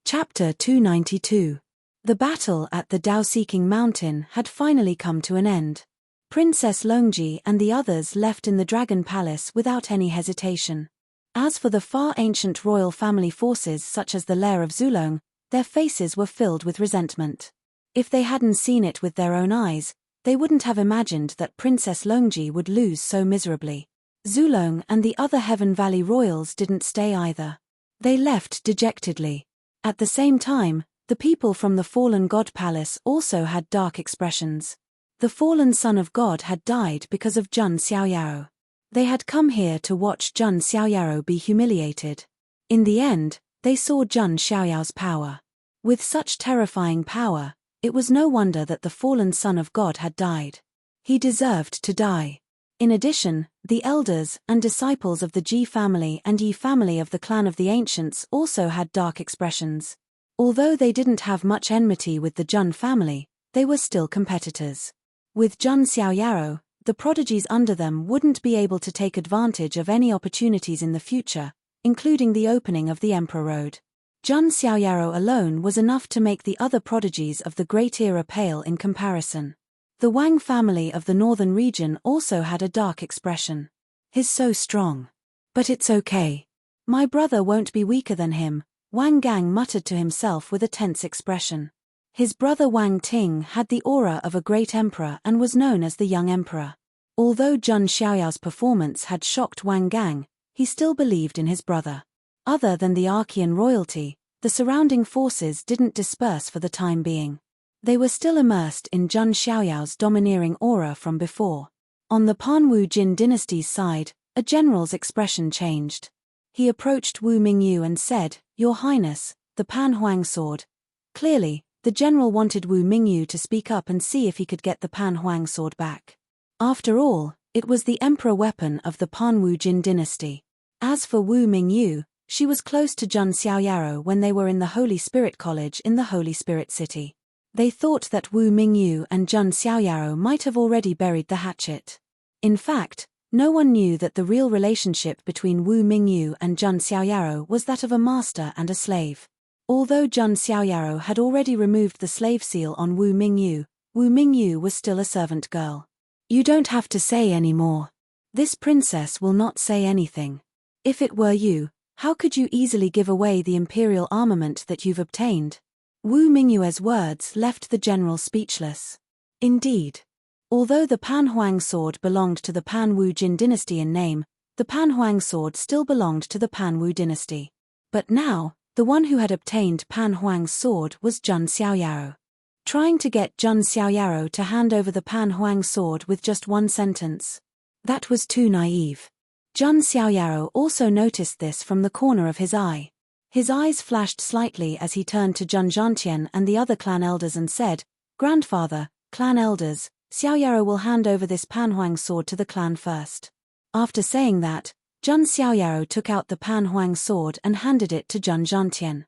Chapter 292. The battle at the Dao-seeking mountain had finally come to an end. Princess Longji and the others left in the Dragon Palace without any hesitation. As for the far ancient royal family forces such as the lair of Zulong, their faces were filled with resentment. If they hadn't seen it with their own eyes, they wouldn't have imagined that Princess Longji would lose so miserably. Zulong and the other Heaven Valley royals didn't stay either. They left dejectedly. At the same time, the people from the fallen god palace also had dark expressions. The fallen son of God had died because of Jun Xiaoyao. They had come here to watch Jun Xiaoyao be humiliated. In the end, they saw Jun Xiaoyao's power. With such terrifying power, it was no wonder that the fallen son of God had died. He deserved to die. In addition, the elders and disciples of the Ji family and Yi family of the clan of the ancients also had dark expressions. Although they didn't have much enmity with the Jun family, they were still competitors. With Jun Xiaoyao, the prodigies under them wouldn't be able to take advantage of any opportunities in the future, including the opening of the Emperor Road. Jun Xiaoyao alone was enough to make the other prodigies of the Great Era pale in comparison. The Wang family of the northern region also had a dark expression. He's so strong. But it's okay. My brother won't be weaker than him, Wang Gang muttered to himself with a tense expression. His brother Wang Ting had the aura of a great emperor and was known as the young emperor. Although Jun Xiaoyao's performance had shocked Wang Gang, he still believed in his brother. Other than the Archean royalty, the surrounding forces didn't disperse for the time being. They were still immersed in Jun Xiaoyao's domineering aura from before. On the Panwu Jin dynasty's side, a general's expression changed. He approached Wu Mingyu and said, "Your Highness, the Pan Huang sword." Clearly, the general wanted Wu Mingyu to speak up and see if he could get the Pan Huang sword back. After all, it was the emperor weapon of the Panwu Jin dynasty. As for Wu Mingyu, she was close to Jun Xiaoyao when they were in the Holy Spirit College in the Holy Spirit City. They thought that Wu Mingyu and Jun Xiaoyao might have already buried the hatchet. In fact, no one knew that the real relationship between Wu Mingyu and Jun Xiaoyao was that of a master and a slave. Although Jun Xiaoyao had already removed the slave seal on Wu Mingyu was still a servant girl. You don't have to say any more. This princess will not say anything. If it were you, how could you easily give away the imperial armament that you've obtained? Wu Mingyu's words left the general speechless. Indeed. Although the Pan Huang sword belonged to the Pan Wu Jin dynasty in name, the Pan Huang sword still belonged to the Pan Wu dynasty. But now, the one who had obtained Pan Huang's sword was Jun Xiaoyao. Trying to get Jun Xiaoyao to hand over the Pan Huang sword with just one sentence. That was too naive. Jun Xiaoyao also noticed this from the corner of his eye. His eyes flashed slightly as he turned to Jun Zhantian and the other clan elders and said, "Grandfather, clan elders, Xiaoyao will hand over this Pan Huang sword to the clan first." After saying that, Jun Xiaoyao took out the Pan Huang sword and handed it to Jun Zhantian.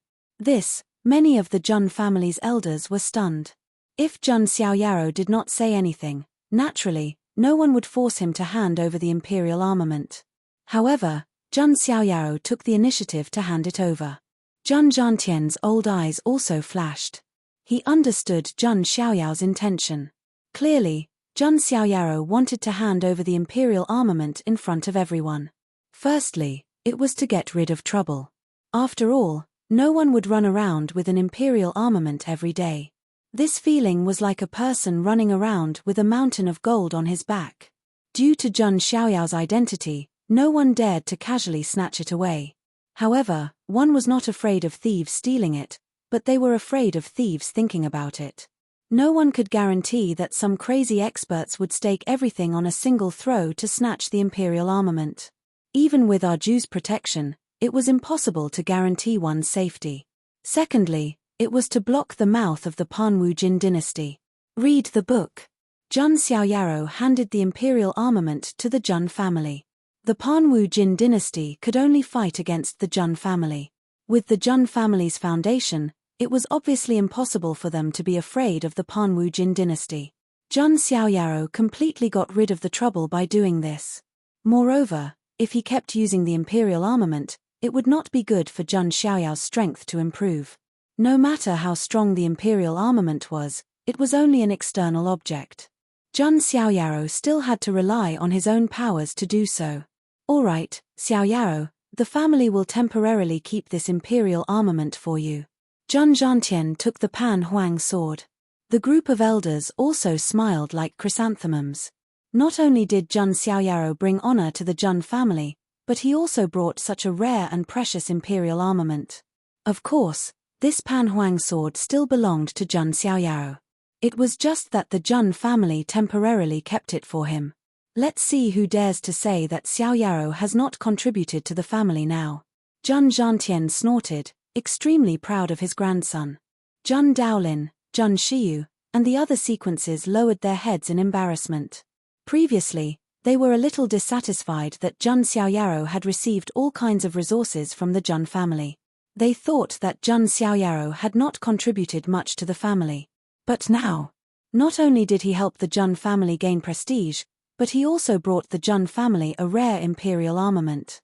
Many of the Jun family's elders were stunned. If Jun Xiaoyao did not say anything, naturally, no one would force him to hand over the imperial armament. However, Jun Xiaoyao took the initiative to hand it over. Jun Zhantian's old eyes also flashed. He understood Jun Xiaoyao's intention. Clearly, Jun Xiaoyao wanted to hand over the imperial armament in front of everyone. Firstly, it was to get rid of trouble. After all, no one would run around with an imperial armament every day. This feeling was like a person running around with a mountain of gold on his back. Due to Jun Xiaoyao's identity, no one dared to casually snatch it away. However, one was not afraid of thieves stealing it, but they were afraid of thieves thinking about it. No one could guarantee that some crazy experts would stake everything on a single throw to snatch the imperial armament. Even with Arju's protection, it was impossible to guarantee one's safety. Secondly, it was to block the mouth of the Panwu Jin dynasty. Read the book. Jun Xiaoyao handed the imperial armament to the Jun family. The Panwu Jin dynasty could only fight against the Jun family. With the Jun family's foundation, it was obviously impossible for them to be afraid of the Panwu Jin dynasty. Jun Xiaoyao completely got rid of the trouble by doing this. Moreover, if he kept using the imperial armament, it would not be good for Jun Xiaoyao's strength to improve. No matter how strong the imperial armament was, it was only an external object. Jun Xiaoyaro still had to rely on his own powers to do so. All right, Xiaoyaro, the family will temporarily keep this imperial armament for you. Jun Zhantian took the Pan Huang sword. The group of elders also smiled like chrysanthemums. Not only did Jun Xiaoyaro bring honor to the Jun family, but he also brought such a rare and precious imperial armament. Of course, this Pan Huang sword still belonged to Jun Xiaoyaro. It was just that the Jun family temporarily kept it for him. Let's see who dares to say that Xiaoyaro has not contributed to the family now. Jun Zhantian snorted, extremely proud of his grandson. Jun Daolin, Jun Shiyu, and the other sequences lowered their heads in embarrassment. Previously, they were a little dissatisfied that Jun Xiaoyaro had received all kinds of resources from the Jun family. They thought that Jun Xiaoyaro had not contributed much to the family. But now, not only did he help the Jun family gain prestige, but he also brought the Jun family a rare imperial armament.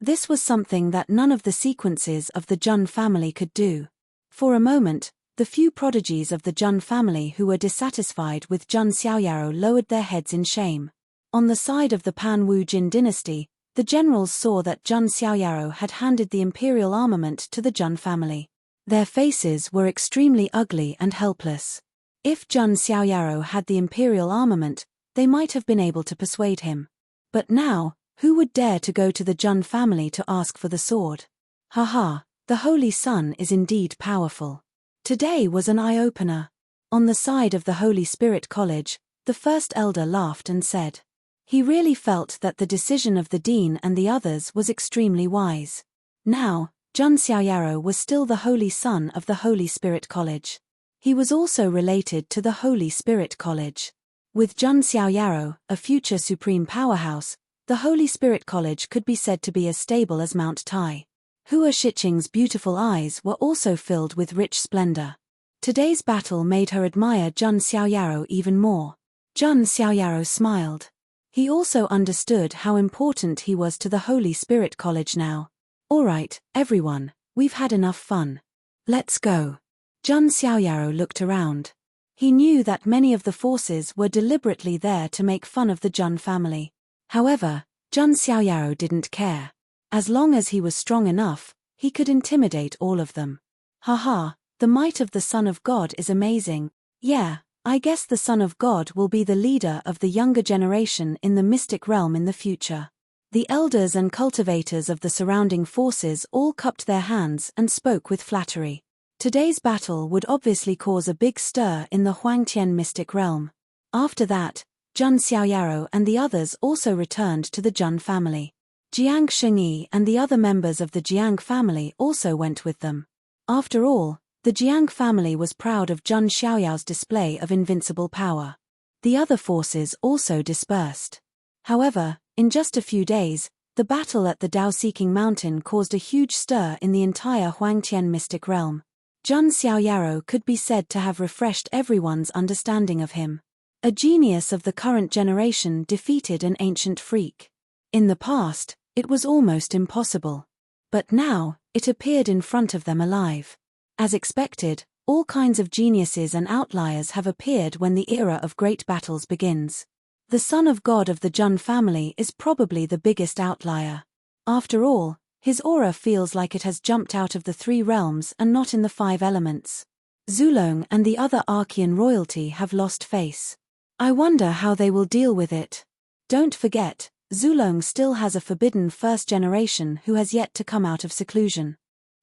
This was something that none of the sequences of the Jun family could do. For a moment, the few prodigies of the Jun family who were dissatisfied with Jun Xiaoyaro lowered their heads in shame. On the side of the Pan Wu Jin dynasty, the generals saw that Jun Xiaoyaro had handed the imperial armament to the Jun family. Their faces were extremely ugly and helpless. If Jun Xiaoyaro had the imperial armament, they might have been able to persuade him. But now, who would dare to go to the Jun family to ask for the sword? Haha, the Holy Sun is indeed powerful. Today was an eye-opener. On the side of the Holy Spirit College, the first elder laughed and said. He really felt that the decision of the dean and the others was extremely wise. Now, Jun Xiaoyaro was still the Holy Son of the Holy Spirit College. He was also related to the Holy Spirit College. With Jun Xiaoyaro, a future supreme powerhouse, the Holy Spirit College could be said to be as stable as Mount Tai. Hua Shiqing's beautiful eyes were also filled with rich splendor. Today's battle made her admire Jun Xiaoyaro even more. Jun Xiaoyaro smiled. He also understood how important he was to the Holy Spirit College now. All right, everyone, we've had enough fun. Let's go. Jun Xiaoyaro looked around. He knew that many of the forces were deliberately there to make fun of the Jun family. However, Jun Xiaoyaro didn't care. As long as he was strong enough, he could intimidate all of them. Haha, the might of the Son of God is amazing. Yeah, I guess the Son of God will be the leader of the younger generation in the mystic realm in the future. The elders and cultivators of the surrounding forces all cupped their hands and spoke with flattery. Today's battle would obviously cause a big stir in the Huangtian mystic realm. After that, Jun Xiaoyaro and the others also returned to the Jun family. Jiang Shengyi and the other members of the Jiang family also went with them. After all, the Jiang family was proud of Jun Xiaoyao's display of invincible power. The other forces also dispersed. However, in just a few days, the battle at the Dao-Seeking Mountain caused a huge stir in the entire Huangtian mystic realm. Jun Xiaoyaro could be said to have refreshed everyone's understanding of him. A genius of the current generation defeated an ancient freak. In the past, it was almost impossible. But now, it appeared in front of them alive. As expected, all kinds of geniuses and outliers have appeared when the era of great battles begins. The Son of God of the Jun family is probably the biggest outlier. After all, his aura feels like it has jumped out of the 3 realms and not in the 5 elements. Zulong and the other Archean royalty have lost face. I wonder how they will deal with it. Don't forget, Zulong still has a forbidden first generation who has yet to come out of seclusion.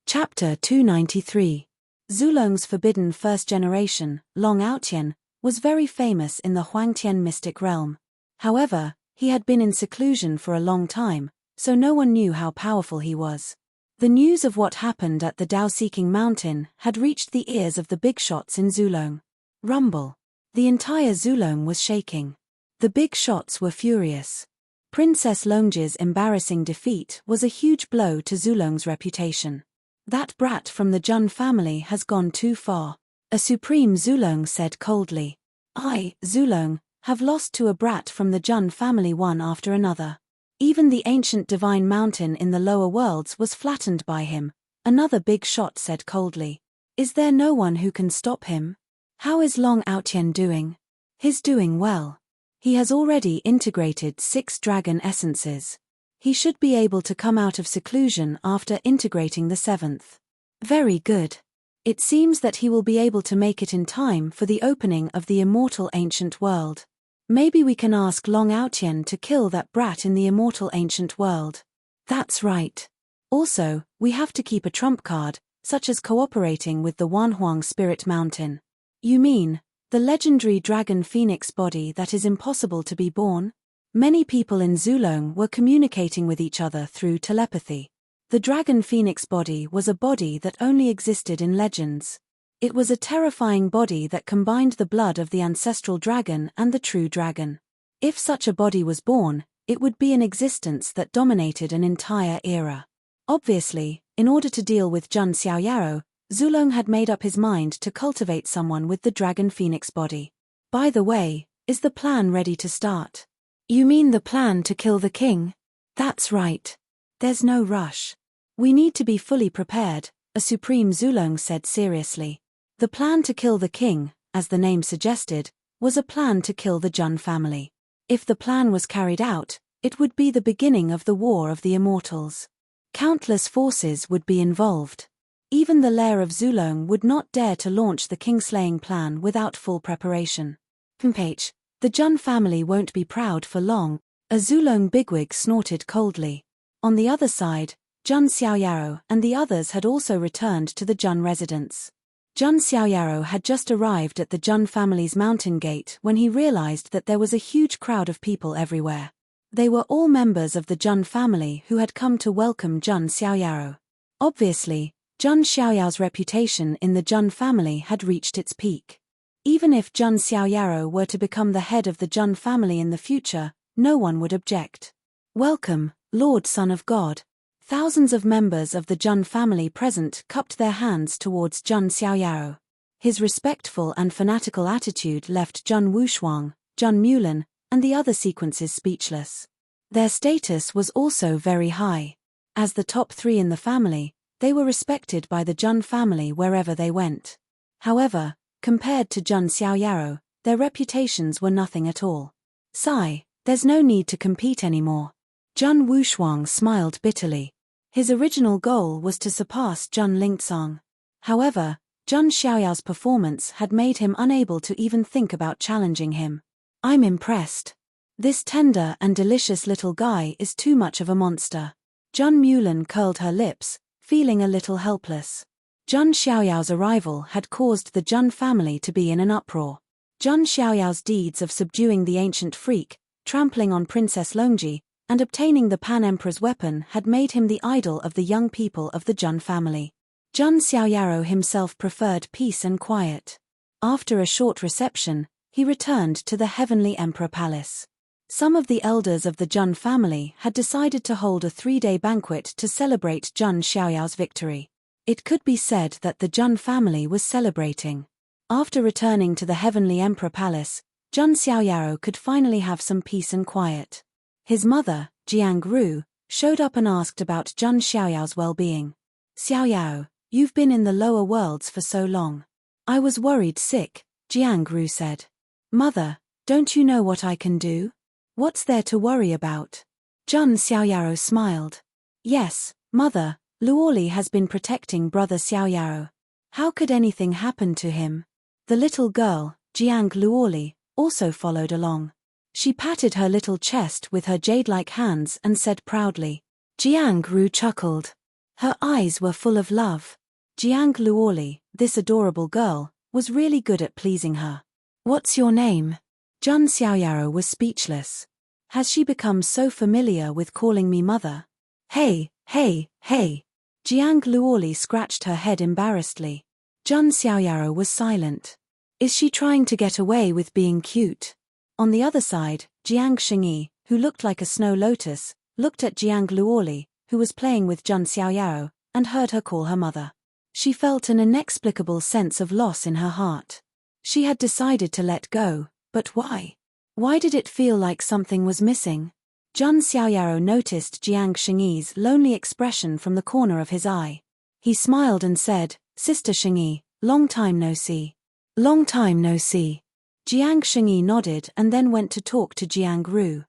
Chapter 293. Zulong's forbidden first generation, Long Aotian, was very famous in the Huangtian mystic realm. However, he had been in seclusion for a long time, so no one knew how powerful he was. The news of what happened at the Dao-Seeking Mountain had reached the ears of the big shots in Zulong. Rumble. The entire Zulong was shaking. The big shots were furious. Princess Longji's embarrassing defeat was a huge blow to Zulong's reputation. That brat from the Jun family has gone too far. A supreme Zulong said coldly. I, Zulong, have lost to a brat from the Jun family one after another. Even the ancient divine mountain in the lower worlds was flattened by him, another big shot said coldly. Is there no one who can stop him? How is Long Aotian doing? He's doing well. He has already integrated 6 dragon essences. He should be able to come out of seclusion after integrating the 7th. Very good. It seems that he will be able to make it in time for the opening of the immortal ancient world. Maybe we can ask Long Aotian to kill that brat in the immortal ancient world. That's right. Also, we have to keep a trump card, such as cooperating with the Wanhuang Spirit Mountain. You mean, the legendary dragon phoenix body that is impossible to be born? Many people in Zulong were communicating with each other through telepathy. The dragon phoenix body was a body that only existed in legends. It was a terrifying body that combined the blood of the ancestral dragon and the true dragon. If such a body was born, it would be an existence that dominated an entire era. Obviously, in order to deal with Jun Xiaoyaro, Zulong had made up his mind to cultivate someone with the dragon phoenix body. By the way, is the plan ready to start? You mean the plan to kill the king? That's right. There's no rush. We need to be fully prepared, a Supreme Zulong said seriously. The plan to kill the king, as the name suggested, was a plan to kill the Jun family. If the plan was carried out, it would be the beginning of the War of the Immortals. Countless forces would be involved. Even the lair of Zulong would not dare to launch the king-slaying plan without full preparation. H. The Jun family won't be proud for long, a Zulong bigwig snorted coldly. On the other side, Jun Xiaoyaro and the others had also returned to the Jun residence. Jun Xiaoyaro had just arrived at the Jun family's mountain gate when he realized that there was a huge crowd of people everywhere. They were all members of the Jun family who had come to welcome Jun Xiaoyaro. Obviously, Jun Xiaoyao's reputation in the Jun family had reached its peak. Even if Jun Xiaoyaro were to become the head of the Jun family in the future, no one would object. Welcome, Lord Son of God. Thousands of members of the Jun family present cupped their hands towards Jun Xiaoyaro. His respectful and fanatical attitude left Jun Wushuang, Jun Mulan, and the other sequences speechless. Their status was also very high. As the top 3 in the family, they were respected by the Jun family wherever they went. However, compared to Jun Xiaoyaro, their reputations were nothing at all. Sigh, there's no need to compete anymore. Jun Wushuang smiled bitterly. His original goal was to surpass Jun Lingcong. However, Jun Xiaoyao's performance had made him unable to even think about challenging him. I'm impressed. This tender and delicious little guy is too much of a monster. Jun Mulan curled her lips, feeling a little helpless. Jun Xiaoyao's arrival had caused the Jun family to be in an uproar. Jun Xiaoyao's deeds of subduing the ancient freak, trampling on Princess Longji, and obtaining the Pan-Emperor's weapon had made him the idol of the young people of the Jun family. Jun Xiaoyaro himself preferred peace and quiet. After a short reception, he returned to the Heavenly Emperor Palace. Some of the elders of the Jun family had decided to hold a 3-day banquet to celebrate Jun Xiaoyao's victory. It could be said that the Jun family was celebrating. After returning to the Heavenly Emperor Palace, Jun Xiaoyaro could finally have some peace and quiet. His mother, Jiang Ru, showed up and asked about Jun Xiaoyao's well-being. Xiaoyao, you've been in the lower worlds for so long. I was worried sick, Jiang Ru said. Mother, don't you know what I can do? What's there to worry about? Jun Xiaoyaro smiled. Yes, Mother, Luoli has been protecting brother Xiaoyaro. How could anything happen to him? The little girl, Jiang Luoli, also followed along. She patted her little chest with her jade-like hands and said proudly. Jiang Ru chuckled. Her eyes were full of love. Jiang Luoli, this adorable girl, was really good at pleasing her. What's your name? Jun Xiaoyaro was speechless. Has she become so familiar with calling me mother? Hey, hey, hey. Jiang Luoli scratched her head embarrassedly. Jun Xiaoyaro was silent. Is she trying to get away with being cute? On the other side, Jiang Xingyi, who looked like a snow lotus, looked at Jiang Luoli, who was playing with Jun Xiaoyaro, and heard her call her mother. She felt an inexplicable sense of loss in her heart. She had decided to let go, but why? Why did it feel like something was missing? Jun Xiaoyaro noticed Jiang Xingyi's lonely expression from the corner of his eye. He smiled and said, Sister Xingyi, Long time no see. Long time no see. Jiang Shengyi nodded and then went to talk to Jiang Ru.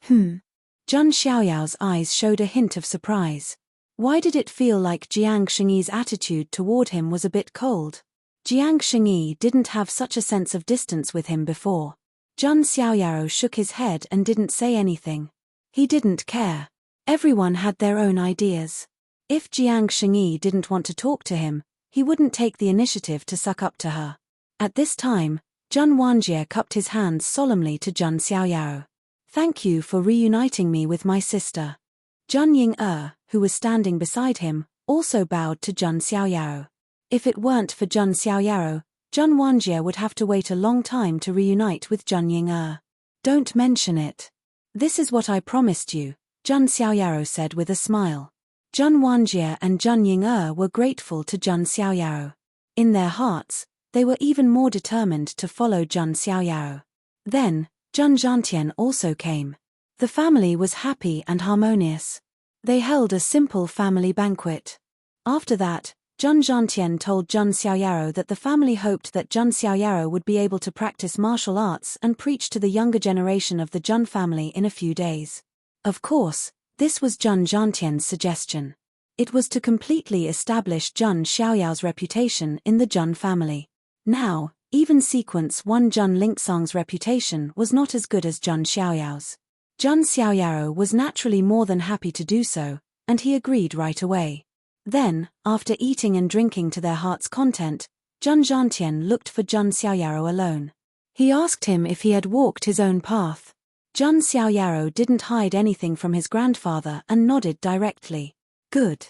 Zhang Xiaoyao's eyes showed a hint of surprise. Why did it feel like Jiang Shengyi's attitude toward him was a bit cold? Jiang Shengyi didn't have such a sense of distance with him before. Zhang Xiaoyao shook his head and didn't say anything. He didn't care. Everyone had their own ideas. If Jiang Shengyi didn't want to talk to him, he wouldn't take the initiative to suck up to her. At this time, Zhang Wanjie cupped his hands solemnly to Zhang Xiaoyao. Thank you for reuniting me with my sister. Zhang Ying, who was standing beside him, also bowed to Zhang Xiaoyao. If it weren't for Zhang Xiaoyao, Zhang Wanjie would have to wait a long time to reunite with Zhang Ying. Don't mention it. This is what I promised you, Zhang Xiaoyao said with a smile. Zhang Wanjie and Zhang Ying were grateful to Zhang Xiaoyao. In their hearts, they were even more determined to follow Zhang Xiaoyao. Then, Zhang Zhantian also came. The family was happy and harmonious. They held a simple family banquet. After that, Zhang Zhantian told Zhang Xiaoyao that the family hoped that Zhang Xiaoyao would be able to practice martial arts and preach to the younger generation of the Zhang family in a few days. Of course, this was Zhang Zhantian's suggestion. It was to completely establish Zhang Xiaoyao's reputation in the Zhang family. Now, even Sequence 1 Zhang Lingsang's reputation was not as good as Zhang Xiaoyao's. Zhang Xiaoyao was naturally more than happy to do so, and he agreed right away. Then, after eating and drinking to their heart's content, Zhang Zhantian looked for Zhang Xiaoyao alone. He asked him if he had walked his own path. Zhang Xiaoyao didn't hide anything from his grandfather and nodded directly. Good.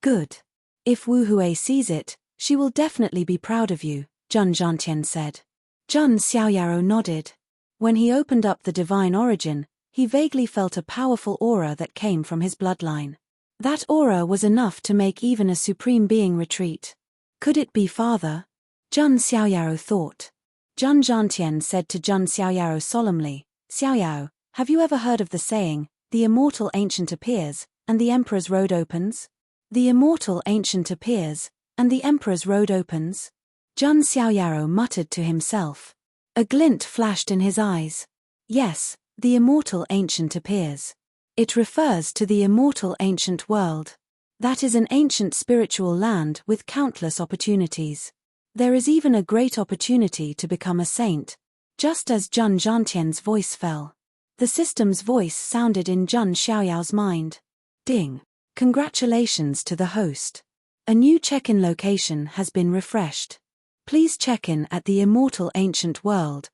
Good. If Wu Hui sees it, she will definitely be proud of you, Zhang Zhantian said. Zhang Xiaoyao nodded. When he opened up the divine origin, he vaguely felt a powerful aura that came from his bloodline. That aura was enough to make even a supreme being retreat. Could it be father? Zhang Xiaoyao thought. Zhang Zhantian said to Zhang Xiaoyao solemnly, Xiaoyao, have you ever heard of the saying, the immortal ancient appears, and the emperor's road opens? The immortal ancient appears, and the emperor's road opens? Zhang Xiaoyao muttered to himself. A glint flashed in his eyes. Yes, the immortal ancient appears. It refers to the immortal ancient world. That is an ancient spiritual land with countless opportunities. There is even a great opportunity to become a saint. Just as Zhang Zhantian's voice fell, the system's voice sounded in Zhang Xiaoyao's mind. Ding! Congratulations to the host. A new check-in location has been refreshed. Please check in at the immortal ancient world.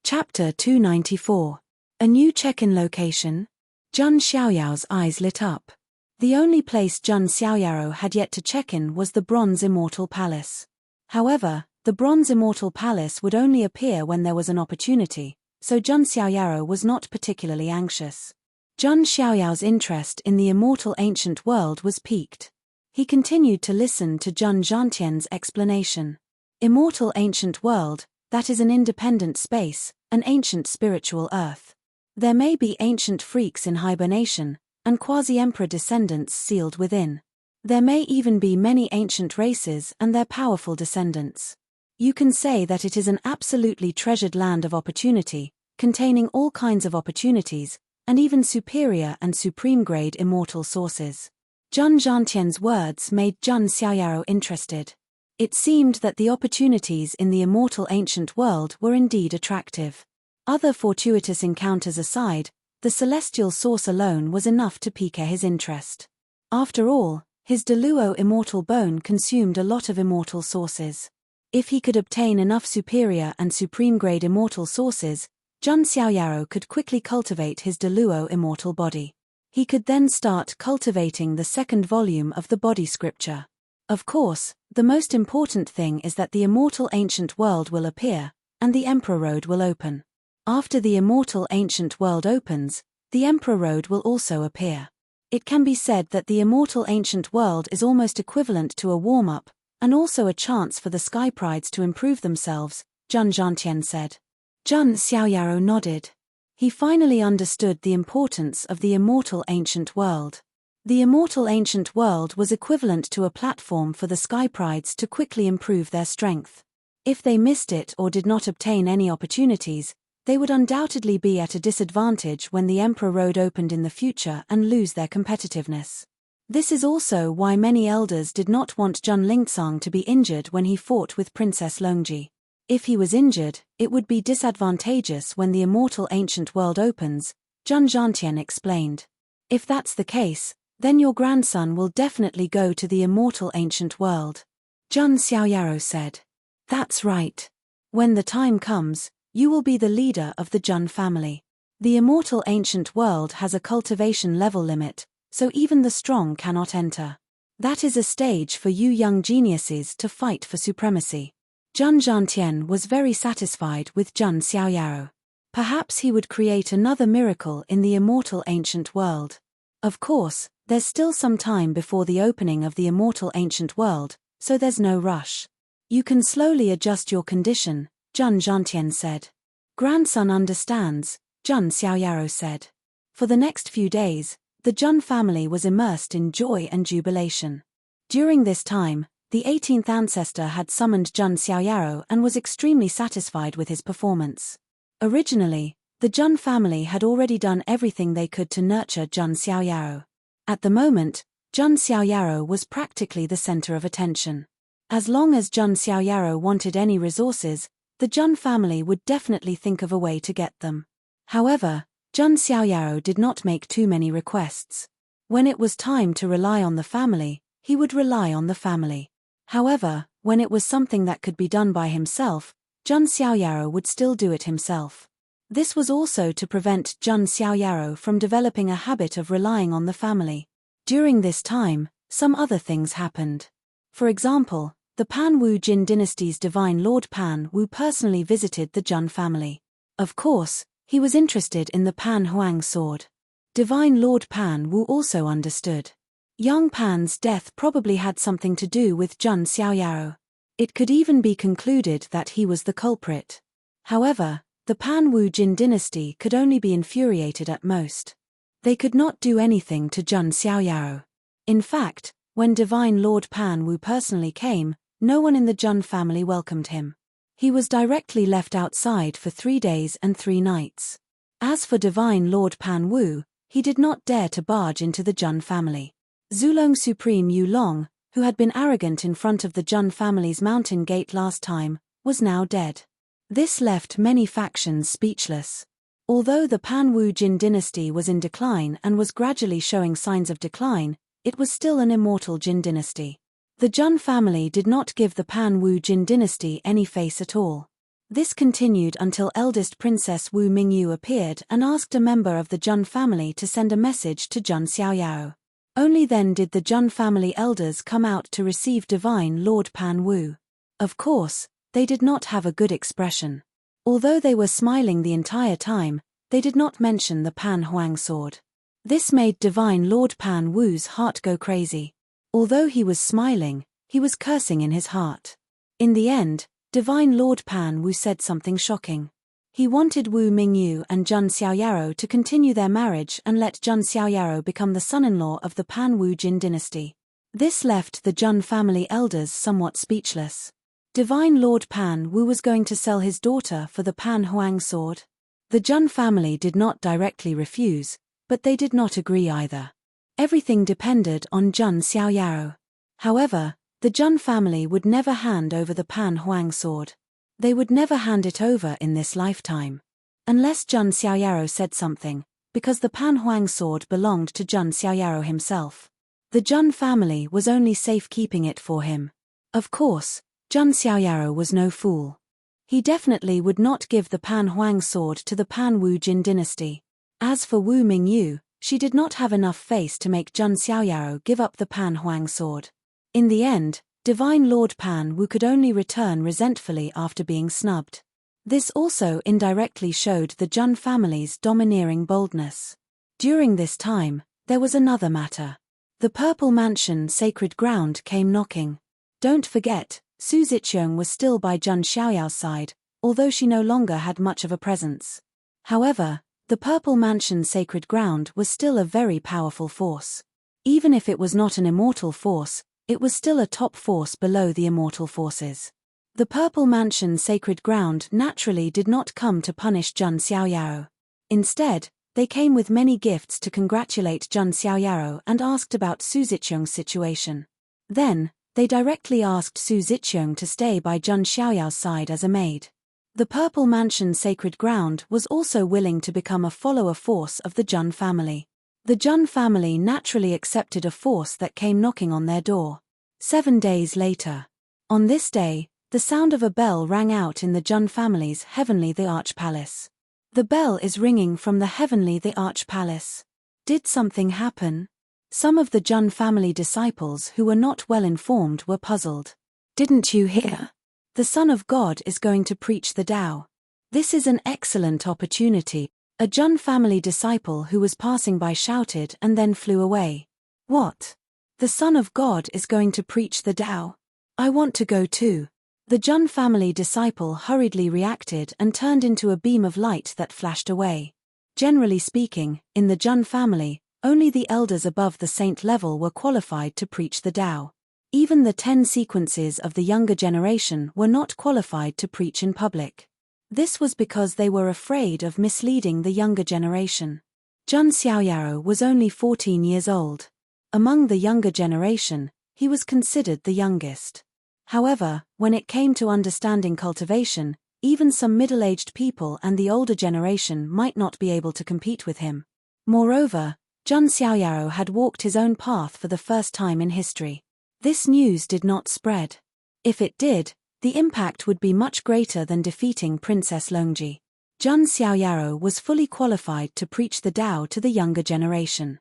Chapter 294. A new check-in location? Zhang Xiaoyao's eyes lit up. The only place Zhang Xiaoyao had yet to check in was the Bronze Immortal Palace. However, the Bronze Immortal Palace would only appear when there was an opportunity, so Zhang Xiaoyao was not particularly anxious. Zhang Xiaoyao's interest in the immortal ancient world was piqued. He continued to listen to Zhang Zhantian's explanation. Immortal ancient world, that is an independent space, an ancient spiritual earth. There may be ancient freaks in hibernation, and quasi-emperor descendants sealed within. There may even be many ancient races and their powerful descendants. You can say that it is an absolutely treasured land of opportunity, containing all kinds of opportunities, and even superior and supreme-grade immortal sources. Zhang Zhantian's words made Zhang Xiaoyao interested. It seemed that the opportunities in the immortal ancient world were indeed attractive. Other fortuitous encounters aside, the celestial source alone was enough to pique his interest. After all, his Deluo immortal bone consumed a lot of immortal sources. If he could obtain enough superior and supreme-grade immortal sources, Zhang Xiaoyao could quickly cultivate his Deluo immortal body. He could then start cultivating the second volume of the body scripture. Of course, the most important thing is that the immortal ancient world will appear, and the Emperor Road will open. After the immortal ancient world opens, the Emperor Road will also appear. It can be said that the immortal ancient world is almost equivalent to a warm-up, and also a chance for the Sky Prides to improve themselves, Zhang Zhantian said. Zhang Xiaoyao nodded. He finally understood the importance of the immortal ancient world. The immortal ancient world was equivalent to a platform for the Sky Prides to quickly improve their strength. If they missed it or did not obtain any opportunities, they would undoubtedly be at a disadvantage when the Emperor Road opened in the future and lose their competitiveness. This is also why many elders did not want Jun Lingsang to be injured when he fought with Princess Longji. If he was injured, it would be disadvantageous when the immortal ancient world opens, Jun Zhantian explained. If that's the case, then your grandson will definitely go to the immortal ancient world. Jun Xiaoyaro said. That's right. When the time comes, you will be the leader of the Jun family. The immortal ancient world has a cultivation level limit, so even the strong cannot enter. That is a stage for you young geniuses to fight for supremacy. Jun Zhantian was very satisfied with Jun Xiaoyaro. Perhaps he would create another miracle in the immortal ancient world. Of course, there's still some time before the opening of the immortal ancient world, so there's no rush. You can slowly adjust your condition, Jun Zhantian said. Grandson understands, Jun Xiaoyaro said. For the next few days, the Jun family was immersed in joy and jubilation. During this time, the 18th ancestor had summoned Jun Xiaoyaro and was extremely satisfied with his performance. Originally, the Jun family had already done everything they could to nurture Jun Xiaoyaro. At the moment, Jun Xiaoyaro was practically the center of attention. As long as Jun Xiaoyaro wanted any resources, the Jun family would definitely think of a way to get them. However, Jun Xiaoyaro did not make too many requests. When it was time to rely on the family, he would rely on the family. However, when it was something that could be done by himself, Jun Xiaoyaro would still do it himself. This was also to prevent Jun Xiaoyaro from developing a habit of relying on the family. During this time, some other things happened. For example, the Pan Wu Jin dynasty's divine Lord Pan Wu personally visited the Jun family. Of course, he was interested in the Pan Huang sword. Divine Lord Pan Wu also understood. Young Pan's death probably had something to do with Jun Xiaoyaro. It could even be concluded that he was the culprit. However, the Pan Wu Jin dynasty could only be infuriated at most. They could not do anything to Jun Xiaoyaro. In fact, when Divine Lord Pan Wu personally came, no one in the Jun family welcomed him. He was directly left outside for 3 days and 3 nights. As for Divine Lord Pan Wu, he did not dare to barge into the Jun family. Zulong Supreme Yu Long, who had been arrogant in front of the Jun family's mountain gate last time, was now dead. This left many factions speechless. Although the Pan Wu Jin dynasty was in decline and was gradually showing signs of decline, it was still an immortal Jin dynasty. The Jun family did not give the Pan Wu Jin dynasty any face at all. This continued until eldest Princess Wu Mingyu appeared and asked a member of the Jun family to send a message to Jun Xiaoyaro. Only then did the Jun family elders come out to receive Divine Lord Pan Wu. Of course, they did not have a good expression. Although they were smiling the entire time, they did not mention the Pan Huang sword. This made Divine Lord Pan Wu's heart go crazy. Although he was smiling, he was cursing in his heart. In the end, Divine Lord Pan Wu said something shocking. He wanted Wu Mingyu and Jun Xiaoyaro to continue their marriage and let Jun Xiaoyaro become the son-in-law of the Pan Wu Jin dynasty. This left the Jun family elders somewhat speechless. Divine Lord Pan Wu was going to sell his daughter for the Pan Huang sword. The Jun family did not directly refuse, but they did not agree either. Everything depended on Jun Xiaoyaro. However, the Jun family would never hand over the Pan Huang sword. They would never hand it over in this lifetime. Unless Jun Xiaoyaro said something, because the Pan Huang sword belonged to Jun Xiaoyaro himself. The Jun family was only safe keeping it for him. Of course, Jun Xiaoyaro was no fool. He definitely would not give the Pan Huang sword to the Pan Wu Jin dynasty. As for Wu Mingyu, she did not have enough face to make Jun Xiaoyaro give up the Pan Huang sword. In the end, Divine Lord Pan Wu could only return resentfully after being snubbed. This also indirectly showed the Jun family's domineering boldness. During this time, there was another matter. The Purple Mansion sacred ground came knocking. Don't forget, Su Ziqiang was still by Jun Xiaoyao's side, although she no longer had much of a presence. However, the Purple Mansion sacred ground was still a very powerful force. Even if it was not an immortal force, it was still a top force below the immortal forces. The Purple Mansion Sacred Ground naturally did not come to punish Jun Xiaoyao. Instead, they came with many gifts to congratulate Jun Xiaoyao and asked about Su Ziqiang's situation. Then, they directly asked Su Ziqiang to stay by Jun Xiaoyao's side as a maid. The Purple Mansion Sacred Ground was also willing to become a follower force of the Jun family. The Jun family naturally accepted a force that came knocking on their door. 7 days later. On this day, the sound of a bell rang out in the Jun family's Heavenly the Arch Palace. The bell is ringing from the Heavenly the Arch Palace. Did something happen? Some of the Jun family disciples who were not well informed were puzzled. Didn't you hear? The Son of God is going to preach the Tao. This is an excellent opportunity. A Jun family disciple who was passing by shouted and then flew away. What? The Son of God is going to preach the Tao. I want to go too. The Jun family disciple hurriedly reacted and turned into a beam of light that flashed away. Generally speaking, in the Jun family, only the elders above the saint level were qualified to preach the Tao. Even the 10 sequences of the younger generation were not qualified to preach in public. This was because they were afraid of misleading the younger generation. Jun Xiaoyao was only 14 years old. Among the younger generation, he was considered the youngest. However, when it came to understanding cultivation, even some middle-aged people and the older generation might not be able to compete with him. Moreover, Jun Xiaoyao had walked his own path for the first time in history. This news did not spread. If it did, the impact would be much greater than defeating Princess Longji. Jun Xiaoyao was fully qualified to preach the Tao to the younger generation.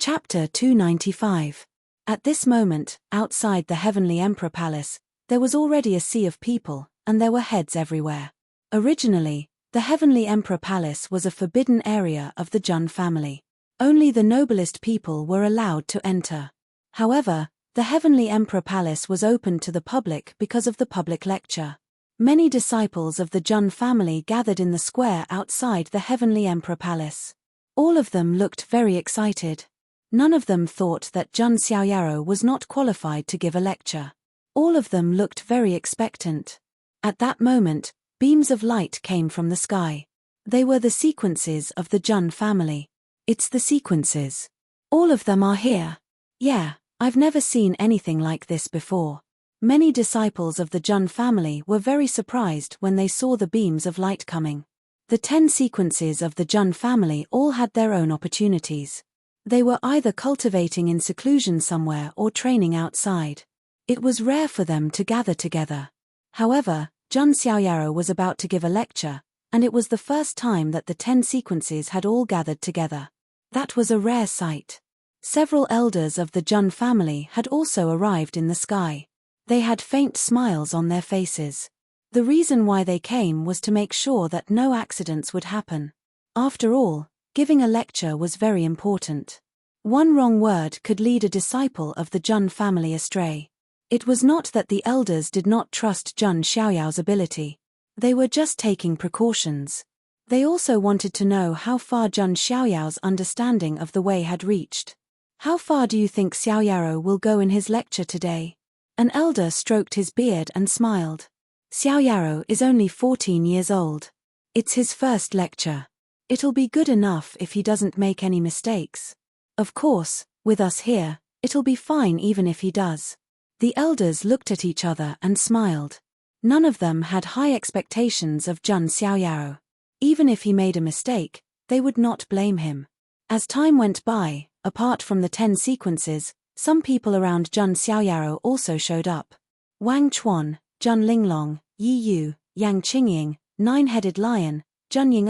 Chapter 295. At this moment, outside the Heavenly Emperor Palace, there was already a sea of people, and there were heads everywhere. Originally, the Heavenly Emperor Palace was a forbidden area of the Jun family. Only the noblest people were allowed to enter. However, the Heavenly Emperor Palace was opened to the public because of the public lecture. Many disciples of the Jun family gathered in the square outside the Heavenly Emperor Palace. All of them looked very excited. None of them thought that Jun Xiaoyao was not qualified to give a lecture. All of them looked very expectant. At that moment, beams of light came from the sky. They were the sequences of the Jun family. It's the sequences. All of them are here. Yeah, I've never seen anything like this before. Many disciples of the Jun family were very surprised when they saw the beams of light coming. The 10 sequences of the Jun family all had their own opportunities. They were either cultivating in seclusion somewhere or training outside. It was rare for them to gather together. However, Jun Xiaoyao was about to give a lecture, and it was the first time that the 10 sequences had all gathered together. That was a rare sight. Several elders of the Jun family had also arrived in the sky. They had faint smiles on their faces. The reason why they came was to make sure that no accidents would happen. After all, giving a lecture was very important. One wrong word could lead a disciple of the Jun family astray. It was not that the elders did not trust Jun Xiaoyao's ability. They were just taking precautions. They also wanted to know how far Jun Xiaoyao's understanding of the way had reached. How far do you think Xiaoyao will go in his lecture today? An elder stroked his beard and smiled. Xiaoyao is only 14 years old. It's his first lecture. It'll be good enough if he doesn't make any mistakes. Of course, with us here, it'll be fine even if he does. The elders looked at each other and smiled. None of them had high expectations of Jun Xiaoyao. Even if he made a mistake, they would not blame him. As time went by, apart from the 10 sequences, some people around Jun Xiaoyao also showed up. Wang Chuan, Jun Linglong, Yi Yu, Yang Qingying, Nine-Headed Lion, Jun Ying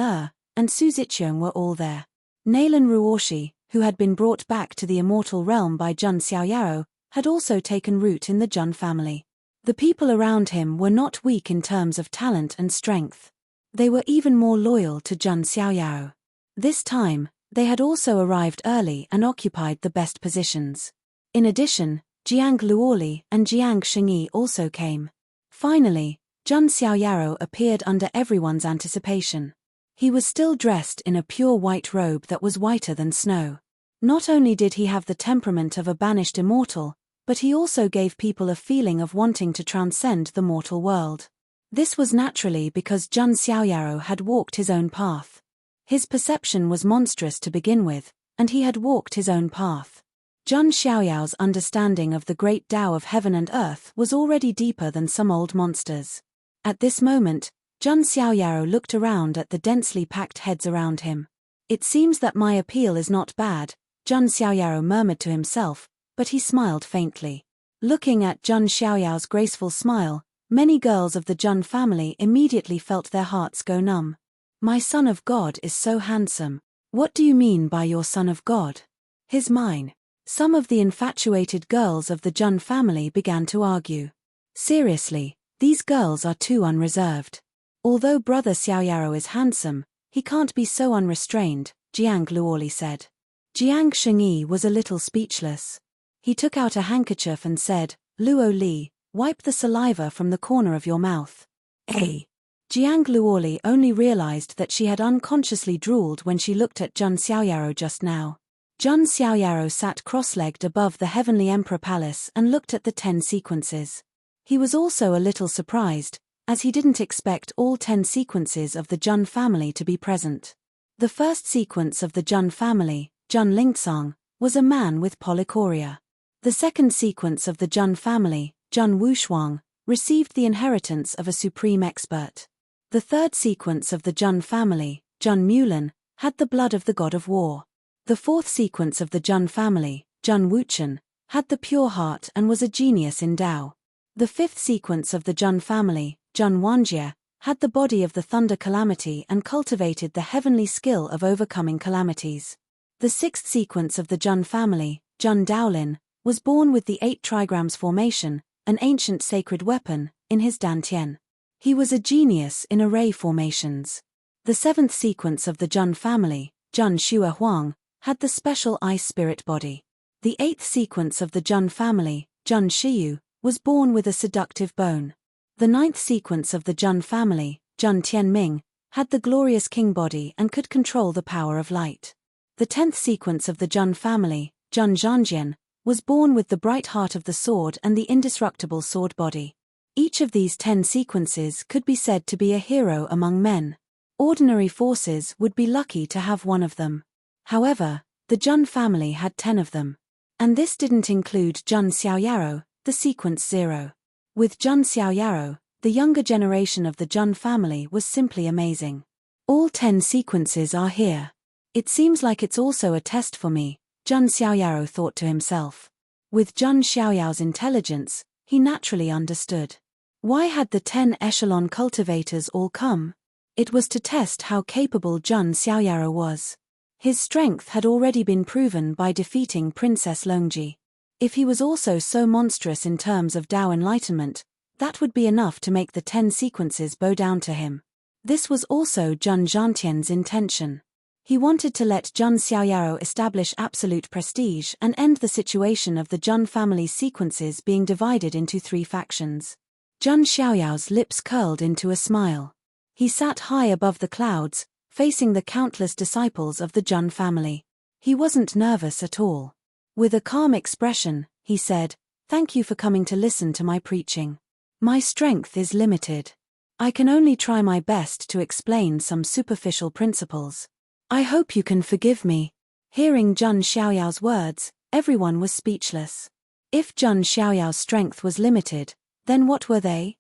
and Su Ziqiang were all there. Nailan Ruoshi, who had been brought back to the immortal realm by Jun Xiaoyao, had also taken root in the Jun family. The people around him were not weak in terms of talent and strength. They were even more loyal to Jun Xiaoyao. This time, they had also arrived early and occupied the best positions. In addition, Jiang Luoli and Jiang Xingyi also came. Finally, Jun Xiaoyao appeared under everyone's anticipation. He was still dressed in a pure white robe that was whiter than snow. Not only did he have the temperament of a banished immortal, but he also gave people a feeling of wanting to transcend the mortal world. This was naturally because Zhang Xiaoyaro had walked his own path. His perception was monstrous to begin with, and he had walked his own path. Zhang Xiaoyao's understanding of the great Tao of heaven and earth was already deeper than some old monsters. At this moment, Zhang Xiaoyaro looked around at the densely packed heads around him. It seems that my appeal is not bad, Zhang Xiaoyaro murmured to himself, but he smiled faintly. Looking at Zhang Xiaoyao's graceful smile, many girls of the Zhang family immediately felt their hearts go numb. My son of God is so handsome. What do you mean by your son of God? He's mine. Some of the infatuated girls of the Zhang family began to argue. Seriously, these girls are too unreserved. Although brother Xiaoyaro is handsome, he can't be so unrestrained, Jiang Luoli said. Jiang Shengyi was a little speechless. He took out a handkerchief and said, Luo Li, wipe the saliva from the corner of your mouth. Jiang Luoli only realized that she had unconsciously drooled when she looked at Zhang Xiaoyaro just now. Zhang Xiaoyaro sat cross-legged above the Heavenly Emperor Palace and looked at the 10 sequences. He was also a little surprised, as he didn't expect all 10 sequences of the Zhang family to be present. The first sequence of the Zhang family, Zhang Lingcang, was a man with polychoria. The second sequence of the Zhang family, Zhang Wushuang, received the inheritance of a supreme expert. The third sequence of the Zhang family, Zhang Mulan, had the blood of the god of war. The fourth sequence of the Zhang family, Zhang Wuchen, had the pure heart and was a genius in Tao. The fifth sequence of the Zhang family, Zhang Wanjie, had the body of the thunder calamity and cultivated the heavenly skill of overcoming calamities. The sixth sequence of the Zhang family, Zhang Daolin, was born with the 8 trigrams formation, an ancient sacred weapon, in his dantian. He was a genius in array formations. The seventh sequence of the Zhang family, Zhang Shue Huang, had the special ice spirit body. The eighth sequence of the Zhang family, Zhang Shiyu, was born with a seductive bone. The ninth sequence of the Zhang family, Zhang Tianming, had the glorious king body and could control the power of light. The 10th sequence of the Zhang family, Zhang Zhangjian, was born with the bright heart of the sword and the indestructible sword body. Each of these 10 sequences could be said to be a hero among men. Ordinary forces would be lucky to have one of them. However, the Zhang family had 10 of them. And this didn't include Zhang Xiaoyaro, the sequence 0. With Zhang Xiaoyaro, the younger generation of the Zhang family was simply amazing. All 10 sequences are here. It seems like it's also a test for me, Zhang Xiaoyaro thought to himself. With Zhang Xiaoyao's intelligence, he naturally understood. Why had the 10 echelon cultivators all come? It was to test how capable Zhang Xiaoyaro was. His strength had already been proven by defeating Princess Longji. If he was also so monstrous in terms of Tao enlightenment, that would be enough to make the 10 sequences bow down to him. This was also Zhang Zhantian's intention. He wanted to let Zhang Xiaoyaro establish absolute prestige and end the situation of the Zhang family's sequences being divided into 3 factions. Zhang Xiaoyao's lips curled into a smile. He sat high above the clouds, facing the countless disciples of the Zhang family. He wasn't nervous at all. With a calm expression, he said, "Thank you for coming to listen to my preaching. My strength is limited. I can only try my best to explain some superficial principles. I hope you can forgive me." Hearing Zhang Xiaoyao's words, everyone was speechless. If Zhang Xiaoyao's strength was limited, then what were they?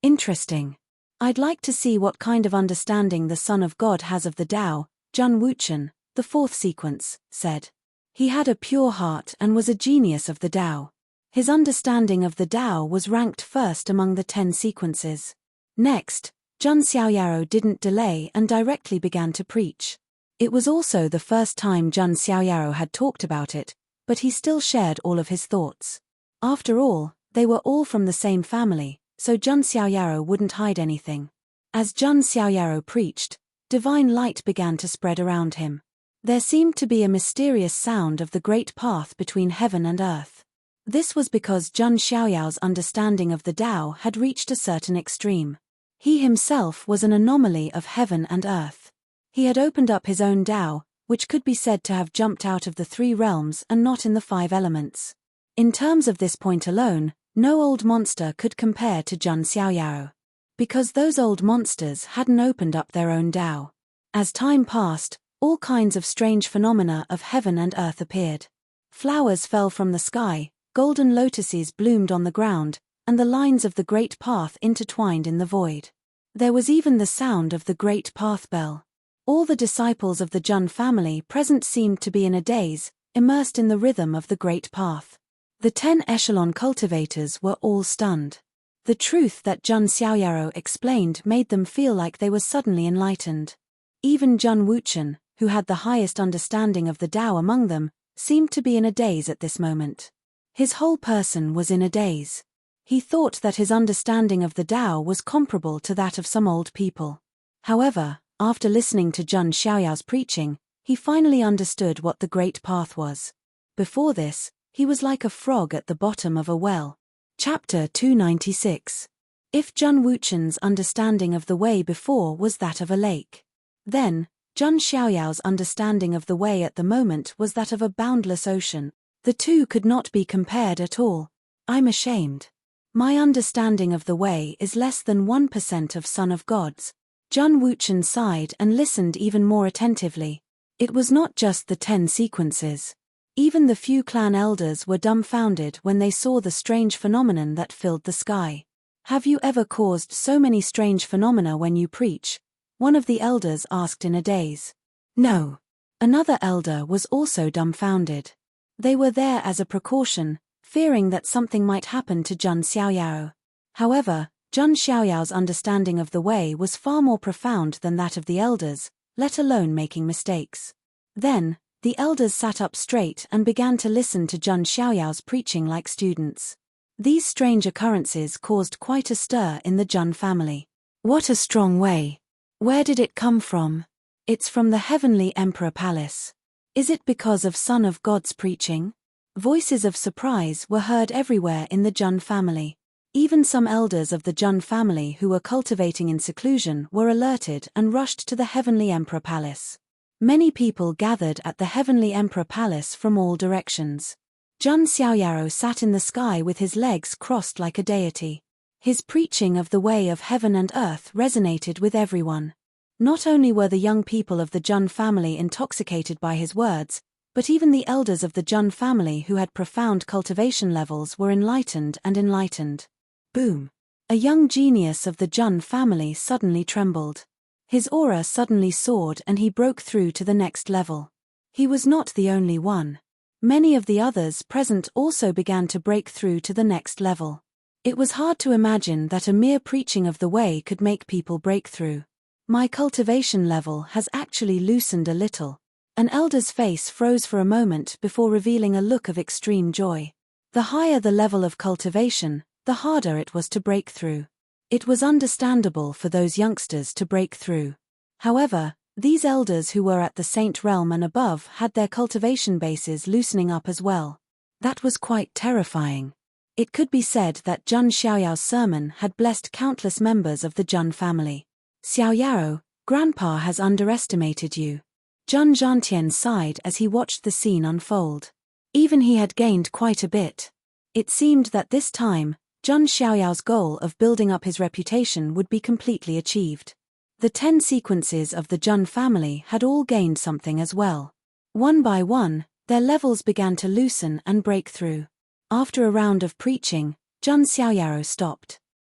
Interesting. I'd like to see what kind of understanding the Son of God has of the Tao, Zhang Wuchen, the 4th sequence, said. He had a pure heart and was a genius of the Tao. His understanding of the Tao was ranked first among the 10 sequences. Next, Zhang Xiaoyaro didn't delay and directly began to preach. It was also the first time Zhang Xiaoyaro had talked about it, but he still shared all of his thoughts. After all, they were all from the same family, so Zhang Xiaoyaro wouldn't hide anything. As Zhang Xiaoyaro preached, divine light began to spread around him. There seemed to be a mysterious sound of the great path between heaven and earth. This was because Zhang Xiaoyao's understanding of the Tao had reached a certain extreme. He himself was an anomaly of heaven and earth. He had opened up his own Tao, which could be said to have jumped out of the 3 realms and not in the 5 elements. In terms of this point alone, no old monster could compare to Jun Xiaoyao. Because those old monsters hadn't opened up their own Tao. As time passed, all kinds of strange phenomena of heaven and earth appeared. Flowers fell from the sky, golden lotuses bloomed on the ground, and the lines of the Great Path intertwined in the void. There was even the sound of the Great Path bell. All the disciples of the Jun family present seemed to be in a daze, immersed in the rhythm of the Great Path. The 10 echelon cultivators were all stunned. The truth that Jun Xiaoyao explained made them feel like they were suddenly enlightened. Even Jun Wuchen, who had the highest understanding of the Tao among them, seemed to be in a daze at this moment. His whole person was in a daze. He thought that his understanding of the Tao was comparable to that of some old people. However, after listening to Jun Xiaoyao's preaching, he finally understood what the Great Path was. Before this, he was like a frog at the bottom of a well. Chapter 296. If Jun Wuchen's understanding of the way before was that of a lake, then Jun Xiaoyao's understanding of the way at the moment was that of a boundless ocean. The two could not be compared at all. I'm ashamed. My understanding of the way is less than 1% of Son of God's. Jun Wuchen sighed and listened even more attentively. It was not just the 10 sequences. Even the few clan elders were dumbfounded when they saw the strange phenomenon that filled the sky. Have you ever caused so many strange phenomena when you preach? One of the elders asked in a daze. No. Another elder was also dumbfounded. They were there as a precaution, fearing that something might happen to Jun Xiaoyao. However, Jun Xiaoyao's understanding of the way was far more profound than that of the elders, let alone making mistakes. Then, the elders sat up straight and began to listen to Jun Xiaoyao's preaching like students. These strange occurrences caused quite a stir in the Jun family. What a strong way! Where did it come from? It's from the Heavenly Emperor Palace. Is it because of Son of God's preaching? Voices of surprise were heard everywhere in the Jun family. Even some elders of the Jun family who were cultivating in seclusion were alerted and rushed to the Heavenly Emperor Palace. Many people gathered at the Heavenly Emperor Palace from all directions. Jun Xiaoyao sat in the sky with his legs crossed like a deity. His preaching of the way of heaven and earth resonated with everyone. Not only were the young people of the Jun family intoxicated by his words, but even the elders of the Jun family who had profound cultivation levels were enlightened and enlightened. Boom! A young genius of the Jun family suddenly trembled. His aura suddenly soared and he broke through to the next level. He was not the only one. Many of the others present also began to break through to the next level. It was hard to imagine that a mere preaching of the way could make people break through. My cultivation level has actually loosened a little. An elder's face froze for a moment before revealing a look of extreme joy. The higher the level of cultivation, the harder it was to break through. It was understandable for those youngsters to break through. However, these elders who were at the Saint Realm and above had their cultivation bases loosening up as well. That was quite terrifying. It could be said that Jun Xiaoyao's sermon had blessed countless members of the Jun family. Xiaoyao, Grandpa has underestimated you. Jun Zhantian sighed as he watched the scene unfold. Even he had gained quite a bit. It seemed that this time, Jun Xiaoyao's goal of building up his reputation would be completely achieved. The 10 sequences of the Jun family had all gained something as well. One by one, their levels began to loosen and break through. After a round of preaching, Jun Xiaoyao stopped.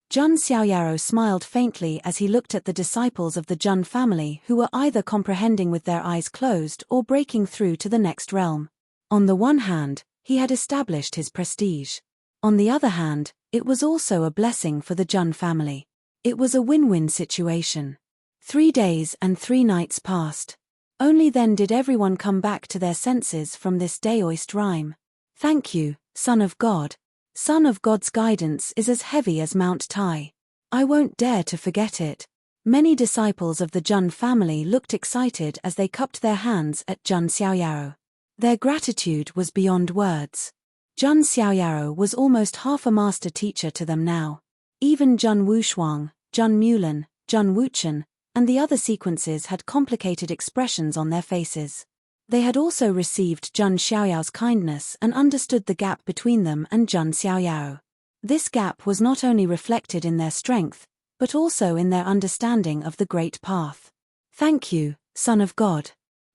Jun Xiaoyao smiled faintly as he looked at the disciples of the Jun family who were either comprehending with their eyes closed or breaking through to the next realm. On the one hand, he had established his prestige. On the other hand, it was also a blessing for the Jun family. It was a win-win situation. 3 days and 3 nights passed. Only then did everyone come back to their senses from this Daoist rhyme. Thank you, Son of God. Son of God's guidance is as heavy as Mount Tai. I won't dare to forget it. Many disciples of the Jun family looked excited as they cupped their hands at Jun Xiaoyao. Their gratitude was beyond words. Jun Xiaoyao was almost half a master teacher to them now. Even Jun Wushuang, Jun Mulan, Jun Wuchen, and the other sequences had complicated expressions on their faces. They had also received Zhang Xiaoyao's kindness and understood the gap between them and Zhang Xiaoyao. This gap was not only reflected in their strength, but also in their understanding of the Great Path. Thank you, Son of God.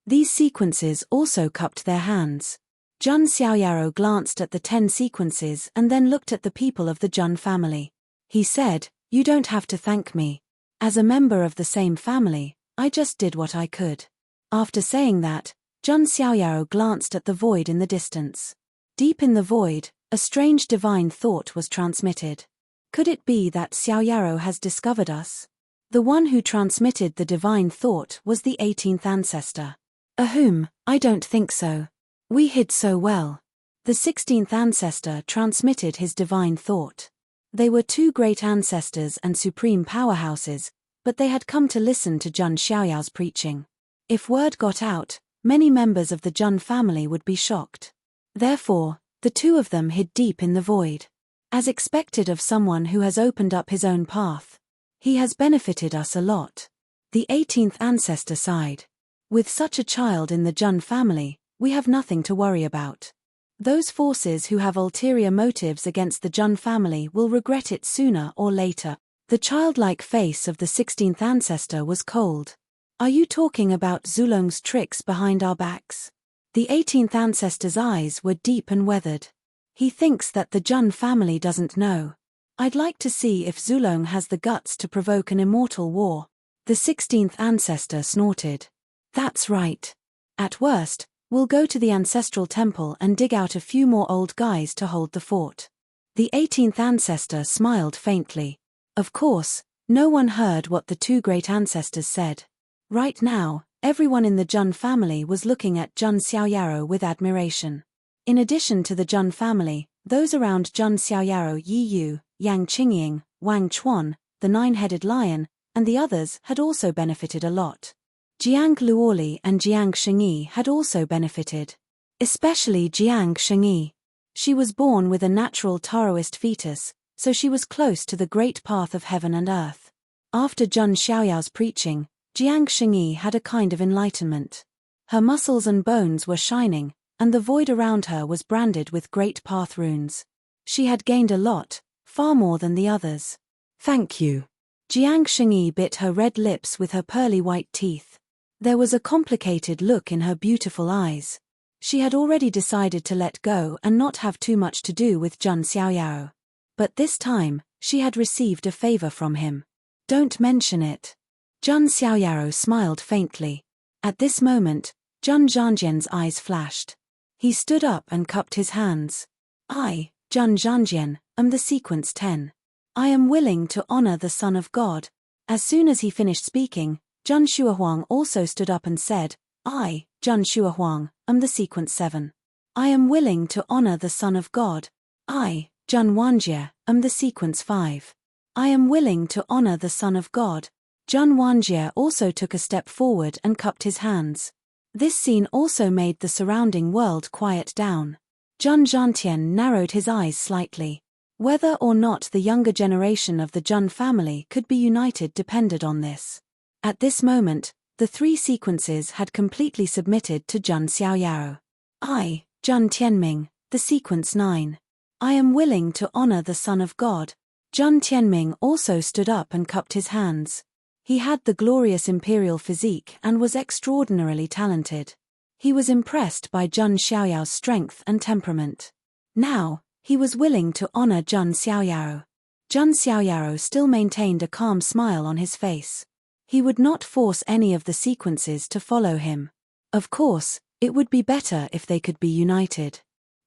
These sequences also cupped their hands. Zhang Xiaoyao glanced at the 10 sequences and then looked at the people of the Zhang family. He said, "You don't have to thank me. As a member of the same family, I just did what I could." After saying that, Zhang Xiaoyao glanced at the void in the distance. Deep in the void, a strange divine thought was transmitted. Could it be that Xiaoyao has discovered us? The one who transmitted the divine thought was the 18th ancestor. Ahum, I don't think so. We hid so well. The 16th ancestor transmitted his divine thought. They were 2 great ancestors and supreme powerhouses, but they had come to listen to Zhang Xiaoyao's preaching. If word got out, many members of the Zhang family would be shocked. Therefore, the 2 of them hid deep in the void. As expected of someone who has opened up his own path. He has benefited us a lot. The 18th ancestor sighed. With such a child in the Zhang family, we have nothing to worry about. Those forces who have ulterior motives against the Zhang family will regret it sooner or later. The childlike face of the 16th ancestor was cold. Are you talking about Zulong's tricks behind our backs? The 18th ancestor's eyes were deep and weathered. He thinks that the Zhang family doesn't know. I'd like to see if Zulong has the guts to provoke an immortal war. The 16th ancestor snorted. That's right. At worst, we'll go to the ancestral temple and dig out a few more old guys to hold the fort. The 18th ancestor smiled faintly. Of course, no one heard what the 2 great ancestors said. Right now, everyone in the Zhang family was looking at Zhang Xiaoyao with admiration. In addition to the Zhang family, those around Zhang Xiaoyao, Yi Yu, Yang Qingying, Wang Chuan, the 9-headed lion, and the others had also benefited a lot. Jiang Luoli and Jiang Shengyi had also benefited. Especially Jiang Shengyi. She was born with a natural Taoist fetus, so she was close to the great path of heaven and earth. After Zhang Xiaoyao's preaching, Jiang Shengyi had a kind of enlightenment. Her muscles and bones were shining, and the void around her was branded with great path runes. She had gained a lot, far more than the others. Thank you. Jiang Shengyi bit her red lips with her pearly white teeth. There was a complicated look in her beautiful eyes. She had already decided to let go and not have too much to do with Zhang Xiaoyao. But this time, she had received a favor from him. Don't mention it. Zhang Xiaoyao smiled faintly. At this moment, Zhang Zhanjian's eyes flashed. He stood up and cupped his hands. I, Zhang Zhanjian, am the sequence 10. I am willing to honor the Son of God. As soon as he finished speaking, Zhang Shuahuang also stood up and said, I, Zhang Shuahuang, am the sequence 7. I am willing to honor the Son of God. I, Zhang Wanjie, am the sequence 5. I am willing to honor the Son of God. Zhang Wanjie also took a step forward and cupped his hands. This scene also made the surrounding world quiet down. Zhang Zhantian narrowed his eyes slightly. Whether or not the younger generation of the Zhang family could be united depended on this. At this moment, the 3 sequences had completely submitted to Zhang Xiaoyao. I, Zhang Tianming, the sequence 9. I am willing to honor the Son of God. Zhang Tianming also stood up and cupped his hands. He had the glorious imperial physique and was extraordinarily talented. He was impressed by Zhang Xiaoyao's strength and temperament. Now, he was willing to honor Zhang Xiaoyao. Zhang Xiaoyao still maintained a calm smile on his face. He would not force any of the sequences to follow him. Of course, it would be better if they could be united.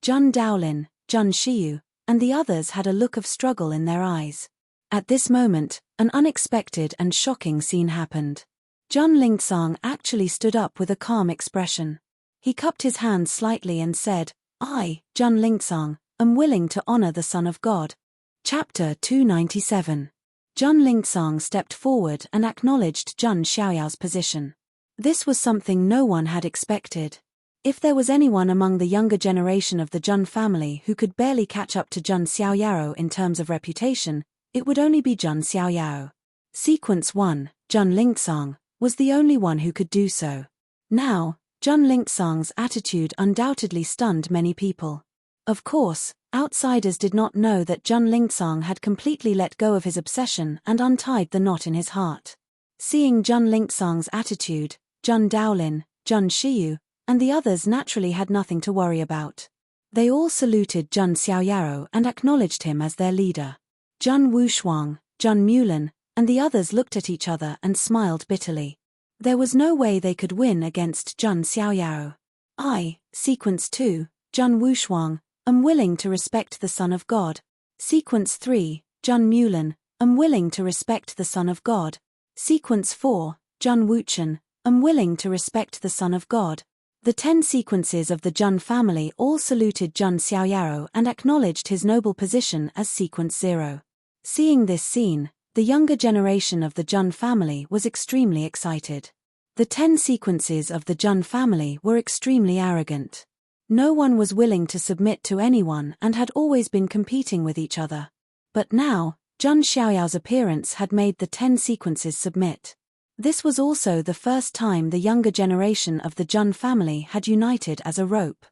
Zhang Daolin, Zhang Shiyu, and the others had a look of struggle in their eyes. At this moment, an unexpected and shocking scene happened. Zhang Lingcang actually stood up with a calm expression. He cupped his hands slightly and said, I, Zhang Lingcang, am willing to honor the Son of God. Chapter 297. Zhang Lingcang stepped forward and acknowledged Zhang Xiaoyao's position. This was something no one had expected. If there was anyone among the younger generation of the Zhang family who could barely catch up to Zhang Xiaoyao in terms of reputation, it would only be Zhang Xiaoyao. Sequence 1, Zhang Lingcang, was the only one who could do so. Now, Jun Lingsang's attitude undoubtedly stunned many people. Of course, outsiders did not know that Jun Lingsang had completely let go of his obsession and untied the knot in his heart. Seeing Jun Lingsang's attitude, Jun Daolin, Jun Shiyu, and the others naturally had nothing to worry about. They all saluted Jun Xiaoyaro and acknowledged him as their leader. Jun Wushuang, Jun Mulan, and the others looked at each other and smiled bitterly. There was no way they could win against Jun Xiaoyaro. Sequence 2, Jun Wushuang, am willing to respect the Son of God. Sequence 3, Jun Mulan, am willing to respect the Son of God. Sequence 4, Jun Wuchen, am willing to respect the Son of God. The 10 sequences of the Jun family all saluted Jun Xiaoyaro and acknowledged his noble position as Sequence 0. Seeing this scene, the younger generation of the Jun family was extremely excited. The 10 sequences of the Jun family were extremely arrogant. No one was willing to submit to anyone and had always been competing with each other. But now, Jun Xiaoyao's appearance had made the 10 sequences submit. This was also the first time the younger generation of the Jun family had united as a rope.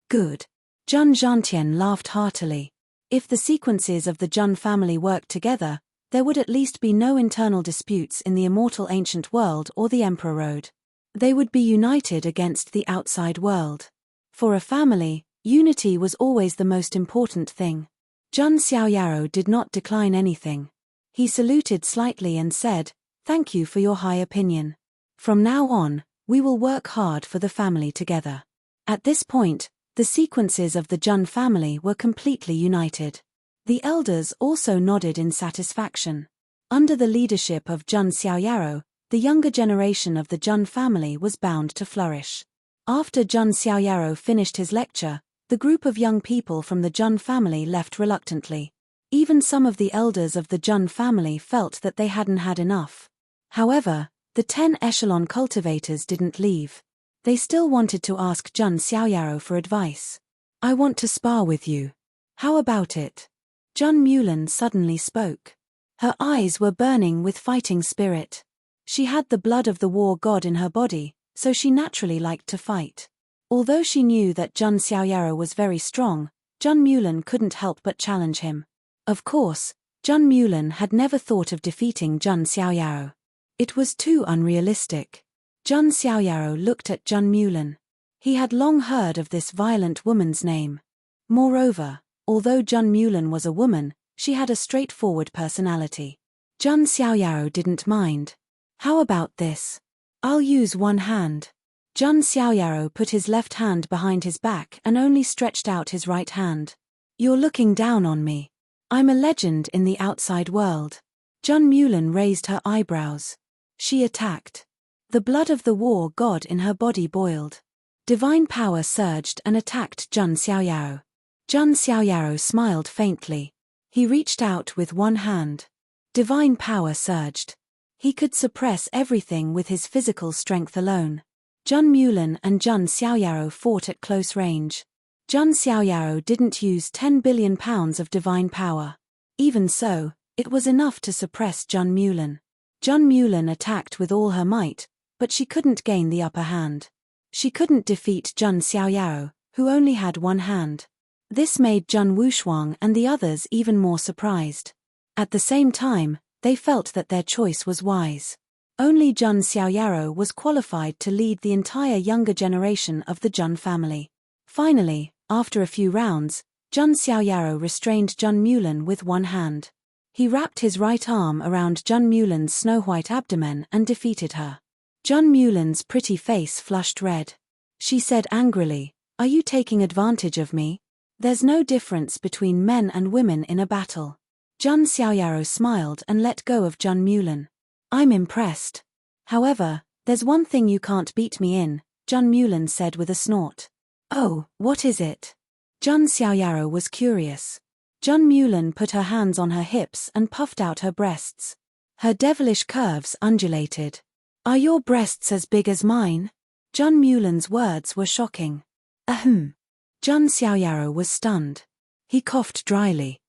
Good. Jun Zhantian laughed heartily. If the sequences of the Jun family worked together, there would at least be no internal disputes in the immortal ancient world or the Emperor Road. They would be united against the outside world. For a family, unity was always the most important thing. Jun Xiaoyaro did not decline anything. He saluted slightly and said, "Thank you for your high opinion. From now on, we will work hard for the family together." At this point, the sequences of the Jun family were completely united. The elders also nodded in satisfaction. Under the leadership of Jun Xiaoyaro, the younger generation of the Jun family was bound to flourish. After Jun Xiaoyaro finished his lecture, the group of young people from the Jun family left reluctantly. Even some of the elders of the Jun family felt that they hadn't had enough. However, the 10 echelon cultivators didn't leave. They still wanted to ask Jun Xiaoyaro for advice. "I want to spar with you. How about it?" Jun Mulan suddenly spoke. Her eyes were burning with fighting spirit. She had the blood of the war god in her body, so she naturally liked to fight. Although she knew that Jun Xiaoyaro was very strong, Jun Mulan couldn't help but challenge him. Of course, Jun Mulan had never thought of defeating Jun Xiaoyaro. It was too unrealistic. Jun Xiaoyaro looked at Jun Mulan. He had long heard of this violent woman's name. Moreover, although Jun Mulan was a woman, she had a straightforward personality. Jun Xiaoyaro didn't mind. "How about this? I'll use one hand." Jun Xiaoyaro put his left hand behind his back and only stretched out his right hand. "You're looking down on me. I'm a legend in the outside world." Jun Mulan raised her eyebrows. She attacked. The blood of the war god in her body boiled. Divine power surged and attacked Jun Xiaoyaro. Jun Xiaoyaro smiled faintly. He reached out with one hand. Divine power surged. He could suppress everything with his physical strength alone. Jun Mulan and Jun Xiaoyaro fought at close range. Jun Xiaoyaro didn't use 10 billion pounds of divine power. Even so, it was enough to suppress Jun Mulan. Jun Mulan attacked with all her might, but she couldn't gain the upper hand. She couldn't defeat Jun Xiaoyaro, who only had one hand. This made Jun Wushuang and the others even more surprised. At the same time, they felt that their choice was wise. Only Jun Xiaoyaro was qualified to lead the entire younger generation of the Jun family. Finally, after a few rounds, Jun Xiaoyaro restrained Jun Mulan with one hand. He wrapped his right arm around Jun Mulan's snow-white abdomen and defeated her. Jun Mulan's pretty face flushed red. She said angrily, "Are you taking advantage of me? There's no difference between men and women in a battle." Jun Xiaoyaro smiled and let go of Jun Mulan. "I'm impressed. However, there's one thing you can't beat me in," Jun Mulan said with a snort. "Oh, what is it?" Jun Xiaoyaro was curious. Jun Mulan put her hands on her hips and puffed out her breasts. Her devilish curves undulated. "Are your breasts as big as mine?" Jun Mulan's words were shocking. Ahem. Jun Xiaoyaro was stunned. He coughed dryly.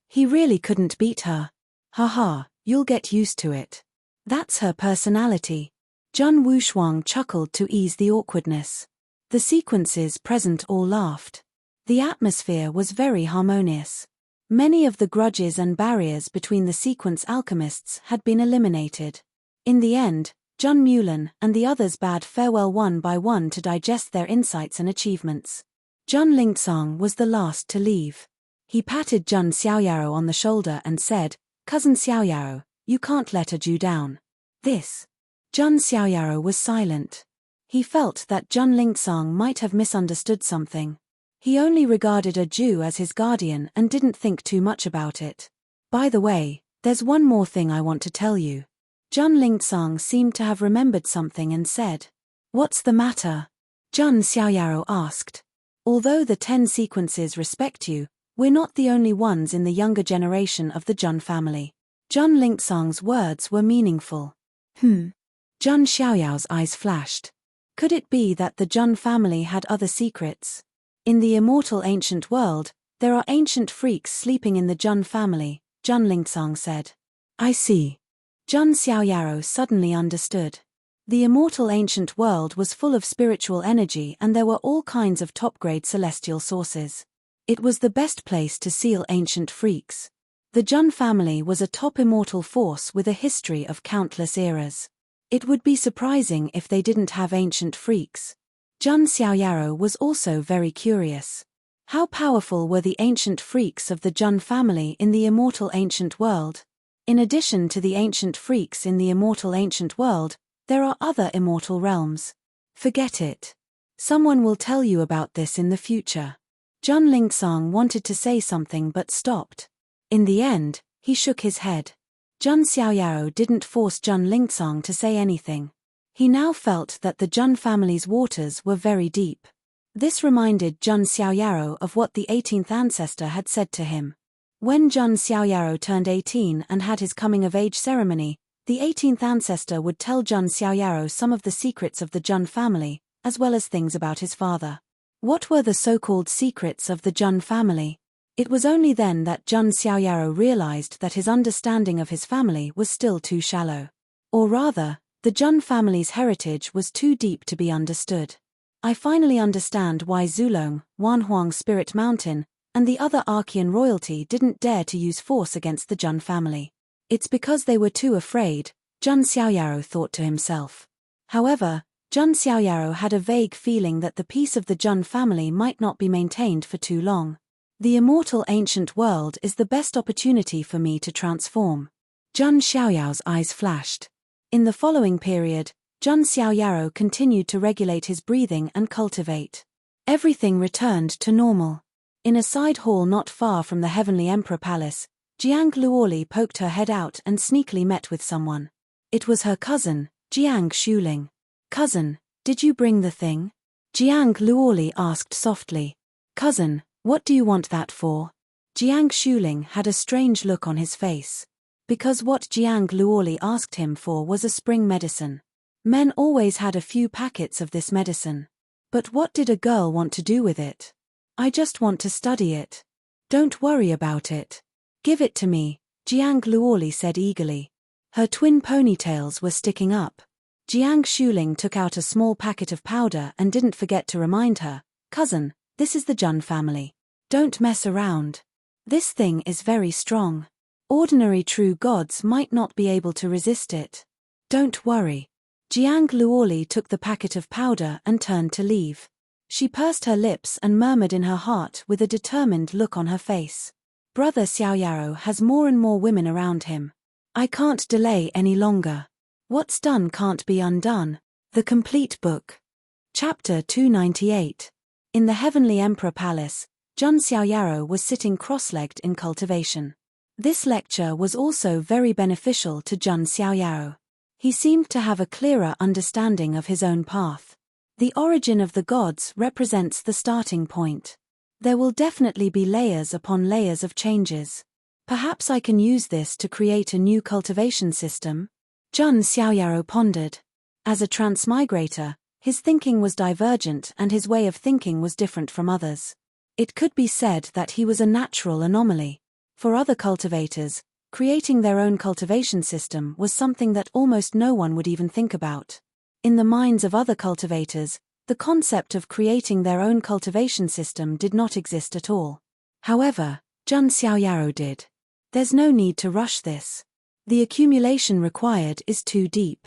He really couldn't beat her. Haha, you'll get used to it. That's her personality. Zhang Wushuang chuckled to ease the awkwardness. The sequences present all laughed. The atmosphere was very harmonious. Many of the grudges and barriers between the sequence alchemists had been eliminated. In the end, Zhun Mulan and the others bade farewell one by one to digest their insights and achievements. Zhun Lingcang was the last to leave. He patted Zhun Xiaoyaro on the shoulder and said, "Cousin Xiaoyaro, you can't let a Jew down." This. Zhun Xiaoyaro was silent. He felt that Zhun Lingcang might have misunderstood something. He only regarded a Jew as his guardian and didn't think too much about it. "By the way, there's one more thing I want to tell you." Zhun Lingcang seemed to have remembered something and said, "What's the matter?" Zhun Xiaoyaro asked. "Although the 10 sequences respect you, we're not the only ones in the younger generation of the Zhun family." Zhun Lingcang's words were meaningful. Zhun Xiaoyao's eyes flashed. Could it be that the Zhun family had other secrets? In the immortal ancient world, there are ancient freaks sleeping in the Zhun family, Zhun Lingcang said. "I see." Zhun Xiaoyaro suddenly understood. The immortal ancient world was full of spiritual energy and there were all kinds of top-grade celestial sources. It was the best place to seal ancient freaks. The Zhun family was a top immortal force with a history of countless eras. It would be surprising if they didn't have ancient freaks. Zhun Xiaoyaro was also very curious. How powerful were the ancient freaks of the Zhun family in the immortal ancient world? In addition to the ancient freaks in the immortal ancient world, there are other immortal realms. Forget it. Someone will tell you about this in the future. Zhun Lingcang wanted to say something but stopped. In the end, he shook his head. Zhun Xiaoyaro didn't force Zhun Lingcang to say anything. He now felt that the Zhun family's waters were very deep. This reminded Zhun Xiaoyaro of what the 18th ancestor had said to him. When Zhun Xiaoyaro turned 18 and had his coming-of-age ceremony, the 18th ancestor would tell Zhun Xiaoyaro some of the secrets of the Zhun family, as well as things about his father. What were the so-called secrets of the Zhun family? It was only then that Zhun Xiaoyaro realized that his understanding of his family was still too shallow. Or rather, the Zhun family's heritage was too deep to be understood. I finally understand why Zulong, Wanhuang Spirit Mountain, and the other Archean royalty didn't dare to use force against the Zhun family. It's because they were too afraid, Zhun Xiaoyaro thought to himself. However, Zhun Xiaoyaro had a vague feeling that the peace of the Zhun family might not be maintained for too long. The immortal ancient world is the best opportunity for me to transform. Zhun Xiaoyao's eyes flashed. In the following period, Zhun Xiaoyaro continued to regulate his breathing and cultivate. Everything returned to normal. In a side hall not far from the Heavenly Emperor Palace, Jiang Luoli poked her head out and sneakily met with someone. It was her cousin, Jiang Shuling. "Cousin, did you bring the thing?" Jiang Luoli asked softly. "Cousin, what do you want that for?" Jiang Shuling had a strange look on his face. Because what Jiang Luoli asked him for was a spring medicine. Men always had a few packets of this medicine. But what did a girl want to do with it? "I just want to study it." "Don't worry about it. Give it to me," Jiang Luoli said eagerly. Her twin ponytails were sticking up. Jiang Shuling took out a small packet of powder and didn't forget to remind her, "Cousin, this is the Zhun family. Don't mess around. This thing is very strong. Ordinary true gods might not be able to resist it. Don't worry." Jiang Luoli took the packet of powder and turned to leave. She pursed her lips and murmured in her heart with a determined look on her face. "Brother Xiaoyaro has more and more women around him. I can't delay any longer. What's done can't be undone." The Complete Book. Chapter 298. In the Heavenly Emperor Palace, Zhun Xiaoyaro was sitting cross-legged in cultivation. This lecture was also very beneficial to Zhun Xiaoyaro. He seemed to have a clearer understanding of his own path. The origin of the gods represents the starting point. There will definitely be layers upon layers of changes. Perhaps I can use this to create a new cultivation system? Zhun Xiaoyaro pondered. As a transmigrator, his thinking was divergent and his way of thinking was different from others. It could be said that he was a natural anomaly. For other cultivators, creating their own cultivation system was something that almost no one would even think about. In the minds of other cultivators, the concept of creating their own cultivation system did not exist at all. However, Zhang Xiaoyao did. There's no need to rush this. The accumulation required is too deep.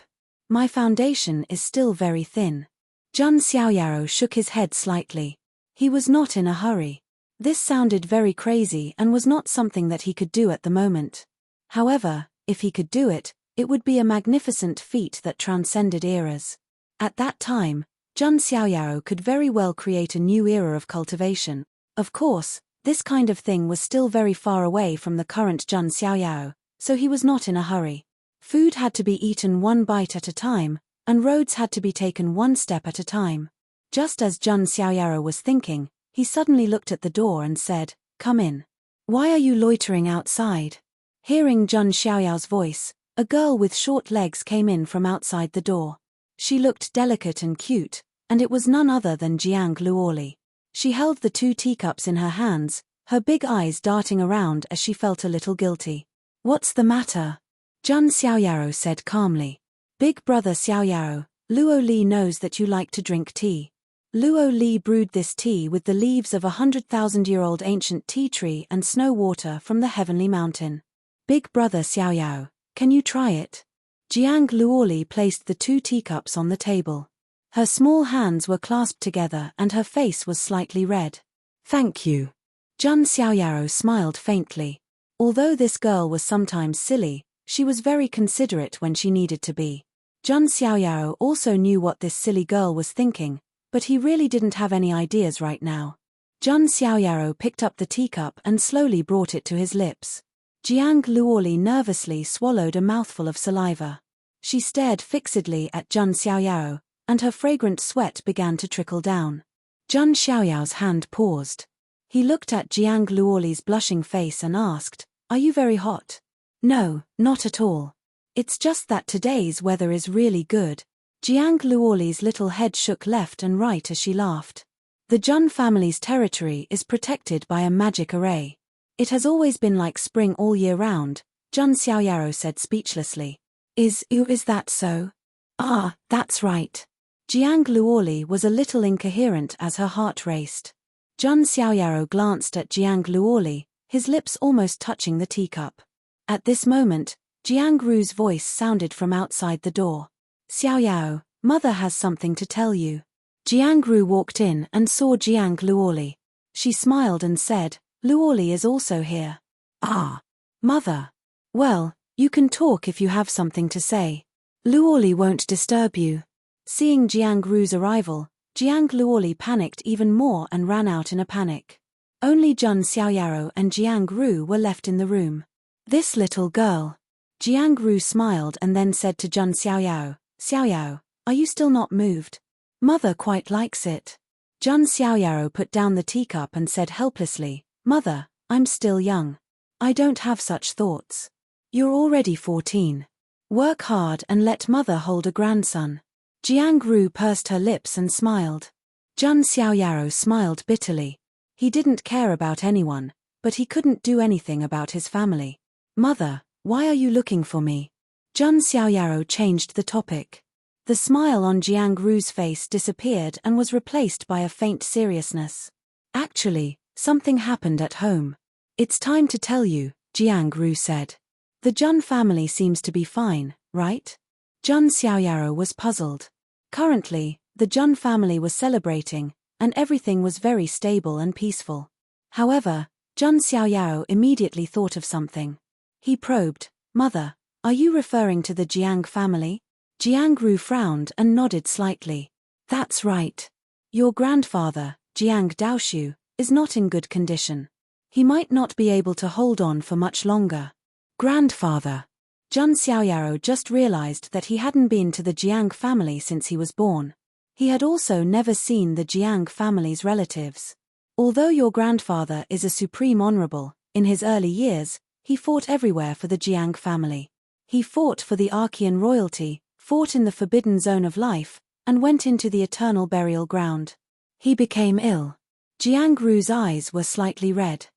My foundation is still very thin. Zhang Xiaoyao shook his head slightly. He was not in a hurry. This sounded very crazy and was not something that he could do at the moment. However, if he could do it, it would be a magnificent feat that transcended eras. At that time, Zhang Xiaoyao could very well create a new era of cultivation. Of course, this kind of thing was still very far away from the current Zhang Xiaoyao, so he was not in a hurry. Food had to be eaten one bite at a time, and roads had to be taken one step at a time. Just as Zhang Xiaoyao was thinking, he suddenly looked at the door and said, "Come in. Why are you loitering outside?" Hearing Zhang Xiaoyao's voice, a girl with short legs came in from outside the door. She looked delicate and cute, and it was none other than Jiang Luoli. She held the 2 teacups in her hands, her big eyes darting around as she felt a little guilty. "What's the matter?" Zhang Xiaoyao said calmly. "Big brother Xiaoyao, Luo Li knows that you like to drink tea. Luo Li brewed this tea with the leaves of 100,000-year-old ancient tea tree and snow water from the heavenly mountain. Big brother Xiaoyao, can you try it?" Jiang Luoli placed the 2 teacups on the table. Her small hands were clasped together and her face was slightly red. "Thank you." Zhang Xiaoyao smiled faintly. Although this girl was sometimes silly, she was very considerate when she needed to be. Zhang Xiaoyao also knew what this silly girl was thinking, but he really didn't have any ideas right now. Zhang Xiaoyao picked up the teacup and slowly brought it to his lips. Jiang Luoli nervously swallowed a mouthful of saliva. She stared fixedly at Zhang Xiaoyao, and her fragrant sweat began to trickle down. Zhang Xiaoyao's hand paused. He looked at Jiang Luoli's blushing face and asked, "Are you very hot?" "No, not at all. It's just that today's weather is really good." Jiang Luoli's little head shook left and right as she laughed. The Zhang family's territory is protected by a magic array. It has always been like spring all year round, Zhang Xiaoyao said speechlessly. Is that so?" "Ah, that's right." Jiang Luoli was a little incoherent as her heart raced. Zhang Xiaoyao glanced at Jiang Luoli, his lips almost touching the teacup. At this moment, Jiang Ru's voice sounded from outside the door. "Xiaoyao, mother has something to tell you." Jiang Ru walked in and saw Jiang Luoli. She smiled and said, "Luoli is also here." "Ah, mother. Well, you can talk if you have something to say. Luoli won't disturb you." Seeing Jiang Ru's arrival, Jiang Luoli panicked even more and ran out in a panic. Only Zhang Xiaoyao and Jiang Ru were left in the room. "This little girl." Jiang Ru smiled and then said to Zhang Xiaoyao, "Xiaoyao, are you still not moved? Mother quite likes it." Zhang Xiaoyao put down the teacup and said helplessly, "Mother, I'm still young. I don't have such thoughts. You're already 14. Work hard and let mother hold a grandson." Jiang Ru pursed her lips and smiled. Zhang Xiaoyao smiled bitterly. He didn't care about anyone, but he couldn't do anything about his family. "Mother, why are you looking for me?" Zhang Xiaoyao changed the topic. The smile on Jiang Ru's face disappeared and was replaced by a faint seriousness. "Actually, something happened at home. It's time to tell you," Jiang Ru said. "The Zhang family seems to be fine, right?" Zhang Xiaoyao was puzzled. Currently, the Zhang family was celebrating, and everything was very stable and peaceful. However, Zhang Xiaoyao immediately thought of something. He probed, "Mother, are you referring to the Jiang family?" Jiang Ru frowned and nodded slightly. "That's right. Your grandfather, Jiang Daoshu, is not in good condition. He might not be able to hold on for much longer." "Grandfather." Zhang Xiaoyao just realized that he hadn't been to the Jiang family since he was born. He had also never seen the Jiang family's relatives. Although your grandfather is a supreme honorable, in his early years, he fought everywhere for the Jiang family. He fought for the Archean royalty, fought in the forbidden zone of life, and went into the eternal burial ground. He became ill. Jiang Ru's eyes were slightly red.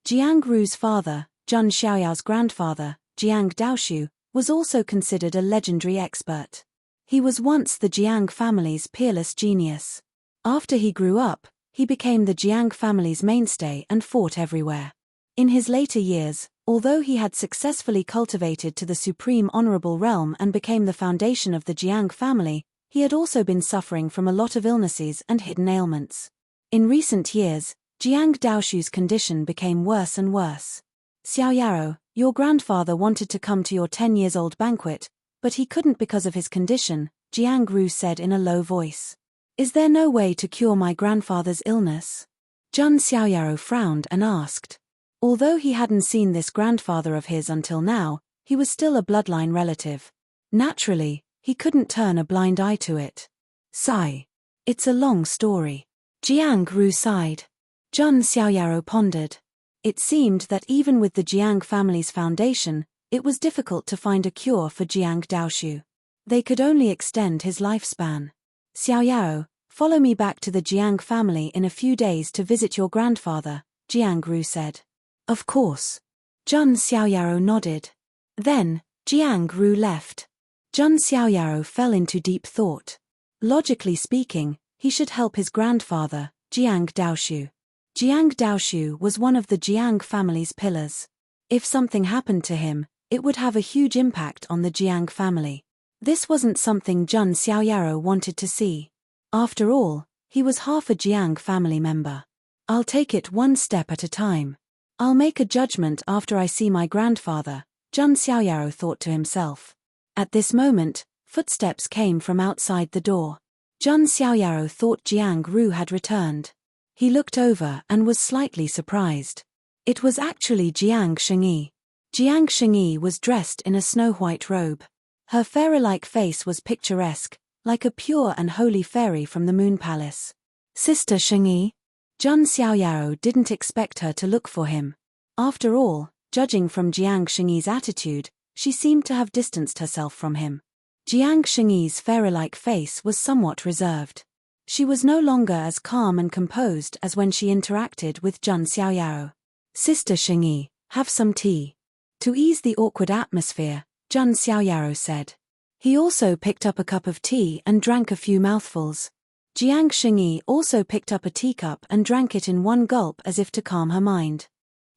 Jiang Ru's father, Zhang Xiaoyao's grandfather, Jiang Daoshu, was also considered a legendary expert. He was once the Jiang family's peerless genius. After he grew up, he became the Jiang family's mainstay and fought everywhere. In his later years, although he had successfully cultivated to the supreme honorable realm and became the foundation of the Jiang family, he had also been suffering from a lot of illnesses and hidden ailments. In recent years, Jiang Daoshu's condition became worse and worse. Xiao Yaro, your grandfather wanted to come to your 10-years-old banquet, but he couldn't because of his condition, Jiang Ru said in a low voice. Is there no way to cure my grandfather's illness? Jun Xiaoyaro frowned and asked. Although he hadn't seen this grandfather of his until now, he was still a bloodline relative. Naturally, he couldn't turn a blind eye to it. Sigh. It's a long story. Jiang Ru sighed. Jun Xiaoyaro pondered. It seemed that even with the Jiang family's foundation, it was difficult to find a cure for Jiang Daoshu. They could only extend his lifespan. Xiaoyaro, follow me back to the Jiang family in a few days to visit your grandfather, Jiang Ru said. Of course. Jun Xiaoyaro nodded. Then, Jiang Ru left. Jun Xiaoyaro fell into deep thought. Logically speaking, he should help his grandfather, Jiang Daoshu. Jiang Daoshu was one of the Jiang family's pillars. If something happened to him, it would have a huge impact on the Jiang family. This wasn't something Jun Xiaoyaro wanted to see. After all, he was half a Jiang family member. I'll take it one step at a time. I'll make a judgment after I see my grandfather, Jun Xiaoyaro thought to himself. At this moment, footsteps came from outside the door. Jun Xiaoyaro thought Jiang Ru had returned. He looked over and was slightly surprised. It was actually Jiang Shengyi. Jiang Shengyi was dressed in a snow-white robe. Her fairy-like face was picturesque, like a pure and holy fairy from the Moon Palace. Sister Shengyi? Jun Xiaoyaro didn't expect her to look for him. After all, judging from Jiang Shengyi's attitude, she seemed to have distanced herself from him. Jiang Shengyi's fairy-like face was somewhat reserved. She was no longer as calm and composed as when she interacted with Jun Xiaoyaro. Sister Shengyi, have some tea. To ease the awkward atmosphere, Jun Xiaoyaro said. He also picked up a cup of tea and drank a few mouthfuls. Jiang Shengyi also picked up a teacup and drank it in one gulp as if to calm her mind.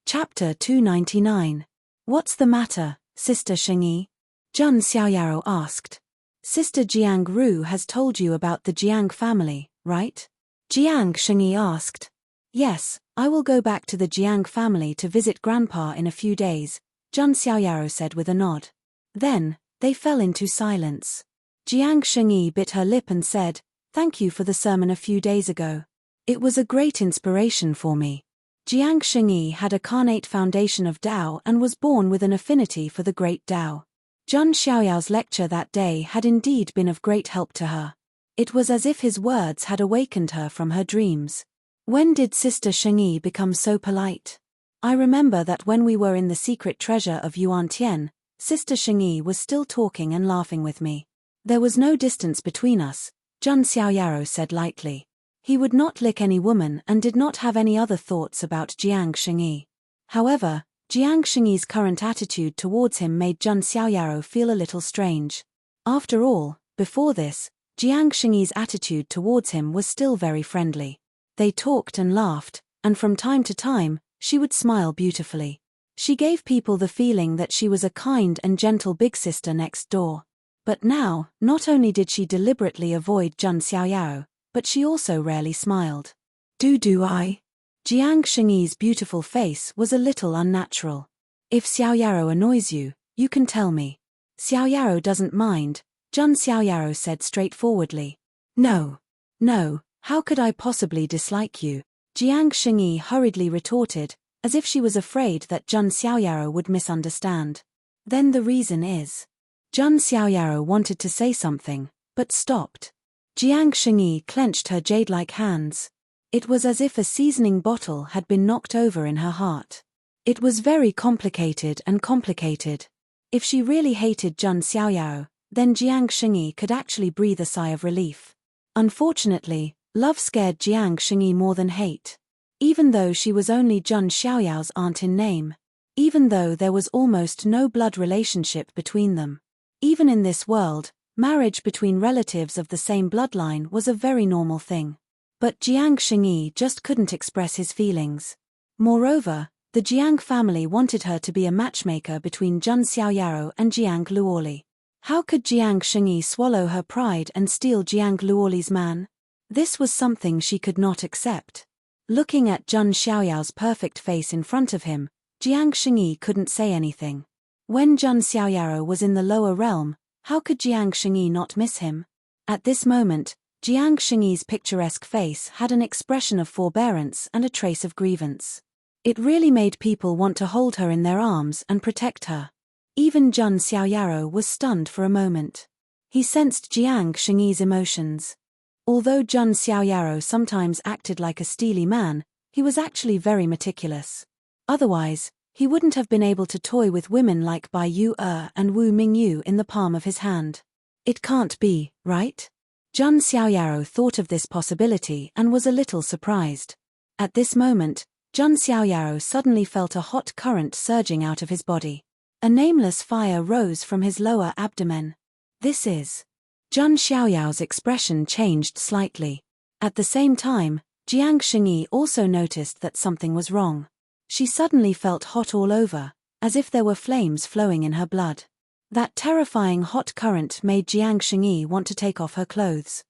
Chapter 299. What's the matter, Sister Shengyi? Jun Xiaoyaro asked. Sister Jiang Ru has told you about the Jiang family, right? Jiang Shengyi asked. Yes, I will go back to the Jiang family to visit Grandpa in a few days, Jun Xiaoyaro said with a nod. Then, they fell into silence. Jiang Shengyi bit her lip and said, Thank you for the sermon a few days ago. It was a great inspiration for me. Jiang Shengyi had a carnate foundation of Tao and was born with an affinity for the great Tao. Jun Xiaoyao's lecture that day had indeed been of great help to her. It was as if his words had awakened her from her dreams. When did Sister Shengyi become so polite? I remember that when we were in the secret treasure of Yuan Tian, Sister Shengyi was still talking and laughing with me. There was no distance between us, Jun Xiaoyaro said lightly. He would not lick any woman and did not have any other thoughts about Jiang Shengyi. However, Jiang Shengyi's current attitude towards him made Jun Xiaoyaro feel a little strange. After all, before this, Jiang Shengyi's attitude towards him was still very friendly. They talked and laughed, and from time to time, she would smile beautifully. She gave people the feeling that she was a kind and gentle big sister next door. But now, not only did she deliberately avoid Jun Xiaoyaro, but she also rarely smiled. Do I? Jiang Shengyi's beautiful face was a little unnatural. If Xiaoyaro annoys you, you can tell me. Xiaoyaro doesn't mind, Jun Xiaoyaro said straightforwardly. No, how could I possibly dislike you? Jiang Shengyi hurriedly retorted, as if she was afraid that Jun Xiaoyaro would misunderstand. Then the reason is. Jun Xiaoyaro wanted to say something, but stopped. Jiang Shengyi clenched her jade-like hands. It was as if a seasoning bottle had been knocked over in her heart. It was very complicated. If she really hated Jun Xiaoyaro, then Jiang Shengyi could actually breathe a sigh of relief. Unfortunately, love scared Jiang Shengyi more than hate. Even though she was only Jun Xiaoyao's aunt in name. Even though there was almost no blood relationship between them. Even in this world, Marriage between relatives of the same bloodline was a very normal thing. But Jiang Xingyi just couldn't express his feelings. Moreover, the Jiang family wanted her to be a matchmaker between Jun Xiaoyaro and Jiang Luoli. How could Jiang Xingyi swallow her pride and steal Jiang Luoli's man? This was something she could not accept. Looking at Jun Xiaoyao's perfect face in front of him, Jiang Xingyi couldn't say anything. When Jun Xiaoyaro was in the lower realm, how could Jiang Xingyi not miss him? At this moment, Jiang Xingyi's picturesque face had an expression of forbearance and a trace of grievance. It really made people want to hold her in their arms and protect her. Even Jun Xiaoyaro was stunned for a moment. He sensed Jiang Xingyi's emotions. Although Jun Xiaoyaro sometimes acted like a steely man, he was actually very meticulous. Otherwise, he wouldn't have been able to toy with women like Bai Yu and Wu Mingyu in the palm of his hand. It can't be, right? Jun Xiaoyaro thought of this possibility and was a little surprised. At this moment, Jun Xiaoyaro suddenly felt a hot current surging out of his body. A nameless fire rose from his lower abdomen. This is... Jun Xiaoyao's expression changed slightly. At the same time, Jiang Xingyi also noticed that something was wrong. She suddenly felt hot all over, as if there were flames flowing in her blood. That terrifying hot current made Jiang Xingyi want to take off her clothes.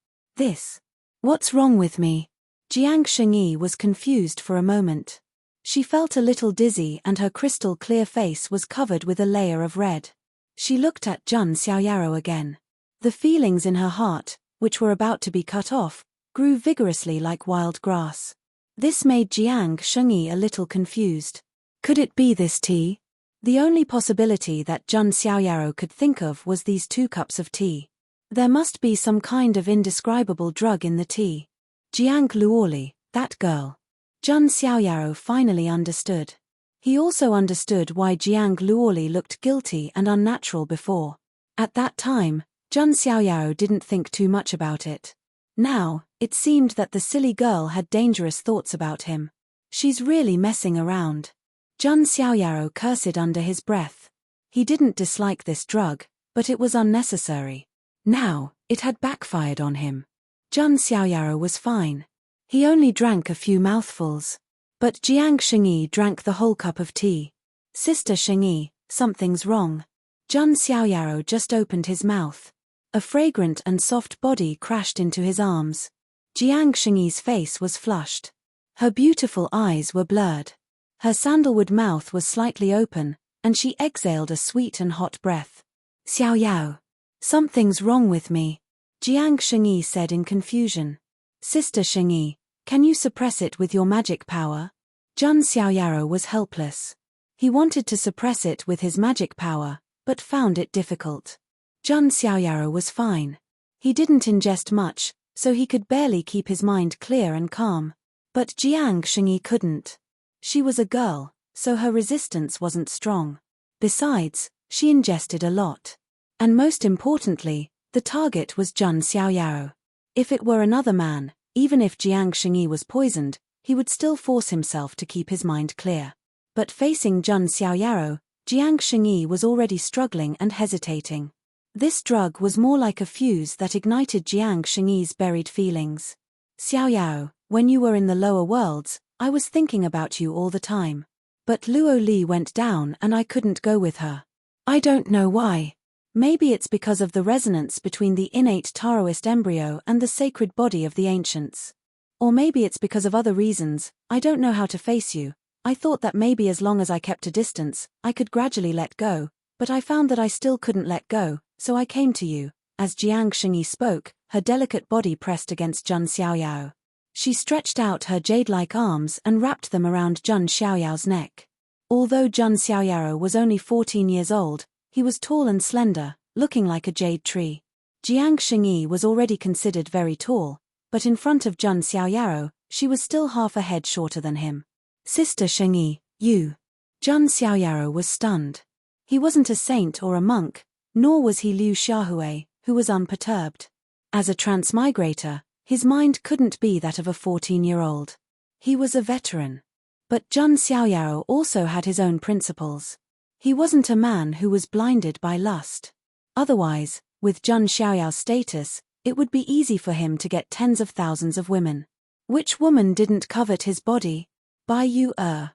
What's wrong with me? Jiang Xingyi was confused for a moment. She felt a little dizzy and her crystal-clear face was covered with a layer of red. She looked at Jun Xiaoyaro again. The feelings in her heart, which were about to be cut off, grew vigorously like wild grass. This made Jiang Xingyi a little confused. Could it be this tea? The only possibility that Jun Xiaoyaro could think of was these 2 cups of tea. There must be some kind of indescribable drug in the tea. Jiang Luoli, that girl. Jun Xiaoyaro finally understood. He also understood why Jiang Luoli looked guilty and unnatural before. At that time, Jun Xiaoyaro didn't think too much about it. Now, it seemed that the silly girl had dangerous thoughts about him. She's really messing around. Jun Xiaoyaro cursed under his breath. He didn't dislike this drug, but it was unnecessary. Now, it had backfired on him. Jun Xiaoyaro was fine. He only drank a few mouthfuls. But Jiang Xingyi drank the whole cup of tea. Sister Xingyi, something's wrong. Jun Xiaoyaro just opened his mouth. A fragrant and soft body crashed into his arms. Jiang Xingyi's face was flushed. Her beautiful eyes were blurred. Her sandalwood mouth was slightly open, and she exhaled a sweet and hot breath. Xiaoyao. Something's wrong with me, Jiang Xingyi said in confusion. Sister Xingyi, can you suppress it with your magic power? Jun Xiaoyaro was helpless. He wanted to suppress it with his magic power, but found it difficult. Jun Xiaoyaro was fine. He didn't ingest much, so he could barely keep his mind clear and calm. But Jiang Xingyi couldn't. She was a girl, so her resistance wasn't strong. Besides, she ingested a lot. And most importantly, the target was Jun Xiaoyaro. If it were another man, even if Jiang Xingyi was poisoned, he would still force himself to keep his mind clear. But facing Jun Xiaoyaro, Jiang Xingyi was already struggling and hesitating. This drug was more like a fuse that ignited Jiang Xingyi's buried feelings. Xiaoyao, when you were in the lower worlds, I was thinking about you all the time. But Luo Li went down and I couldn't go with her. I don't know why. Maybe it's because of the resonance between the innate Taoist embryo and the sacred body of the ancients. Or maybe it's because of other reasons. I don't know how to face you. I thought that maybe as long as I kept a distance, I could gradually let go, but I found that I still couldn't let go, so I came to you. As Jiang Xingyi spoke, her delicate body pressed against Jun Xiaoyao. She stretched out her jade-like arms and wrapped them around Jun Xiaoyao's neck. Although Jun Xiaoyao was only 14 years old, he was tall and slender, looking like a jade tree. Jiang Xingyi was already considered very tall, but in front of Jun Xiaoyao, she was still half a head shorter than him. Sister Xingyi, you. Jun Xiaoyao was stunned. He wasn't a saint or a monk, nor was he Liu Xiaohui, who was unperturbed. As a transmigrator, his mind couldn't be that of a 14-year-old. He was a veteran. But Jun Xiaoyao also had his own principles. He wasn't a man who was blinded by lust. Otherwise, With Zheng Xiaoyao's status, it would be easy for him to get tens of thousands of women. Which woman didn't covet his body? Bai Yu,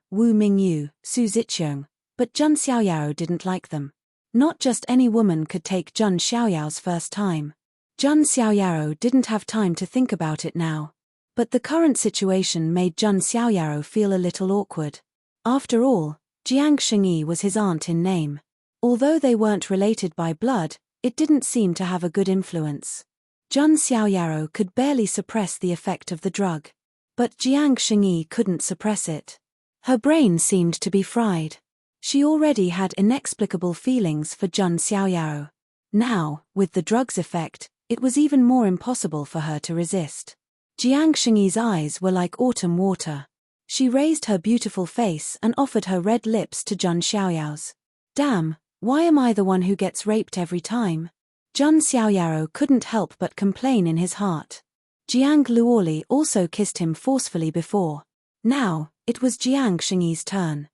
Wu Mingyu, Su Ziqiong, but Zheng Xiaoyao didn't like them. Not just any woman could take Zheng Xiaoyao's first time. Zheng Xiaoyao didn't have time to think about it now. But the current situation made Zheng Xiaoyao feel a little awkward. After all, Jiang Xingyi was his aunt in name. Although they weren't related by blood, it didn't seem to have a good influence. Zheng Xiaoyao could barely suppress the effect of the drug. But Jiang Xingyi couldn't suppress it. Her brain seemed to be fried. She already had inexplicable feelings for Zheng Xiaoyao. Now, with the drug's effect, it was even more impossible for her to resist. Jiang Xingyi's eyes were like autumn water. She raised her beautiful face and offered her red lips to Zheng Xiaoyao's. Damn, why am I the one who gets raped every time? Zheng Xiaoyao couldn't help but complain in his heart. Jiang Luoli also kissed him forcefully before. Now, it was Jiang Xingyi's turn.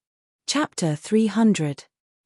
Chapter 300.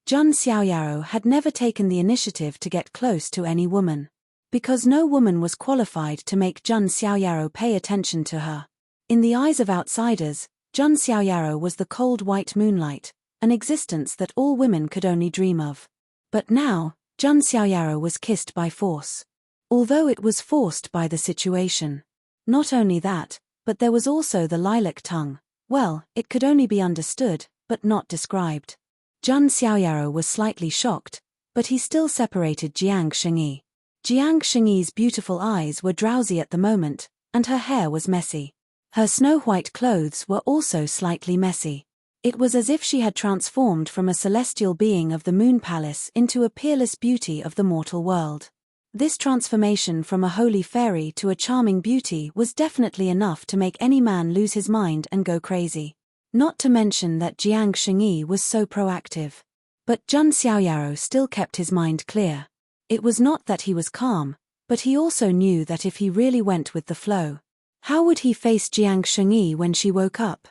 Zheng Xiaoyao had never taken the initiative to get close to any woman. Because no woman was qualified to make Zheng Xiaoyao pay attention to her. In the eyes of outsiders, Zheng Xiaoyao was the cold white moonlight, an existence that all women could only dream of. But now, Zheng Xiaoyao was kissed by force. Although it was forced by the situation. Not only that, but there was also the lilac tongue. Well, it could only be understood, but not described. Zheng Xiaoyao was slightly shocked, but he still separated Jiang Xingyi. Jiang Xingyi's beautiful eyes were drowsy at the moment, and her hair was messy. Her snow-white clothes were also slightly messy. It was as if she had transformed from a celestial being of the Moon Palace into a peerless beauty of the mortal world. This transformation from a holy fairy to a charming beauty was definitely enough to make any man lose his mind and go crazy. Not to mention that Jiang Xingyi was so proactive. But Zheng Xiaoyao still kept his mind clear. It was not that he was calm, but he also knew that if he really went with the flow, how would he face Jiang Xingyi when she woke up?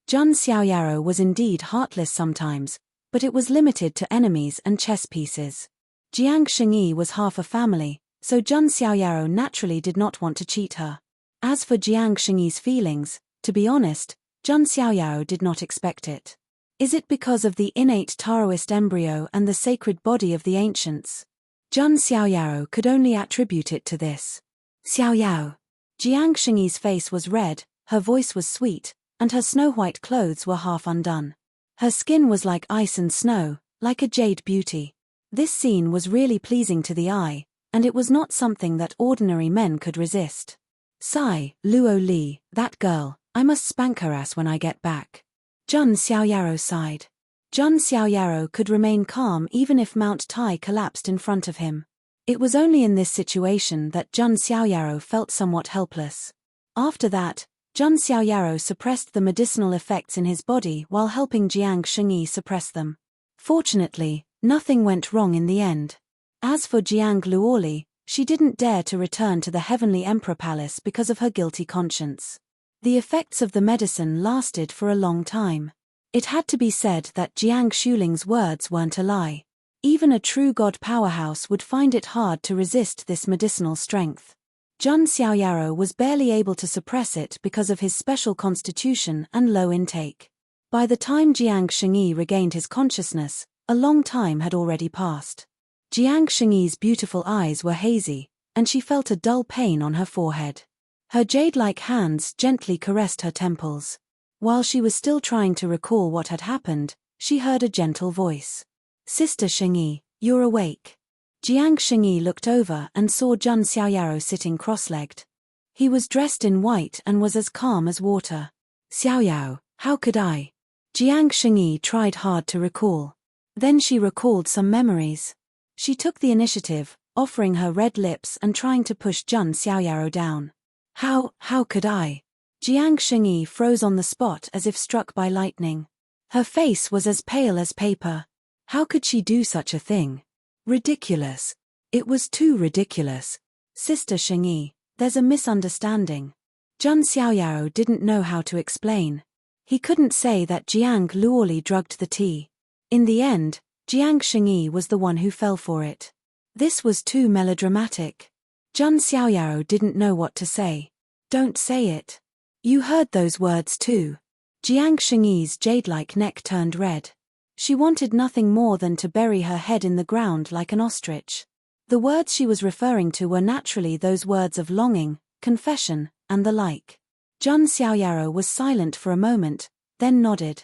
Zheng Xiaoyao was indeed heartless sometimes, but it was limited to enemies and chess pieces. Jiang Xingyi was half a family, so Zheng Xiaoyao naturally did not want to cheat her. As for Jiang Xingyi's feelings, to be honest, Zheng Xiaoyao did not expect it. Is it because of the innate Taoist embryo and the sacred body of the ancients? Zheng Xiaoyao could only attribute it to this. Xiaoyao. Jiang Xingyi's face was red, her voice was sweet, and her snow-white clothes were half undone. Her skin was like ice and snow, like a jade beauty. This scene was really pleasing to the eye, and it was not something that ordinary men could resist. Sigh, Luo Li, that girl, I must spank her ass when I get back. Zheng Xiaoyao sighed. Zheng Xiaoyao could remain calm even if Mount Tai collapsed in front of him. It was only in this situation that Zheng Xiaoyao felt somewhat helpless. After that, Zheng Xiaoyao suppressed the medicinal effects in his body while helping Jiang Xingyi suppress them. Fortunately, nothing went wrong in the end. As for Jiang Luoli, she didn't dare to return to the Heavenly Emperor Palace because of her guilty conscience. The effects of the medicine lasted for a long time. It had to be said that Jiang Xuling's words weren't a lie. Even a true god powerhouse would find it hard to resist this medicinal strength. Zheng Xiaoyao was barely able to suppress it because of his special constitution and low intake. By the time Jiang Xingyi regained his consciousness, a long time had already passed. Jiang Xingyi's beautiful eyes were hazy, and she felt a dull pain on her forehead. Her jade-like hands gently caressed her temples. While she was still trying to recall what had happened, she heard a gentle voice. Sister Xingyi, you're awake. Jiang Xingyi looked over and saw Zheng Xiaoyao sitting cross-legged. He was dressed in white and was as calm as water. Xiaoyao, how could I? Jiang Xingyi tried hard to recall. Then she recalled some memories. She took the initiative, offering her red lips and trying to push Zheng Xiaoyao down. How could I? Jiang Xingyi froze on the spot as if struck by lightning. Her face was as pale as paper. How could she do such a thing? Ridiculous. It was too ridiculous. Sister Xingyi, there's a misunderstanding. Zheng Xiaoyao didn't know how to explain. He couldn't say that Jiang Luoli drugged the tea. In the end, Jiang Xingyi was the one who fell for it. This was too melodramatic. Jun Xiaoyao didn't know what to say. Don't say it. You heard those words too. Jiang Shengyi's jade-like neck turned red. She wanted nothing more than to bury her head in the ground like an ostrich. The words she was referring to were naturally those words of longing, confession, and the like. Jun Xiaoyao was silent for a moment, then nodded.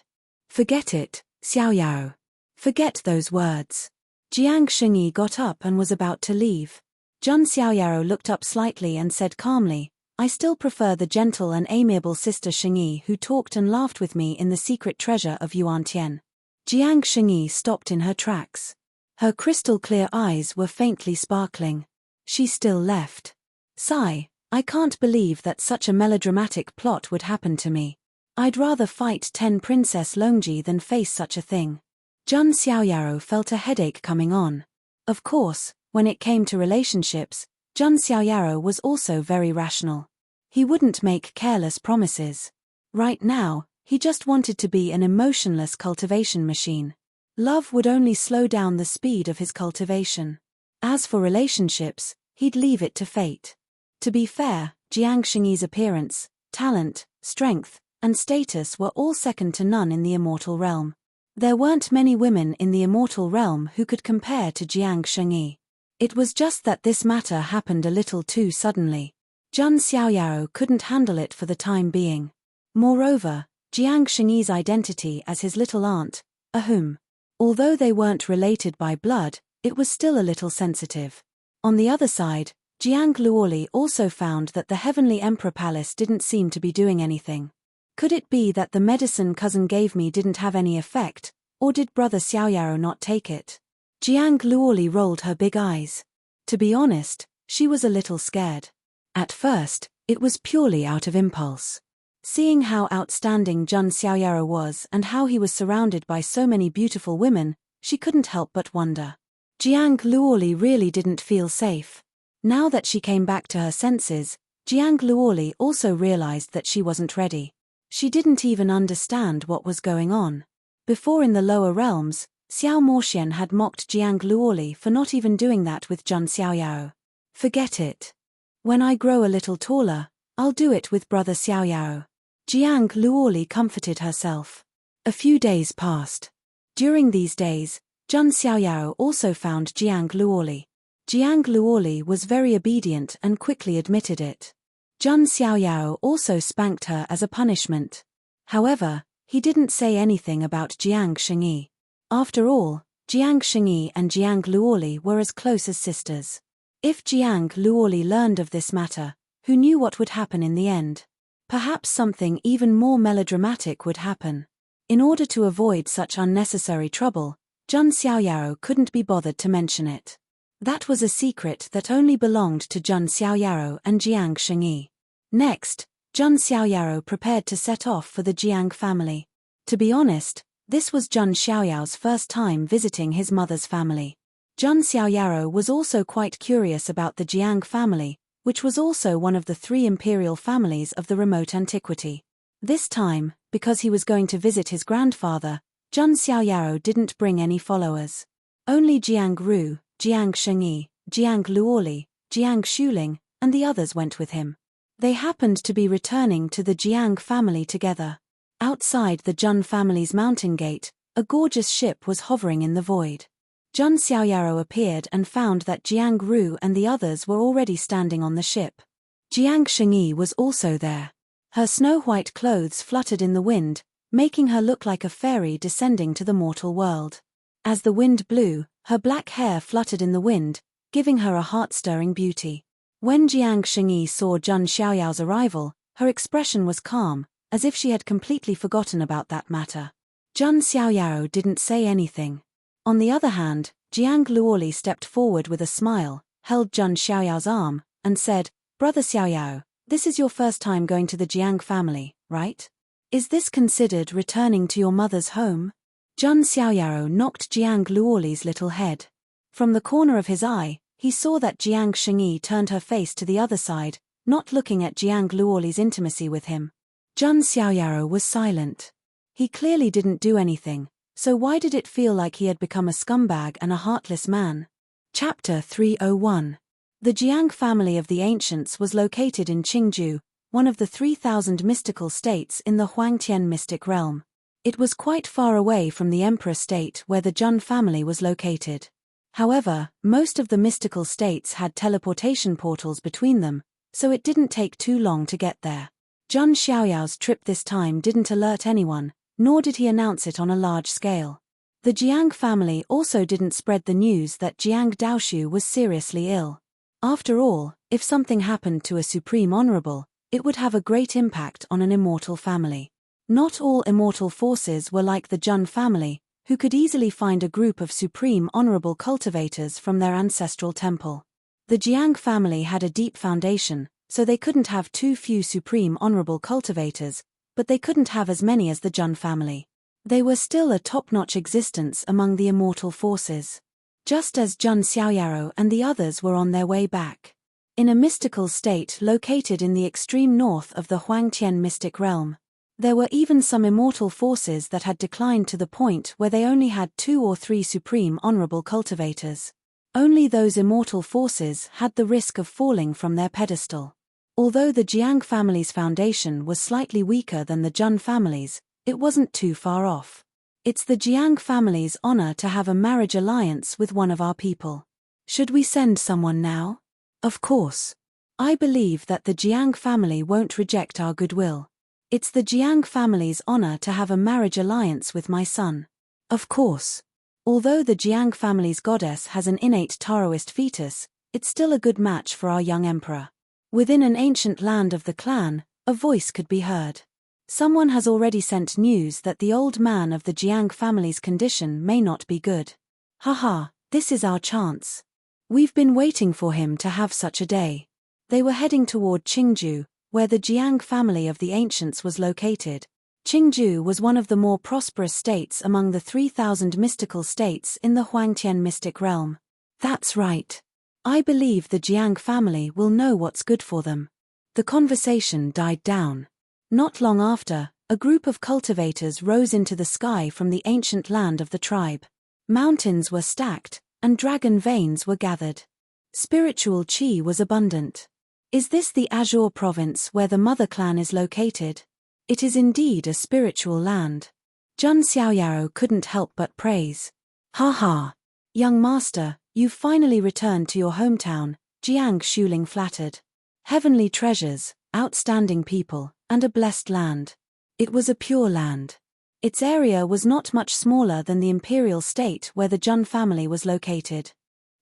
Forget it, Xiaoyao. Forget those words. Jiang Shengyi got up and was about to leave. Jun Xiaoyao looked up slightly and said calmly, I still prefer the gentle and amiable sister Shengyi who talked and laughed with me in the secret treasure of Yuantian. Jiang Shengyi stopped in her tracks. Her crystal-clear eyes were faintly sparkling. She still left. Sigh, I can't believe that such a melodramatic plot would happen to me. I'd rather fight 10 Princess Longji than face such a thing. Jun Xiaoyao felt a headache coming on. Of course, when it came to relationships, Jun Xiaoyao was also very rational. He wouldn't make careless promises. Right now, he just wanted to be an emotionless cultivation machine. Love would only slow down the speed of his cultivation. As for relationships, he'd leave it to fate. To be fair, Jiang Shengyi's appearance, talent, strength, and status were all second to none in the immortal realm. There weren't many women in the immortal realm who could compare to Jiang Shengyi. It was just that this matter happened a little too suddenly. Jun Xiaoyao couldn't handle it for the time being. Moreover, Jiang Shengyi's identity as his little aunt, although they weren't related by blood, it was still a little sensitive. On the other side, Jiang Luoli also found that the Heavenly Emperor Palace didn't seem to be doing anything. Could it be that the medicine cousin gave me didn't have any effect, or did brother Xiaoyao not take it? Jiang Luoli rolled her big eyes. To be honest, she was a little scared. At first, it was purely out of impulse. Seeing how outstanding Jun Xiaoyao was and how he was surrounded by so many beautiful women, she couldn't help but wonder. Jiang Luoli really didn't feel safe. Now that she came back to her senses, Jiang Luoli also realized that she wasn't ready. She didn't even understand what was going on. Before in the lower realms, Xiao Moxian had mocked Jiang Luoli for not even doing that with Jun Xiaoyao. Forget it. When I grow a little taller, I'll do it with brother Xiaoyao. Jiang Luoli comforted herself. A few days passed. During these days, Jun Xiaoyao also found Jiang Luoli. Jiang Luoli was very obedient and quickly admitted it. Jun Xiaoyao also spanked her as a punishment. However, he didn't say anything about Jiang Shengyi. After all, Jiang Shengyi and Jiang Luoli were as close as sisters. If Jiang Luoli learned of this matter, who knew what would happen in the end? Perhaps something even more melodramatic would happen. In order to avoid such unnecessary trouble, Jun Xiaoyao couldn't be bothered to mention it. That was a secret that only belonged to Jun Xiaoyao and Jiang Shengyi. Next, Jun Xiaoyao prepared to set off for the Jiang family. To be honest, this was Jun Xiaoyao's first time visiting his mother's family. Jun Xiaoyao was also quite curious about the Jiang family, which was also one of the 3 imperial families of the remote antiquity. This time, because he was going to visit his grandfather, Jun Xiaoyao didn't bring any followers. Only Jiang Ru, Jiang Shengyi, Jiang Luoli, Jiang Shuling, and the others went with him. They happened to be returning to the Jiang family together. Outside the Jun family's mountain gate, a gorgeous ship was hovering in the void. Jun Xiaoyao appeared and found that Jiang Ru and the others were already standing on the ship. Jiang Shengyi was also there. Her snow-white clothes fluttered in the wind, making her look like a fairy descending to the mortal world. As the wind blew, her black hair fluttered in the wind, giving her a heart-stirring beauty. When Jiang Shengyi saw Jun Xiaoyao's arrival, her expression was calm, as if she had completely forgotten about that matter. Jun Xiaoyao didn't say anything. On the other hand, Jiang Luoli stepped forward with a smile, held Jun Xiaoyao's arm, and said, Brother Xiaoyao, this is your first time going to the Jiang family, right? Is this considered returning to your mother's home? Jun Xiaoyao knocked Jiang Luoli's little head. From the corner of his eye, he saw that Jiang Shengyi turned her face to the other side, not looking at Jiang Luoli's intimacy with him. Jun Xiaoyao was silent. He clearly didn't do anything, so why did it feel like he had become a scumbag and a heartless man? Chapter 301. The Jiang family of the ancients was located in Qingju, one of the 3,000 mystical states in the Huangtian mystic realm. It was quite far away from the emperor state where the Jun family was located. However, most of the mystical states had teleportation portals between them, so it didn't take too long to get there. Jun Xiaoyao's trip this time didn't alert anyone, nor did he announce it on a large scale. The Jiang family also didn't spread the news that Jiang Daoshu was seriously ill. After all, if something happened to a supreme honorable, it would have a great impact on an immortal family. Not all immortal forces were like the Jun family, who could easily find a group of supreme honorable cultivators from their ancestral temple. The Jiang family had a deep foundation, so they couldn't have too few supreme honorable cultivators, but they couldn't have as many as the Jun family. They were still a top-notch existence among the immortal forces. Just as Jun Xiaoyaro and the others were on their way back. In a mystical state located in the extreme north of the Huangtian mystic realm. There were even some immortal forces that had declined to the point where they only had 2 or 3 supreme honorable cultivators. Only those immortal forces had the risk of falling from their pedestal. Although the Jiang family's foundation was slightly weaker than the Jun family's, it wasn't too far off. It's the Jiang family's honor to have a marriage alliance with one of our people. Should we send someone now? Of course. I believe that the Jiang family won't reject our goodwill. It's the Jiang family's honor to have a marriage alliance with my son. Of course. Although the Jiang family's goddess has an innate Taoist fetus, it's still a good match for our young emperor. Within an ancient land of the clan, a voice could be heard. Someone has already sent news that the old man of the Jiang family's condition may not be good. Haha, this is our chance. We've been waiting for him to have such a day. They were heading toward Qingju, where the Jiang family of the ancients was located. Qingju was one of the more prosperous states among the 3,000 mystical states in the Huangtian mystic realm. That's right. I believe the Jiang family will know what's good for them. The conversation died down. Not long after, a group of cultivators rose into the sky from the ancient land of the tribe. Mountains were stacked, and dragon veins were gathered. Spiritual qi was abundant. Is this the Azure province where the mother clan is located? It is indeed a spiritual land. Jun Xiaoyaro couldn't help but praise. Ha ha! Young master, you've finally returned to your hometown, Jiang Shuling flattered. Heavenly treasures, outstanding people, and a blessed land. It was a pure land. Its area was not much smaller than the imperial state where the Jun family was located.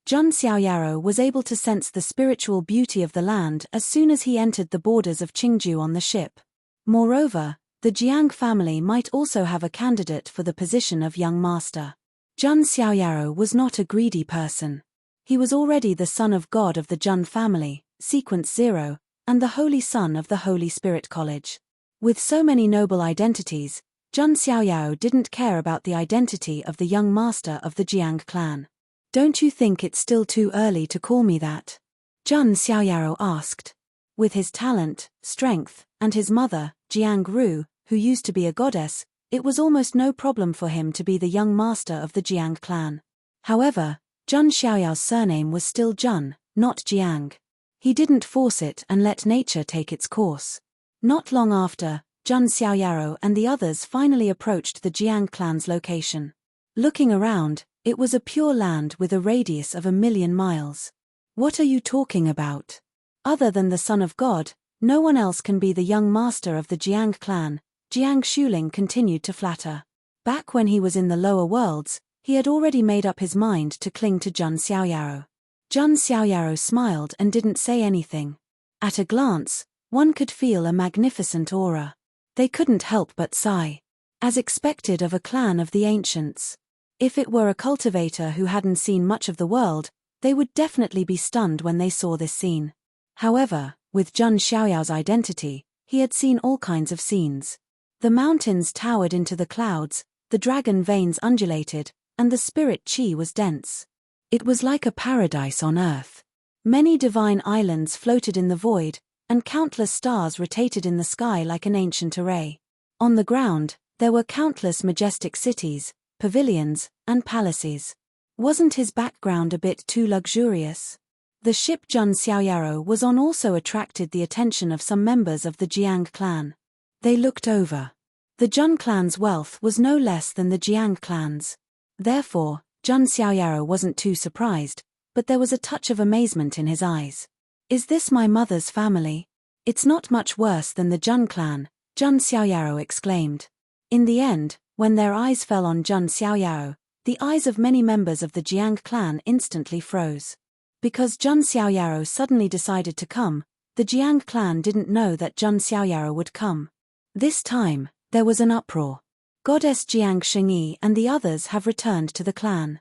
Jun Xiaoyaro was able to sense the spiritual beauty of the land as soon as he entered the borders of Qingju on the ship. Moreover, the Jiang family might also have a candidate for the position of young master. Jun Xiaoyaro was not a greedy person. He was already the son of God of the Jun family, Sequence 0, and the Holy Son of the Holy Spirit College. With so many noble identities, Jun Xiaoyao didn't care about the identity of the young master of the Jiang clan. Don't you think it's still too early to call me that? Jun Xiaoyao asked. With his talent, strength, and his mother, Jiang Ru, who used to be a goddess, it was almost no problem for him to be the young master of the Jiang clan. However, Jun Xiaoyao's surname was still Jun, not Jiang. He didn't force it and let nature take its course. Not long after, Jun Xiaoyaro and the others finally approached the Jiang clan's location. Looking around, it was a pure land with a radius of 1,000,000 miles. What are you talking about? Other than the son of God, no one else can be the young master of the Jiang clan, Jiang Shuling continued to flatter. Back when he was in the lower worlds, he had already made up his mind to cling to Jun Xiaoyaro. Jun Xiaoyaro smiled and didn't say anything. At a glance, one could feel a magnificent aura. They couldn't help but sigh. As expected of a clan of the ancients. If it were a cultivator who hadn't seen much of the world, they would definitely be stunned when they saw this scene. However, with Jun Xiaoyao's identity, he had seen all kinds of scenes. The mountains towered into the clouds, the dragon veins undulated, and the spirit qi was dense. It was like a paradise on earth. Many divine islands floated in the void, and countless stars rotated in the sky like an ancient array. On the ground, there were countless majestic cities, pavilions, and palaces. Wasn't his background a bit too luxurious? The ship Jun Xiaoyaro was on also attracted the attention of some members of the Jiang clan. They looked over. The Jun clan's wealth was no less than the Jiang clan's. Therefore, Jun Xiaoyaro wasn't too surprised, but there was a touch of amazement in his eyes. Is this my mother's family? It's not much worse than the Jun clan, Jun Xiaoyaro exclaimed. In the end, when their eyes fell on Jun Xiaoyaro, the eyes of many members of the Jiang clan instantly froze. Because Jun Xiaoyaro suddenly decided to come, the Jiang clan didn't know that Jun Xiaoyaro would come. This time, there was an uproar. Goddess Jiang Shengyi and the others have returned to the clan.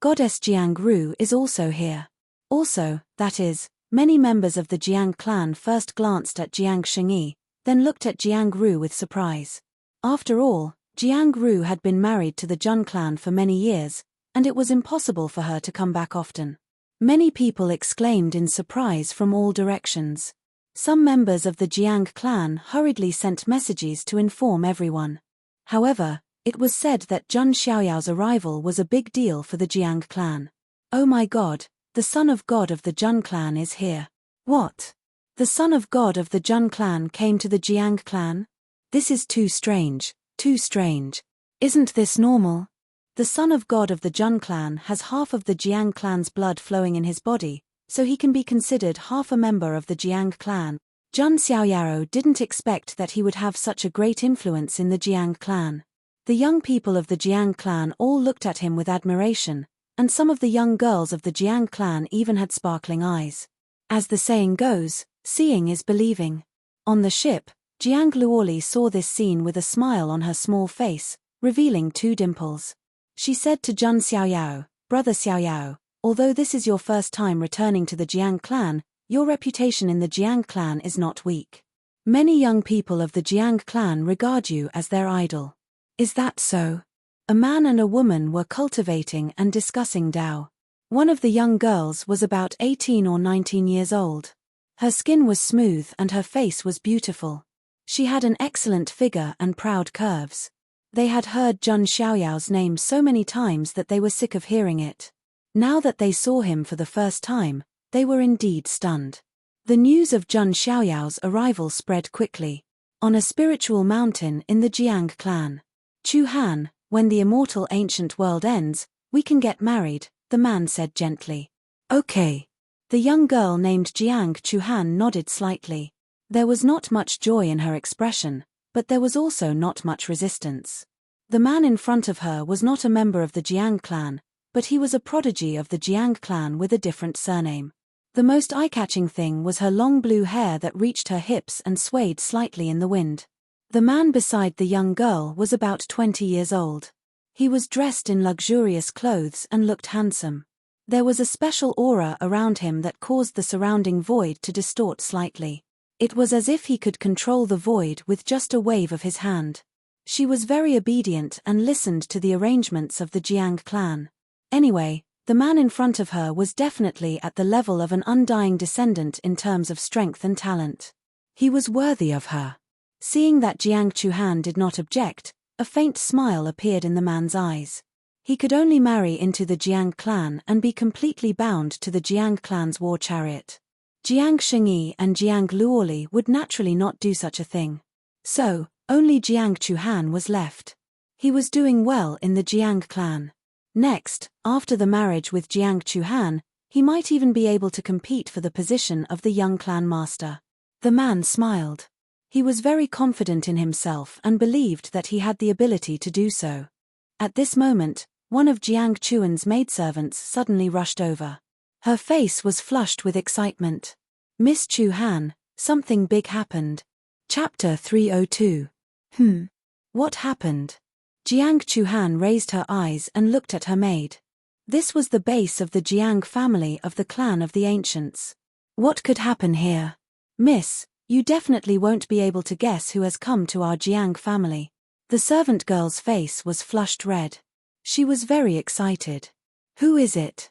Goddess Jiang Ru is also here. Also, that is, many members of the Jiang clan first glanced at Jiang Shengyi, then looked at Jiang Ru with surprise. After all, Jiang Ru had been married to the Jun clan for many years, and it was impossible for her to come back often. Many people exclaimed in surprise from all directions. Some members of the Jiang clan hurriedly sent messages to inform everyone. However, it was said that Jun Xiaoyao's arrival was a big deal for the Jiang clan. Oh my god, the son of God of the Jun clan is here. What? The son of God of the Jun clan came to the Jiang clan? This is too strange, too strange. Isn't this normal? The son of God of the Jun clan has half of the Jiang clan's blood flowing in his body, so he can be considered half a member of the Jiang clan. Jun Xiaoyaro didn't expect that he would have such a great influence in the Jiang clan. The young people of the Jiang clan all looked at him with admiration, and some of the young girls of the Jiang clan even had sparkling eyes. As the saying goes, seeing is believing. On the ship, Jiang Luoli saw this scene with a smile on her small face, revealing 2 dimples. She said to Jun Xiaoyao, "Brother Xiaoyao, although this is your first time returning to the Jiang clan, your reputation in the Jiang clan is not weak. Many young people of the Jiang clan regard you as their idol." Is that so? A man and a woman were cultivating and discussing Dao. One of the young girls was about 18 or 19 years old. Her skin was smooth and her face was beautiful. She had an excellent figure and proud curves. They had heard Jun Xiaoyao's name so many times that they were sick of hearing it. Now that they saw him for the first time, they were indeed stunned. The news of Jun Xiaoyao's arrival spread quickly. On a spiritual mountain in the Jiang clan. "Chu Han, when the immortal ancient world ends, we can get married," the man said gently. "Okay." The young girl named Jiang Chu Han nodded slightly. There was not much joy in her expression, but there was also not much resistance. The man in front of her was not a member of the Jiang clan, but he was a prodigy of the Jiang clan with a different surname. The most eye-catching thing was her long blue hair that reached her hips and swayed slightly in the wind. The man beside the young girl was about 20 years old. He was dressed in luxurious clothes and looked handsome. There was a special aura around him that caused the surrounding void to distort slightly. It was as if he could control the void with just a wave of his hand. She was very obedient and listened to the arrangements of the Jiang clan. Anyway, the man in front of her was definitely at the level of an undying descendant in terms of strength and talent. He was worthy of her. Seeing that Jiang Chuhan did not object, a faint smile appeared in the man's eyes. He could only marry into the Jiang clan and be completely bound to the Jiang clan's war chariot. Jiang Shengyi and Jiang Luoli would naturally not do such a thing. So, only Jiang Chuhan was left. He was doing well in the Jiang clan. Next, after the marriage with Jiang Chuhan, he might even be able to compete for the position of the young clan master. The man smiled. He was very confident in himself and believed that he had the ability to do so. At this moment, one of Jiang Chuan's maidservants suddenly rushed over. Her face was flushed with excitement. "Miss Chu-han, something big happened." Chapter 302. What happened? Jiang Chu-han raised her eyes and looked at her maid. This was the base of the Jiang family of the clan of the ancients. What could happen here? "Miss, you definitely won't be able to guess who has come to our Jiang family." The servant girl's face was flushed red. She was very excited. "Who is it?"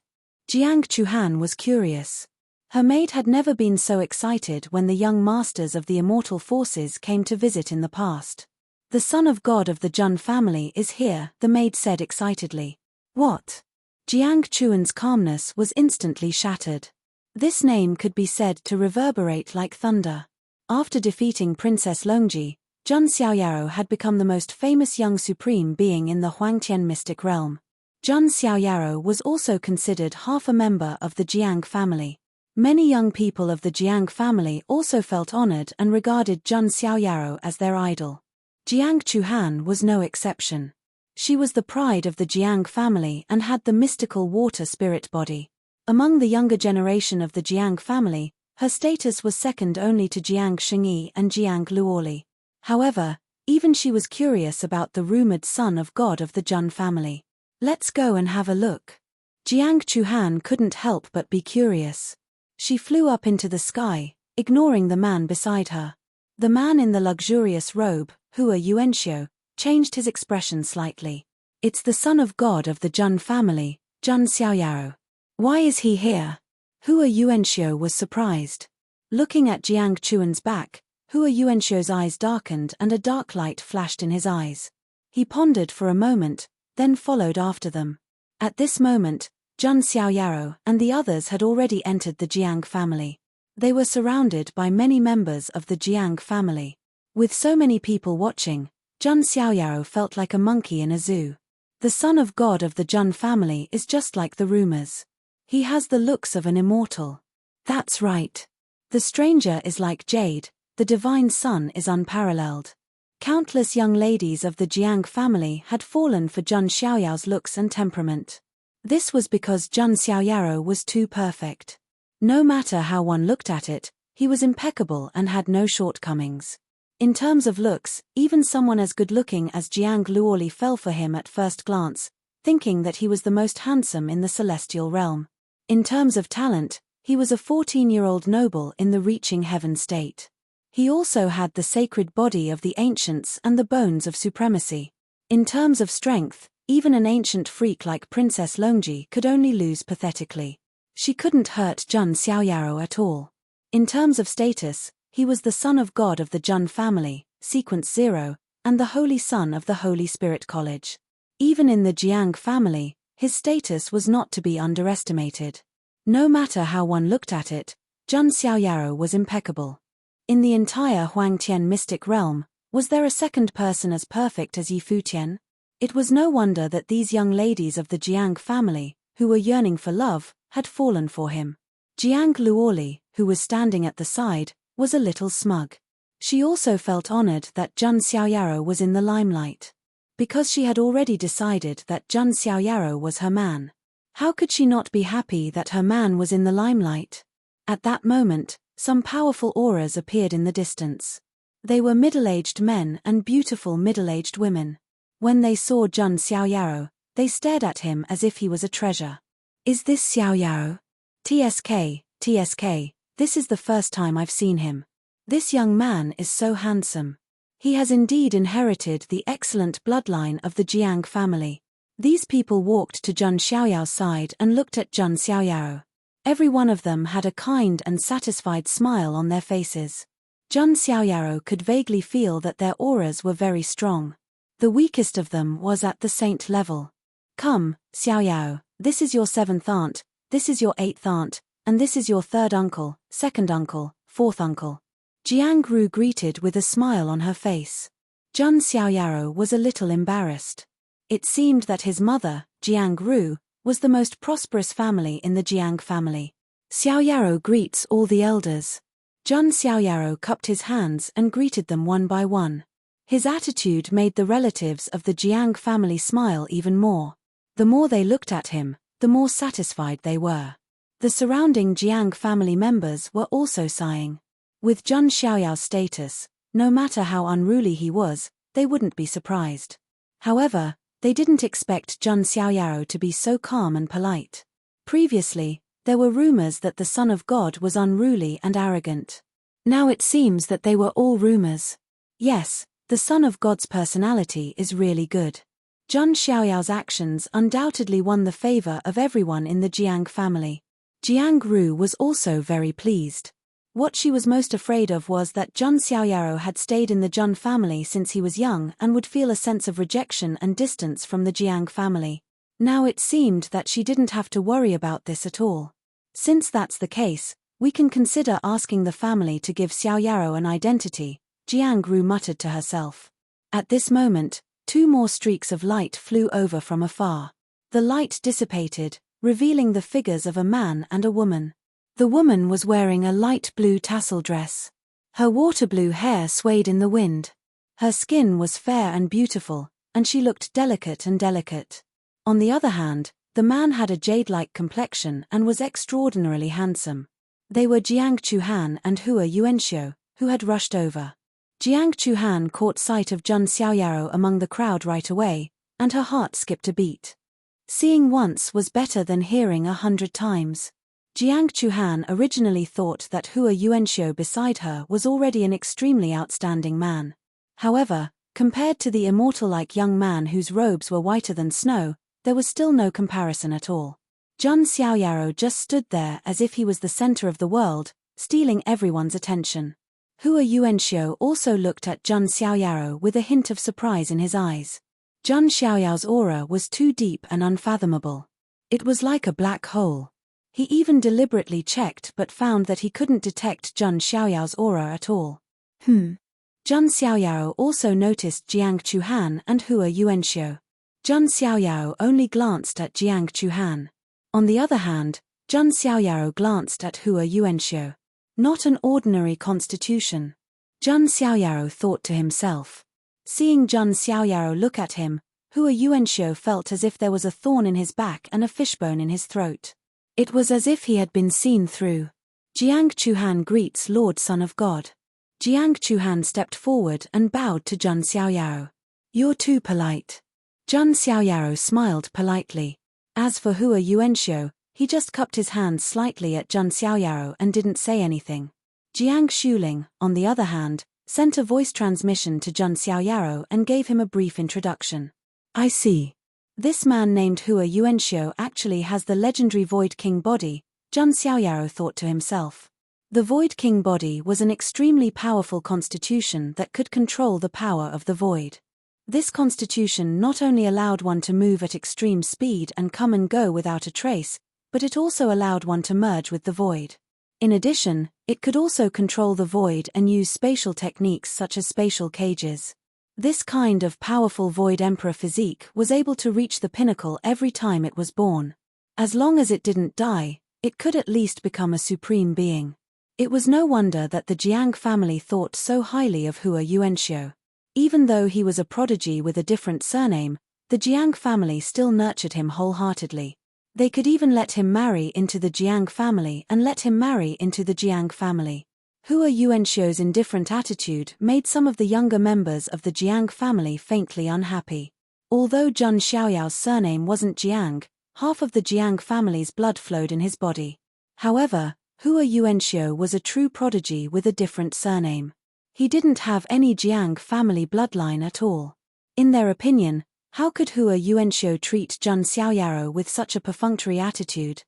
Jiang Chuhan was curious. Her maid had never been so excited when the young masters of the immortal forces came to visit in the past. "The son of God of the Jun family is here," the maid said excitedly. "What? Jiang Chuan's calmness was instantly shattered. This name could be said to reverberate like thunder. After defeating Princess Longji, Zhun Xiaoyaro had become the most famous young supreme being in the Huangtian mystic realm. Zhun Xiaoyaro was also considered half a member of the Jiang family. Many young people of the Jiang family also felt honored and regarded Zhun Xiaoyaro as their idol. Jiang Chuhan was no exception. She was the pride of the Jiang family and had the mystical water spirit body. Among the younger generation of the Jiang family, her status was second only to Jiang Shengyi and Jiang Luoli. However, even she was curious about the rumored son of God of the Zhun family. Let's go and have a look. Jiang Chuhan couldn't help but be curious. She flew up into the sky, ignoring the man beside her. The man in the luxurious robe, Hua Yuanxiu, changed his expression slightly. It's the son of God of the Zhun family, Zhun Xiaoyaro. Why is he here? Hua Yuanxiu was surprised. Looking at Jiang Chuan's back, Hua Yuanxiu's eyes darkened and a dark light flashed in his eyes. He pondered for a moment, then followed after them. At this moment, Zhun Xiaoyaro and the others had already entered the Jiang family. They were surrounded by many members of the Jiang family. With so many people watching, Zhun Xiaoyaro felt like a monkey in a zoo. The son of God of the Zhun family is just like the rumors. He has the looks of an immortal. That's right. The stranger is like jade, the divine son is unparalleled. Countless young ladies of the Jiang family had fallen for Zhun Xiaoyao's looks and temperament. This was because Zhun Xiaoyaro was too perfect. No matter how one looked at it, he was impeccable and had no shortcomings. In terms of looks, even someone as good-looking as Jiang Luoli fell for him at first glance, thinking that he was the most handsome in the celestial realm. In terms of talent, he was a 14-year-old noble in the reaching heaven state. He also had the sacred body of the ancients and the bones of supremacy. In terms of strength, even an ancient freak like Princess Longji could only lose pathetically. She couldn't hurt Zhun Xiaoyaro at all. In terms of status, he was the son of God of the Zhun family, Sequence 0, and the Holy Son of the Holy Spirit College. Even in the Jiang family, his status was not to be underestimated. No matter how one looked at it, Zhun Xiaoyaro was impeccable. In the entire Huangtian mystic realm, was there a second person as perfect as Yi Futian? It was no wonder that these young ladies of the Jiang family, who were yearning for love, had fallen for him. Jiang Luoli, who was standing at the side, was a little smug. She also felt honored that Zhun Xiaoyaro was in the limelight. Because she had already decided that Zhun Xiaoyaro was her man. How could she not be happy that her man was in the limelight? At that moment, some powerful auras appeared in the distance. They were middle-aged men and beautiful middle-aged women. When they saw Zhun Xiaoyaro, they stared at him as if he was a treasure. Is this Xiaoyaro? TSK, this is the first time I've seen him. This young man is so handsome. He has indeed inherited the excellent bloodline of the Jiang family. These people walked to Zhun Xiaoyao's side and looked at Zhun Xiaoyaro. Every one of them had a kind and satisfied smile on their faces. Zhun Xiaoyaro could vaguely feel that their auras were very strong. The weakest of them was at the saint level. Come, Xiaoyao, this is your 7th aunt, this is your 8th aunt, and this is your 3rd uncle, 2nd uncle, 4th uncle. Jiang Ru greeted with a smile on her face. Zhun Xiaoyaro was a little embarrassed. It seemed that his mother, Jiang Ru, was the most prosperous family in the Jiang family. Xiaoyaro greets all the elders. Zhun Xiaoyaro cupped his hands and greeted them one by one. His attitude made the relatives of the Jiang family smile even more. The more they looked at him, the more satisfied they were. The surrounding Jiang family members were also sighing. With Zhun Xiaoyao's status, no matter how unruly he was, they wouldn't be surprised. However, they didn't expect Zhun Xiaoyaro to be so calm and polite. Previously, there were rumors that the son of God was unruly and arrogant. Now it seems that they were all rumors. Yes, the son of God's personality is really good. Zhun Xiaoyao's actions undoubtedly won the favor of everyone in the Jiang family. Jiang Ru was also very pleased. What she was most afraid of was that Zhun Xiaoyaro had stayed in the Zhun family since he was young and would feel a sense of rejection and distance from the Jiang family. Now it seemed that she didn't have to worry about this at all. Since that's the case, we can consider asking the family to give Xiao Yarou an identity, Jiang Ru muttered to herself. At this moment, 2 more streaks of light flew over from afar. The light dissipated, revealing the figures of a man and a woman. The woman was wearing a light blue tassel dress. Her water blue hair swayed in the wind. Her skin was fair and beautiful, and she looked delicate and delicate. On the other hand, the man had a jade-like complexion and was extraordinarily handsome. They were Jiang Chuhan and Hua Yuanxiu, who had rushed over. Jiang Chuhan caught sight of Jun Xiaoyaro among the crowd right away, and her heart skipped a beat. Seeing once was better than hearing 100 times. Jiang Chuhan originally thought that Hua Yuanxiu beside her was already an extremely outstanding man. However, compared to the immortal-like young man whose robes were whiter than snow, there was still no comparison at all. Jun Xiaoyaro just stood there as if he was the center of the world, stealing everyone's attention. Hua Yuanxiu also looked at Jun Xiaoyaro with a hint of surprise in his eyes. Jun Xiaoyao's aura was too deep and unfathomable. It was like a black hole. He even deliberately checked but found that he couldn't detect Jun Xiaoyao's aura at all. Jun Xiaoyao also noticed Jiang Chuhan and Hua Yuanxiu. Jun Xiaoyao only glanced at Jiang Chuhan. On the other hand, Jun Xiaoyao glanced at Hua Yuanxiu. Not an ordinary constitution. Jun Xiaoyao thought to himself. Seeing Jun Xiaoyao look at him, Hua Yuanxiu felt as if there was a thorn in his back and a fishbone in his throat. It was as if he had been seen through. Jiang Chuhan greets Lord Son of God. Jiang Chuhan stepped forward and bowed to Jun Xiaoyao. You're too polite. Jun Xiaoyao smiled politely. As for Hua Yuanxiu, he just cupped his hand slightly at Jun Xiaoyao and didn't say anything. Jiang Shuling, on the other hand, sent a voice transmission to Jun Xiaoyao and gave him a brief introduction. I see. This man named Hua Yuanxiu actually has the legendary Void King body, Jun Xiaoyao thought to himself. The Void King body was an extremely powerful constitution that could control the power of the void. This constitution not only allowed one to move at extreme speed and come and go without a trace, but it also allowed one to merge with the void. In addition, it could also control the void and use spatial techniques such as spatial cages. This kind of powerful Void Emperor Physique was able to reach the pinnacle every time it was born. As long as it didn't die, it could at least become a supreme being. It was no wonder that the Jiang family thought so highly of Hua Yuanxiu. Even though he was a prodigy with a different surname, the Jiang family still nurtured him wholeheartedly. They could even let him marry into the Jiang family and let him marry into the Jiang family. Hua Yuanxiu's indifferent attitude made some of the younger members of the Jiang family faintly unhappy. Although Jun Xiaoyao's surname wasn't Jiang, half of the Jiang family's blood flowed in his body. However, Hua Yuanxiu was a true prodigy with a different surname. He didn't have any Jiang family bloodline at all. In their opinion, how could Hua Yuanxiu treat Jun Xiaoyao with such a perfunctory attitude?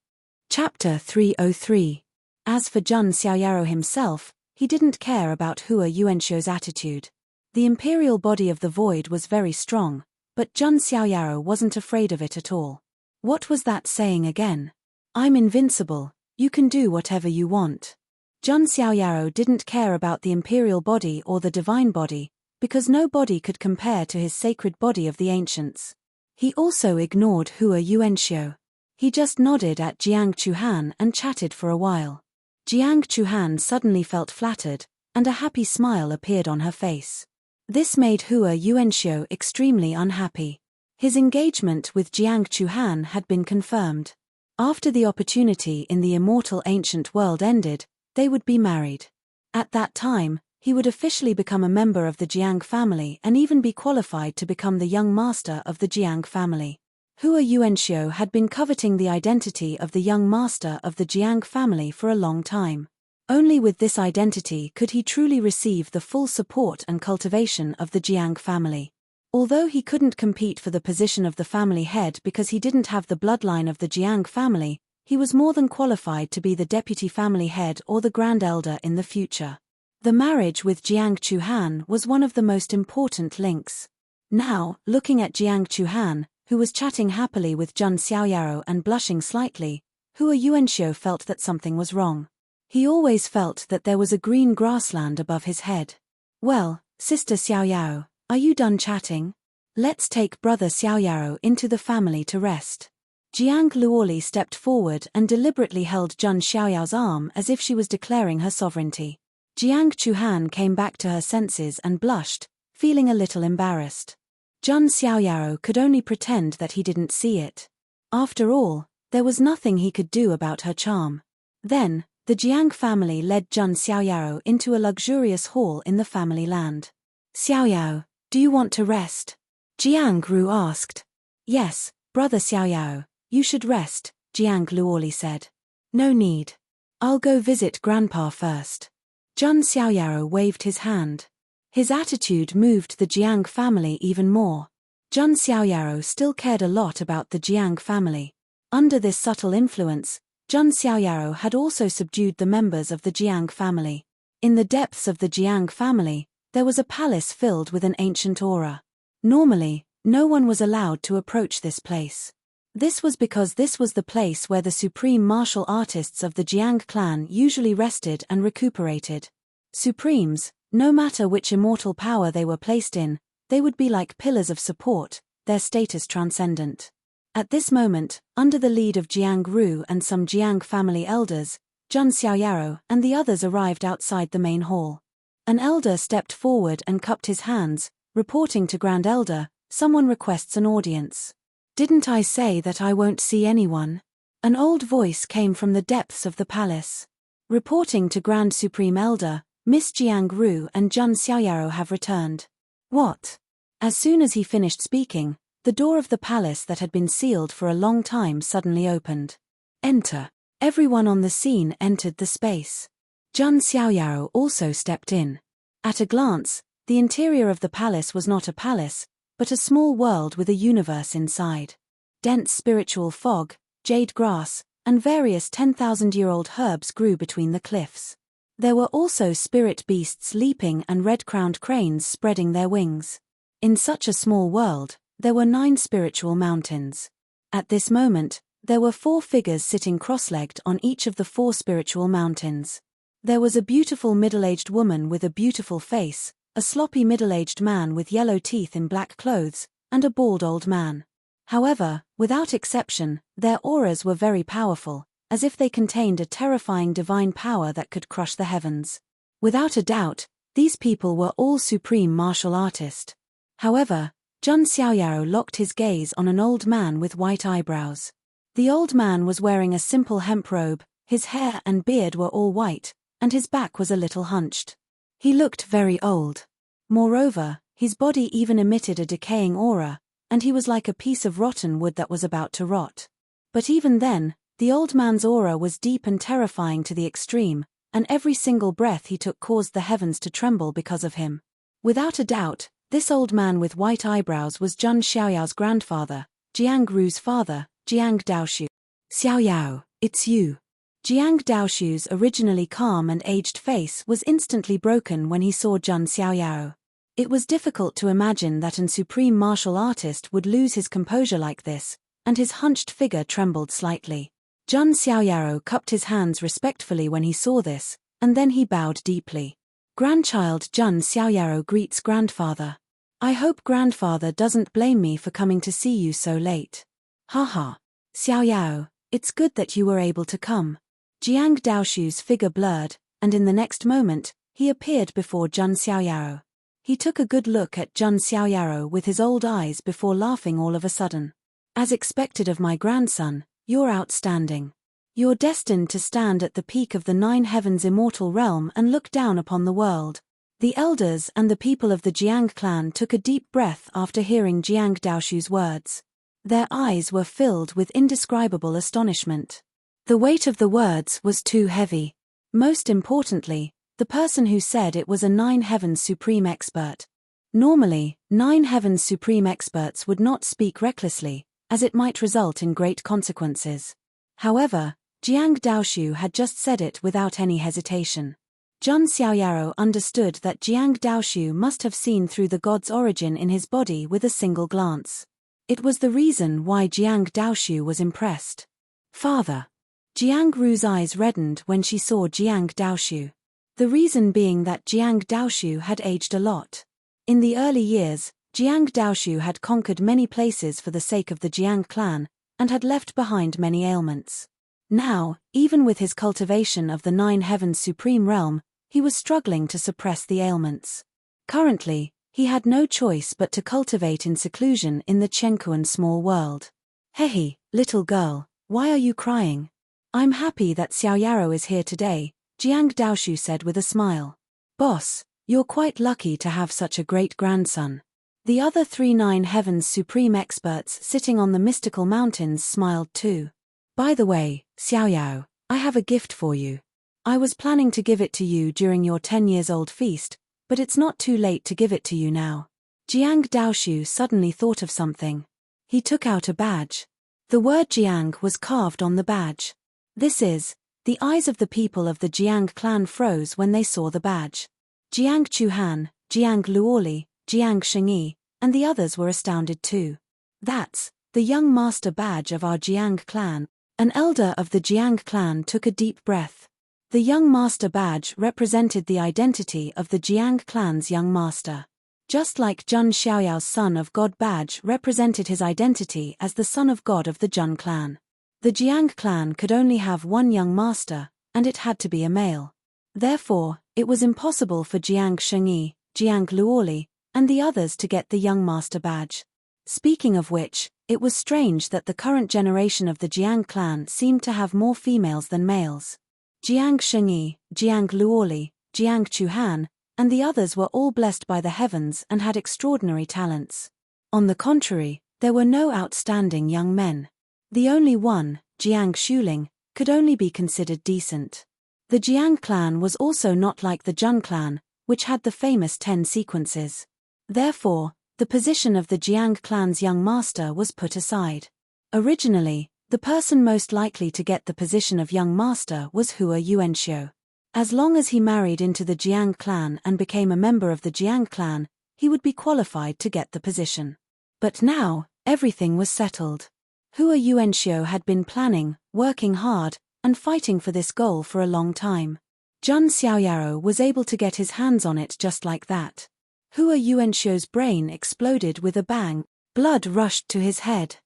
Chapter 303. As for Jun Xiaoyao himself, he didn't care about Hua Yuanxiu's attitude. The imperial body of the void was very strong, but Jun Xiaoyao wasn't afraid of it at all. What was that saying again? I'm invincible, you can do whatever you want. Jun Xiaoyao didn't care about the imperial body or the divine body, because no body could compare to his sacred body of the ancients. He also ignored Hua Yuanxiu. He just nodded at Jiang Chuhan and chatted for a while. Jiang Chuhan suddenly felt flattered, and a happy smile appeared on her face. This made Hua Yuanxiu extremely unhappy. His engagement with Jiang Chuhan had been confirmed. After the opportunity in the immortal ancient world ended, they would be married. At that time, he would officially become a member of the Jiang family and even be qualified to become the young master of the Jiang family. Hua Yuanxiu had been coveting the identity of the young master of the Jiang family for a long time. Only with this identity could he truly receive the full support and cultivation of the Jiang family. Although he couldn't compete for the position of the family head because he didn't have the bloodline of the Jiang family, he was more than qualified to be the deputy family head or the grand elder in the future. The marriage with Jiang Chuhan was one of the most important links. Now, looking at Jiang Chuhan, who was chatting happily with Jun Xiaoyao and blushing slightly, Hua Yuanxiu felt that something was wrong. He always felt that there was a green grassland above his head. Well, Sister Xiaoyao, are you done chatting? Let's take Brother Xiaoyao into the family to rest. Jiang Luoli stepped forward and deliberately held Jun Xiaoyao's arm as if she was declaring her sovereignty. Jiang Chuhan came back to her senses and blushed, feeling a little embarrassed. Jun Xiaoyao could only pretend that he didn't see it. After all, there was nothing he could do about her charm. Then, the Jiang family led Jun Xiaoyao into a luxurious hall in the family land. Xiaoyao, do you want to rest? Jiang Ru asked. Yes, Brother Xiaoyao, you should rest, Jiang Luoli said. No need. I'll go visit Grandpa first. Jun Xiaoyao waved his hand. His attitude moved the Jiang family even more. Jun Xiaoyao still cared a lot about the Jiang family. Under this subtle influence, Jun Xiaoyao had also subdued the members of the Jiang family. In the depths of the Jiang family, there was a palace filled with an ancient aura. Normally, no one was allowed to approach this place. This was because this was the place where the supreme martial artists of the Jiang clan usually rested and recuperated. Supremes, no matter which immortal power they were placed in, they would be like pillars of support, their status transcendent. At this moment, under the lead of Jiang Ru and some Jiang family elders, Jun Xiaoyao and the others arrived outside the main hall. An elder stepped forward and cupped his hands, reporting to Grand Elder, someone requests an audience. Didn't I say that I won't see anyone? An old voice came from the depths of the palace. Reporting to Grand Supreme Elder, Miss Jiang Ru and Jun Xiaoyao have returned. What? As soon as he finished speaking, the door of the palace that had been sealed for a long time suddenly opened. Enter. Everyone on the scene entered the space. Jun Xiaoyao also stepped in. At a glance, the interior of the palace was not a palace, but a small world with a universe inside. Dense spiritual fog, jade grass, and various 10,000-year-old herbs grew between the cliffs. There were also spirit beasts leaping and red-crowned cranes spreading their wings. In such a small world, there were 9 spiritual mountains. At this moment, there were 4 figures sitting cross-legged on each of the 4 spiritual mountains. There was a beautiful middle-aged woman with a beautiful face, a sloppy middle-aged man with yellow teeth in black clothes, and a bald old man. However, without exception, their auras were very powerful, as if they contained a terrifying divine power that could crush the heavens. Without a doubt, these people were all supreme martial artists. However, Jun Xiaoyao locked his gaze on an old man with white eyebrows. The old man was wearing a simple hemp robe, his hair and beard were all white, and his back was a little hunched. He looked very old. Moreover, his body even emitted a decaying aura, and he was like a piece of rotten wood that was about to rot. But even then, the old man's aura was deep and terrifying to the extreme, and every single breath he took caused the heavens to tremble because of him. Without a doubt, this old man with white eyebrows was Jun Xiaoyao's grandfather, Jiang Ru's father, Jiang Daoshu. Xiaoyao, it's you. Jiang Daoshu's originally calm and aged face was instantly broken when he saw Jun Xiaoyao. It was difficult to imagine that an supreme martial artist would lose his composure like this, and his hunched figure trembled slightly. Jun Xiaoyao cupped his hands respectfully when he saw this, and then he bowed deeply. Grandchild Jun Xiaoyao greets grandfather. I hope grandfather doesn't blame me for coming to see you so late. Haha. Xiaoyao, it's good that you were able to come. Jiang Daoshu's figure blurred, and in the next moment, he appeared before Jun Xiaoyao. He took a good look at Jun Xiaoyao with his old eyes before laughing all of a sudden. As expected of my grandson, you're outstanding. You're destined to stand at the peak of the 9 heavens immortal realm and look down upon the world. The elders and the people of the Jiang clan took a deep breath after hearing Jiang Daoshu's words. Their eyes were filled with indescribable astonishment. The weight of the words was too heavy. Most importantly, the person who said it was a 9 heavens supreme expert. Normally, 9 heavens supreme experts would not speak recklessly, as it might result in great consequences. However, Jiang Daoshu had just said it without any hesitation. Jun Xiaoyao understood that Jiang Daoshu must have seen through the god's origin in his body with a single glance. It was the reason why Jiang Daoshu was impressed. Father. Jiang Ru's eyes reddened when she saw Jiang Daoshu. The reason being that Jiang Daoshu had aged a lot. In the early years, Jiang Daoshu had conquered many places for the sake of the Jiang clan, and had left behind many ailments. Now, even with his cultivation of the Nine Heavens Supreme Realm, he was struggling to suppress the ailments. Currently, he had no choice but to cultivate in seclusion in the Chenkuan small world. Hey, little girl, why are you crying? I'm happy that Xiao Yaro is here today, Jiang Daoshu said with a smile. Boss, you're quite lucky to have such a great grandson. The other 3 Nine Heavens Supreme experts sitting on the mystical mountains smiled too. By the way, Xiao Yao, I have a gift for you. I was planning to give it to you during your 10-years-old feast, but it's not too late to give it to you now. Jiang Daoshu suddenly thought of something. He took out a badge. The word Jiang was carved on the badge. The eyes of the people of the Jiang clan froze when they saw the badge. Jiang Chuhan, Jiang Luoli, Jiang Shengyi, and the others were astounded too. That's the young master badge of our Jiang clan. An elder of the Jiang clan took a deep breath. The young master badge represented the identity of the Jiang clan's young master. Just like Jun Xiaoyao's son of God badge represented his identity as the son of God of the Jun clan. The Jiang clan could only have one young master, and it had to be a male. Therefore, it was impossible for Jiang Shengyi, Jiang Luoli, and the others to get the young master badge. Speaking of which, it was strange that the current generation of the Jiang clan seemed to have more females than males. Jiang Shengyi, Jiang Luoli, Jiang Chuhan, and the others were all blessed by the heavens and had extraordinary talents. On the contrary, there were no outstanding young men. The only one, Jiang Shuling, could only be considered decent. The Jiang clan was also not like the Jun clan, which had the famous 10 sequences. Therefore, the position of the Jiang clan's young master was put aside. Originally, the person most likely to get the position of young master was Hua Yuanxiu. As long as he married into the Jiang clan and became a member of the Jiang clan, he would be qualified to get the position. But now, everything was settled. Hua Yuanxiu had been planning, working hard, and fighting for this goal for a long time. Jun Xiaoyaro was able to get his hands on it just like that. Hua Yuanxiu's brain exploded with a bang, blood rushed to his head.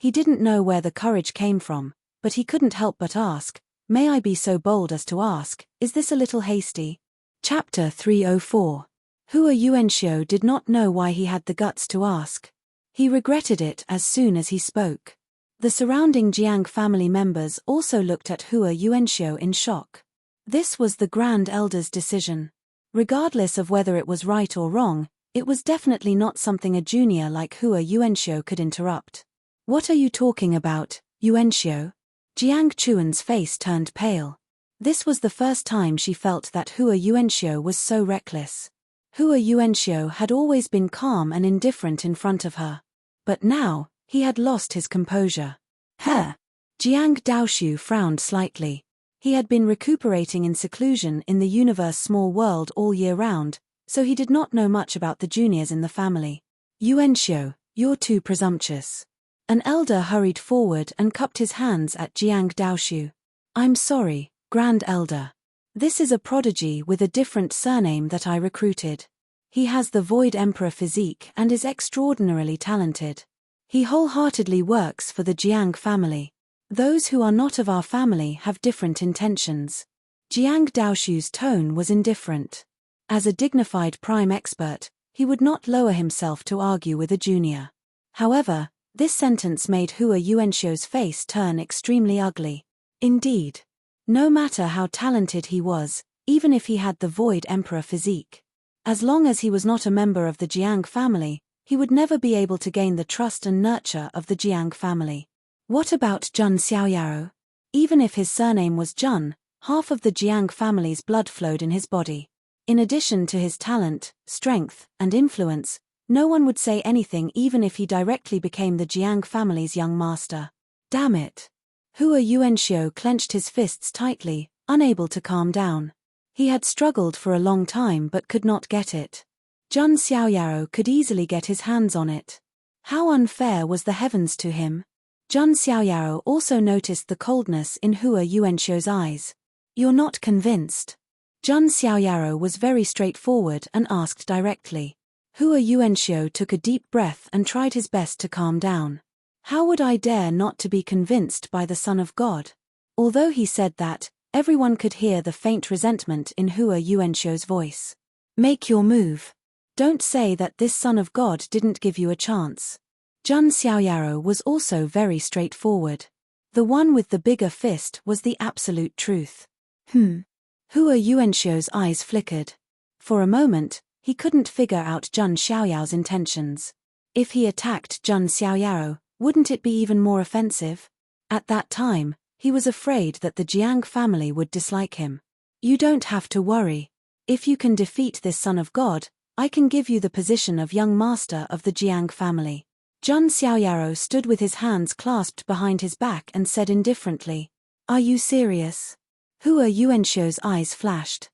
He didn't know where the courage came from, but he couldn't help but ask, may I be so bold as to ask, is this a little hasty? Chapter 304. Hua Yuanxiu did not know why he had the guts to ask. He regretted it as soon as he spoke. The surrounding Jiang family members also looked at Hua Yuanxiu in shock. This was the Grand Elder's decision. Regardless of whether it was right or wrong, it was definitely not something a junior like Hua Yuanxiu could interrupt. What are you talking about, Yuanxiu? Jiang Chuan's face turned pale. This was the first time she felt that Hua Yuanxiu was so reckless. Hua Yuanxiu had always been calm and indifferent in front of her. But now, he had lost his composure. Jiang Daoshu frowned slightly. He had been recuperating in seclusion in the universe small world all year round, so he did not know much about the juniors in the family. Yuanxiu, you're too presumptuous. An elder hurried forward and cupped his hands at Jiang Daoshu. I'm sorry, Grand Elder. This is a prodigy with a different surname that I recruited. He has the Void Emperor physique and is extraordinarily talented. He wholeheartedly works for the Jiang family. Those who are not of our family have different intentions. Jiang Daoshu's tone was indifferent. As a dignified prime expert, he would not lower himself to argue with a junior. However, this sentence made Hua Yuanxiu's face turn extremely ugly. Indeed. No matter how talented he was, even if he had the Void Emperor physique, as long as he was not a member of the Jiang family, he would never be able to gain the trust and nurture of the Jiang family. What about Jun Xiaoyaro? Even if his surname was Jun, half of the Jiang family's blood flowed in his body. In addition to his talent, strength, and influence, no one would say anything even if he directly became the Jiang family's young master. Damn it. Hua Yuanxiu clenched his fists tightly, unable to calm down. He had struggled for a long time but could not get it. Jun Xiaoyaro could easily get his hands on it. How unfair was the heavens to him? Jun Xiaoyao also noticed the coldness in Hua Yuanxiu's eyes. You're not convinced? Jun Xiaoyao was very straightforward and asked directly. Hua Yuanxiu took a deep breath and tried his best to calm down. How would I dare not to be convinced by the Son of God? Although he said that, everyone could hear the faint resentment in Hua Yuanxiu's voice. Make your move. Don't say that this Son of God didn't give you a chance. Jun Xiaoyao was also very straightforward. The one with the bigger fist was the absolute truth. Hua Yuanxiu's eyes flickered. For a moment, he couldn't figure out Jun Xiaoyao's intentions. If he attacked Jun Xiaoyao, wouldn't it be even more offensive? At that time, he was afraid that the Jiang family would dislike him. You don't have to worry. If you can defeat this Son of God, I can give you the position of young master of the Jiang family. Jun Xiaoyao stood with his hands clasped behind his back and said indifferently, Are you serious? Hua Yuanxiu's eyes flashed.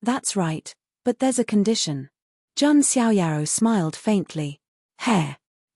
That's right, but there's a condition. Jun Xiaoyao smiled faintly.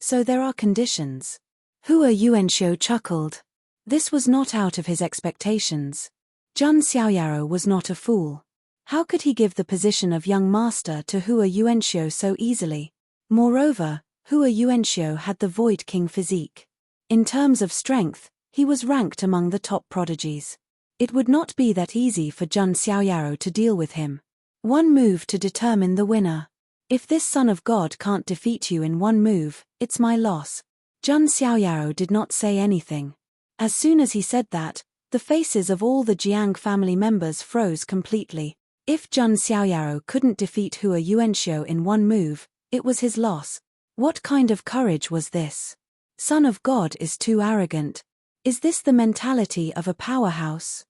So there are conditions. Hua Yuanxiu chuckled. This was not out of his expectations. Jun Xiaoyao was not a fool. How could he give the position of young master to Hua Yuanxiu so easily? Moreover, Hua Yuanxiu had the Void King physique. In terms of strength, he was ranked among the top prodigies. It would not be that easy for Jun Xiaoyao to deal with him. One move to determine the winner. If this Son of God can't defeat you in one move, it's my loss. Jun Xiaoyao did not say anything. As soon as he said that, the faces of all the Jiang family members froze completely. If Jun Xiaoyao couldn't defeat Hua Yuanxiu in one move, it was his loss. What kind of courage was this? Son of God is too arrogant. Is this the mentality of a powerhouse?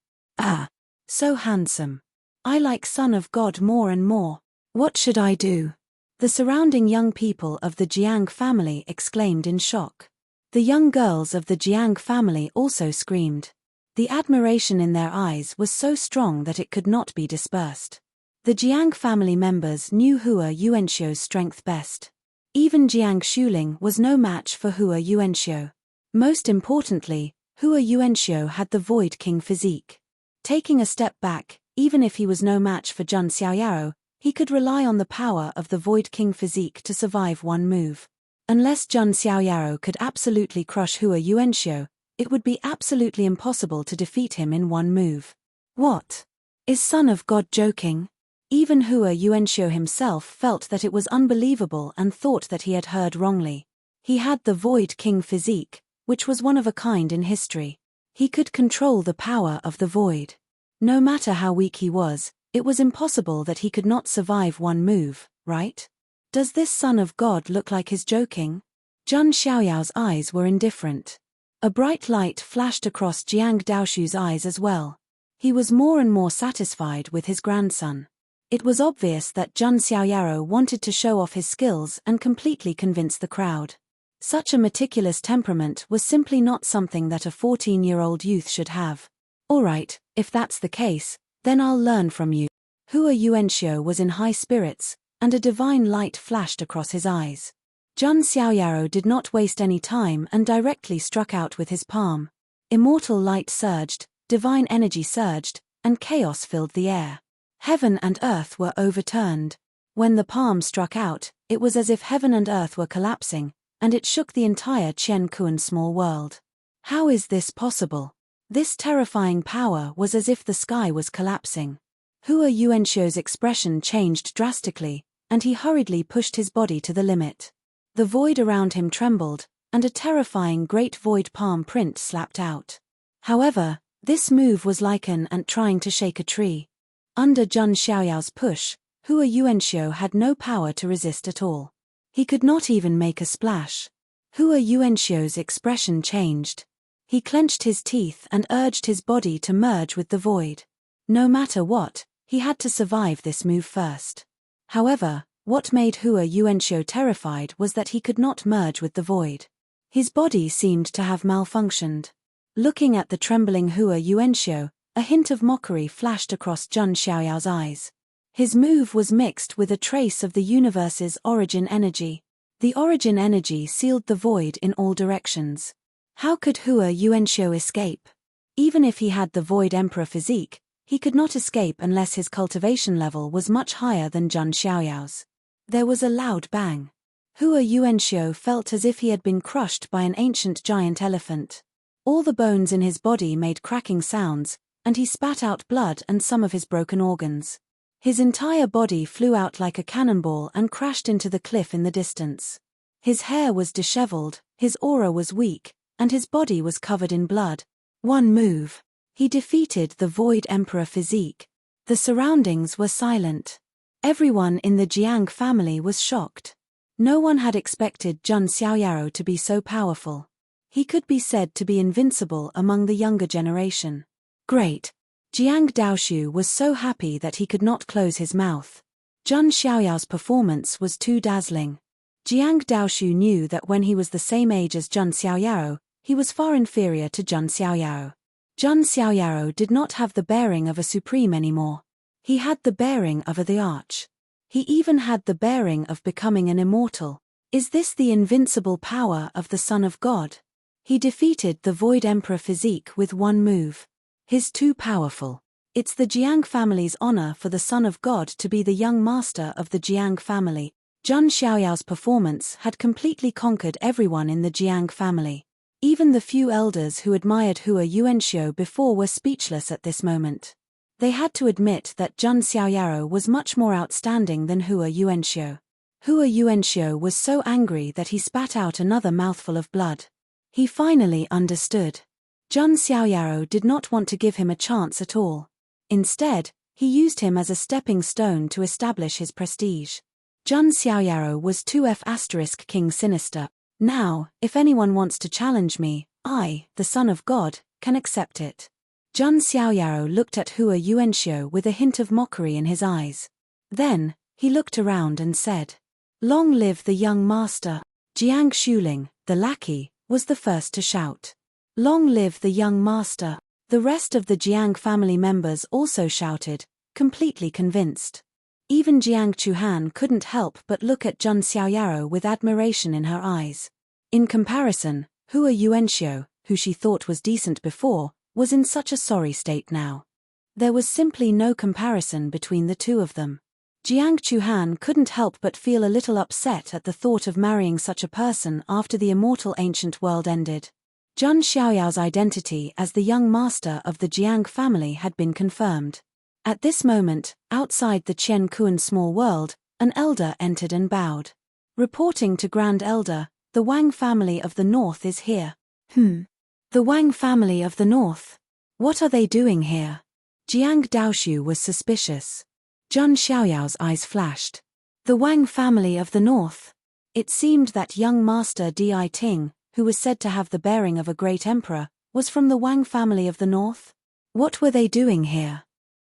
So handsome. I like Son of God more and more. What should I do? The surrounding young people of the Jiang family exclaimed in shock. The young girls of the Jiang family also screamed. The admiration in their eyes was so strong that it could not be dispersed. The Jiang family members knew Hua Yuanxiu's strength best. Even Jiang Shuling was no match for Hua Yuanxiu. Most importantly, Hua Yuanxiu had the Void King physique. Taking a step back, even if he was no match for Jun Xiaoyao, he could rely on the power of the Void King physique to survive one move. Unless Jun Xiaoyao could absolutely crush Hua Yuanxiu, it would be absolutely impossible to defeat him in one move. What? Is Son of God joking? Even Hua Yuanxiu himself felt that it was unbelievable and thought that he had heard wrongly. He had the Void King physique, which was one of a kind in history. He could control the power of the void. No matter how weak he was, it was impossible that he could not survive one move, right? Does this Son of God look like he's joking? Jun Xiaoyao's eyes were indifferent. A bright light flashed across Jiang Daoshu's eyes as well. He was more and more satisfied with his grandson. It was obvious that Jun Xiaoyao wanted to show off his skills and completely convince the crowd. Such a meticulous temperament was simply not something that a 14-year-old youth should have. Alright, if that's the case, then I'll learn from you. Hua Yuanxiu was in high spirits, and a divine light flashed across his eyes. Jun Xiaoyao did not waste any time and directly struck out with his palm. Immortal light surged, divine energy surged, and chaos filled the air. Heaven and earth were overturned. When the palm struck out, it was as if heaven and earth were collapsing, and it shook the entire Chen Kuan small world. How is this possible? This terrifying power was as if the sky was collapsing. Hua Yuanxiu's expression changed drastically, and he hurriedly pushed his body to the limit. The void around him trembled, and a terrifying great void palm print slapped out. However, this move was like an ant trying to shake a tree. Under Jun Xiaoyao's push, Hua Yuanxiu had no power to resist at all. He could not even make a splash. Hua Yuanxiu's expression changed. He clenched his teeth and urged his body to merge with the void. No matter what, he had to survive this move first. However, what made Hua Yuanxiu terrified was that he could not merge with the void. His body seemed to have malfunctioned. Looking at the trembling Hua Yuanxiu, a hint of mockery flashed across Jun Xiaoyao's eyes. His move was mixed with a trace of the universe's origin energy. The origin energy sealed the void in all directions. How could Hua Yuanxiu escape? Even if he had the Void Emperor physique, he could not escape unless his cultivation level was much higher than Zhang Xiaoyao's. There was a loud bang. Hua Yuanxiu felt as if he had been crushed by an ancient giant elephant. All the bones in his body made cracking sounds, and he spat out blood and some of his broken organs. His entire body flew out like a cannonball and crashed into the cliff in the distance. His hair was disheveled, his aura was weak, and his body was covered in blood. One move. He defeated the Void Emperor physique. The surroundings were silent. Everyone in the Jiang family was shocked. No one had expected Zhang Xiaoyao to be so powerful. He could be said to be invincible among the younger generation. Great. Jiang Daoshu was so happy that he could not close his mouth. Zhang Xiaoyao's performance was too dazzling. Jiang Daoshu knew that when he was the same age as Zhang Xiaoyao, he was far inferior to Zhang Xiaoyao. Zhang Xiaoyao did not have the bearing of a supreme anymore. He had the bearing of the arch. He even had the bearing of becoming an immortal. Is this the invincible power of the Son of God? He defeated the Void Emperor physique with one move. He's too powerful. It's the Jiang family's honor for the Son of God to be the young master of the Jiang family. Zhang Xiaoyao's performance had completely conquered everyone in the Jiang family. Even the few elders who admired Hua Yuanxiu before were speechless at this moment. They had to admit that Zhang Xiaoyao was much more outstanding than Hua Yuanxiu. Hua Yuanxiu was so angry that he spat out another mouthful of blood. He finally understood. Zhang Xiaoyao did not want to give him a chance at all. Instead, he used him as a stepping stone to establish his prestige. Zhang Xiaoyao was 2F** King Sinister. Now, if anyone wants to challenge me, I, the Son of God, can accept it. Zhang Xiaoyao looked at Hua Yuanxiu with a hint of mockery in his eyes. Then, he looked around and said, "Long live the young master." Jiang Shuling, the lackey, was the first to shout. "Long live the young master." The rest of the Jiang family members also shouted, completely convinced. Even Jiang Chuhan couldn't help but look at Zhang Xiaoyao with admiration in her eyes. In comparison, Hua Yuanxiu, who she thought was decent before, was in such a sorry state now. There was simply no comparison between the two of them. Jiang Chuhan couldn't help but feel a little upset at the thought of marrying such a person after the immortal ancient world ended. Zhang Xiaoyao's identity as the young master of the Jiang family had been confirmed. At this moment, outside the Qian Kuan small world, an elder entered and bowed. Reporting to Grand Elder, "The Wang family of the North is here." The Wang family of the North? What are they doing here? Jiang Daoshu was suspicious. Zhang Xiaoyao's eyes flashed. The Wang family of the North? It seemed that young master Di Ting, who was said to have the bearing of a great emperor, was from the Wang family of the North? What were they doing here?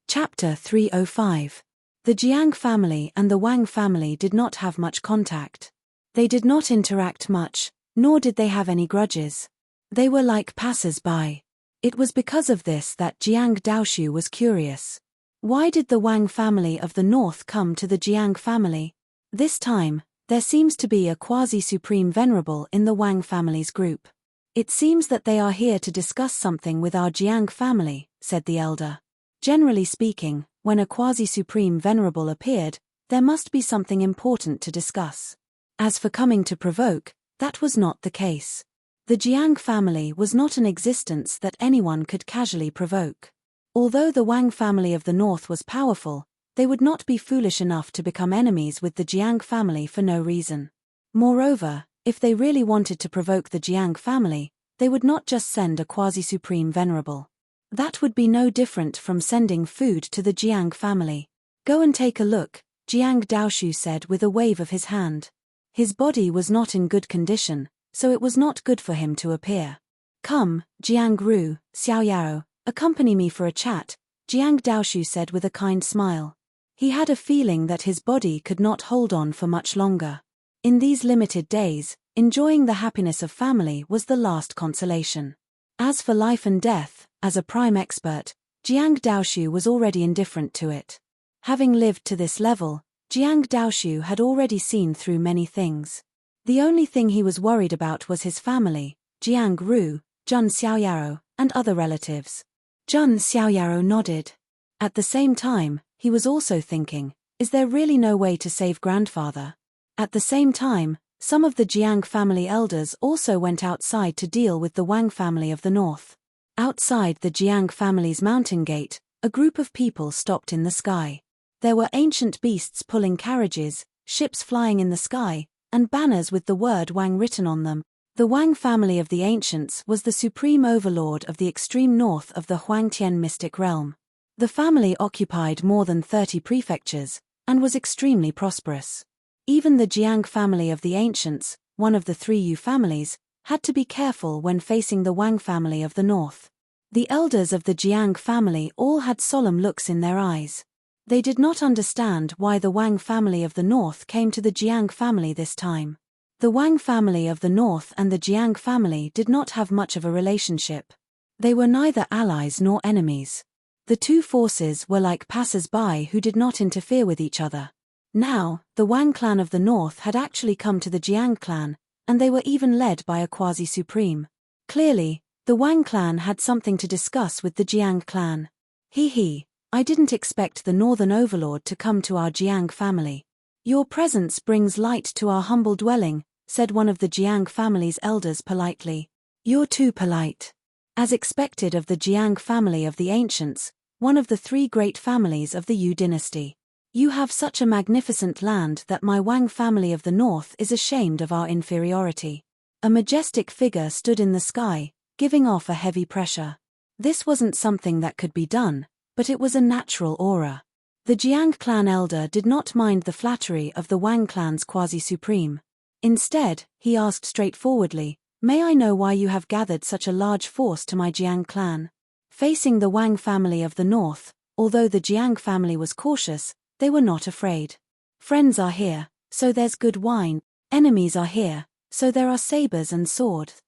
Chapter 305. The Jiang family and the Wang family did not have much contact. They did not interact much, nor did they have any grudges. They were like passers-by. It was because of this that Jiang Daoshu was curious. Why did the Wang family of the North come to the Jiang family? This time, there seems to be a quasi-supreme venerable in the Wang family's group. It seems that they are here to discuss something with our Jiang family, said the elder. Generally speaking, when a quasi-supreme venerable appeared, there must be something important to discuss. As for coming to provoke, that was not the case. The Jiang family was not an existence that anyone could casually provoke. Although the Wang family of the North was powerful, they would not be foolish enough to become enemies with the Jiang family for no reason. Moreover, if they really wanted to provoke the Jiang family, they would not just send a quasi-supreme venerable. That would be no different from sending food to the Jiang family. Go and take a look, Jiang Daoshu said with a wave of his hand. His body was not in good condition, so it was not good for him to appear. Come, Jiang Ru, Xiaoyao, accompany me for a chat, Jiang Daoshu said with a kind smile. He had a feeling that his body could not hold on for much longer. In these limited days, enjoying the happiness of family was the last consolation. As for life and death, as a prime expert, Jiang Daoshu was already indifferent to it. Having lived to this level, Jiang Daoshu had already seen through many things. The only thing he was worried about was his family, Jiang Ru, Jun Xiaoyaro, and other relatives. Jun Xiaoyaro nodded. At the same time, he was also thinking, is there really no way to save grandfather? At the same time, some of the Jiang family elders also went outside to deal with the Wang family of the north. Outside the Jiang family's mountain gate, a group of people stopped in the sky. There were ancient beasts pulling carriages, ships flying in the sky, and banners with the word Wang written on them. The Wang family of the ancients was the supreme overlord of the extreme north of the Huangtian mystic realm. The family occupied more than 30 prefectures, and was extremely prosperous. Even the Jiang family of the ancients, one of the 3 Yu families, had to be careful when facing the Wang family of the north. The elders of the Jiang family all had solemn looks in their eyes. They did not understand why the Wang family of the north came to the Jiang family this time. The Wang family of the north and the Jiang family did not have much of a relationship. They were neither allies nor enemies. The two forces were like passers-by who did not interfere with each other. Now, the Wang clan of the north had actually come to the Jiang clan, and they were even led by a quasi-supreme. Clearly, the Wang clan had something to discuss with the Jiang clan. I didn't expect the northern overlord to come to our Jiang family. Your presence brings light to our humble dwelling, said one of the Jiang family's elders politely. You're too polite. As expected of the Jiang family of the ancients, one of the 3 great families of the Yu dynasty. You have such a magnificent land that my Wang family of the north is ashamed of our inferiority. A majestic figure stood in the sky, giving off a heavy pressure. This wasn't something that could be done, but it was a natural aura. The Jiang clan elder did not mind the flattery of the Wang clan's quasi-supreme. Instead, he asked straightforwardly, may I know why you have gathered such a large force to my Jiang clan? Facing the Wang family of the north, although the Jiang family was cautious, they were not afraid. Friends are here, so there's good wine. Enemies are here, so there are sabers and swords.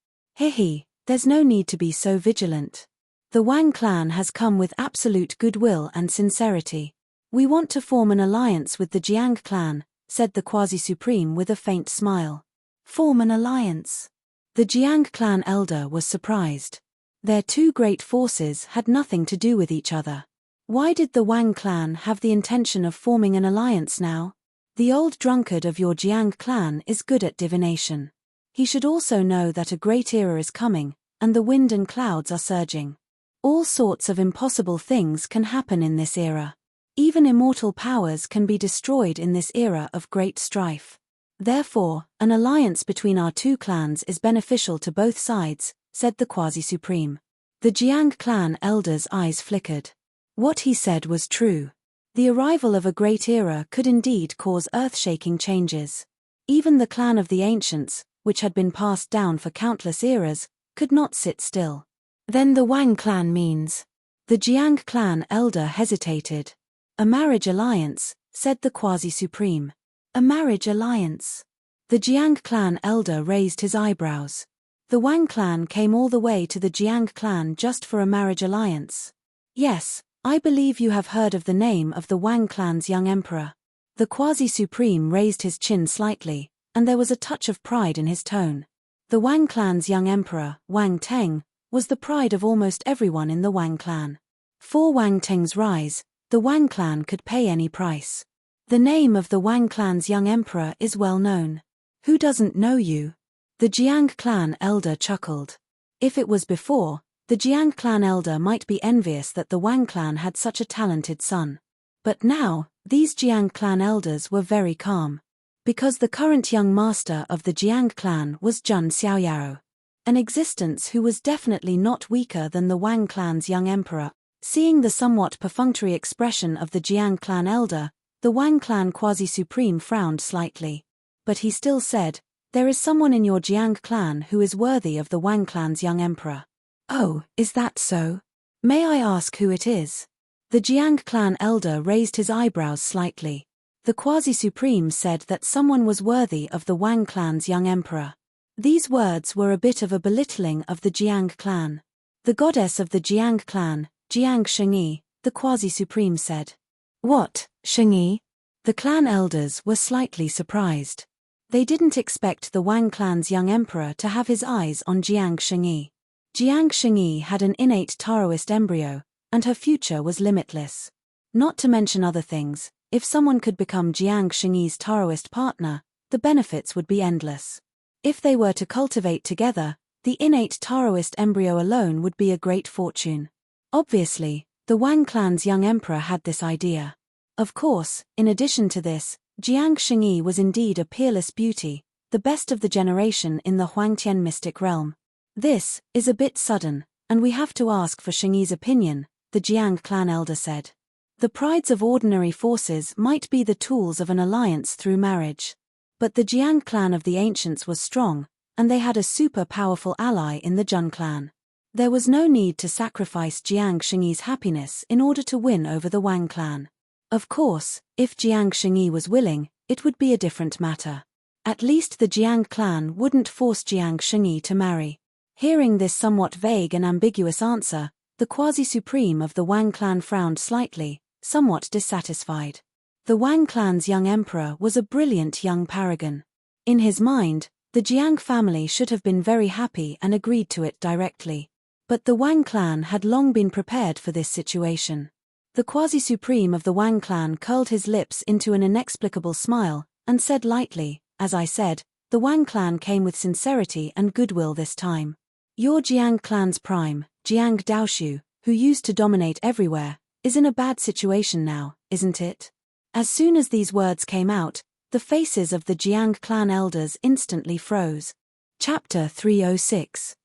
There's no need to be so vigilant. The Wang clan has come with absolute goodwill and sincerity. We want to form an alliance with the Jiang clan, said the quasi-supreme with a faint smile. Form an alliance? The Jiang clan elder was surprised. Their 2 great forces had nothing to do with each other. Why did the Wang clan have the intention of forming an alliance now? The old drunkard of your Jiang clan is good at divination. He should also know that a great era is coming, and the wind and clouds are surging. All sorts of impossible things can happen in this era. Even immortal powers can be destroyed in this era of great strife. Therefore, an alliance between our 2 clans is beneficial to both sides, said the quasi-supreme. The Jiang clan elder's eyes flickered. What he said was true. The arrival of a great era could indeed cause earth-shaking changes. Even the clan of the ancients, which had been passed down for countless eras, could not sit still. Then the Wang clan means. The Jiang clan elder hesitated. A marriage alliance, said the quasi-supreme. A marriage alliance. The Jiang clan elder raised his eyebrows. The Wang clan came all the way to the Jiang clan just for a marriage alliance. Yes, I believe you have heard of the name of the Wang clan's young emperor. The quasi-supreme raised his chin slightly, and there was a touch of pride in his tone. The Wang clan's young emperor, Wang Teng, was the pride of almost everyone in the Wang clan. For Wang Teng's rise, the Wang clan could pay any price. The name of the Wang clan's young emperor is well known. Who doesn't know you? The Jiang clan elder chuckled. If it was before, the Jiang clan elder might be envious that the Wang clan had such a talented son. But now, these Jiang clan elders were very calm. Because the current young master of the Jiang clan was Jun Xiaoyaro. An existence who was definitely not weaker than the Wang clan's young emperor. Seeing the somewhat perfunctory expression of the Jiang clan elder, the Wang clan quasi-supreme frowned slightly. But he still said, there is someone in your Jiang clan who is worthy of the Wang clan's young emperor. Oh, is that so? May I ask who it is? The Jiang clan elder raised his eyebrows slightly. The quasi-supreme said that someone was worthy of the Wang clan's young emperor. These words were a bit of a belittling of the Jiang clan. The goddess of the Jiang clan, Jiang Shengyi, the quasi-supreme said. What, Shengyi? The clan elders were slightly surprised. They didn't expect the Wang clan's young emperor to have his eyes on Jiang Shengyi. Jiang Shengyi had an innate Taoist embryo, and her future was limitless. Not to mention other things, if someone could become Jiang Shengyi's Taoist partner, the benefits would be endless. If they were to cultivate together, the innate Taoist embryo alone would be a great fortune. Obviously, the Wang clan's young emperor had this idea. Of course, in addition to this, Jiang Shengyi was indeed a peerless beauty, the best of the generation in the Huangtian mystic realm. This is a bit sudden, and we have to ask for Shengyi's opinion, the Jiang clan elder said. The prides of ordinary forces might be the tools of an alliance through marriage. But the Jiang clan of the ancients was strong, and they had a super powerful ally in the Jun clan. There was no need to sacrifice Jiang Shengyi's happiness in order to win over the Wang clan. Of course, if Jiang Shengyi was willing, it would be a different matter. At least the Jiang clan wouldn't force Jiang Shengyi to marry. Hearing this somewhat vague and ambiguous answer, the quasi-supreme of the Wang clan frowned slightly, somewhat dissatisfied. The Wang clan's young emperor was a brilliant young paragon. In his mind, the Jiang family should have been very happy and agreed to it directly. But the Wang clan had long been prepared for this situation. The quasi-supreme of the Wang clan curled his lips into an inexplicable smile, and said lightly, "As I said, the Wang clan came with sincerity and goodwill this time. Your Jiang clan's prime, Jiang Daoshu, who used to dominate everywhere, is in a bad situation now, isn't it?" As soon as these words came out, the faces of the Jiang clan elders instantly froze. Chapter 306.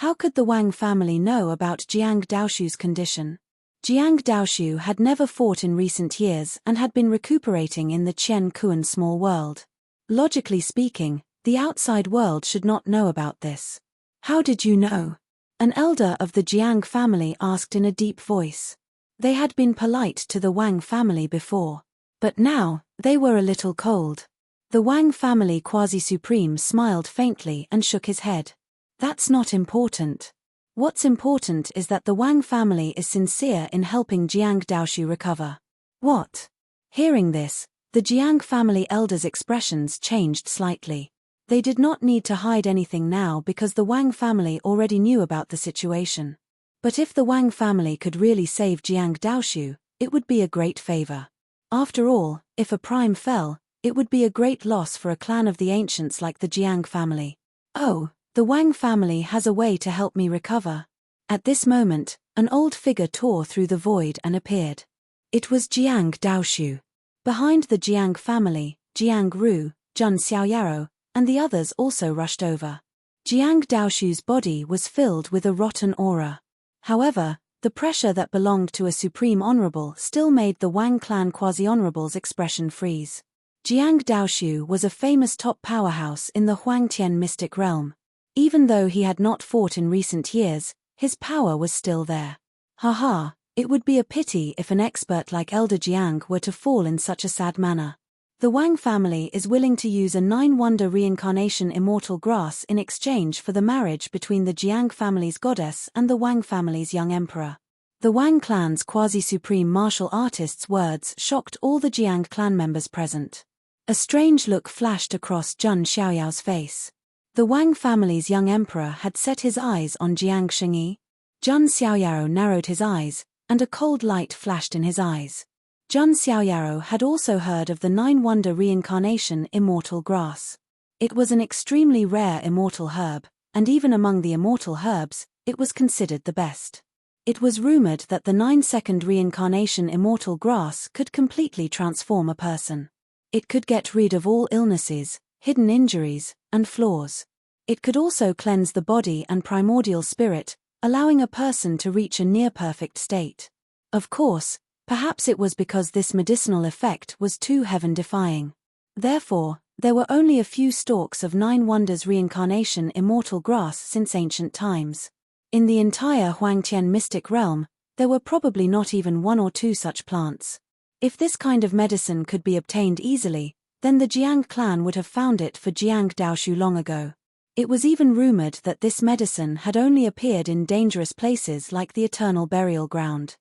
How could the Wang family know about Jiang Daoshu's condition? Jiang Daoshu had never fought in recent years and had been recuperating in the Qian Kuan small world. Logically speaking, the outside world should not know about this. "How did you know?" An elder of the Jiang family asked in a deep voice. They had been polite to the Wang family before. But now, they were a little cold. The Wang family quasi-supreme smiled faintly and shook his head. "That's not important. What's important is that the Wang family is sincere in helping Jiang Daoshu recover." "What?" Hearing this, the Jiang family elders' expressions changed slightly. They did not need to hide anything now because the Wang family already knew about the situation. But if the Wang family could really save Jiang Daoshu, it would be a great favor. After all, if a prime fell, it would be a great loss for a clan of the ancients like the Jiang family. "Oh, the Wang family has a way to help me recover." At this moment, an old figure tore through the void and appeared. It was Jiang Daoshu. Behind the Jiang family, Jiang Ru, Jun Xiaoyaro, and the others also rushed over. Jiang Daoshu's body was filled with a rotten aura. However, the pressure that belonged to a supreme honorable still made the Wang clan quasi-honorable's expression freeze. Jiang Daoshu was a famous top powerhouse in the Huangtian mystic realm. Even though he had not fought in recent years, his power was still there. Haha, it would be a pity if an expert like Elder Jiang were to fall in such a sad manner. The Wang family is willing to use a 9-wonder reincarnation immortal grass in exchange for the marriage between the Jiang family's goddess and the Wang family's young emperor. The Wang clan's quasi-supreme martial artist's words shocked all the Jiang clan members present. A strange look flashed across Jun Xiaoyao's face. The Wang family's young emperor had set his eyes on Jiang Shengyi. Jun Xiaoyao narrowed his eyes, and a cold light flashed in his eyes. Jun Xiaoyaro had also heard of the 9-wonder reincarnation immortal grass. It was an extremely rare immortal herb, and even among the immortal herbs, it was considered the best. It was rumored that the 9-second reincarnation immortal grass could completely transform a person. It could get rid of all illnesses, hidden injuries, and flaws. It could also cleanse the body and primordial spirit, allowing a person to reach a near-perfect state. Of course, perhaps it was because this medicinal effect was too heaven-defying. Therefore, there were only a few stalks of 9 wonders reincarnation immortal grass since ancient times. In the entire Huangtian mystic realm, there were probably not even 1 or 2 such plants. If this kind of medicine could be obtained easily, then the Jiang clan would have found it for Jiang Daoshu long ago. It was even rumored that this medicine had only appeared in dangerous places like the eternal burial ground.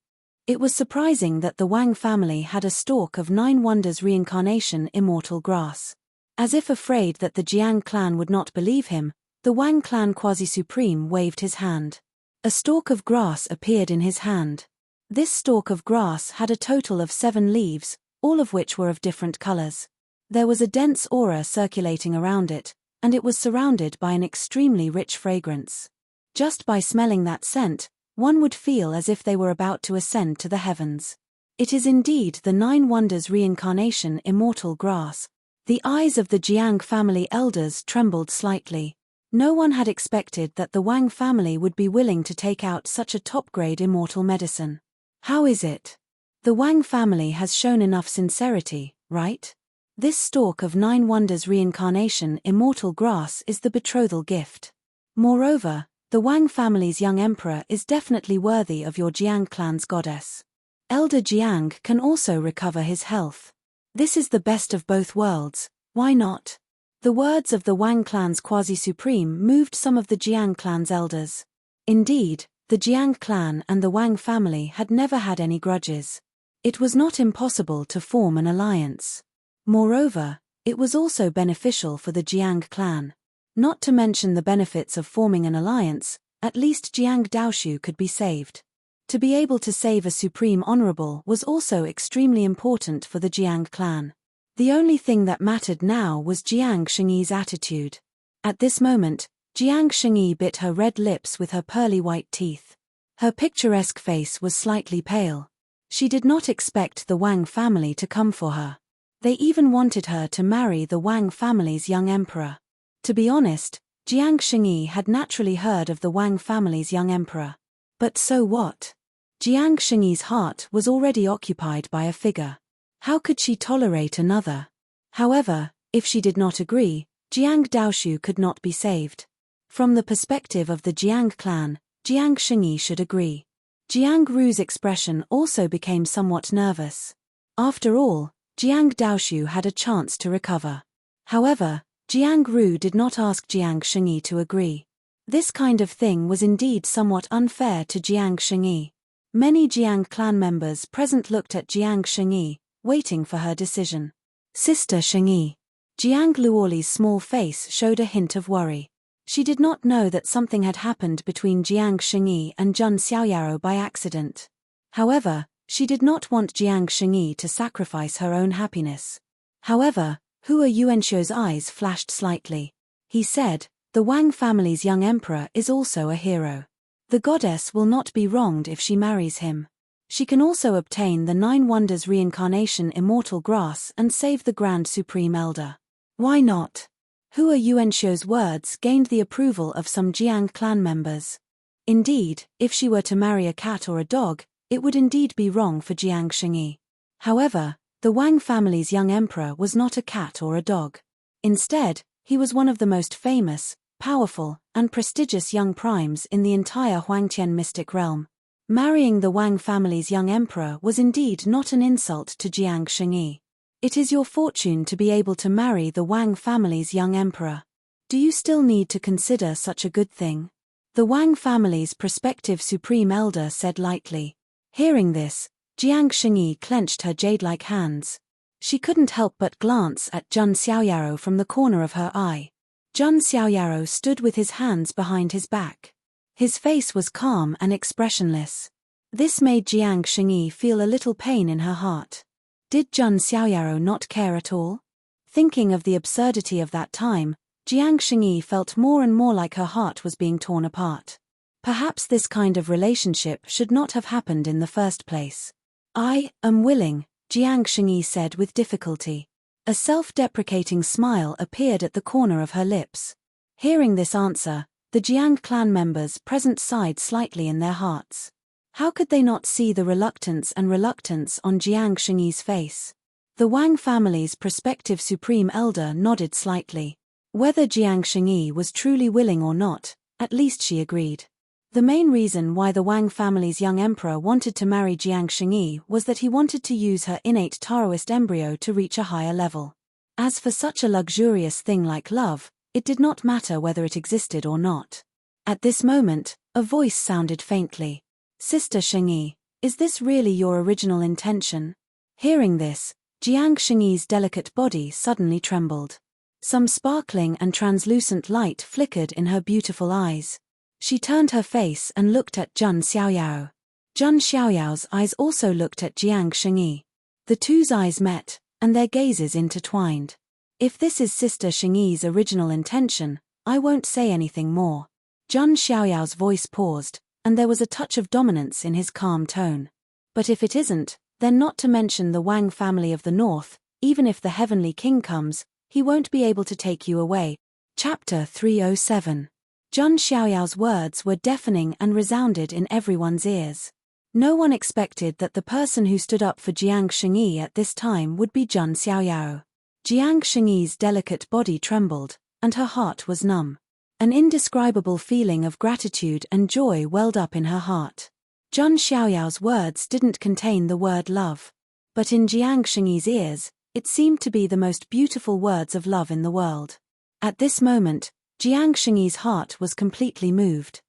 It was surprising that the Wang family had a stalk of 9 wonders reincarnation immortal grass. As if afraid that the Jiang clan would not believe him, the Wang clan quasi-supreme waved his hand. A stalk of grass appeared in his hand. This stalk of grass had a total of 7 leaves, all of which were of different colors. There was a dense aura circulating around it, and it was surrounded by an extremely rich fragrance. Just by smelling that scent, one would feel as if they were about to ascend to the heavens. It is indeed the 9 wonders reincarnation immortal grass. The eyes of the Jiang family elders trembled slightly. No one had expected that the Wang family would be willing to take out such a top-grade immortal medicine. How is it? The Wang family has shown enough sincerity, right? This stalk of 9 wonders reincarnation immortal grass is the betrothal gift. Moreover, the Wang family's young emperor is definitely worthy of your Jiang clan's goddess. Elder Jiang can also recover his health. This is the best of both worlds, why not? The words of the Wang clan's quasi-supreme moved some of the Jiang clan's elders. Indeed, the Jiang clan and the Wang family had never had any grudges. It was not impossible to form an alliance. Moreover, it was also beneficial for the Jiang clan. Not to mention the benefits of forming an alliance, at least Jiang Daoshu could be saved. To be able to save a supreme honorable was also extremely important for the Jiang clan. The only thing that mattered now was Jiang Shengyi's attitude. At this moment, Jiang Shengyi bit her red lips with her pearly white teeth. Her picturesque face was slightly pale. She did not expect the Wang family to come for her. They even wanted her to marry the Wang family's young emperor. To be honest, Jiang Shengyi had naturally heard of the Wang family's young emperor. But so what? Jiang Shengyi's heart was already occupied by a figure. How could she tolerate another? However, if she did not agree, Jiang Daoshu could not be saved. From the perspective of the Jiang clan, Jiang Shengyi should agree. Jiang Ru's expression also became somewhat nervous. After all, Jiang Daoshu had a chance to recover. However, Jiang Ru did not ask Jiang Shengyi to agree. This kind of thing was indeed somewhat unfair to Jiang Shengyi. Many Jiang clan members present looked at Jiang Shengyi, waiting for her decision. Sister Shengyi. Jiang Luoli's small face showed a hint of worry. She did not know that something had happened between Jiang Shengyi and Jun Xiaoyaro by accident. However, she did not want Jiang Shengyi to sacrifice her own happiness. However, Hua Yuanxiu's eyes flashed slightly. He said, the Wang family's young emperor is also a hero. The goddess will not be wronged if she marries him. She can also obtain the 9 wonders reincarnation immortal grass and save the Grand Supreme Elder. Why not? Hua Yuanxiu's words gained the approval of some Jiang clan members. Indeed, if she were to marry a cat or a dog, it would indeed be wrong for Jiang Shengyi. However, the Wang family's young emperor was not a cat or a dog. Instead, he was one of the most famous, powerful, and prestigious young primes in the entire Huangtian mystic realm. Marrying the Wang family's young emperor was indeed not an insult to Jiang Shengyi. It is your fortune to be able to marry the Wang family's young emperor. Do you still need to consider such a good thing? The Wang family's prospective supreme elder said lightly. Hearing this, Jiang Shengyi clenched her jade-like hands. She couldn't help but glance at Jun Xiaoyaro from the corner of her eye. Jun Xiaoyaro stood with his hands behind his back. His face was calm and expressionless. This made Jiang Shengyi feel a little pain in her heart. Did Jun Xiaoyaro not care at all? Thinking of the absurdity of that time, Jiang Shengyi felt more and more like her heart was being torn apart. Perhaps this kind of relationship should not have happened in the first place. I am willing, Jiang Shengyi said with difficulty. A self-deprecating smile appeared at the corner of her lips. Hearing this answer, the Jiang clan members present sighed slightly in their hearts. How could they not see the reluctance on Jiang Shengyi's face? The Wang family's prospective supreme elder nodded slightly. Whether Jiang Shengyi was truly willing or not, at least she agreed. The main reason why the Wang family's young emperor wanted to marry Jiang Shengyi was that he wanted to use her innate Taoist embryo to reach a higher level. As for such a luxurious thing like love, it did not matter whether it existed or not. At this moment, a voice sounded faintly. Sister Shengyi, is this really your original intention? Hearing this, Jiang Shengyi's delicate body suddenly trembled. Some sparkling and translucent light flickered in her beautiful eyes. She turned her face and looked at Zhang Xiaoyao. Zhang Xiaoyao's eyes also looked at Jiang Shengyi. The two's eyes met, and their gazes intertwined. If this is Sister Shengyi's original intention, I won't say anything more. Zhang Xiaoyao's voice paused, and there was a touch of dominance in his calm tone. But if it isn't, then not to mention the Wang family of the north, even if the Heavenly King comes, he won't be able to take you away. Chapter 307. Zhang Xiaoyao's words were deafening and resounded in everyone's ears. No one expected that the person who stood up for Jiang Shengyi at this time would be Zhang Xiaoyao. Jiang Shengyi's delicate body trembled, and her heart was numb. An indescribable feeling of gratitude and joy welled up in her heart. Zhang Xiaoyao's words didn't contain the word love. But in Jiang Shengyi's ears, it seemed to be the most beautiful words of love in the world. At this moment, Jiang Shengyi's heart was completely moved.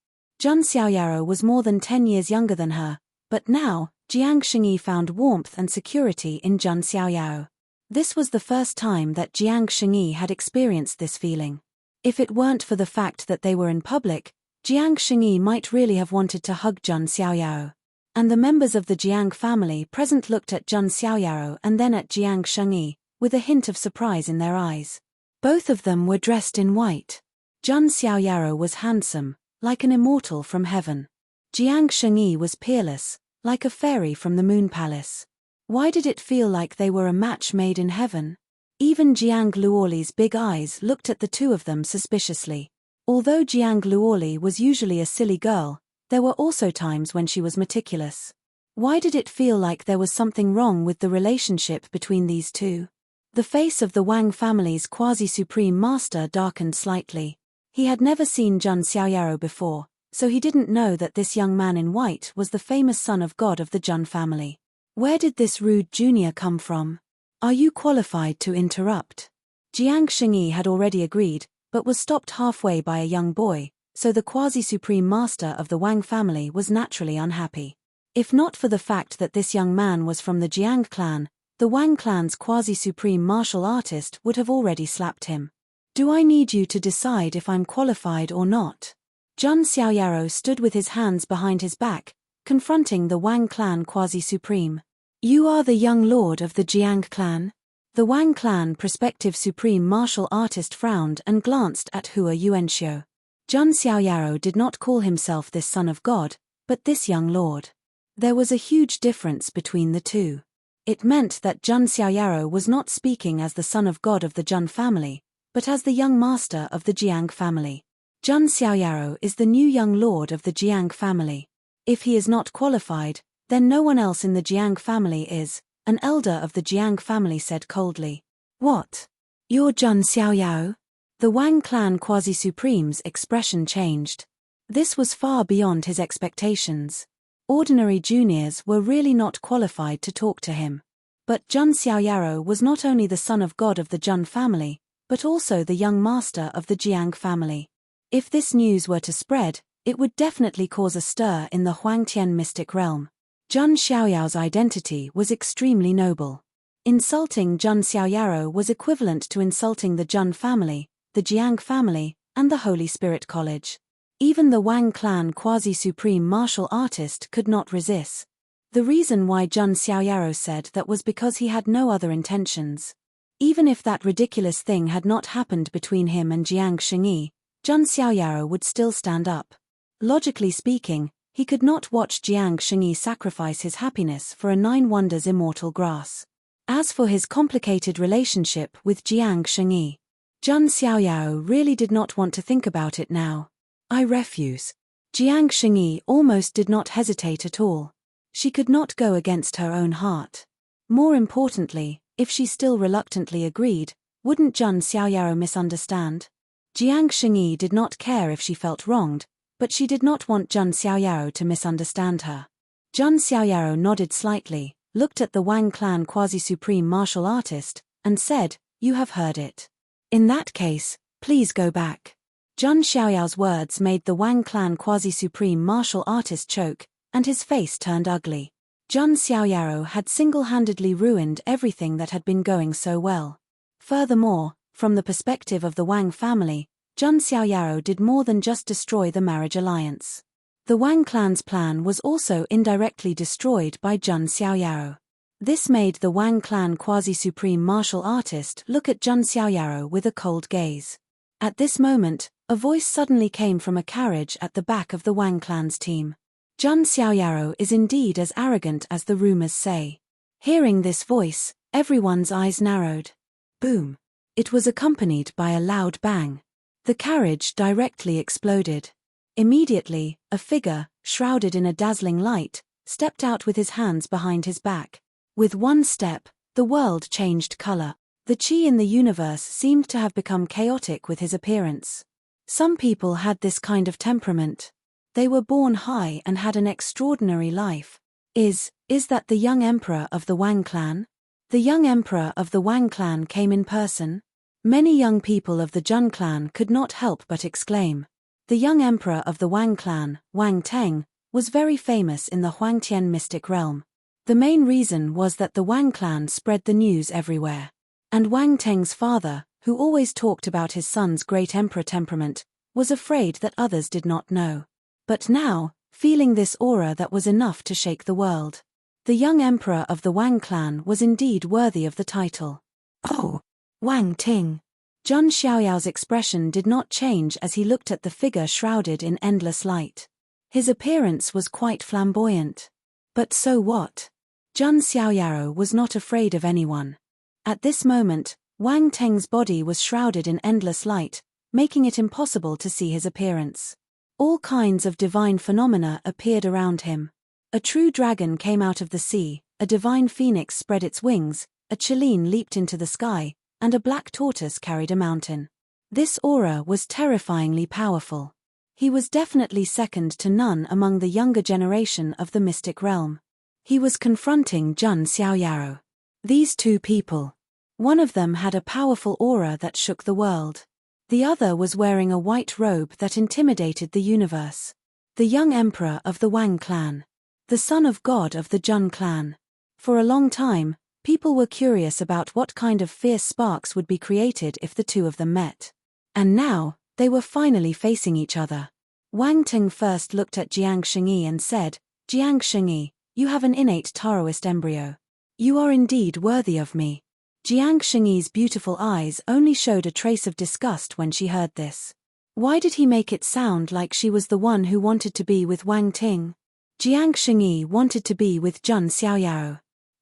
Zhang Xiaoyao was more than 10 years younger than her, but now, Jiang Shengyi found warmth and security in Zhang Xiaoyao. This was the first time that Jiang Shengyi had experienced this feeling. If it weren't for the fact that they were in public, Jiang Shengyi might really have wanted to hug Zhang Xiaoyao. And the members of the Jiang family present looked at Zhang Xiaoyao and then at Jiang Shengyi, with a hint of surprise in their eyes. Both of them were dressed in white. Zhang Xiaoyao was handsome, like an immortal from heaven. Jiang Shengyi was peerless, like a fairy from the moon palace. Why did it feel like they were a match made in heaven? Even Jiang Luoli's big eyes looked at the two of them suspiciously. Although Jiang Luoli was usually a silly girl, there were also times when she was meticulous. Why did it feel like there was something wrong with the relationship between these two? The face of the Wang family's quasi-supreme master darkened slightly. He had never seen Zhang Xiaoyao before, so he didn't know that this young man in white was the famous son of God of the Zhang family. Where did this rude junior come from? Are you qualified to interrupt? Jiang Shengyi had already agreed, but was stopped halfway by a young boy, so the quasi-supreme master of the Wang family was naturally unhappy. If not for the fact that this young man was from the Jiang clan, the Wang clan's quasi-supreme martial artist would have already slapped him. Do I need you to decide if I'm qualified or not? Zhang Xiaoyao stood with his hands behind his back, confronting the Wang clan quasi-supreme. You are the young lord of the Jiang clan? The Wang clan prospective supreme martial artist frowned and glanced at Hua Yuanxiu. Zhang Xiaoyao did not call himself this son of God, but this young lord. There was a huge difference between the two. It meant that Zhang Xiaoyao was not speaking as the son of God of the Zhang family, but as the young master of the Jiang family. Zhang Xiaoyao is the new young lord of the Jiang family. If he is not qualified, then no one else in the Jiang family is, an elder of the Jiang family said coldly. What? You're Zhang Xiaoyao? The Wang clan quasi-supreme's expression changed. This was far beyond his expectations. Ordinary juniors were really not qualified to talk to him. But Zhang Xiaoyao was not only the son of God of the Zhang family, but also the young master of the Jiang family. If this news were to spread, it would definitely cause a stir in the Huangtian mystic realm. Zhang Xiaoyao's identity was extremely noble. Insulting Zhang Xiaoyao was equivalent to insulting the Zhang family, the Jiang family, and the Holy Spirit College. Even the Wang clan quasi-supreme martial artist could not resist. The reason why Zhang Xiaoyao said that was because he had no other intentions. Even if that ridiculous thing had not happened between him and Jiang Shengyi, Zhang Xiaoyao would still stand up. Logically speaking, he could not watch Jiang Shengyi sacrifice his happiness for a Nine Wonders immortal grass. As for his complicated relationship with Jiang Shengyi, Zhang Xiaoyao really did not want to think about it now. I refuse. Jiang Shengyi almost did not hesitate at all. She could not go against her own heart. More importantly, if she still reluctantly agreed, wouldn't Zhang Xiaoyao misunderstand? Jiang Shengyi did not care if she felt wronged, but she did not want Zhang Xiaoyao to misunderstand her. Zhang Xiaoyao nodded slightly, looked at the Wang clan quasi-supreme martial artist, and said, You have heard it. In that case, please go back. Zhang Xiaoyao's words made the Wang clan quasi-supreme martial artist choke, and his face turned ugly. Zhang Xiaoyao had single-handedly ruined everything that had been going so well. Furthermore, from the perspective of the Wang family, Zhun Xiaoyaro did more than just destroy the marriage alliance. The Wang clan's plan was also indirectly destroyed by Zhun Xiaoyaro. This made the Wang clan quasi-supreme martial artist look at Zhun Xiaoyaro with a cold gaze. At this moment, a voice suddenly came from a carriage at the back of the Wang clan's team. Zhun Xiaoyaro is indeed as arrogant as the rumors say. Hearing this voice, everyone's eyes narrowed. Boom! It was accompanied by a loud bang. The carriage directly exploded. Immediately, a figure, shrouded in a dazzling light, stepped out with his hands behind his back. With one step, the world changed color. The chi in the universe seemed to have become chaotic with his appearance. Some people had this kind of temperament. They were born high and had an extraordinary life. Is that the young emperor of the Wang clan? The young emperor of the Wang clan came in person? Many young people of the Zhun clan could not help but exclaim. The young emperor of the Wang clan, Wang Teng, was very famous in the Huangtian mystic realm. The main reason was that the Wang clan spread the news everywhere. And Wang Teng's father, who always talked about his son's great emperor temperament, was afraid that others did not know. But now, feeling this aura that was enough to shake the world. The young emperor of the Wang clan was indeed worthy of the title. Oh! Wang Ting! Zhun Xiaoyao's expression did not change as he looked at the figure shrouded in endless light. His appearance was quite flamboyant. But so what? Zhun Xiaoyaro was not afraid of anyone. At this moment, Wang Teng's body was shrouded in endless light, making it impossible to see his appearance. All kinds of divine phenomena appeared around him. A true dragon came out of the sea, a divine phoenix spread its wings, a Chilean leaped into the sky, and a black tortoise carried a mountain. This aura was terrifyingly powerful. He was definitely second to none among the younger generation of the mystic realm. He was confronting Zhun Xiaoyaro. These two people. One of them had a powerful aura that shook the world. The other was wearing a white robe that intimidated the universe. The young emperor of the Wang clan. The son of God of the Zhun clan. For a long time, people were curious about what kind of fierce sparks would be created if the two of them met. And now, they were finally facing each other. Wang Teng first looked at Jiang Shengyi and said, "Jiang Shengyi, you have an innate Taoist embryo. You are indeed worthy of me." Jiang Shengyi's beautiful eyes only showed a trace of disgust when she heard this. Why did he make it sound like she was the one who wanted to be with Wang Ting? Jiang Shengyi wanted to be with Zhun Xiaoyaro.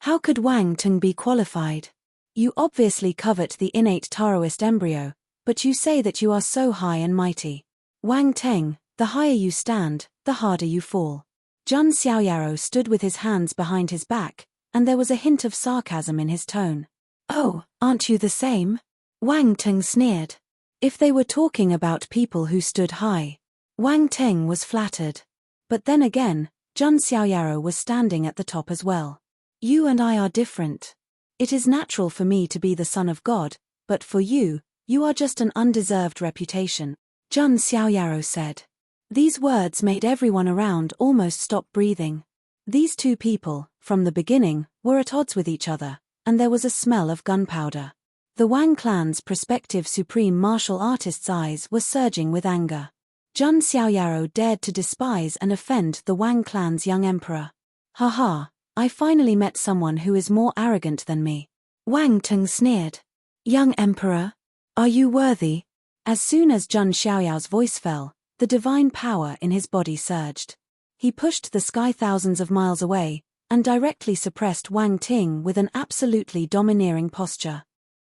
How could Wang Teng be qualified? You obviously covet the innate Taoist embryo, but you say that you are so high and mighty. Wang Teng, the higher you stand, the harder you fall. Zhun Xiaoyaro stood with his hands behind his back, and there was a hint of sarcasm in his tone. "Oh, aren't you the same?" Wang Teng sneered. If they were talking about people who stood high, Wang Teng was flattered. But then again, Zhun Xiaoyaro was standing at the top as well. "You and I are different. It is natural for me to be the son of God, but for you, you are just an undeserved reputation," Zhun Xiaoyaro said. These words made everyone around almost stop breathing. These two people, from the beginning, were at odds with each other, and there was a smell of gunpowder. The Wang clan's prospective supreme martial artist's eyes were surging with anger. Zhun Xiaoyaro dared to despise and offend the Wang clan's young emperor. "Haha, I finally met someone who is more arrogant than me." Wang Teng sneered. "Young emperor? Are you worthy?" As soon as Zhun Xiaoyao's voice fell, the divine power in his body surged. He pushed the sky thousands of miles away, and directly suppressed Wang Ting with an absolutely domineering posture.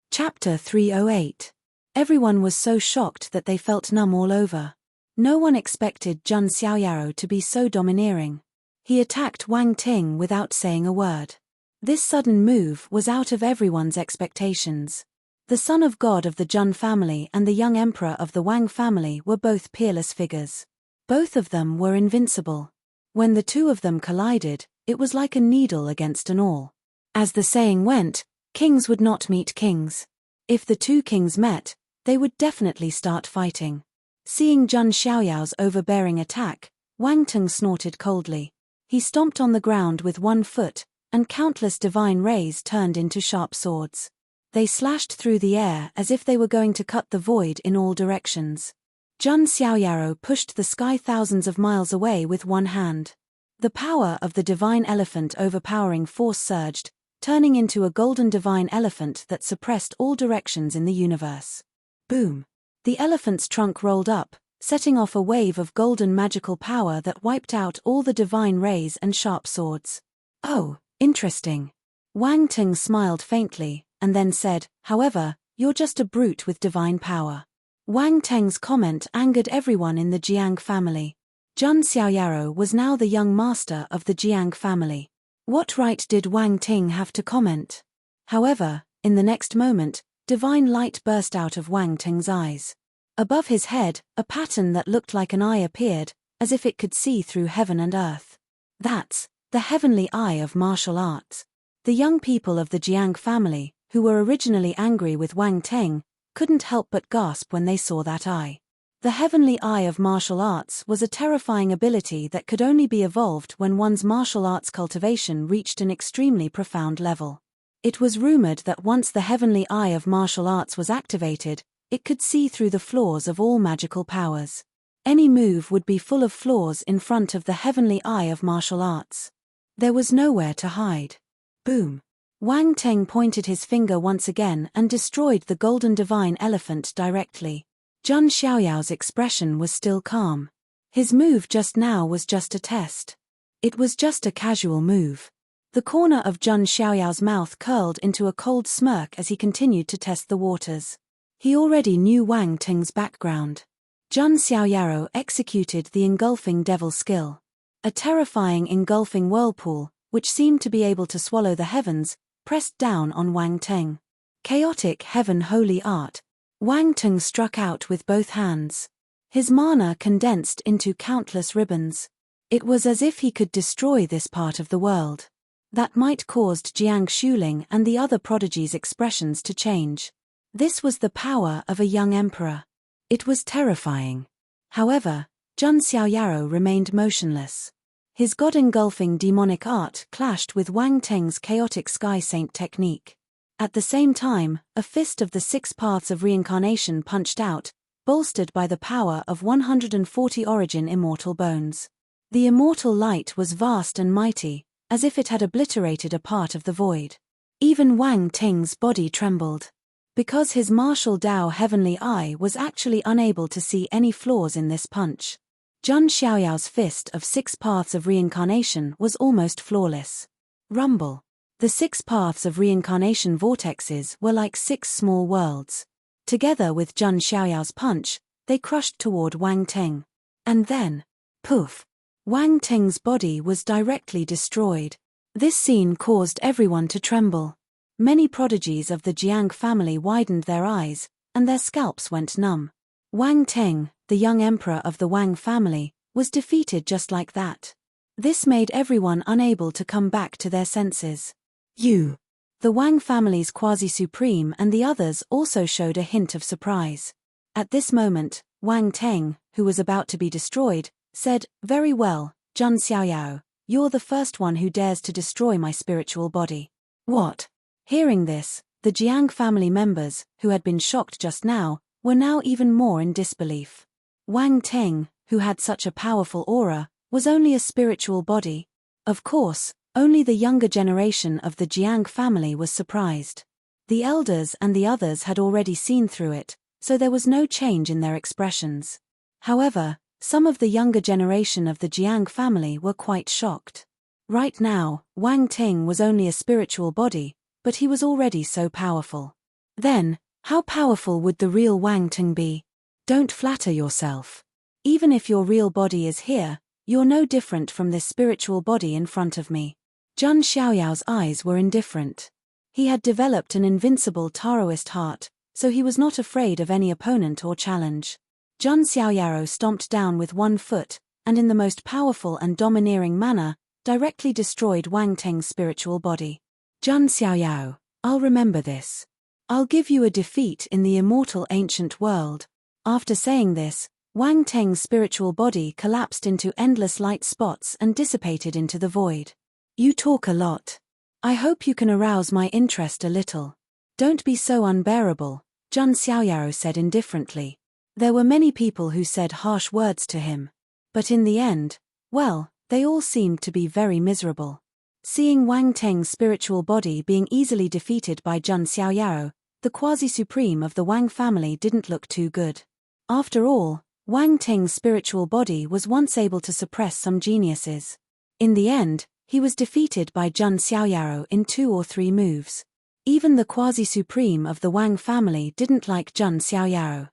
Chapter 308. Everyone was so shocked that they felt numb all over. No one expected Zhun Xiaoyaro to be so domineering. He attacked Wang Ting without saying a word. This sudden move was out of everyone's expectations. The son of God of the Zhun family and the young emperor of the Wang family were both peerless figures. Both of them were invincible. When the two of them collided, it was like a needle against an awl. As the saying went, kings would not meet kings. If the two kings met, they would definitely start fighting. Seeing Zhun Xiaoyao's overbearing attack, Wang Teng snorted coldly. He stomped on the ground with one foot, and countless divine rays turned into sharp swords. They slashed through the air as if they were going to cut the void in all directions. Jun Xiaoyaro pushed the sky thousands of miles away with one hand. The power of the divine elephant overpowering force surged, turning into a golden divine elephant that suppressed all directions in the universe. Boom! The elephant's trunk rolled up, setting off a wave of golden magical power that wiped out all the divine rays and sharp swords. Oh, interesting. Wang Ting smiled faintly, and then said, however, you're just a brute with divine power. Wang Teng's comment angered everyone in the Jiang family. Jun Xiaoyaro was now the young master of the Jiang family. What right did Wang Ting have to comment? However, in the next moment, divine light burst out of Wang Ting's eyes. Above his head, a pattern that looked like an eye appeared, as if it could see through heaven and earth. That's the heavenly eye of martial arts. The young people of the Jiang family, who were originally angry with Wang Ting, couldn't help but gasp when they saw that eye. The heavenly eye of martial arts was a terrifying ability that could only be evolved when one's martial arts cultivation reached an extremely profound level. It was rumored that once the heavenly eye of martial arts was activated, it could see through the flaws of all magical powers. Any move would be full of flaws in front of the heavenly eye of martial arts. There was nowhere to hide. Boom! Wang Teng pointed his finger once again and destroyed the golden divine elephant directly. Jun Xiaoyao's expression was still calm. His move just now was just a test. It was just a casual move. The corner of Jun Xiaoyao's mouth curled into a cold smirk as he continued to test the waters. He already knew Wang Teng's background. Jun Xiaoyaro executed the engulfing devil skill. A terrifying engulfing whirlpool, which seemed to be able to swallow the heavens, pressed down on Wang Teng. Chaotic heaven holy art. Wang Teng struck out with both hands. His mana condensed into countless ribbons. It was as if he could destroy this part of the world. That might caused Jiang Shuling and the other prodigies' expressions to change. This was the power of a young emperor. It was terrifying. However, Jun Xiaoyaro remained motionless. His god-engulfing demonic art clashed with Wang Teng's chaotic sky saint technique. At the same time, a fist of the 6 paths of reincarnation punched out, bolstered by the power of 140 origin immortal bones. The immortal light was vast and mighty, as if it had obliterated a part of the void. Even Wang Teng's body trembled. Because his martial Dao heavenly eye was actually unable to see any flaws in this punch. Jun Xiaoyao's fist of 6 paths of reincarnation was almost flawless. Rumble. The 6 paths of reincarnation vortexes were like 6 small worlds. Together with Jun Xiaoyao's punch, they crushed toward Wang Teng. And then, poof! Wang Teng's body was directly destroyed. This scene caused everyone to tremble. Many prodigies of the Jiang family widened their eyes, and their scalps went numb. Wang Teng, the young emperor of the Wang family, was defeated just like that. This made everyone unable to come back to their senses. The Wang family's quasi-supreme and the others also showed a hint of surprise. At this moment, Wang Teng, who was about to be destroyed, said, "Very well, Jun Xiaoyao, you're the first one who dares to destroy my spiritual body." What? Hearing this, the Jiang family members, who had been shocked just now, were now even more in disbelief. Wang Teng, who had such a powerful aura, was only a spiritual body. Of course, only the younger generation of the Jiang family was surprised. The elders and the others had already seen through it, so there was no change in their expressions. However, some of the younger generation of the Jiang family were quite shocked. Right now, Wang Ting was only a spiritual body, but he was already so powerful. Then, how powerful would the real Wang Ting be? Don't flatter yourself. Even if your real body is here, you're no different from this spiritual body in front of me. Jun Xiaoyao's eyes were indifferent. He had developed an invincible Taoist heart, so he was not afraid of any opponent or challenge. Jun Xiaoyao stomped down with one foot, and in the most powerful and domineering manner, directly destroyed Wang Teng's spiritual body. Jun Xiaoyao, I'll remember this. I'll give you a defeat in the immortal ancient world. After saying this, Wang Teng's spiritual body collapsed into endless light spots and dissipated into the void. You talk a lot. I hope you can arouse my interest a little. Don't be so unbearable, Jun Xiaoyao said indifferently. There were many people who said harsh words to him. But in the end, well, they all seemed to be very miserable. Seeing Wang Teng's spiritual body being easily defeated by Jun Xiaoyao, the quasi-supreme of the Wang family didn't look too good. After all, Wang Teng's spiritual body was once able to suppress some geniuses. In the end, he was defeated by Jun Xiaoyao in 2 or 3 moves. Even the quasi-supreme of the Wang family didn't like Jun Xiaoyao.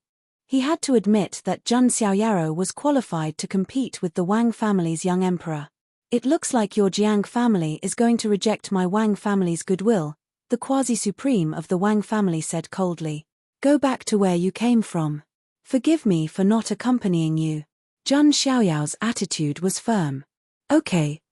He had to admit that Jun Xiaoyao was qualified to compete with the Wang family's young emperor. It looks like your Jiang family is going to reject my Wang family's goodwill, the quasi-supreme of the Wang family said coldly. Go back to where you came from. Forgive me for not accompanying you. Jun Xiaoyao's attitude was firm. Okay.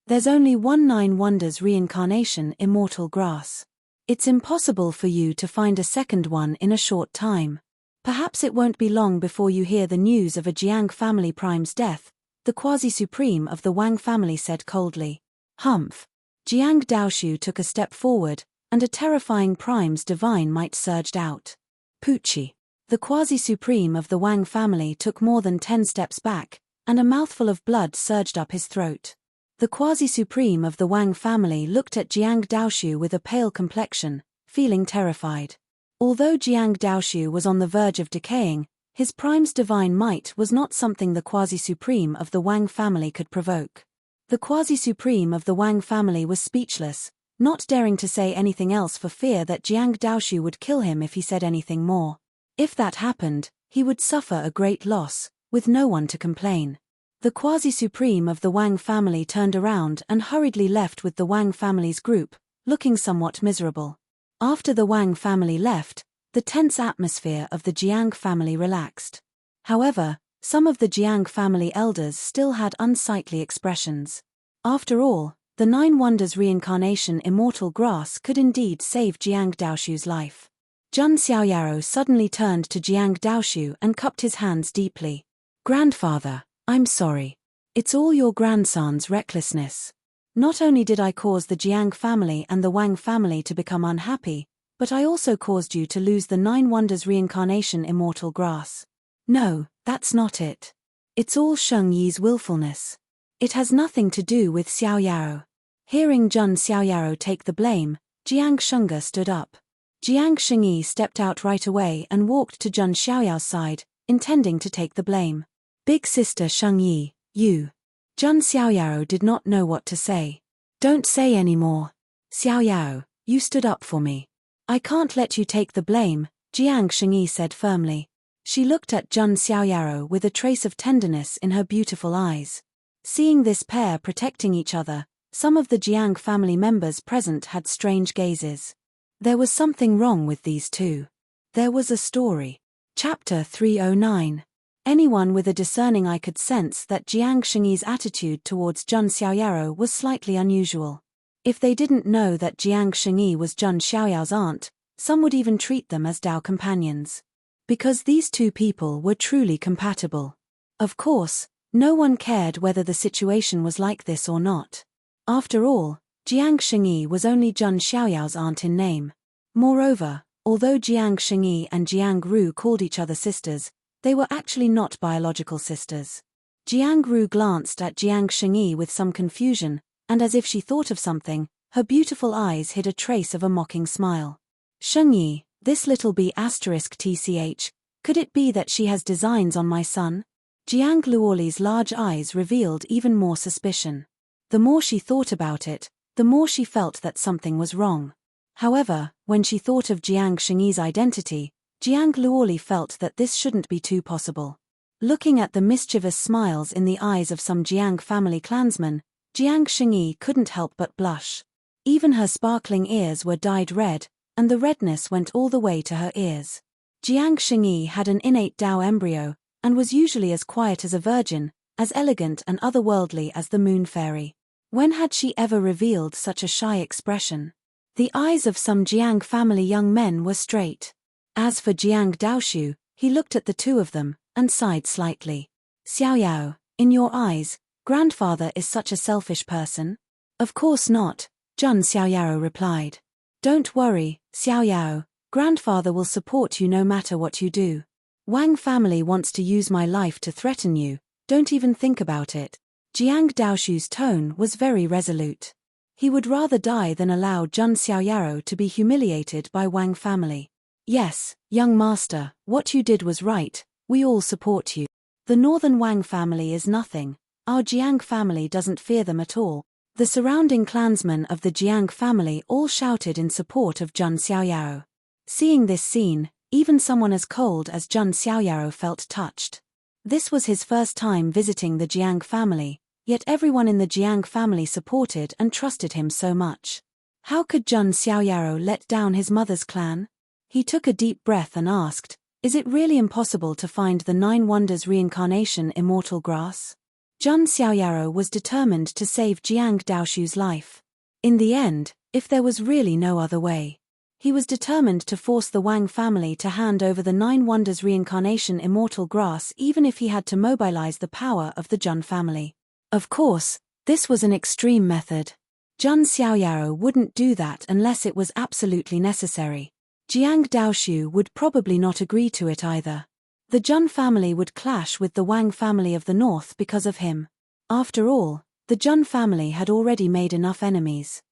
There's only one 9 wonders reincarnation immortal grass. It's impossible for you to find a second one in a short time. Perhaps it won't be long before you hear the news of a Jiang family prime's death, the quasi-supreme of the Wang family said coldly. Humph. Jiang Daoshu took a step forward, and a terrifying prime's divine might surged out. Poochie. The quasi-supreme of the Wang family took more than 10 steps back, and a mouthful of blood surged up his throat. The quasi-supreme of the Wang family looked at Jiang Daoshu with a pale complexion, feeling terrified. Although Jiang Daoshu was on the verge of decaying, his prime's divine might was not something the quasi-supreme of the Wang family could provoke. The quasi-supreme of the Wang family was speechless, not daring to say anything else for fear that Jiang Daoshu would kill him if he said anything more. If that happened, he would suffer a great loss, with no one to complain. The quasi-supreme of the Wang family turned around and hurriedly left with the Wang family's group, looking somewhat miserable. After the Wang family left, the tense atmosphere of the Jiang family relaxed. However, some of the Jiang family elders still had unsightly expressions. After all, the 9 wonders reincarnation immortal grass could indeed save Jiang Daoshu's life. Jun Xiaoyao suddenly turned to Jiang Daoshu and cupped his hands deeply. Grandfather, I'm sorry. It's all your grandson's recklessness. Not only did I cause the Jiang family and the Wang family to become unhappy, but I also caused you to lose the 9 wonders reincarnation immortal grass. No, that's not it. It's all Sheng Yi's willfulness. It has nothing to do with Xiaoyao. Hearing Jun Xiaoyao take the blame, Jiang Shengge stood up. Jiang Shengyi stepped out right away and walked to Jun Xiaoyao's side, intending to take the blame. Big sister Sheng Yi, you. Jun Xiaoyao did not know what to say. Don't say any more. Xiaoyao, you stood up for me. I can't let you take the blame, Jiang Shengyi said firmly. She looked at Jun Xiaoyao with a trace of tenderness in her beautiful eyes. Seeing this pair protecting each other, some of the Jiang family members present had strange gazes. There was something wrong with these two. There was a story. Chapter 309. Anyone with a discerning eye could sense that Jiang Shengyi's attitude towards Jun Xiaoyao was slightly unusual. If they didn't know that Jiang Shengyi was Jun Xiaoyao's aunt, some would even treat them as Dao companions. Because these two people were truly compatible. Of course, no one cared whether the situation was like this or not. After all, Jiang Shengyi was only Jun Xiaoyao's aunt in name. Moreover, although Jiang Shengyi and Jiang Ru called each other sisters, they were actually not biological sisters. Jiang Ru glanced at Jiang Shengyi with some confusion, and as if she thought of something, her beautiful eyes hid a trace of a mocking smile. Shengyi, this little b*tch, could it be that she has designs on my son? Jiang Luoli's large eyes revealed even more suspicion. The more she thought about it, the more she felt that something was wrong. However, when she thought of Jiang Shengyi's identity, Jiang Luoli felt that this shouldn't be too possible. Looking at the mischievous smiles in the eyes of some Jiang family clansmen, Jiang Shengyi couldn't help but blush. Even her sparkling ears were dyed red, and the redness went all the way to her ears. Jiang Shengyi had an innate Dao embryo, and was usually as quiet as a virgin, as elegant and otherworldly as the moon fairy. When had she ever revealed such a shy expression? The eyes of some Jiang family young men were straight. As for Jiang Daoshu, he looked at the two of them, and sighed slightly. Xiaoyao, in your eyes, grandfather is such a selfish person? Of course not, Jun Xiaoyao replied. Don't worry, Xiaoyao, grandfather will support you no matter what you do. Wang family wants to use my life to threaten you, don't even think about it. Jiang Daoshu's tone was very resolute. He would rather die than allow Jun Xiaoyao to be humiliated by Wang family. Yes, young master, what you did was right, we all support you. The northern Wang family is nothing, our Jiang family doesn't fear them at all. The surrounding clansmen of the Jiang family all shouted in support of Jun Xiaoyao. Seeing this scene, even someone as cold as Jun Xiaoyao felt touched. This was his first time visiting the Jiang family, yet everyone in the Jiang family supported and trusted him so much. How could Jun Xiaoyao let down his mother's clan? He took a deep breath and asked, is it really impossible to find the 9 Wonders reincarnation immortal grass? Jun Xiaoyao was determined to save Jiang Daoshu's life. In the end, if there was really no other way, he was determined to force the Wang family to hand over the 9 Wonders reincarnation immortal grass even if he had to mobilize the power of the Jun family. Of course, this was an extreme method. Jun Xiaoyao wouldn't do that unless it was absolutely necessary. Jiang Daoshu would probably not agree to it either. The Jun family would clash with the Wang family of the north because of him. After all, the Jun family had already made enough enemies.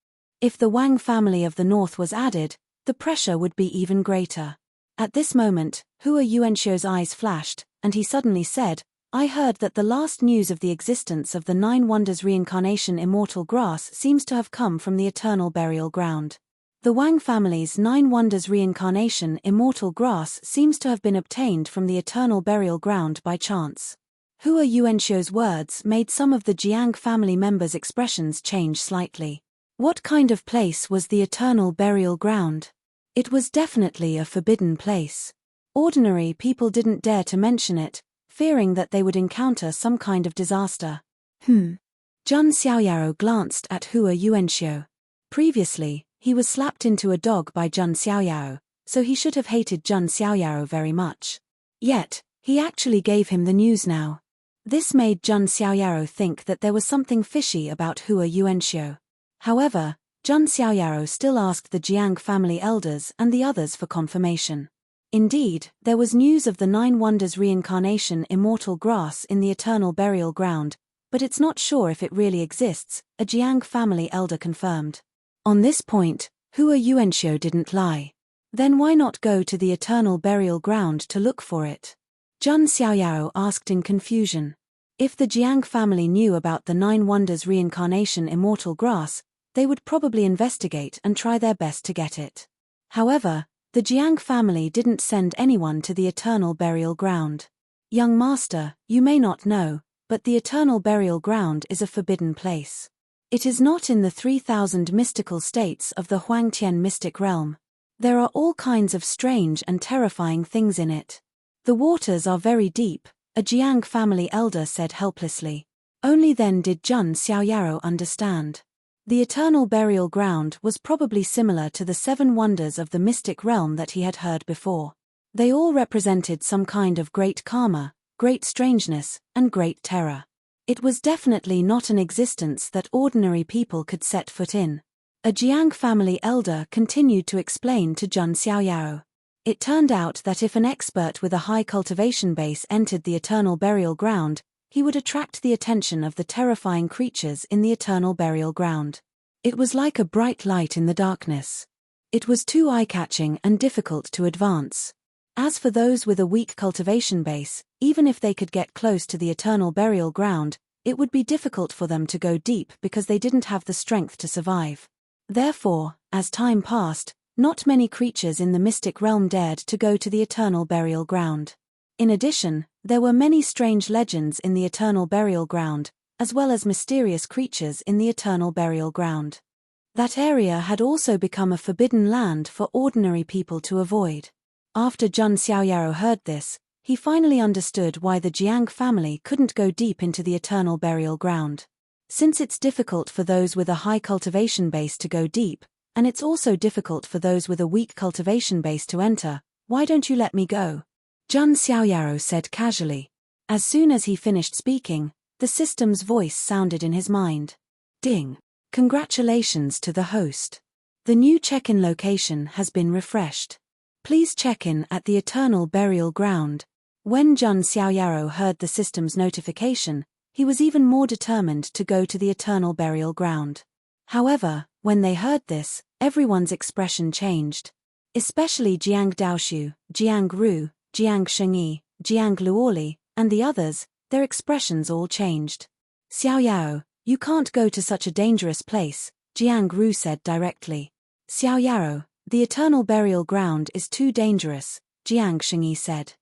If the Wang family of the north was added, the pressure would be even greater. At this moment, Hua Yuanxiu's eyes flashed, and he suddenly said, I heard that the last news of the existence of the 9 Wonders reincarnation immortal grass seems to have come from the eternal burial ground. The Wang family's 9 Wonders reincarnation immortal grass seems to have been obtained from the eternal burial ground by chance. Hua Yuanxiu's words made some of the Jiang family members' expressions change slightly. What kind of place was the eternal burial ground? It was definitely a forbidden place. Ordinary people didn't dare to mention it, fearing that they would encounter some kind of disaster. Jun Xiaoyao glanced at Hua Yuanxiu. Previously, he was slapped into a dog by Jun Xiaoyao, so he should have hated Jun Xiaoyao very much. Yet, he actually gave him the news now. This made Jun Xiaoyao think that there was something fishy about Hua Yuanxiu. However, Jun Xiaoyao still asked the Jiang family elders and the others for confirmation. Indeed, there was news of the 9 Wonders reincarnation immortal grass in the eternal burial ground, but it's not sure if it really exists, a Jiang family elder confirmed. On this point, Hua Yuanxiu didn't lie. Then why not go to the eternal burial ground to look for it? Jun Xiaoyao asked in confusion. If the Jiang family knew about the 9 Wonders reincarnation immortal grass, they would probably investigate and try their best to get it. However, the Jiang family didn't send anyone to the eternal burial ground. Young master, you may not know, but the eternal burial ground is a forbidden place. It is not in the 3,000 mystical states of the Huangtian mystic realm. There are all kinds of strange and terrifying things in it. The waters are very deep, a Jiang family elder said helplessly. Only then did Jun Xiaoyao understand. The eternal burial ground was probably similar to the 7 wonders of the mystic realm that he had heard before. They all represented some kind of great karma, great strangeness, and great terror. It was definitely not an existence that ordinary people could set foot in. A Jiang family elder continued to explain to Jun Xiaoyao. It turned out that if an expert with a high cultivation base entered the eternal burial ground, he would attract the attention of the terrifying creatures in the eternal burial ground. It was like a bright light in the darkness. It was too eye-catching and difficult to advance. As for those with a weak cultivation base, even if they could get close to the eternal burial ground, it would be difficult for them to go deep because they didn't have the strength to survive. Therefore, as time passed, not many creatures in the mystic realm dared to go to the eternal burial ground. In addition, there were many strange legends in the eternal burial ground, as well as mysterious creatures in the eternal burial ground. That area had also become a forbidden land for ordinary people to avoid. After Jun Xiaoyao heard this, he finally understood why the Jiang family couldn't go deep into the eternal burial ground. Since it's difficult for those with a high cultivation base to go deep, and it's also difficult for those with a weak cultivation base to enter, why don't you let me go? Jun Xiaoyao said casually. As soon as he finished speaking, the system's voice sounded in his mind. Ding! Congratulations to the host. The new check-in location has been refreshed. Please check in at the Eternal Burial Ground. When Zhang Xiaoyao heard the system's notification, he was even more determined to go to the Eternal Burial Ground. However, when they heard this, everyone's expression changed. Especially Jiang Daoshu, Jiang Ru, Jiang Shengyi, Jiang Luoli, and the others, their expressions all changed. Xiaoyao, you can't go to such a dangerous place, Jiang Ru said directly. Xiaoyao, the Eternal Burial Ground is too dangerous, Jiang Shengyi said.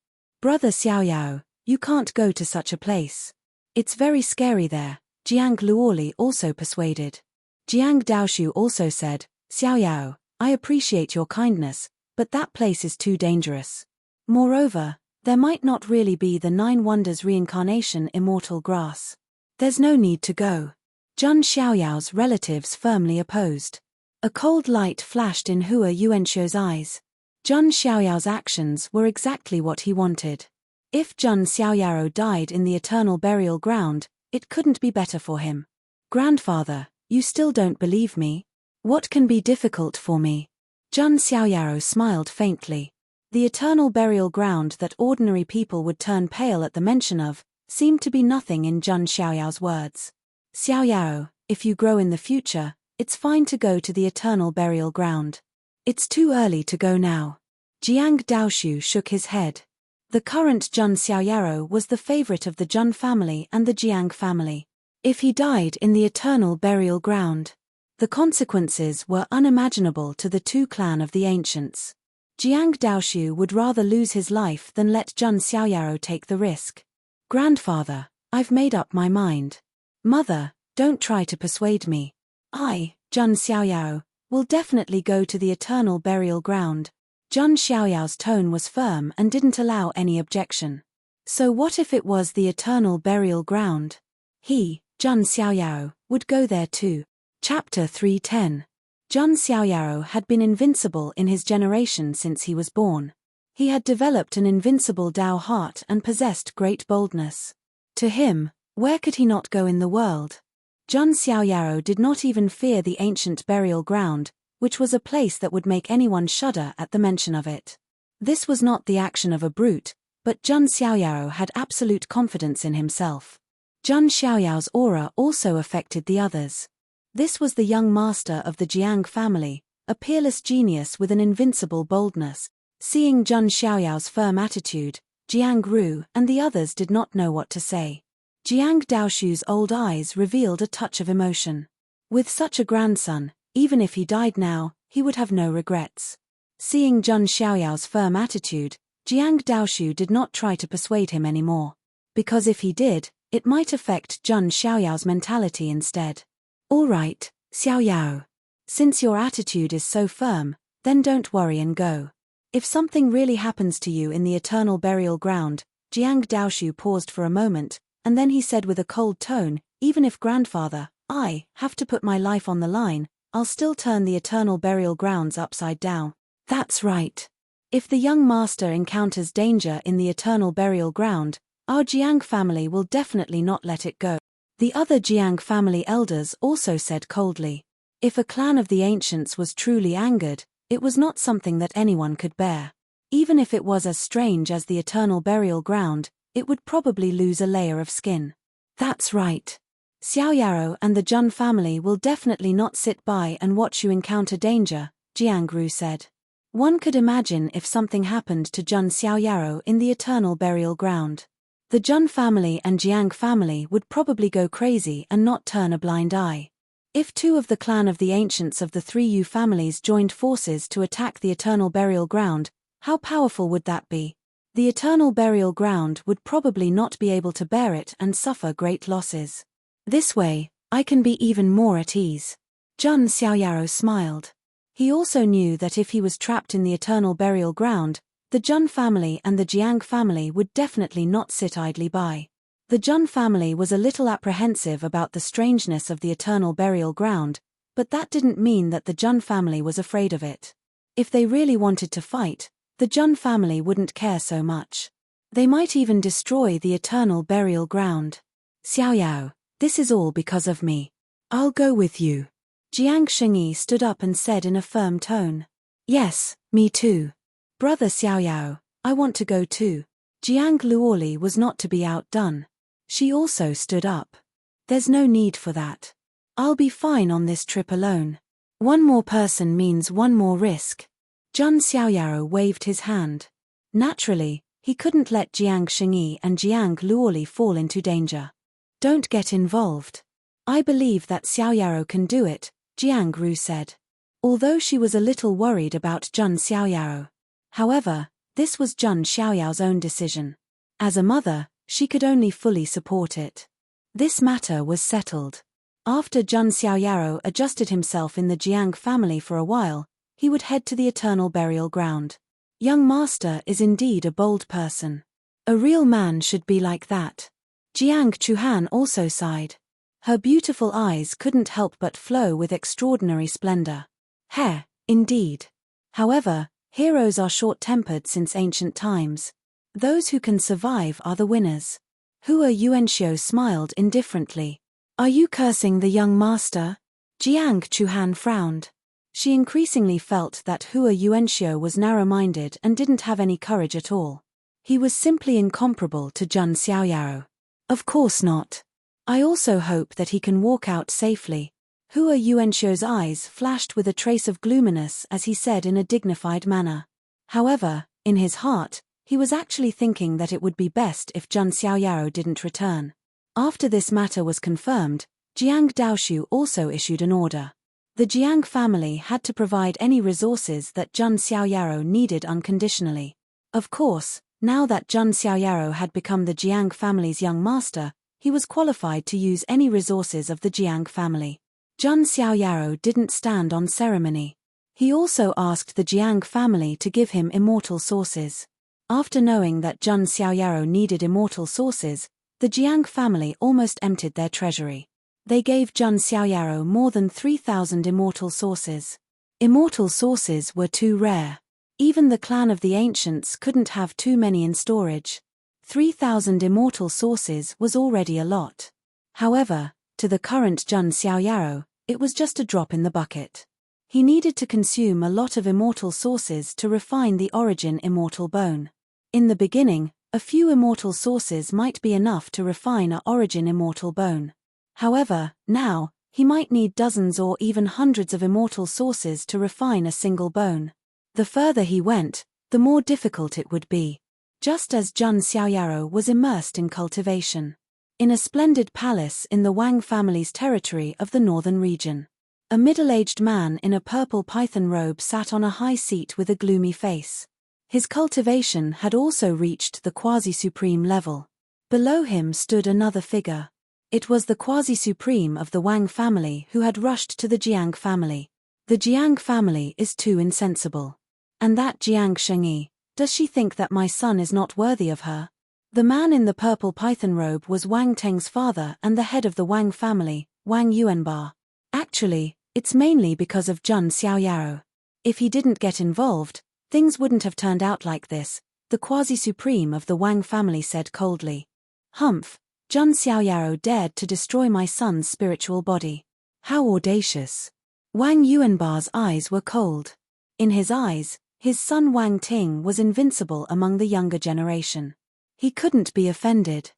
Brother Xiaoyao, you can't go to such a place. It's very scary there, Jiang Luoli also persuaded. Jiang Daoshu also said, Xiaoyao, I appreciate your kindness, but that place is too dangerous. Moreover, there might not really be the 9 wonders reincarnation immortal grass. There's no need to go. Zhang Xiaoyao's relatives firmly opposed. A cold light flashed in Hua Yuanxiu's eyes. Zhang Xiaoyao's actions were exactly what he wanted. If Zhang Xiaoyao died in the Eternal Burial Ground, it couldn't be better for him. Grandfather, you still don't believe me? What can be difficult for me? Zhang Xiaoyao smiled faintly. The Eternal Burial Ground that ordinary people would turn pale at the mention of, seemed to be nothing in Zhang Xiaoyao's words. Xiaoyao, if you grow in the future, it's fine to go to the Eternal Burial Ground. It's too early to go now. Jiang Daoshu shook his head. The current Zhang Xiaoyao was the favorite of the Zhang family and the Jiang family. If he died in the Eternal Burial Ground, the consequences were unimaginable to the 2 clan of the ancients. Jiang Daoshu would rather lose his life than let Zhang Xiaoyao take the risk. Grandfather, I've made up my mind. Mother, don't try to persuade me. I, Zhang Xiaoyao, will definitely go to the Eternal Burial Ground. Zhang Xiaoyao's tone was firm and didn't allow any objection. So what if it was the Eternal Burial Ground? He, Zhang Xiaoyao, would go there too. Chapter 310. Zhang Xiaoyao had been invincible in his generation since he was born. He had developed an invincible Dao heart and possessed great boldness. To him, where could he not go in the world? Zhang Xiaoyao did not even fear the ancient burial ground, which was a place that would make anyone shudder at the mention of it. This was not the action of a brute, but Zhang Xiaoyao had absolute confidence in himself. Zhang Xiaoyao's aura also affected the others. This was the young master of the Jiang family, a peerless genius with an invincible boldness. Seeing Zhang Xiaoyao's firm attitude, Jiang Ru and the others did not know what to say. Jiang Daoshu's old eyes revealed a touch of emotion. With such a grandson, even if he died now, he would have no regrets. Seeing Zhang Xiaoyao's firm attitude, Jiang Daoshu did not try to persuade him anymore. Because if he did, it might affect Zhang Xiaoyao's mentality instead. All right, Xiaoyao. Since your attitude is so firm, then don't worry and go. If something really happens to you in the Eternal Burial Ground, Jiang Daoshu paused for a moment, and then he said with a cold tone, even if grandfather, I have to put my life on the line, I'll still turn the Eternal Burial Grounds upside down. That's right. If the young master encounters danger in the Eternal Burial Ground, our Jiang family will definitely not let it go. The other Jiang family elders also said coldly. If a clan of the ancients was truly angered, it was not something that anyone could bear. Even if it was as strange as the Eternal Burial Ground, it would probably lose a layer of skin. That's right. Xiaoyao and the Zhang family will definitely not sit by and watch you encounter danger, Jiang Ru said. One could imagine if something happened to Zhang Xiaoyao in the Eternal Burial Ground. The Zhang family and Jiang family would probably go crazy and not turn a blind eye. If 2 of the clan of the ancients of the 3 Yu families joined forces to attack the Eternal Burial Ground, how powerful would that be? The Eternal Burial Ground would probably not be able to bear it and suffer great losses. This way, I can be even more at ease. Zhang Xiaoyao smiled. He also knew that if he was trapped in the Eternal Burial Ground, the Zhang family and the Jiang family would definitely not sit idly by. The Zhang family was a little apprehensive about the strangeness of the Eternal Burial Ground, but that didn't mean that the Zhang family was afraid of it. If they really wanted to fight, the Zhang family wouldn't care so much. They might even destroy the Eternal Burial Ground. Xiaoyao, this is all because of me. I'll go with you. Jiang Shengyi stood up and said in a firm tone. Yes, me too. Brother Xiaoyao, I want to go too. Jiang Luoli was not to be outdone. She also stood up. There's no need for that. I'll be fine on this trip alone. One more person means one more risk. Zhang Xiaoyao waved his hand. Naturally, he couldn't let Jiang Shengyi and Jiang Luoli fall into danger. Don't get involved. I believe that Xiaoyao can do it, Jiang Ru said. Although she was a little worried about Zhang Xiaoyao. However, this was Zhang Xiaoyao's own decision. As a mother, she could only fully support it. This matter was settled. After Zhang Xiaoyao adjusted himself in the Jiang family for a while, he would head to the eternal burial ground. Young master is indeed a bold person. A real man should be like that. Jiang Chuhan also sighed. Her beautiful eyes couldn't help but flow with extraordinary splendor. Indeed. However, heroes are short-tempered since ancient times. Those who can survive are the winners. Hua Yuanxiu smiled indifferently. Are you cursing the young master? Jiang Chuhan frowned. She increasingly felt that Hua Yuanxiu was narrow-minded and didn't have any courage at all. He was simply incomparable to Zhang Xiaoyao. Of course not. I also hope that he can walk out safely. Hua Yuanxiu's eyes flashed with a trace of gloominess as he said in a dignified manner. However, in his heart, he was actually thinking that it would be best if Zhang Xiaoyao didn't return. After this matter was confirmed, Jiang Daoshu also issued an order. The Jiang family had to provide any resources that Zhang Xiaoyao needed unconditionally. Of course, now that Zhang Xiaoyao had become the Jiang family's young master, he was qualified to use any resources of the Jiang family. Zhang Xiaoyao didn't stand on ceremony. He also asked the Jiang family to give him immortal sources. After knowing that Zhang Xiaoyao needed immortal sources, the Jiang family almost emptied their treasury. They gave Zhang Xiaoyao more than 3,000 immortal sources. Immortal sources were too rare. Even the clan of the ancients couldn't have too many in storage. 3,000 immortal sources was already a lot. However, to the current Zhang Xiaoyao, it was just a drop in the bucket. He needed to consume a lot of immortal sources to refine the origin immortal bone. In the beginning, a few immortal sources might be enough to refine a origin immortal bone. However, now, he might need dozens or even hundreds of immortal sources to refine a single bone. The further he went, the more difficult it would be. Just as Zhang Xiaoyao was immersed in cultivation. In a splendid palace in the Wang family's territory of the northern region. A middle-aged man in a purple python robe sat on a high seat with a gloomy face. His cultivation had also reached the quasi-supreme level. Below him stood another figure. It was the quasi-supreme of the Wang family who had rushed to the Jiang family. The Jiang family is too insensible. And that Jiang Shengyi, does she think that my son is not worthy of her? The man in the purple python robe was Wang Teng's father and the head of the Wang family, Wang Yuanba. Actually, it's mainly because of Zhang Xiaoyao. If he didn't get involved, things wouldn't have turned out like this, the quasi-supreme of the Wang family said coldly. Humph, Zhang Xiaoyao dared to destroy my son's spiritual body. How audacious. Wang Yuanba's eyes were cold. In his eyes, his son Wang Ting was invincible among the younger generation. He couldn't be offended.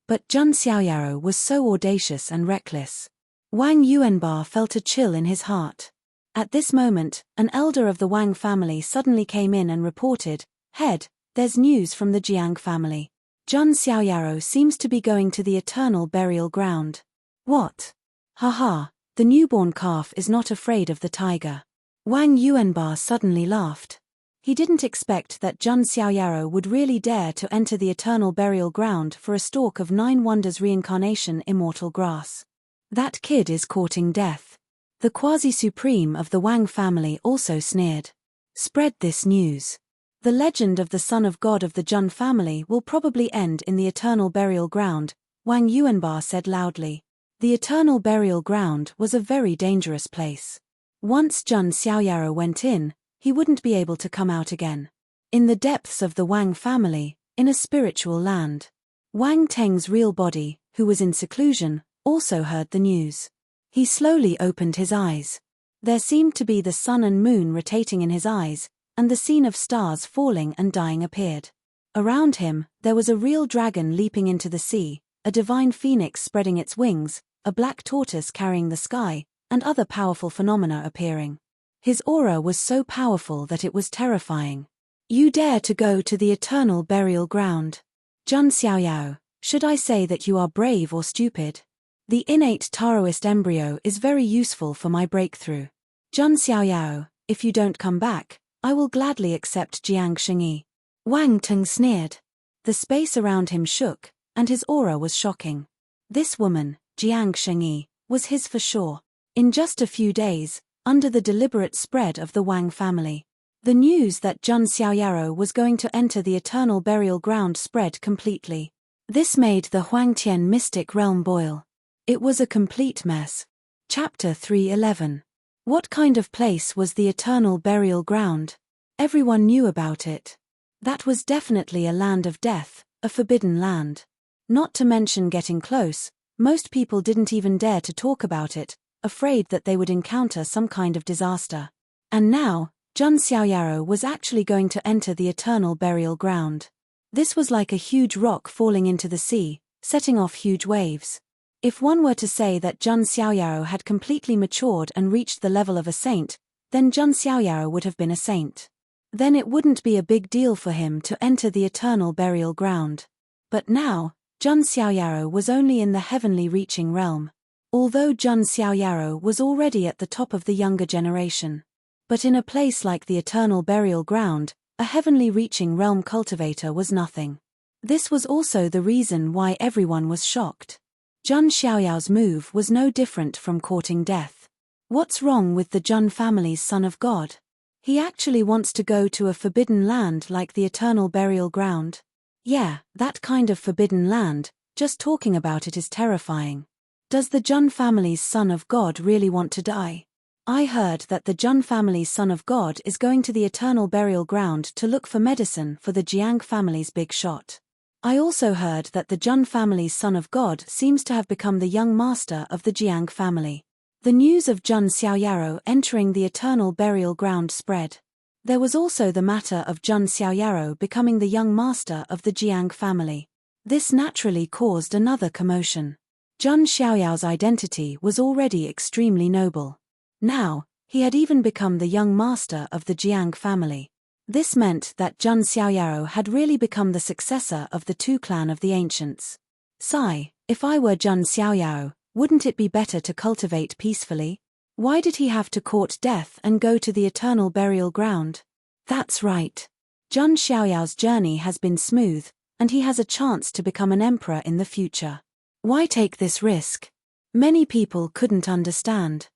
But Zhang Xiaoyao was so audacious and reckless. Wang Yuanba felt a chill in his heart. At this moment, an elder of the Wang family suddenly came in and reported, "Head, there's news from the Jiang family. Zhang Xiaoyao seems to be going to the eternal burial ground." What? Haha, the newborn calf is not afraid of the tiger. Wang Yuanba suddenly laughed. He didn't expect that Zhang Xiaoyao would really dare to enter the eternal burial ground for a stalk of 9 wonders reincarnation immortal grass. That kid is courting death. The quasi-supreme of the Wang family also sneered. Spread this news. The legend of the son of God of the Zhang family will probably end in the eternal burial ground, Wang Yuanba said loudly. The eternal burial ground was a very dangerous place. Once Zhang Xiaoyao went in, he wouldn't be able to come out again. In the depths of the Wang family, in a spiritual land. Wang Teng's real body, who was in seclusion, also heard the news. He slowly opened his eyes. There seemed to be the sun and moon rotating in his eyes, and the scene of stars falling and dying appeared. Around him, there was a real dragon leaping into the sea, a divine phoenix spreading its wings, a black tortoise carrying the sky, and other powerful phenomena appearing. His aura was so powerful that it was terrifying. You dare to go to the eternal burial ground? Jun Xiaoyao, should I say that you are brave or stupid? The innate Taoist embryo is very useful for my breakthrough. Jun Xiaoyao, if you don't come back, I will gladly accept Jiang Shengyi. Wang Teng sneered. The space around him shook, and his aura was shocking. This woman, Jiang Shengyi, was his for sure. In just a few days, under the deliberate spread of the Wang family, the news that Jun Xiaoyao was going to enter the eternal burial ground spread completely. This made the Huangtian mystic realm boil. It was a complete mess. Chapter 3:11. What kind of place was the eternal burial ground? Everyone knew about it. That was definitely a land of death, a forbidden land. Not to mention getting close, most people didn't even dare to talk about it, afraid that they would encounter some kind of disaster. And now, Jun Xiaoyao was actually going to enter the eternal burial ground. This was like a huge rock falling into the sea, setting off huge waves. If one were to say that Jun Xiaoyao had completely matured and reached the level of a saint, then Jun Xiaoyao would have been a saint. Then it wouldn't be a big deal for him to enter the eternal burial ground. But now, Jun Xiaoyao was only in the heavenly reaching realm. Although Jun Xiaoyao was already at the top of the younger generation. But in a place like the eternal burial ground, a heavenly reaching realm cultivator was nothing. This was also the reason why everyone was shocked. Jun Xiaoyao's move was no different from courting death. What's wrong with the Jun family's son of God? He actually wants to go to a forbidden land like the eternal burial ground. Yeah, that kind of forbidden land, just talking about it is terrifying. Does the Jun family's son of God really want to die? I heard that the Jun family's son of God is going to the eternal burial ground to look for medicine for the Jiang family's big shot. I also heard that the Jun family's son of God seems to have become the young master of the Jiang family. The news of Jun Xiaoyao entering the eternal burial ground spread. There was also the matter of Jun Xiaoyao becoming the young master of the Jiang family. This naturally caused another commotion. Jun Xiaoyao's identity was already extremely noble. Now, he had even become the young master of the Jiang family. This meant that Jun Xiaoyao had really become the successor of the Tu clan of the ancients. Sigh, if I were Jun Xiaoyao, wouldn't it be better to cultivate peacefully? Why did he have to court death and go to the eternal burial ground? That's right. Jun Xiaoyao's journey has been smooth, and he has a chance to become an emperor in the future. Why take this risk? Many people couldn't understand.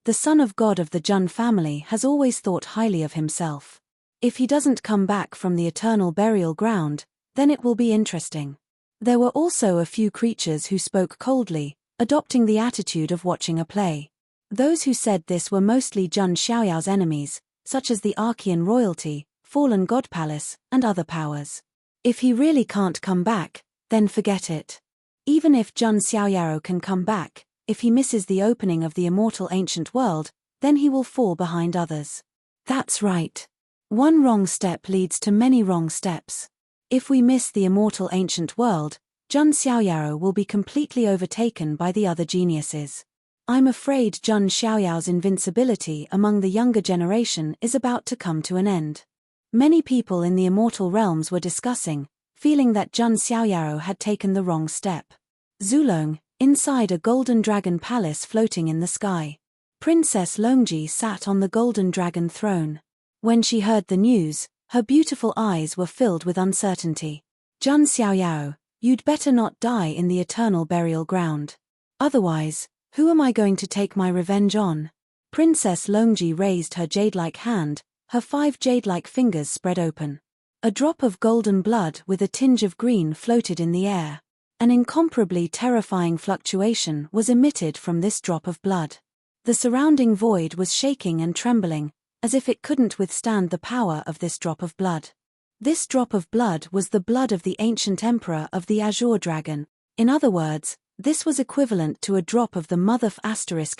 The son of God of the Jun family has always thought highly of himself. If he doesn't come back from the eternal burial ground, then it will be interesting. There were also a few creatures who spoke coldly, adopting the attitude of watching a play. Those who said this were mostly Jun Xiaoyao's enemies, such as the Archean royalty, fallen god palace, and other powers. If he really can't come back, then forget it. Even if Jun Xiaoyao can come back, if he misses the opening of the immortal ancient world, then he will fall behind others. That's right. One wrong step leads to many wrong steps. If we miss the immortal ancient world, Jun Xiaoyao will be completely overtaken by the other geniuses. I'm afraid Jun Xiaoyao's invincibility among the younger generation is about to come to an end. Many people in the immortal realms were discussing, feeling that Jun Xiaoyao had taken the wrong step. Zulong, inside a golden dragon palace floating in the sky. Princess Longji sat on the golden dragon throne. When she heard the news, her beautiful eyes were filled with uncertainty. Jun Xiaoyao, you'd better not die in the eternal burial ground. Otherwise, who am I going to take my revenge on? Princess Longji raised her jade-like hand, her 5 jade-like fingers spread open. A drop of golden blood with a tinge of green floated in the air. An incomparably terrifying fluctuation was emitted from this drop of blood. The surrounding void was shaking and trembling, as if it couldn't withstand the power of this drop of blood. This drop of blood was the blood of the ancient emperor of the Azure Dragon. In other words, this was equivalent to a drop of the Mother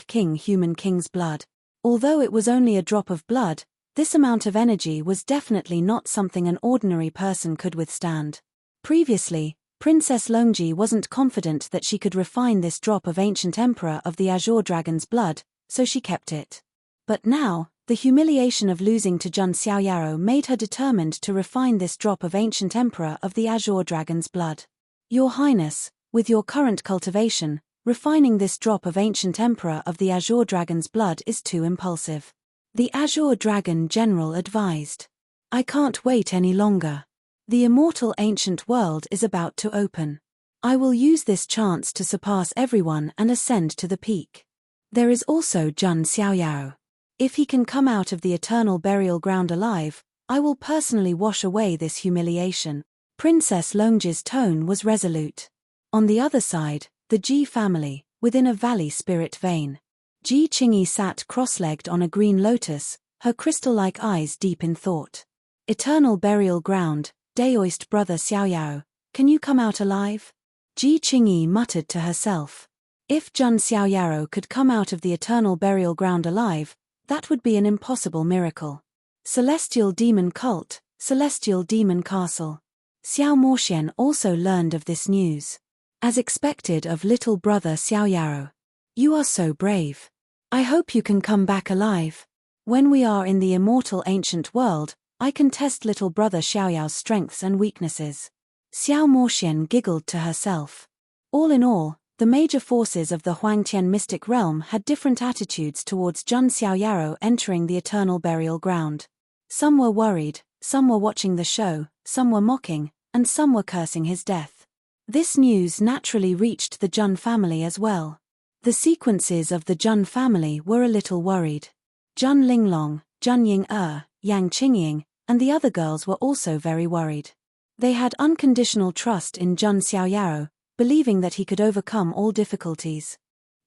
King Human King's blood. Although it was only a drop of blood, this amount of energy was definitely not something an ordinary person could withstand. Previously, Princess Longji wasn't confident that she could refine this drop of ancient emperor of the Azure Dragon's blood, so she kept it. But now, the humiliation of losing to Jun Xiaoyaro made her determined to refine this drop of ancient emperor of the Azure Dragon's blood. Your Highness, with your current cultivation, refining this drop of ancient emperor of the Azure Dragon's blood is too impulsive. The Azure Dragon General advised. I can't wait any longer. The immortal ancient world is about to open. I will use this chance to surpass everyone and ascend to the peak. There is also Jun Xiaoyao. If he can come out of the eternal burial ground alive, I will personally wash away this humiliation. Princess Longji's tone was resolute. On the other side, the Ji family, within a valley spirit vein. Ji Qingyi sat cross-legged on a green lotus, her crystal-like eyes deep in thought. Eternal burial ground, Daoist brother Xiaoyao, can you come out alive? Ji Qingyi muttered to herself. If Jun Xiaoyaro could come out of the eternal burial ground alive, that would be an impossible miracle. Celestial Demon Cult, Celestial Demon Castle. Xiao Moxian also learned of this news. As expected of little brother Xiaoyaro. You are so brave. I hope you can come back alive. When we are in the immortal ancient world, I can test little brother Xiaoyao's strengths and weaknesses. Xiao Moxian giggled to herself. All in all, the major forces of the Huangtian mystic realm had different attitudes towards Jun Xiaoyaro entering the eternal burial ground. Some were worried, some were watching the show, some were mocking, and some were cursing his death. This news naturally reached the Jun family as well. The sequences of the Jun family were a little worried. Jun Linglong, Jun Ying-er, Yang Qingying, and the other girls were also very worried. They had unconditional trust in Jun Xiaoyaro, believing that he could overcome all difficulties.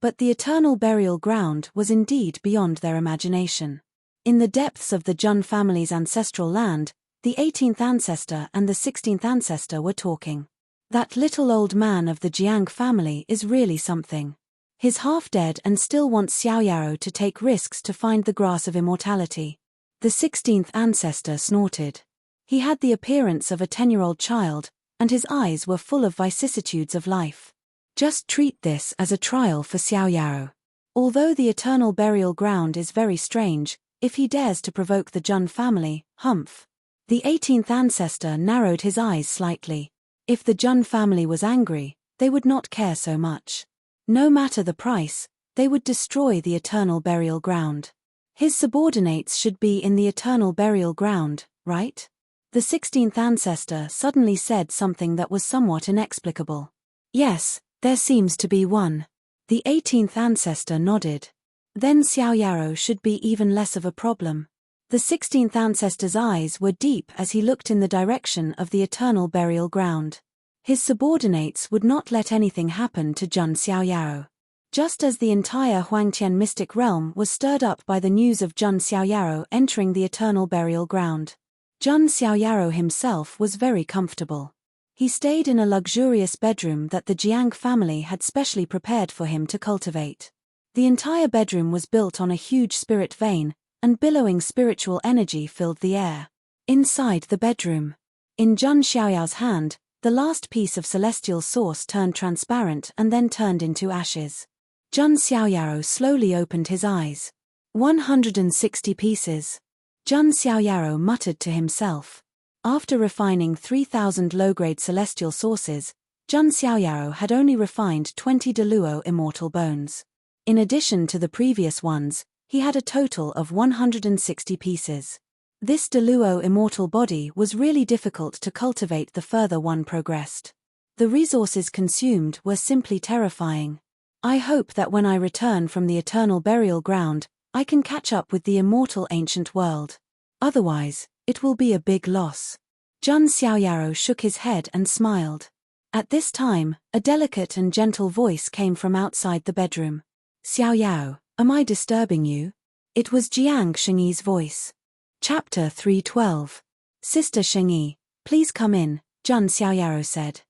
But the eternal burial ground was indeed beyond their imagination. In the depths of the Jun family's ancestral land, the 18th ancestor and the 16th ancestor were talking. That little old man of the Jiang family is really something. He's half dead and still wants Xiaoyaro to take risks to find the grass of immortality. The 16th ancestor snorted. He had the appearance of a 10-year-old child, and his eyes were full of vicissitudes of life. Just treat this as a trial for Xiaoyaro. Although the eternal burial ground is very strange, if he dares to provoke the Jun family, humph. The 18th ancestor narrowed his eyes slightly. If the Jun family was angry, they would not care so much. No matter the price, they would destroy the eternal burial ground. His subordinates should be in the eternal burial ground, right? The 16th ancestor suddenly said something that was somewhat inexplicable. Yes, there seems to be one. The 18th ancestor nodded. Then Xiaoyaro should be even less of a problem. The 16th ancestor's eyes were deep as he looked in the direction of the eternal burial ground. His subordinates would not let anything happen to Jun Xiaoyaro. Just as the entire Huangtian mystic realm was stirred up by the news of Jun Xiaoyaro entering the eternal burial ground. Jun Xiaoyaro himself was very comfortable. He stayed in a luxurious bedroom that the Jiang family had specially prepared for him to cultivate. The entire bedroom was built on a huge spirit vein, and billowing spiritual energy filled the air. Inside the bedroom, in Jun Xiaoyao's hand, the last piece of celestial source turned transparent and then turned into ashes. Jun Xiaoyaro slowly opened his eyes. 160 pieces. Jun Xiaoyaro muttered to himself. After refining 3,000 low-grade celestial sources, Jun Xiaoyaro had only refined 20 Deluo immortal bones. In addition to the previous ones, he had a total of 160 pieces. This Deluo immortal body was really difficult to cultivate the further one progressed. The resources consumed were simply terrifying. I hope that when I return from the eternal burial ground, I can catch up with the immortal ancient world. Otherwise, it will be a big loss. Jun Xiaoyaro shook his head and smiled. At this time, a delicate and gentle voice came from outside the bedroom. Xiaoyao, am I disturbing you? It was Jiang Shengyi's voice. Chapter 312. Sister Shengyi, please come in, Jun Xiaoyaro said.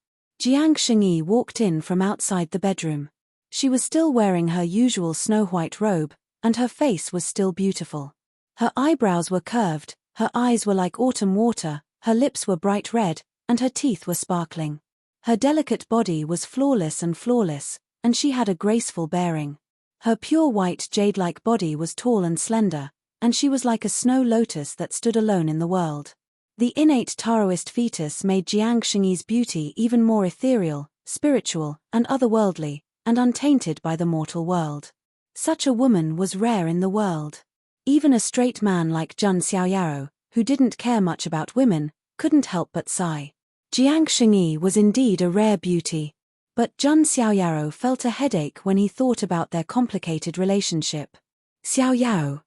Jiang Shengyi walked in from outside the bedroom. She was still wearing her usual snow-white robe, and her face was still beautiful. Her eyebrows were curved, her eyes were like autumn water, her lips were bright red, and her teeth were sparkling. Her delicate body was flawless, and she had a graceful bearing. Her pure white jade-like body was tall and slender, and she was like a snow lotus that stood alone in the world. The innate Taoist fetus made Jiang Xingyi's beauty even more ethereal, spiritual, and otherworldly, and untainted by the mortal world. Such a woman was rare in the world. Even a straight man like Jun Xiaoyao, who didn't care much about women, couldn't help but sigh. Jiang Xingyi was indeed a rare beauty. But Jun Xiaoyao felt a headache when he thought about their complicated relationship. Xiaoyao,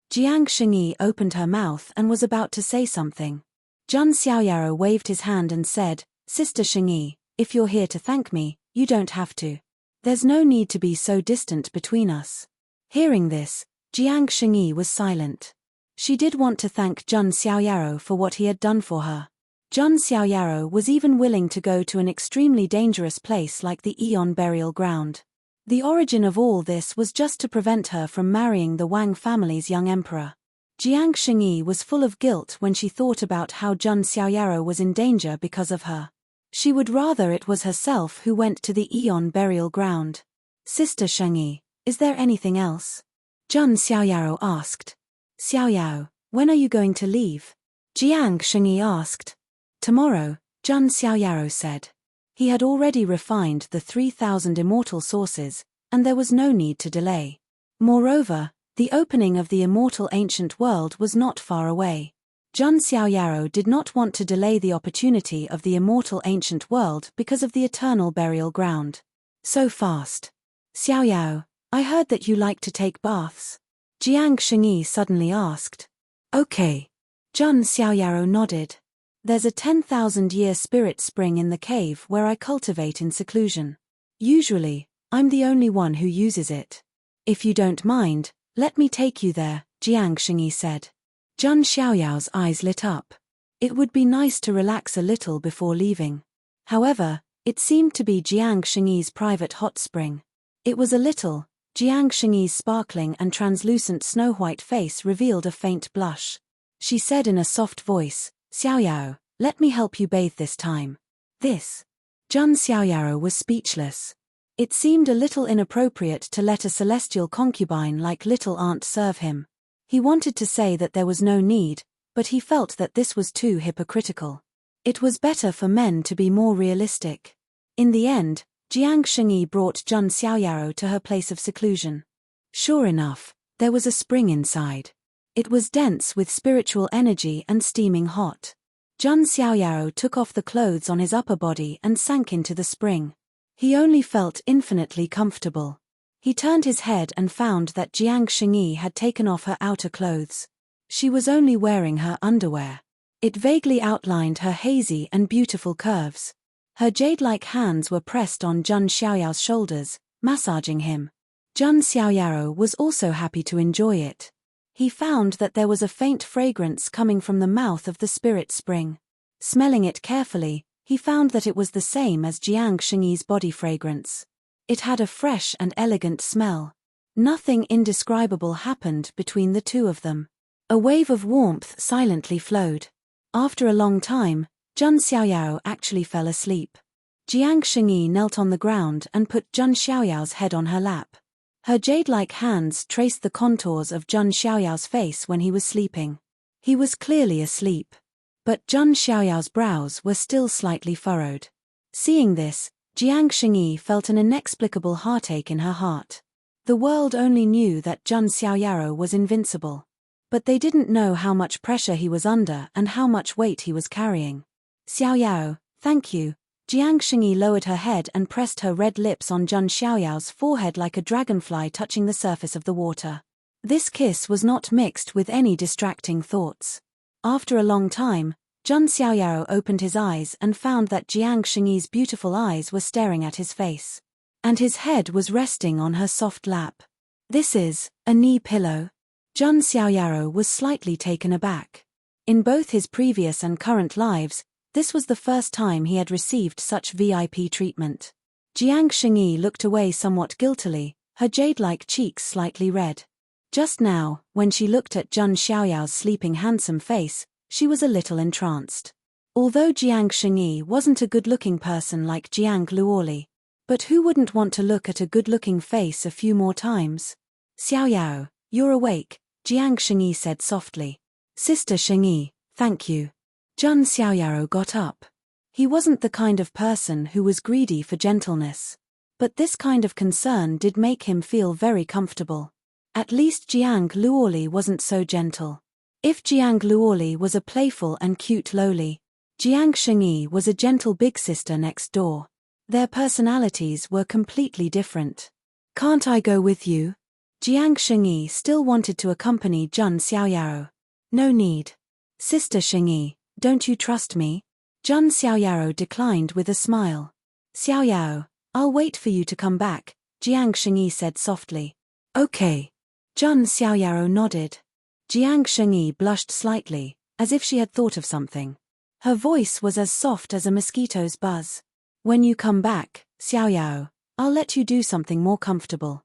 Jiang Xingyi opened her mouth and was about to say something. Jun Xiaoyao waved his hand and said, "Sister Xingyi, if you're here to thank me, you don't have to. There's no need to be so distant between us." Hearing this, Jiang Xingyi was silent. She did want to thank Jun Xiaoyao for what he had done for her. Jun Xiaoyao was even willing to go to an extremely dangerous place like the Aeon burial ground. The origin of all this was just to prevent her from marrying the Wang family's young emperor. Jiang Xingyi was full of guilt when she thought about how Jun Xiaoyao was in danger because of her. She would rather it was herself who went to the Aeon burial ground. "Sister Xingyi, is there anything else?" Jun Xiaoyao asked. "Xiaoyao, when are you going to leave?" Jiang Xingyi asked. "Tomorrow," Jun Xiaoyao said. He had already refined the 3,000 immortal sources, and there was no need to delay. Moreover, the opening of the immortal ancient world was not far away. Jun Xiaoyao did not want to delay the opportunity of the immortal ancient world because of the eternal burial ground. So fast. "Xiaoyao, I heard that you like to take baths." Jiang Xingyi suddenly asked. "Okay." Jun Xiaoyao nodded. "There's a 10,000-year spirit spring in the cave where I cultivate in seclusion. Usually, I'm the only one who uses it. If you don't mind, let me take you there," Jiang Xingyi said. Jun Xiaoyao's eyes lit up. It would be nice to relax a little before leaving. However, it seemed to be Jiang Xingyi's private hot spring. It was a little. Jiang Xingyi's sparkling and translucent snow-white face revealed a faint blush. She said in a soft voice, "Xiaoyao, let me help you bathe this time." This. Jun Xiaoyao was speechless. It seemed a little inappropriate to let a celestial concubine like little aunt serve him. He wanted to say that there was no need, but he felt that this was too hypocritical. It was better for men to be more realistic. In the end, Jiang Xingyi brought Jun Xiaoyao to her place of seclusion. Sure enough, there was a spring inside. It was dense with spiritual energy and steaming hot. Jun Xiaoyao took off the clothes on his upper body and sank into the spring. He only felt infinitely comfortable. He turned his head and found that Jiang Xingyi had taken off her outer clothes. She was only wearing her underwear. It vaguely outlined her hazy and beautiful curves. Her jade-like hands were pressed on Jun Xiaoyao's shoulders, massaging him. Jun Xiaoyao was also happy to enjoy it. He found that there was a faint fragrance coming from the mouth of the spirit spring. Smelling it carefully, he found that it was the same as Jiang Xingyi's body fragrance. It had a fresh and elegant smell. Nothing indescribable happened between the two of them. A wave of warmth silently flowed. After a long time, Jun Xiaoyao actually fell asleep. Jiang Xingyi knelt on the ground and put Jun Xiaoyao's head on her lap. Her jade-like hands traced the contours of Jun Xiaoyao's face when he was sleeping. He was clearly asleep. But Jun Xiaoyao's brows were still slightly furrowed. Seeing this, Jiang Xingyi felt an inexplicable heartache in her heart. The world only knew that Jun Xiaoyao was invincible. But they didn't know how much pressure he was under and how much weight he was carrying. "Xiaoyao, thank you." Jiang Xingyi lowered her head and pressed her red lips on Jun Xiaoyao's forehead like a dragonfly touching the surface of the water. This kiss was not mixed with any distracting thoughts. After a long time, Jun Xiaoyao opened his eyes and found that Jiang Xingyi's beautiful eyes were staring at his face. And his head was resting on her soft lap. "This is a knee pillow." Jun Xiaoyao was slightly taken aback. In both his previous and current lives, this was the first time he had received such VIP treatment. Jiang Xingyi looked away somewhat guiltily, her jade-like cheeks slightly red. Just now, when she looked at Zheng Xiaoyao's sleeping handsome face, she was a little entranced. Although Jiang Shengyi wasn't a good-looking person like Jiang Luoli, but who wouldn't want to look at a good-looking face a few more times? Xiaoyao, you're awake, Jiang Shengyi said softly. Sister Shengyi, thank you. Zheng Xiaoyao got up. He wasn't the kind of person who was greedy for gentleness. But this kind of concern did make him feel very comfortable. At least Jiang Luoli wasn't so gentle. If Jiang Luoli was a playful and cute loli, Jiang Shengyi was a gentle big sister next door. Their personalities were completely different. Can't I go with you? Jiang Shengyi still wanted to accompany Zheng Xiaoyao. No need. Sister Shengyi, don't you trust me? Zheng Xiaoyao declined with a smile. Xiaoyao, I'll wait for you to come back, Jiang Shengyi said softly. Okay. Zheng Xiaoyao nodded. Jiang Shengyi blushed slightly, as if she had thought of something. Her voice was as soft as a mosquito's buzz. When you come back, Xiaoyao, I'll let you do something more comfortable.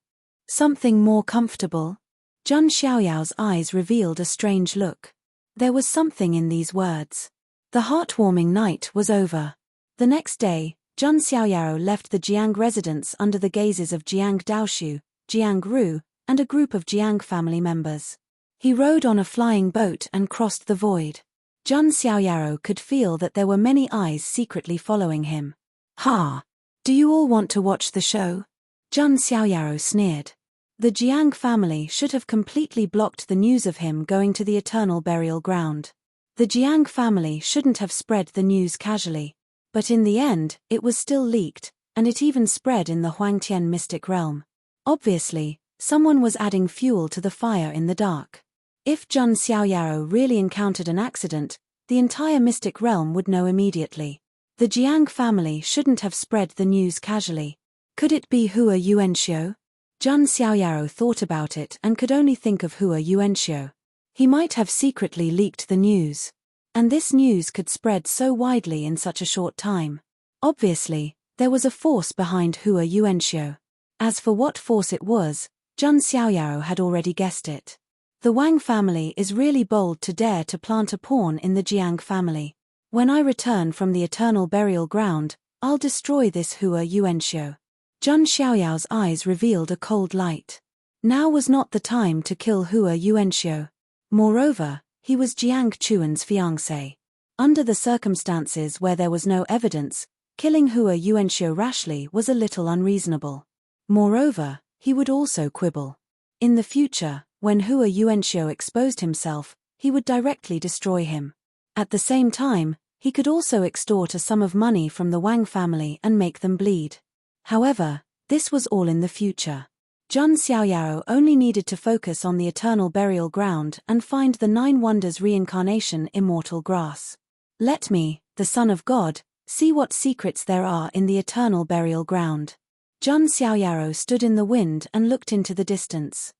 Something more comfortable? Zheng Xiaoyao's eyes revealed a strange look. There was something in these words. The heartwarming night was over. The next day, Zheng Xiaoyao left the Jiang residence under the gazes of Jiang Daoshu, Jiang Ru, and a group of Jiang family members. He rode on a flying boat and crossed the void. Zheng Xiaoyao could feel that there were many eyes secretly following him. Ha! Do you all want to watch the show? Zheng Xiaoyao sneered. The Jiang family should have completely blocked the news of him going to the eternal burial ground. The Jiang family shouldn't have spread the news casually. But in the end, it was still leaked, and it even spread in the Huangtian mystic realm. Obviously, someone was adding fuel to the fire in the dark. If Zheng Xiaoyao really encountered an accident, the entire mystic realm would know immediately. The Jiang family shouldn't have spread the news casually. Could it be Hua Yuanxiu? Zheng Xiaoyao thought about it and could only think of Hua Yuanxiu. He might have secretly leaked the news. And this news could spread so widely in such a short time. Obviously, there was a force behind Hua Yuanxiu. As for what force it was, Zheng Xiaoyao had already guessed it. The Wang family is really bold to dare to plant a pawn in the Jiang family. When I return from the eternal burial ground, I'll destroy this Hua Yuanxiu. Zheng Xiaoyao's eyes revealed a cold light. Now was not the time to kill Hua Yuanxiu. Moreover, he was Jiang Chuan's fiancé. Under the circumstances where there was no evidence, killing Hua Yuanxiu rashly was a little unreasonable. Moreover, he would also quibble. In the future, when Hua Yuanxiu exposed himself, he would directly destroy him. At the same time, he could also extort a sum of money from the Wang family and make them bleed. However, this was all in the future. Zheng Xiaoyao only needed to focus on the eternal burial ground and find the 9 wonders reincarnation immortal grass. Let me, the Son of God, see what secrets there are in the eternal burial ground. Zheng Xiaoyao stood in the wind and looked into the distance.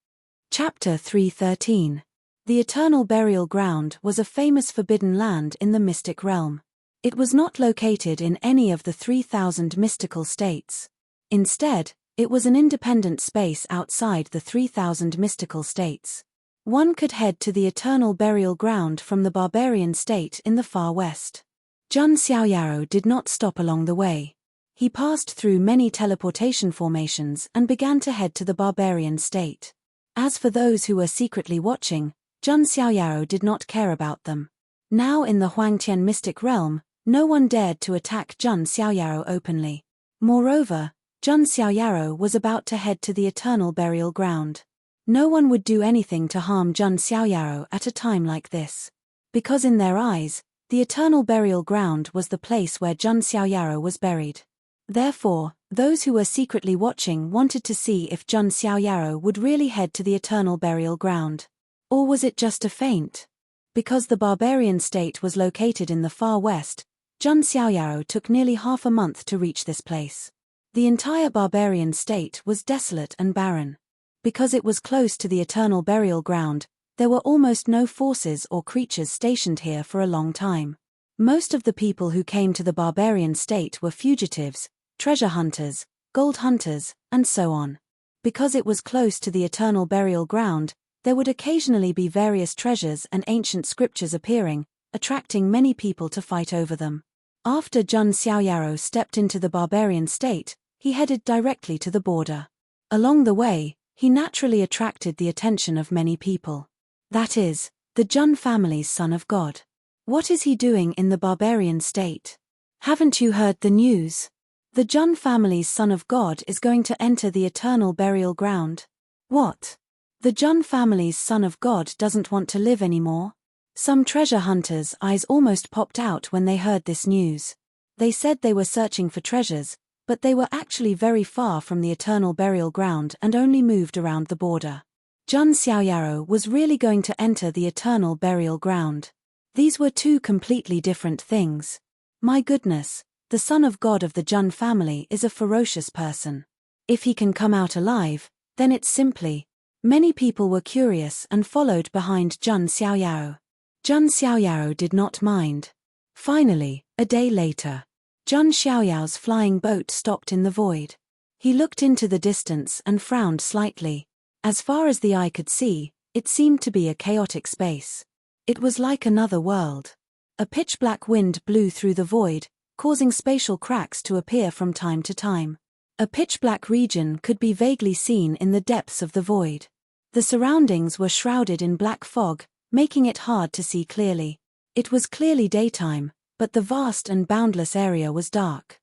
Chapter 313. The eternal burial ground was a famous forbidden land in the mystic realm. It was not located in any of the 3,000 mystical states. Instead, it was an independent space outside the 3,000 mystical states. One could head to the eternal burial ground from the barbarian state in the far west. Zheng Xiaoyao did not stop along the way. He passed through many teleportation formations and began to head to the barbarian state. As for those who were secretly watching, Zheng Xiaoyao did not care about them. Now in the Huangtian mystic realm, no one dared to attack Zheng Xiaoyao openly. Moreover, Zheng Xiaoyao was about to head to the eternal burial ground. No one would do anything to harm Zheng Xiaoyao at a time like this. Because in their eyes, the eternal burial ground was the place where Zheng Xiaoyao was buried. Therefore, those who were secretly watching wanted to see if Zheng Xiaoyao would really head to the eternal burial ground. Or was it just a feint? Because the barbarian state was located in the far west, Zheng Xiaoyao took nearly half a month to reach this place. The entire barbarian state was desolate and barren. Because it was close to the eternal burial ground, there were almost no forces or creatures stationed here for a long time. Most of the people who came to the barbarian state were fugitives, treasure hunters, gold hunters, and so on. Because it was close to the eternal burial ground, there would occasionally be various treasures and ancient scriptures appearing, attracting many people to fight over them. After Jun Xiaoyaro stepped into the barbarian state, he headed directly to the border. Along the way, he naturally attracted the attention of many people. That is, the Jun family's son of God. What is he doing in the barbarian state? Haven't you heard the news? The Jun family's son of God is going to enter the eternal burial ground. What? The Jun family's son of God doesn't want to live anymore? Some treasure hunters' eyes almost popped out when they heard this news. They said they were searching for treasures, but they were actually very far from the eternal burial ground and only moved around the border. Jun Xiaoyaro was really going to enter the eternal burial ground. These were two completely different things. My goodness, the son of God of the Jun family is a ferocious person. If he can come out alive, then it's simply. Many people were curious and followed behind Jun Xiaoyaro. Jun Xiaoyaro did not mind. Finally, a day later, Jun Xiaoyao's flying boat stopped in the void. He looked into the distance and frowned slightly. As far as the eye could see, it seemed to be a chaotic space. It was like another world. A pitch-black wind blew through the void, causing spatial cracks to appear from time to time. A pitch-black region could be vaguely seen in the depths of the void. The surroundings were shrouded in black fog, making it hard to see clearly. It was clearly daytime, but the vast and boundless area was dark.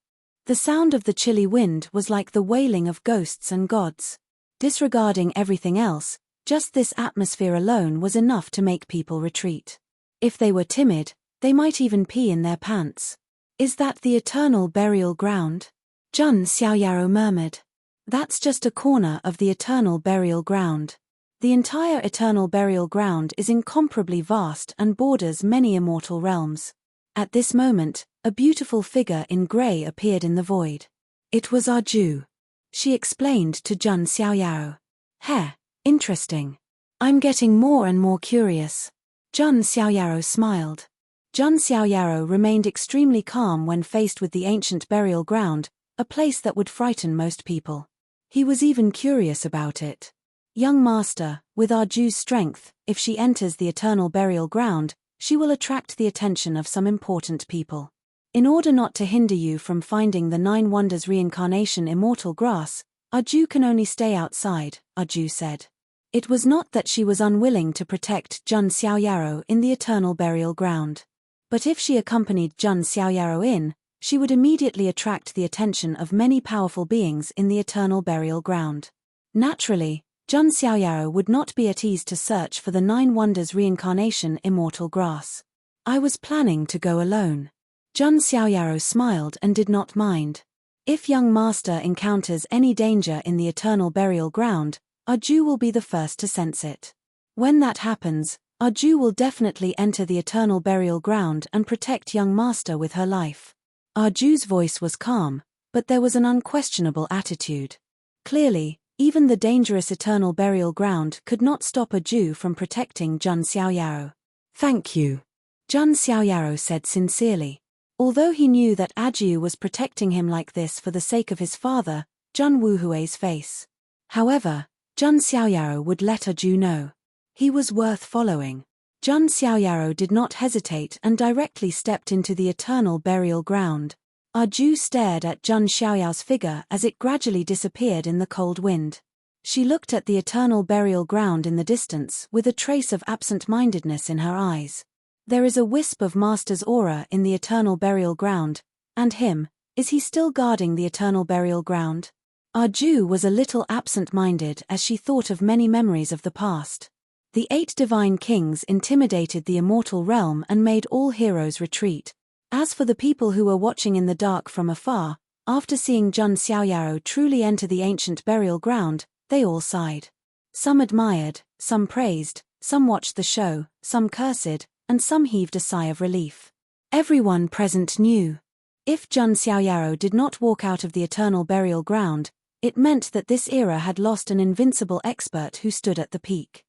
The sound of the chilly wind was like the wailing of ghosts and gods. Disregarding everything else, just this atmosphere alone was enough to make people retreat. If they were timid, they might even pee in their pants. Is that the eternal burial ground? Jun Xiaoyaro murmured. That's just a corner of the eternal burial ground. The entire eternal burial ground is incomparably vast and borders many immortal realms. At this moment, a beautiful figure in grey appeared in the void. It was Arju. She explained to Jun Xiaoyaro. Heh, interesting. I'm getting more and more curious. Jun Xiaoyaro smiled. Jun Xiaoyaro remained extremely calm when faced with the ancient burial ground, a place that would frighten most people. He was even curious about it. Young master, with Arju's strength, if she enters the eternal burial ground, she will attract the attention of some important people. In order not to hinder you from finding the 9 Wonders reincarnation immortal grass, Arju can only stay outside, Arju said. It was not that she was unwilling to protect Jun Xiaoyaro in the eternal burial ground. But if she accompanied Jun Xiaoyaro in, she would immediately attract the attention of many powerful beings in the eternal burial ground. Naturally, Jun Xiaoyaro would not be at ease to search for the 9 Wonders reincarnation immortal grass. I was planning to go alone. Jun Xiaoyaro smiled and did not mind. If young master encounters any danger in the eternal burial ground, Arju will be the first to sense it. When that happens, Arju will definitely enter the eternal burial ground and protect young master with her life. Arju's voice was calm, but there was an unquestionable attitude. Clearly, even the dangerous eternal burial ground could not stop Arju from protecting Jun Xiaoyaro. Thank you. Jun Xiaoyaro said sincerely. Although he knew that Arju was protecting him like this for the sake of his father, Jun Wuhui's face. However, Jun Xiaoyaro would let Arju know. He was worth following. Jun Xiaoyaro did not hesitate and directly stepped into the eternal burial ground. Arju stared at Jun Xiaoyao's figure as it gradually disappeared in the cold wind. She looked at the eternal burial ground in the distance with a trace of absent-mindedness in her eyes. There is a wisp of Master's aura in the eternal burial ground, and him, is he still guarding the eternal burial ground? Arju was a little absent-minded as she thought of many memories of the past. The 8 divine kings intimidated the immortal realm and made all heroes retreat. As for the people who were watching in the dark from afar, after seeing Jun Xiaoyaro truly enter the ancient burial ground, they all sighed. Some admired, some praised, some watched the show, some cursed, and some heaved a sigh of relief. Everyone present knew. If Jun Xiaoyaro did not walk out of the eternal burial ground, it meant that this era had lost an invincible expert who stood at the peak.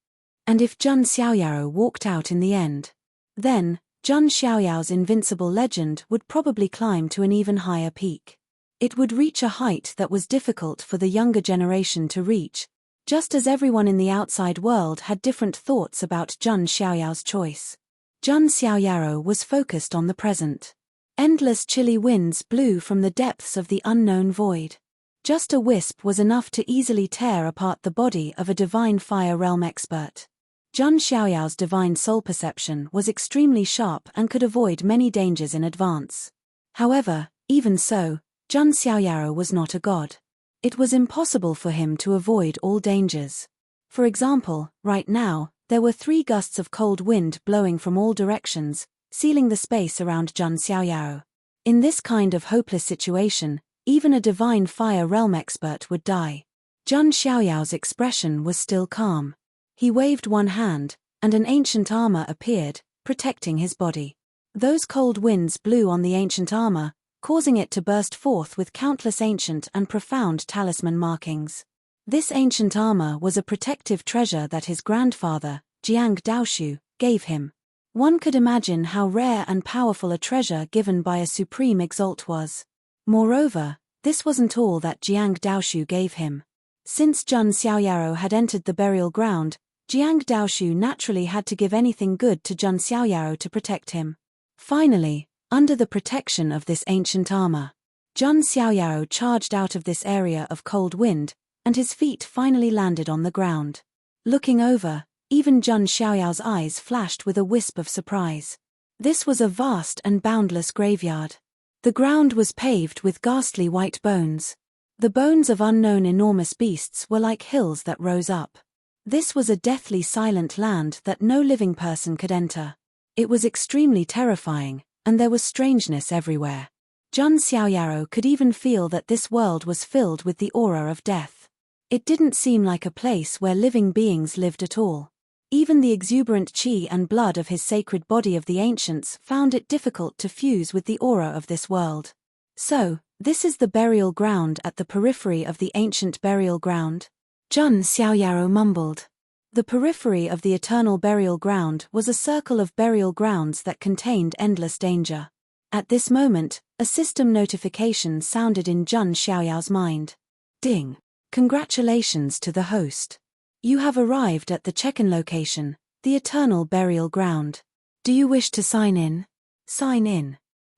And if Jun Xiaoyaro walked out in the end, then Jun Xiaoyao's invincible legend would probably climb to an even higher peak. It would reach a height that was difficult for the younger generation to reach, just as everyone in the outside world had different thoughts about Zheng Xiaoyao's choice. Zheng Xiaoyao was focused on the present. Endless chilly winds blew from the depths of the unknown void. Just a wisp was enough to easily tear apart the body of a divine fire realm expert. Zheng Xiaoyao's divine soul perception was extremely sharp and could avoid many dangers in advance. However, even so, Zheng Xiaoyao was not a god. It was impossible for him to avoid all dangers. For example, right now, there were 3 gusts of cold wind blowing from all directions, sealing the space around Zheng Xiaoyao. In this kind of hopeless situation, even a divine fire realm expert would die. Zheng Xiaoyao's expression was still calm. He waved one hand, and an ancient armor appeared, protecting his body. Those cold winds blew on the ancient armor, causing it to burst forth with countless ancient and profound talisman markings. This ancient armor was a protective treasure that his grandfather, Jiang Daoshu, gave him. One could imagine how rare and powerful a treasure given by a supreme exalt was. Moreover, this wasn't all that Jiang Daoshu gave him. Since Zheng Xiaoyao had entered the burial ground, Jiang Daoshu naturally had to give anything good to Zheng Xiaoyao to protect him. Finally, under the protection of this ancient armor, Zheng Xiaoyao charged out of this area of cold wind, and his feet finally landed on the ground. Looking over, even Zheng Xiaoyao's eyes flashed with a wisp of surprise. This was a vast and boundless graveyard. The ground was paved with ghastly white bones. The bones of unknown enormous beasts were like hills that rose up. This was a deathly silent land that no living person could enter. It was extremely terrifying, and there was strangeness everywhere. Zheng Xiaoyao could even feel that this world was filled with the aura of death. It didn't seem like a place where living beings lived at all. Even the exuberant qi and blood of his sacred body of the ancients found it difficult to fuse with the aura of this world. So, this is the burial ground at the periphery of the ancient burial ground? Zheng Xiaoyao mumbled. The periphery of the eternal burial ground was a circle of burial grounds that contained endless danger. At this moment, a system notification sounded in Zheng Xiaoyao's mind. Ding! Congratulations to the host. You have arrived at the check-in location, the eternal burial ground. Do you wish to sign in? Sign in.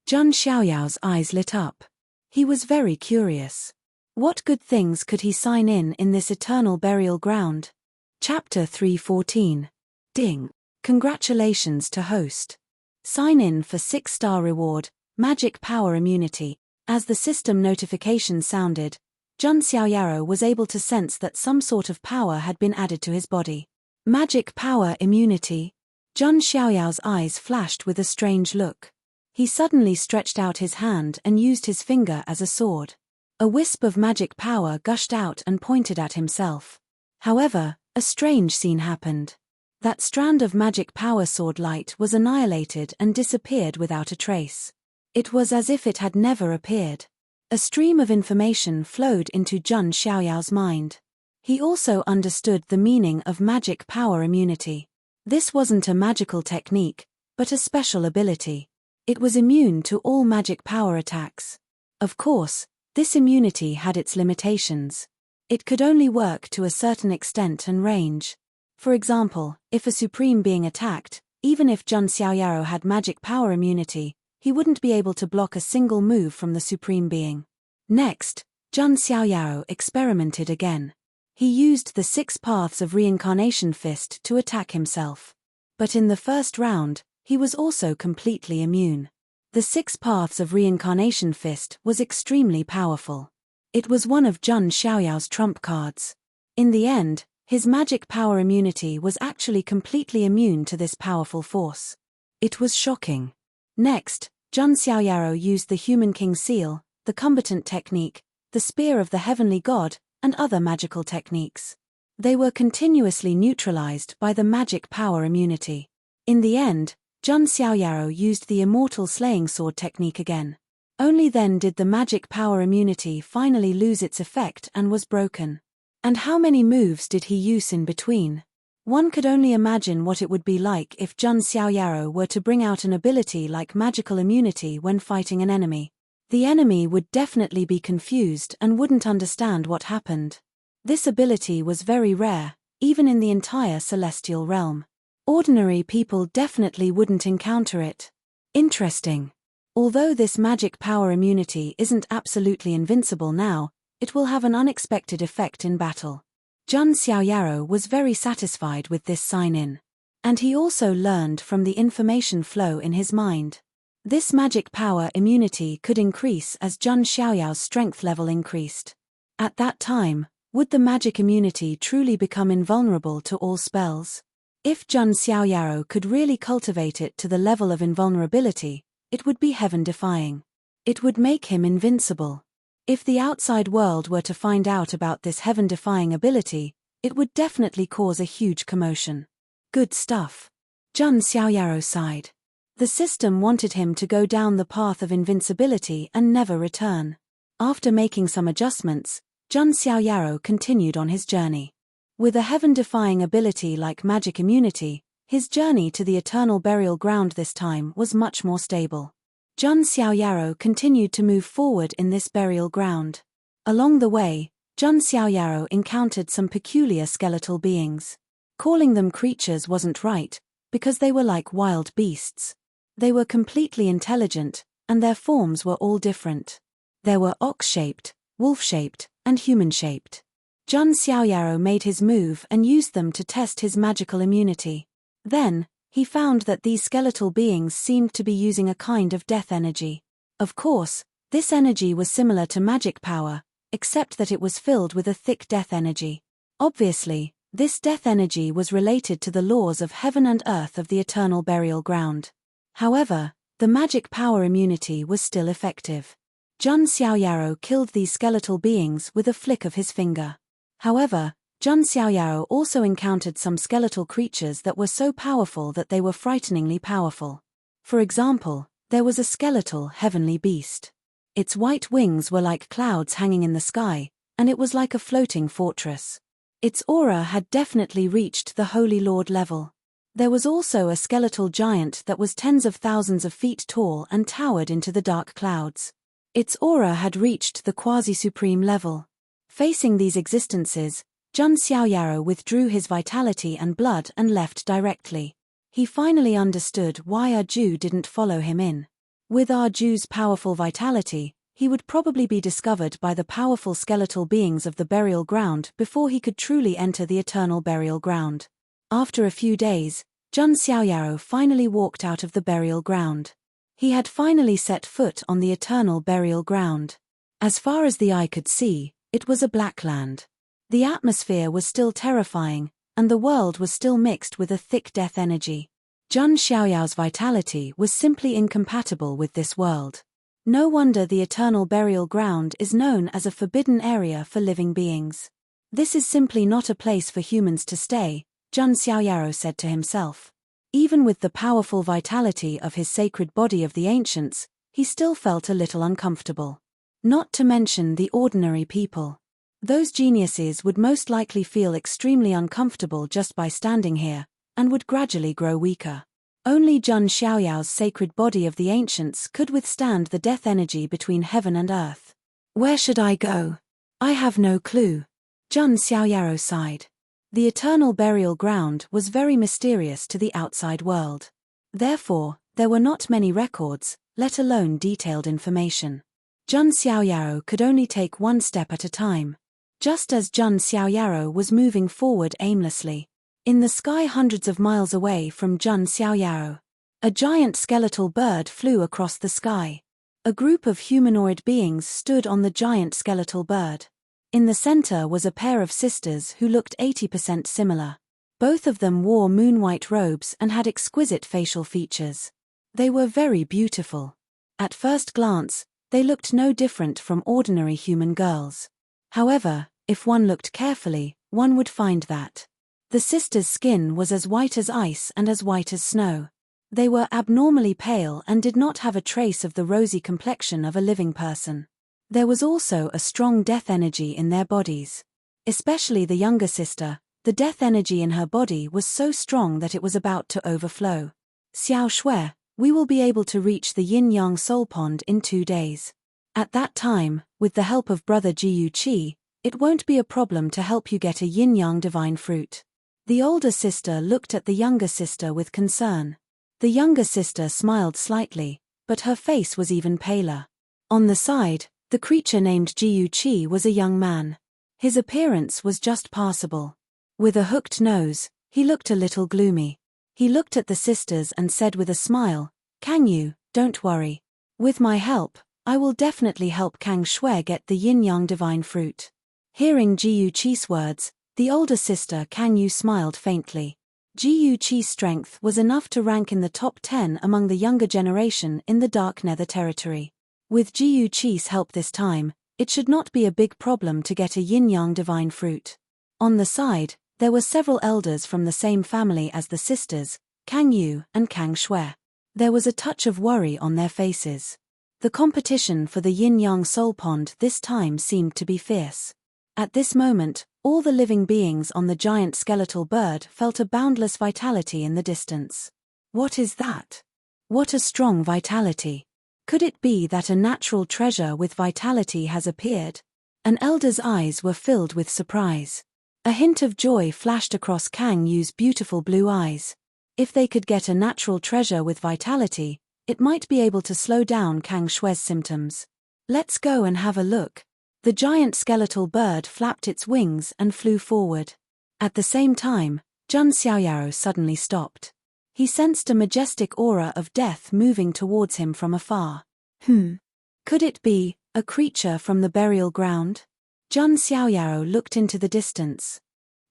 Zheng Xiaoyao's eyes lit up. He was very curious. What good things could he sign in this eternal burial ground? Chapter 314. Ding! Congratulations to host. Sign in for 6-star reward, magic power immunity. As the system notification sounded, Zheng Xiaoyao was able to sense that some sort of power had been added to his body. Magic power immunity? Zheng Xiaoyao's eyes flashed with a strange look. He suddenly stretched out his hand and used his finger as a sword. A wisp of magic power gushed out and pointed at himself. However, a strange scene happened. That strand of magic power sword light was annihilated and disappeared without a trace. It was as if it had never appeared. A stream of information flowed into Zheng Xiaoyao's mind. He also understood the meaning of magic power immunity. This wasn't a magical technique, but a special ability. It was immune to all magic power attacks. Of course, this immunity had its limitations. It could only work to a certain extent and range. For example, if a supreme being attacked, even if Zheng Xiaoyao had magic power immunity, he wouldn't be able to block a single move from the supreme being. Next, Zheng Xiaoyao experimented again. He used the 6 paths of reincarnation fist to attack himself. But in the first round, he was also completely immune. The 6 paths of reincarnation fist was extremely powerful. It was one of Zheng Xiaoyao's trump cards. In the end, his magic power immunity was actually completely immune to this powerful force. It was shocking. Next, Zheng Xiaoyao used the Human King Seal, the combatant technique, the Spear of the Heavenly God, and other magical techniques. They were continuously neutralized by the magic power immunity. In the end, Zheng Xiaoyao used the Immortal Slaying Sword technique again. Only then did the magic power immunity finally lose its effect and was broken. And how many moves did he use in between? One could only imagine what it would be like if Zheng Xiaoyao were to bring out an ability like magical immunity when fighting an enemy. The enemy would definitely be confused and wouldn't understand what happened. This ability was very rare, even in the entire celestial realm. Ordinary people definitely wouldn't encounter it. Interesting. Although this magic power immunity isn't absolutely invincible now, it will have an unexpected effect in battle. Jun Xiaoyaro was very satisfied with this sign-in. And he also learned from the information flow in his mind. This magic power immunity could increase as Jun Xiaoyao's strength level increased. At that time, would the magic immunity truly become invulnerable to all spells? If Jun Xiaoyaro could really cultivate it to the level of invulnerability, it would be heaven-defying. It would make him invincible. If the outside world were to find out about this heaven-defying ability, it would definitely cause a huge commotion. Good stuff. Jun Xiaoyaro sighed. The system wanted him to go down the path of invincibility and never return. After making some adjustments, Jun Xiaoyaro continued on his journey. With a heaven-defying ability like magic immunity, his journey to the eternal burial ground this time was much more stable. Jun Xiaoyaro continued to move forward in this burial ground. Along the way, Jun Xiaoyaro encountered some peculiar skeletal beings. Calling them creatures wasn't right, because they were like wild beasts. They were completely intelligent, and their forms were all different. There were ox-shaped, wolf-shaped, and human-shaped. Jun Xiaoyaro made his move and used them to test his magical immunity. Then, he found that these skeletal beings seemed to be using a kind of death energy. Of course, this energy was similar to magic power, except that it was filled with a thick death energy. Obviously, this death energy was related to the laws of heaven and earth of the eternal burial ground. However, the magic power immunity was still effective. Jun Xiaoyaro killed these skeletal beings with a flick of his finger. However, Jun Xiaoyaro also encountered some skeletal creatures that were so powerful that they were frighteningly powerful. For example, there was a skeletal heavenly beast. Its white wings were like clouds hanging in the sky, and it was like a floating fortress. Its aura had definitely reached the Holy Lord level. There was also a skeletal giant that was tens of thousands of feet tall and towered into the dark clouds. Its aura had reached the quasi-supreme level. Facing these existences, Jun Xiaoyaro withdrew his vitality and blood and left directly. He finally understood why Arju didn't follow him in. With Arju's powerful vitality, he would probably be discovered by the powerful skeletal beings of the burial ground before he could truly enter the eternal burial ground. After a few days, Jun Xiaoyaro finally walked out of the burial ground. He had finally set foot on the eternal burial ground. As far as the eye could see, it was a black land. The atmosphere was still terrifying, and the world was still mixed with a thick death energy. Jun Xiaoyao's vitality was simply incompatible with this world. No wonder the eternal burial ground is known as a forbidden area for living beings. This is simply not a place for humans to stay, Jun Xiaoyaro said to himself. Even with the powerful vitality of his sacred body of the ancients, he still felt a little uncomfortable. Not to mention the ordinary people. Those geniuses would most likely feel extremely uncomfortable just by standing here, and would gradually grow weaker. Only Jun Xiaoyao's sacred body of the ancients could withstand the death energy between heaven and earth. Where should I go? I have no clue. Jun Xiaoyaro sighed. The eternal burial ground was very mysterious to the outside world. Therefore, there were not many records, let alone detailed information. Jun Xiaoyaro could only take one step at a time. Just as Jun Xiaoyaro was moving forward aimlessly, in the sky hundreds of miles away from Jun Xiaoyaro, a giant skeletal bird flew across the sky. A group of humanoid beings stood on the giant skeletal bird. In the center was a pair of sisters who looked 80% similar. Both of them wore moon-white robes and had exquisite facial features. They were very beautiful. At first glance, they looked no different from ordinary human girls. However, if one looked carefully, one would find that the sisters' skin was as white as ice and as white as snow. They were abnormally pale and did not have a trace of the rosy complexion of a living person. There was also a strong death energy in their bodies. Especially the younger sister, the death energy in her body was so strong that it was about to overflow. Xiao Shui, we will be able to reach the yin-yang soul pond in 2 days. At that time, with the help of brother Jiyu Qi, it won't be a problem to help you get a yin-yang divine fruit. The older sister looked at the younger sister with concern. The younger sister smiled slightly, but her face was even paler. On the side, the creature named Jiyu Qi was a young man. His appearance was just passable. With a hooked nose, he looked a little gloomy. He looked at the sisters and said with a smile, "Kang Yu, don't worry. With my help, I will definitely help Kang Shui get the yin-yang divine fruit." Hearing Jiyu Qi's words, the older sister Kang Yu smiled faintly. Jiyu Qi's strength was enough to rank in the top 10 among the younger generation in the Dark Nether territory. With Jiyu Qi's help this time, it should not be a big problem to get a yin-yang divine fruit. On the side, there were several elders from the same family as the sisters, Kang Yu and Kang Shui. There was a touch of worry on their faces. The competition for the yin-yang soul pond this time seemed to be fierce. At this moment, all the living beings on the giant skeletal bird felt a boundless vitality in the distance. What is that? What a strong vitality! Could it be that a natural treasure with vitality has appeared? An elder's eyes were filled with surprise. A hint of joy flashed across Kang Yu's beautiful blue eyes. If they could get a natural treasure with vitality, it might be able to slow down Kang Shui's symptoms. Let's go and have a look. The giant skeletal bird flapped its wings and flew forward. At the same time, Jun Xiaoyao suddenly stopped. He sensed a majestic aura of death moving towards him from afar. Could it be a creature from the burial ground? Jun Xiaoyao looked into the distance.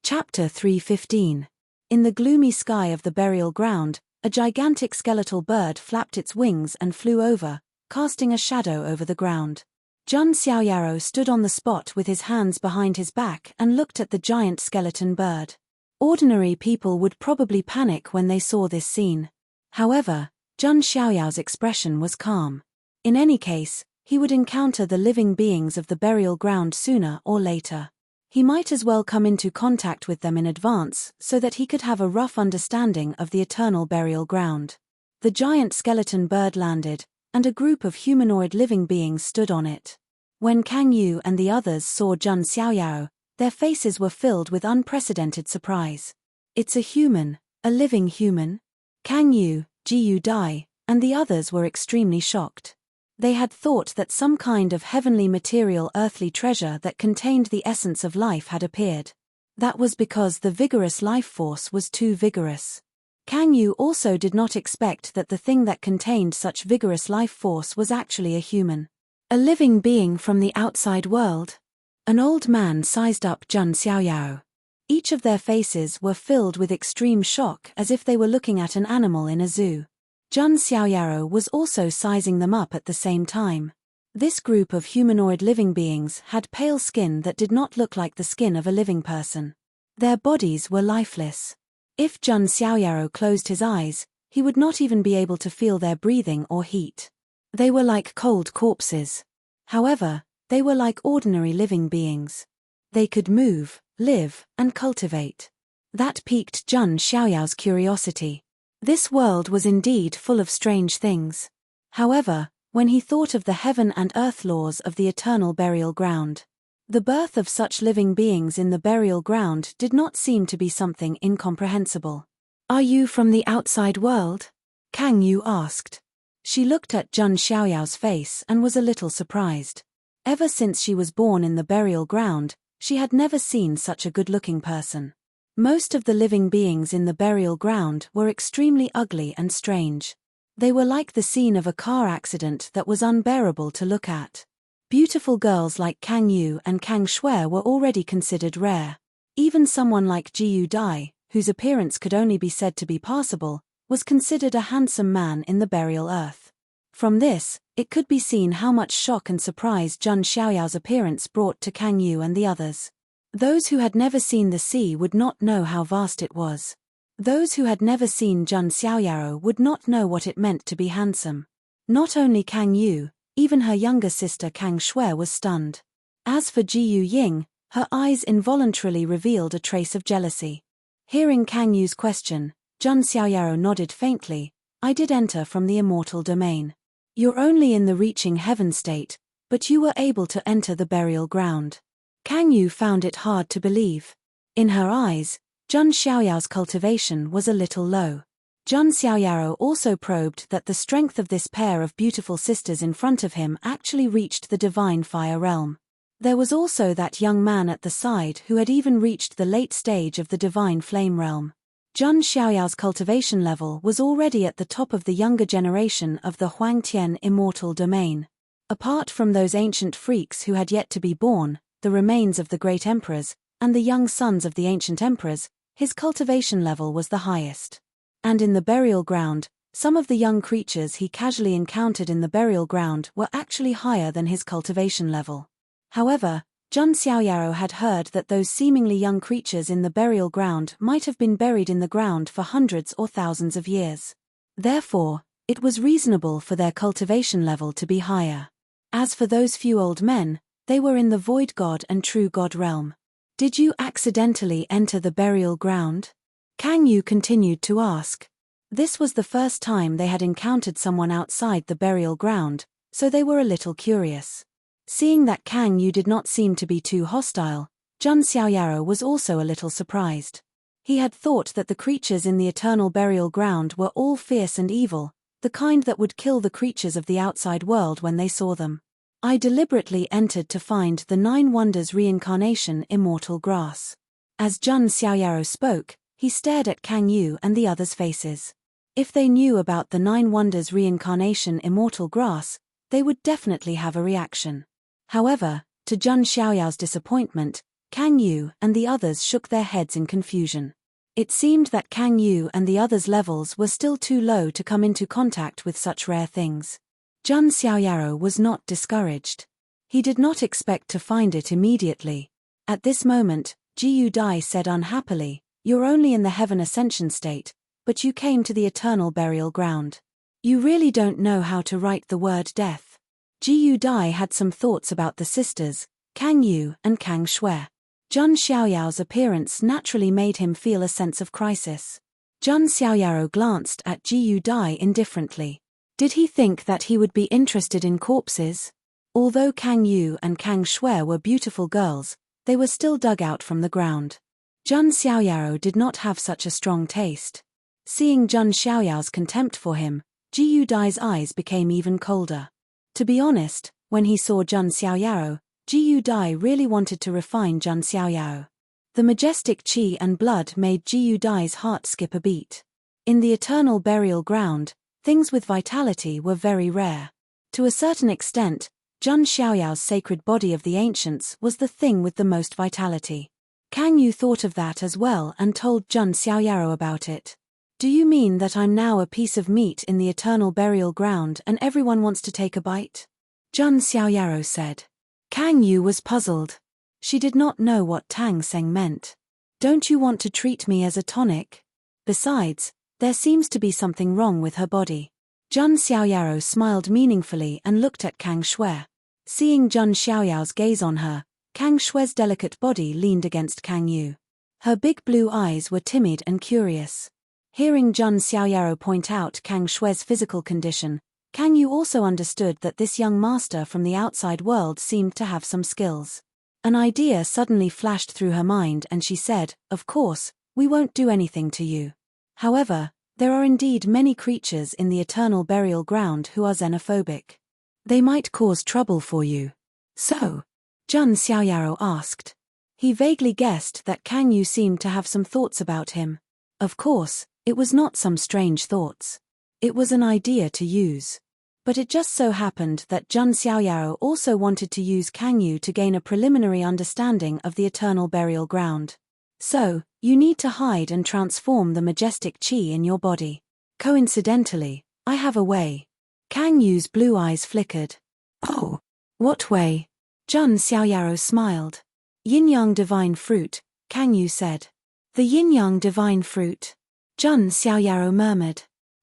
Chapter 315. In the gloomy sky of the burial ground, a gigantic skeletal bird flapped its wings and flew over, casting a shadow over the ground. Jun Xiaoyao stood on the spot with his hands behind his back and looked at the giant skeleton bird. Ordinary people would probably panic when they saw this scene. However, Jun Xiaoyao's expression was calm. In any case, he would encounter the living beings of the burial ground sooner or later. He might as well come into contact with them in advance so that he could have a rough understanding of the eternal burial ground. The giant skeleton bird landed, and a group of humanoid living beings stood on it. When Kang Yu and the others saw Jun Xiaoyao, their faces were filled with unprecedented surprise. It's a human, a living human? Kang Yu, Jiyu Dai, and the others were extremely shocked. They had thought that some kind of heavenly material earthly treasure that contained the essence of life had appeared. That was because the vigorous life force was too vigorous. Kang Yu also did not expect that the thing that contained such vigorous life force was actually a human. A living being from the outside world. An old man sized up Jun Xiaoyao. Each of their faces were filled with extreme shock as if they were looking at an animal in a zoo. Jun Xiaoyao was also sizing them up at the same time. This group of humanoid living beings had pale skin that did not look like the skin of a living person. Their bodies were lifeless. If Jun Xiaoyao closed his eyes, he would not even be able to feel their breathing or heat. They were like cold corpses. However, they were like ordinary living beings. They could move, live, and cultivate. That piqued Jun Xiaoyao's curiosity. This world was indeed full of strange things. However, when he thought of the heaven and earth laws of the eternal burial ground, the birth of such living beings in the burial ground did not seem to be something incomprehensible. "Are you from the outside world?" Kang Yu asked. She looked at Jun Xiaoyao's face and was a little surprised. Ever since she was born in the burial ground, she had never seen such a good-looking person. Most of the living beings in the burial ground were extremely ugly and strange. They were like the scene of a car accident that was unbearable to look at. Beautiful girls like Kang Yu and Kang Shui were already considered rare. Even someone like Jiyu Dai, whose appearance could only be said to be passable, was considered a handsome man in the burial earth. From this, it could be seen how much shock and surprise Jun Xiaoyao's appearance brought to Kang Yu and the others. Those who had never seen the sea would not know how vast it was. Those who had never seen Jun Xiaoyao would not know what it meant to be handsome. Not only Kang Yu, even her younger sister Kang Shui was stunned. As for Jiyu Ying, her eyes involuntarily revealed a trace of jealousy. Hearing Kang Yu's question, Jun Xiaoyao nodded faintly. "I did enter from the immortal domain. You're only in the reaching heaven state, But you were able to enter the burial ground. Kang Yu found it hard to believe. In her eyes, Zhang Xiaoyao's cultivation was a little low. Zhang Xiaoyao also probed that the strength of this pair of beautiful sisters in front of him actually reached the divine fire realm. There was also that young man at the side who had even reached the late stage of the divine flame realm. Zhang Xiaoyao's cultivation level was already at the top of the younger generation of the Huangtian immortal domain. Apart from those ancient freaks who had yet to be born, the remains of the great emperors, and the young sons of the ancient emperors, his cultivation level was the highest. And in the burial ground, some of the young creatures he casually encountered in the burial ground were actually higher than his cultivation level. However, Zhang Xiaoyao had heard that those seemingly young creatures in the burial ground might have been buried in the ground for hundreds or thousands of years. Therefore, it was reasonable for their cultivation level to be higher. As for those few old men, they were in the void god and true god realm. Did you accidentally enter the burial ground? Kang Yu continued to ask. This was the first time they had encountered someone outside the burial ground, so they were a little curious. Seeing that Kang Yu did not seem to be too hostile, Zhang Xiaoyao was also a little surprised. He had thought that the creatures in the eternal burial ground were all fierce and evil, the kind that would kill the creatures of the outside world when they saw them. I deliberately entered to find the 9 wonders reincarnation immortal grass. As Zhang Xiaoyao spoke, he stared at Kang Yu and the others' faces. If they knew about the 9 wonders reincarnation immortal grass, they would definitely have a reaction. However, to Zhang Xiaoyao's disappointment, Kang Yu and the others shook their heads in confusion. It seemed that Kang Yu and the others' levels were still too low to come into contact with such rare things. Zhang Xiaoyao was not discouraged. He did not expect to find it immediately. At this moment, Jiyu Dai said unhappily, "You're only in the heaven ascension state, but you came to the eternal burial ground. You really don't know how to write the word death." Jiyu Dai had some thoughts about the sisters, Kang Yu and Kang Shui. Zhang Xiaoyao's appearance naturally made him feel a sense of crisis. Zhang Xiaoyao glanced at Jiyu Dai indifferently. Did he think that he would be interested in corpses? Although Kang Yu and Kang Shui were beautiful girls, they were still dug out from the ground. Zhang Xiaoyao did not have such a strong taste. Seeing Zhang Xiaoyao's contempt for him, Jiyu Dai's eyes became even colder. To be honest, when he saw Zhang Xiaoyao, Jiyu Dai really wanted to refine Zhang Xiaoyao. The majestic qi and blood made Jiyu Dai's heart skip a beat. In the eternal burial ground, things with vitality were very rare. To a certain extent, Zhang Xiaoyao's sacred body of the ancients was the thing with the most vitality. Kang Yu thought of that as well and told Zhang Xiaoyao about it. Do you mean that I'm now a piece of meat in the eternal burial ground and everyone wants to take a bite? Zhang Xiaoyao said. Kang Yu was puzzled. She did not know what Tang Seng meant. Don't you want to treat me as a tonic? Besides, there seems to be something wrong with her body. Zhang Xiaoyao smiled meaningfully and looked at Kang Shui. Seeing Zhang Xiaoyao's gaze on her, Kang Shui's delicate body leaned against Kang Yu. Her big blue eyes were timid and curious. Hearing Zhang Xiaoyao point out Kang Shui's physical condition, Kang Yu also understood that this young master from the outside world seemed to have some skills. An idea suddenly flashed through her mind and she said, "Of course, we won't do anything to you. However, there are indeed many creatures in the eternal burial ground who are xenophobic. They might cause trouble for you." So? Zhang Xiaoyao asked. He vaguely guessed that Kang Yu seemed to have some thoughts about him. Of course, it was not some strange thoughts. It was an idea to use. But it just so happened that Zhang Xiaoyao also wanted to use Kang Yu to gain a preliminary understanding of the eternal burial ground. So, you need to hide and transform the majestic qi in your body. Coincidentally, I have a way. Kang Yu's blue eyes flickered. Oh, what way? Zhang Xiaoyao smiled. Yin-yang divine fruit, Kang Yu said. The yin-yang divine fruit. Zhang Xiaoyao murmured.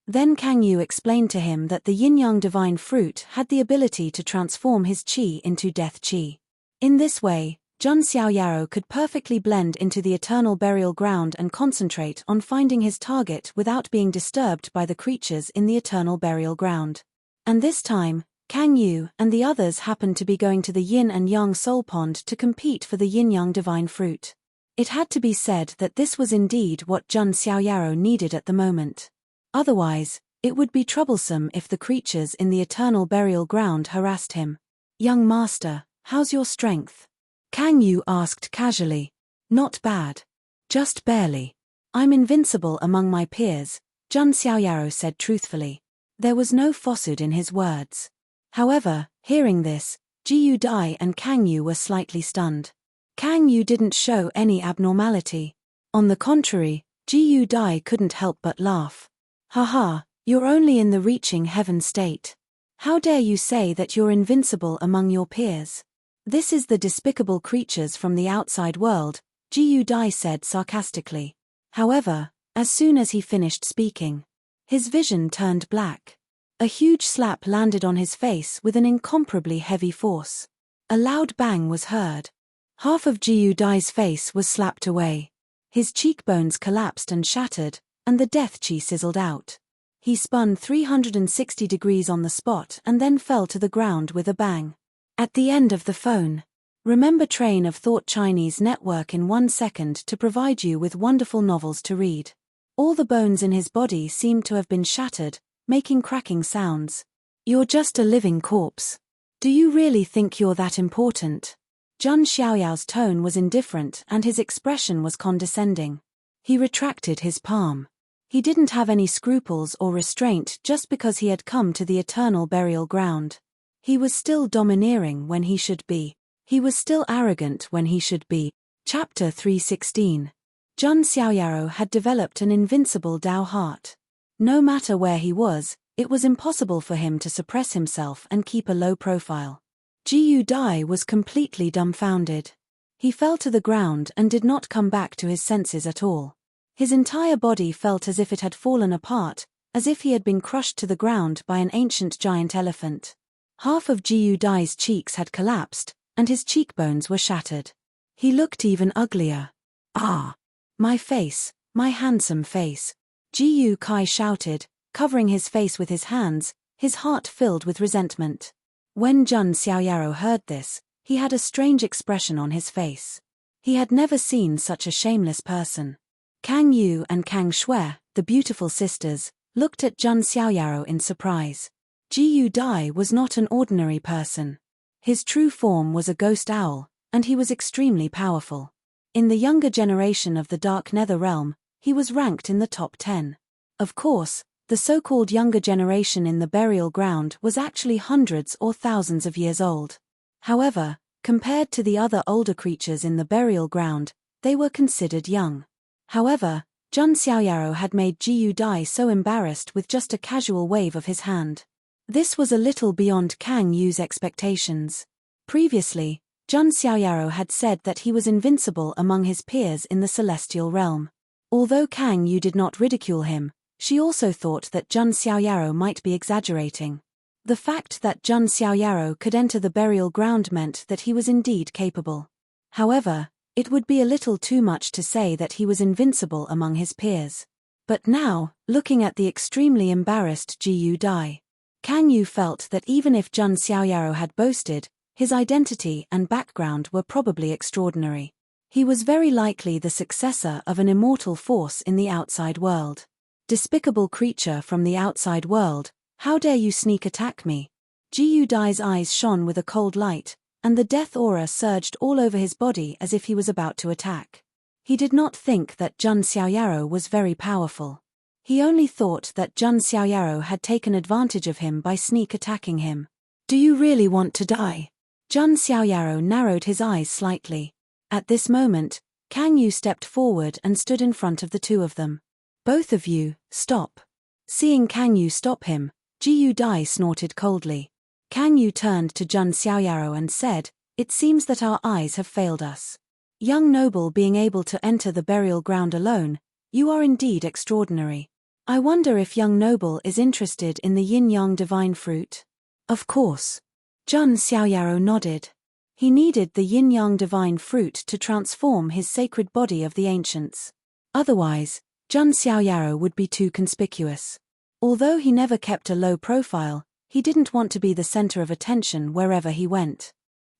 Then Kang Yu explained to him that the yin-yang divine fruit had the ability to transform his qi into death qi. In this way, Zhang Xiaoyao could perfectly blend into the eternal burial ground and concentrate on finding his target without being disturbed by the creatures in the eternal burial ground. And this time, Kang Yu and the others happened to be going to the yin and yang soul pond to compete for the yin-yang divine fruit. It had to be said that this was indeed what Jun Xiaoyaro needed at the moment. Otherwise, it would be troublesome if the creatures in the eternal burial ground harassed him. "Young master, how's your strength?" Kang Yu asked casually. "Not bad. Just barely. I'm invincible among my peers," Jun Xiaoyaro said truthfully. There was no falsehood in his words. However, hearing this, Jiyu Dai and Kang Yu were slightly stunned. Kang Yu didn't show any abnormality. On the contrary, Jiyu Dai couldn't help but laugh. "Haha, you're only in the reaching heaven state. How dare you say that you're invincible among your peers? This is the despicable creatures from the outside world," Jiyu Dai said sarcastically. However, as soon as he finished speaking, his vision turned black. A huge slap landed on his face with an incomparably heavy force. A loud bang was heard. Half of Jiyu Dai's face was slapped away. His cheekbones collapsed and shattered, and the death chi sizzled out. He spun 360 degrees on the spot and then fell to the ground with a bang. At the end of the phone. Remember Train of Thought Chinese network in 1 second to provide you with wonderful novels to read. All the bones in his body seemed to have been shattered, making cracking sounds. "You're just a living corpse. Do you really think you're that important?" Jun Xiaoyao's tone was indifferent and his expression was condescending. He retracted his palm. He didn't have any scruples or restraint just because he had come to the eternal burial ground. He was still domineering when he should be. He was still arrogant when he should be. Chapter 316. Jun Xiaoyaro had developed an invincible Dao heart. No matter where he was, it was impossible for him to suppress himself and keep a low profile. Jiyu Dai was completely dumbfounded. He fell to the ground and did not come back to his senses at all. His entire body felt as if it had fallen apart, as if he had been crushed to the ground by an ancient giant elephant. Half of Jiyu Dai's cheeks had collapsed, and his cheekbones were shattered. He looked even uglier. "Ah! My face, my handsome face!" Jiyu Kai shouted, covering his face with his hands, his heart filled with resentment. When Jun Xiaoyaro heard this, he had a strange expression on his face. He had never seen such a shameless person. Kang Yu and Kang Shui, the beautiful sisters, looked at Jun Xiaoyaro in surprise. Jiyu Dai was not an ordinary person. His true form was a ghost owl, and he was extremely powerful. In the younger generation of the Dark Nether Realm, he was ranked in the top 10. Of course, the so-called younger generation in the burial ground was actually hundreds or thousands of years old. However, compared to the other older creatures in the burial ground, they were considered young. However, Jun Xiaoyaro had made Jiyu Dai so embarrassed with just a casual wave of his hand. This was a little beyond Kang Yu's expectations. Previously, Jun Xiaoyaro had said that he was invincible among his peers in the celestial realm. Although Kang Yu did not ridicule him, she also thought that Jun Xiaoyaro might be exaggerating. The fact that Jun Xiaoyaro could enter the burial ground meant that he was indeed capable. However, it would be a little too much to say that he was invincible among his peers. But now, looking at the extremely embarrassed Jiyu Dai, Kang Yu felt that even if Jun Xiaoyaro had boasted, his identity and background were probably extraordinary. He was very likely the successor of an immortal force in the outside world. "Despicable creature from the outside world, how dare you sneak attack me?" Jiyu Dai's eyes shone with a cold light, and the death aura surged all over his body as if he was about to attack. He did not think that Jun Xiaoyaro was very powerful. He only thought that Jun Xiaoyaro had taken advantage of him by sneak attacking him. "Do you really want to die?" Jun Xiaoyaro narrowed his eyes slightly. At this moment, Kang Yu stepped forward and stood in front of the two of them. "Both of you, stop." Seeing Kang Yu stop him, Jiyu Dai snorted coldly. Kang Yu turned to Jun Xiaoyaro and said, "It seems that our eyes have failed us. Young noble being able to enter the burial ground alone, you are indeed extraordinary. I wonder if young noble is interested in the yin-yang divine fruit?" "Of course." Jun Xiaoyaro nodded. He needed the yin-yang divine fruit to transform his sacred body of the ancients. Otherwise, Jun Xiaoyaro would be too conspicuous. Although he never kept a low profile, He didn't want to be the center of attention wherever he went.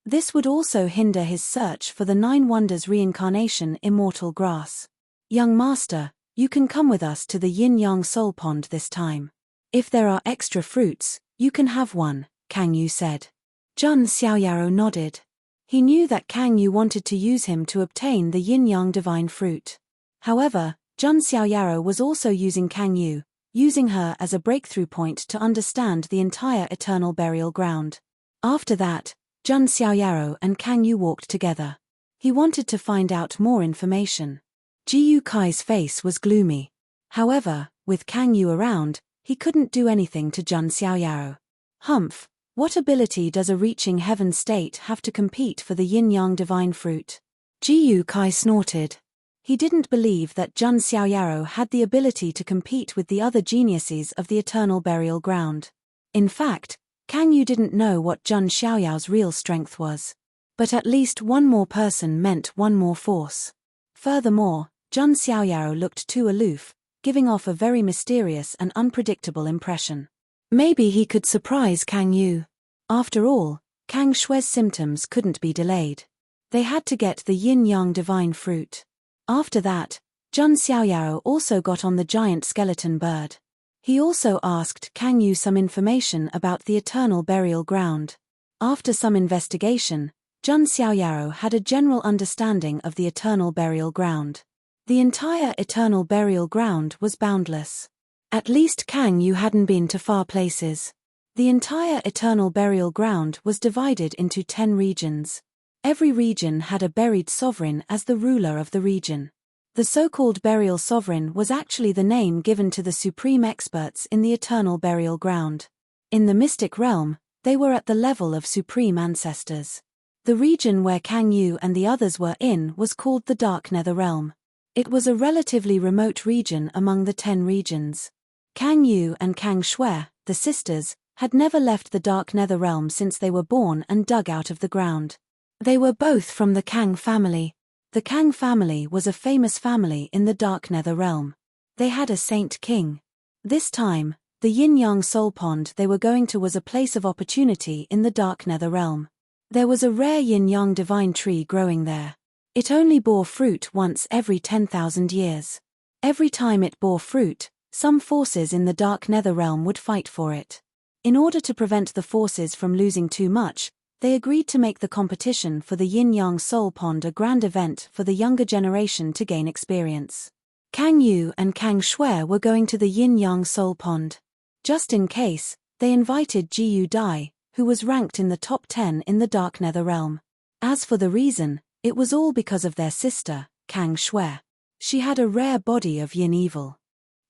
This would also hinder his search for the 9 Wonders reincarnation immortal grass. Young master, you can come with us to the yin-yang soul pond this time. If there are extra fruits, you can have one, Kang Yu said. Jun Xiaoyaro nodded. He knew that Kang Yu wanted to use him to obtain the yin-yang divine fruit. However, Jun Xiaoyaro was also using Kang Yu, using her as a breakthrough point to understand the entire eternal burial ground. After that, Jun Xiaoyaro and Kang Yu walked together. He wanted to find out more information. Ji Yu Kai's face was gloomy. However, with Kang Yu around, he couldn't do anything to Jun Xiaoyaro. Humph, what ability does a reaching heaven state have to compete for the yin-yang divine fruit? Ji Yu Kai snorted. He didn't believe that Jun Xiaoyaro had the ability to compete with the other geniuses of the eternal burial ground. In fact, Kang Yu didn't know what Jun Xiaoyao's real strength was. But at least one more person meant one more force. Furthermore, Jun Xiaoyaro looked too aloof, giving off a very mysterious and unpredictable impression. Maybe he could surprise Kang Yu. After all, Kang Shui's symptoms couldn't be delayed. They had to get the yin-yang divine fruit. After that, Jun Xiaoyaro also got on the giant skeleton bird. He also asked Kang Yu some information about the eternal burial ground. After some investigation, Jun Xiaoyaro had a general understanding of the eternal burial ground. The entire eternal burial ground was boundless. At least Kang Yu hadn't been to far places. The entire eternal burial ground was divided into 10 regions. Every region had a buried sovereign as the ruler of the region. The so-called burial sovereign was actually the name given to the supreme experts in the eternal burial ground. In the mystic realm, they were at the level of supreme ancestors. The region where Kang Yu and the others were in was called the Dark Nether Realm. It was a relatively remote region among the 10 regions. Kang Yu and Kang Shui, the sisters, had never left the Dark Nether Realm since they were born and dug out of the ground. They were both from the Kang family. The Kang family was a famous family in the Dark Nether Realm. They had a saint king. This time, the yin-yang soul pond they were going to was a place of opportunity in the Dark Nether Realm. There was a rare yin-yang divine tree growing there. It only bore fruit once every 10,000 years. Every time it bore fruit, some forces in the Dark Nether Realm would fight for it. In order to prevent the forces from losing too much, they agreed to make the competition for the yin-yang soul pond a grand event for the younger generation to gain experience. Kang Yu and Kang Shui were going to the yin-yang soul pond. Just in case, they invited Ji Yu Dai, who was ranked in the top 10 in the Dark Nether Realm. As for the reason, it was all because of their sister, Kang Shui. She had a rare body of yin evil.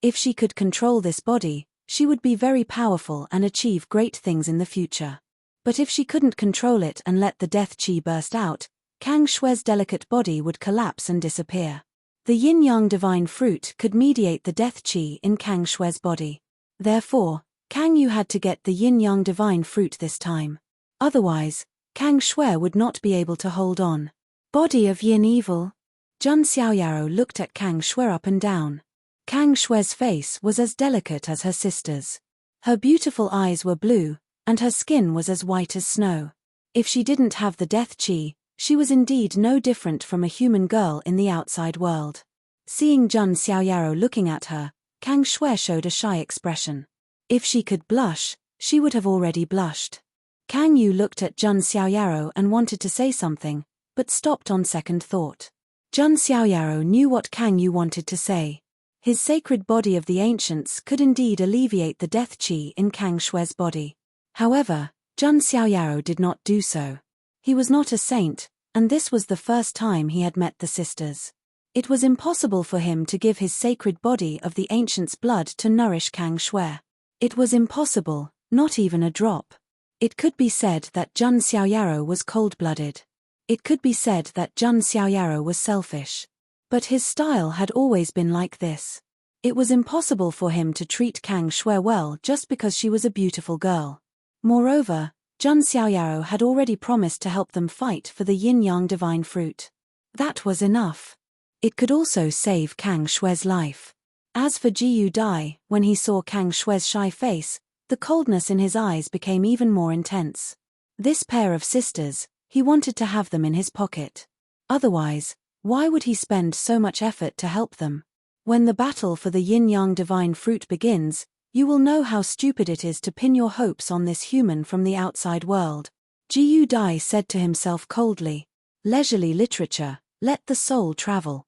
If she could control this body, she would be very powerful and achieve great things in the future. But if she couldn't control it and let the death chi burst out, Kang Shui's delicate body would collapse and disappear. The yin-yang divine fruit could mediate the death chi in Kang Shui's body. Therefore, Kang Yu had to get the yin-yang divine fruit this time. Otherwise, Kang Shui would not be able to hold on. Body of yin evil? Jun Xiaoyaro looked at Kang Shui up and down. Kang Shui's face was as delicate as her sister's. Her beautiful eyes were blue, and her skin was as white as snow. If she didn't have the death chi, she was indeed no different from a human girl in the outside world. Seeing Jun Xiaoyaro looking at her, Kang Shui showed a shy expression. If she could blush, she would have already blushed. Kang Yu looked at Jun Xiaoyaro and wanted to say something, but stopped on second thought. Jun Xiaoyaro knew what Kang Yu wanted to say. His sacred body of the ancients could indeed alleviate the death chi in Kang Shui's body. However, Jun Xiaoyaro did not do so. He was not a saint, and this was the first time he had met the sisters. It was impossible for him to give his sacred body of the ancients' blood to nourish Kang Shui. It was impossible, not even a drop. It could be said that Jun Xiaoyaro was cold-blooded. It could be said that Jun Xiaoyaro was selfish. But his style had always been like this. It was impossible for him to treat Kang Shui well just because she was a beautiful girl. Moreover, Jun Xiaoyaro had already promised to help them fight for the yin-yang divine fruit. That was enough. It could also save Kang Shui's life. As for Ji Yu Dai, when he saw Kang Shui's shy face, The coldness in his eyes became even more intense. This pair of sisters, he wanted to have them in his pocket. Otherwise, why would he spend so much effort to help them? When the battle for the yin-yang divine fruit begins, you will know how stupid it is to pin your hopes on this human from the outside world. Gu Dai said to himself coldly. Leisurely literature, let the soul travel.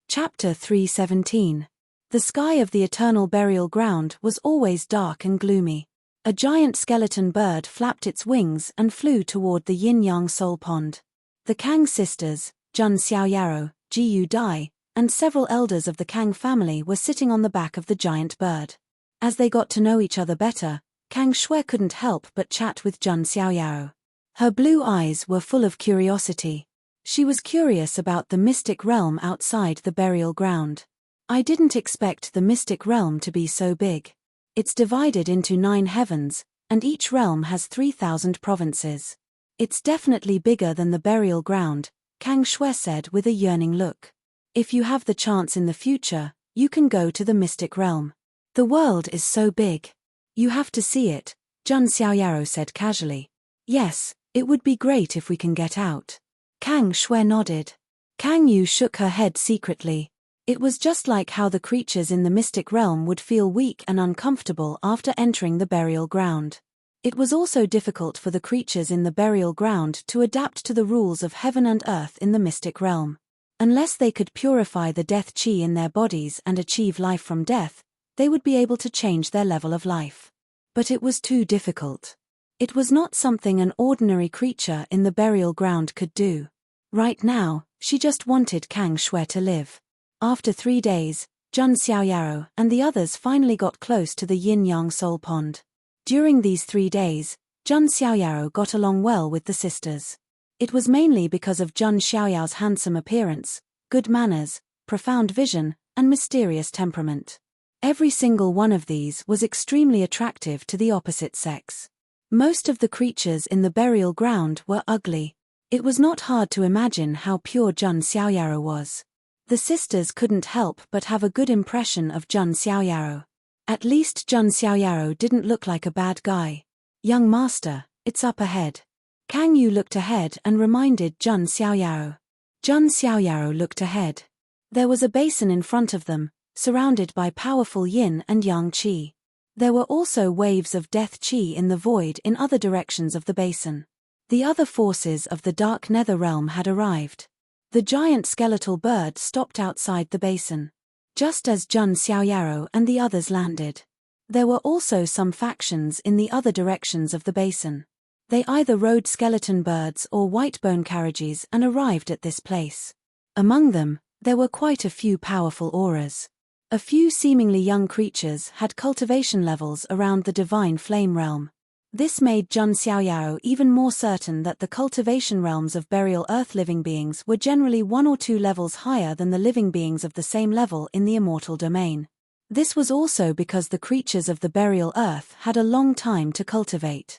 Chapter 317. The sky of the eternal burial ground was always dark and gloomy. A giant skeleton bird flapped its wings and flew toward the yin-yang soul pond. The Kang sisters, Jun Xiaoyaro, Gu Dai, and several elders of the Kang family were sitting on the back of the giant bird. As they got to know each other better, Kang Shui couldn't help but chat with Jun Xiaoyaro. Her blue eyes were full of curiosity. She was curious about the mystic realm outside the burial ground. I didn't expect the mystic realm to be so big. It's divided into 9 heavens, and each realm has 3,000 provinces. It's definitely bigger than the burial ground, Kang Shui said with a yearning look. If you have the chance in the future, you can go to the mystic realm. The world is so big. You have to see it, Jun Xiaoyaro said casually. Yes, it would be great if we can get out. Kang Shui nodded. Kang Yu shook her head secretly. It was just like how the creatures in the mystic realm would feel weak and uncomfortable after entering the burial ground. It was also difficult for the creatures in the burial ground to adapt to the rules of heaven and earth in the mystic realm. Unless they could purify the death qi in their bodies and achieve life from death, they would be able to change their level of life. But it was too difficult. It was not something an ordinary creature in the burial ground could do. Right now, she just wanted Kang Shui to live. After 3 days, Jun Xiaoyaro and the others finally got close to the yin-yang soul pond. During these 3 days, Jun Xiaoyaro got along well with the sisters. It was mainly because of Jun Xiaoyao's handsome appearance, good manners, profound vision, and mysterious temperament. Every single one of these was extremely attractive to the opposite sex. Most of the creatures in the burial ground were ugly. It was not hard to imagine how pure Jun Xiaoyaro was. The sisters couldn't help but have a good impression of Jun Xiaoyaro. At least Jun Xiaoyaro didn't look like a bad guy. Young master, it's up ahead. Kang Yu looked ahead and reminded Jun Xiaoyaro. Jun Xiaoyaro looked ahead. There was a basin in front of them, surrounded by powerful yin and yang qi. There were also waves of death qi in the void in other directions of the basin. The other forces of the dark nether realm had arrived. The giant skeletal bird stopped outside the basin. Just as Jun Xiaoyaro and the others landed. There were also some factions in the other directions of the basin. They either rode skeleton birds or white bone carriages and arrived at this place. Among them, there were quite a few powerful auras. A few seemingly young creatures had cultivation levels around the divine flame realm. This made Jun Xiaoyaro even more certain that the cultivation realms of burial earth living beings were generally 1 or 2 levels higher than the living beings of the same level in the immortal domain. This was also because the creatures of the burial earth had a long time to cultivate.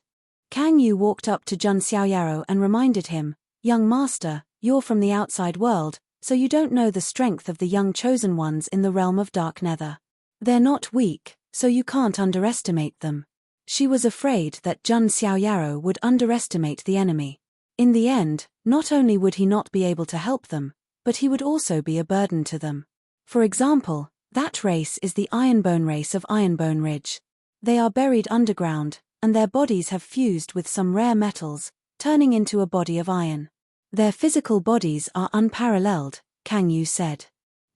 Kang Yu walked up to Jun Xiaoyaro and reminded him, "Young master, you're from the outside world, so you don't know the strength of the young chosen ones in the realm of dark nether. They're not weak, so you can't underestimate them." She was afraid that Jun Xiaoyaro would underestimate the enemy. In the end, not only would he not be able to help them, but he would also be a burden to them. For example, that race is the Ironbone race of Ironbone Ridge. They are buried underground, and their bodies have fused with some rare metals, turning into a body of iron. Their physical bodies are unparalleled, Kang Yu said.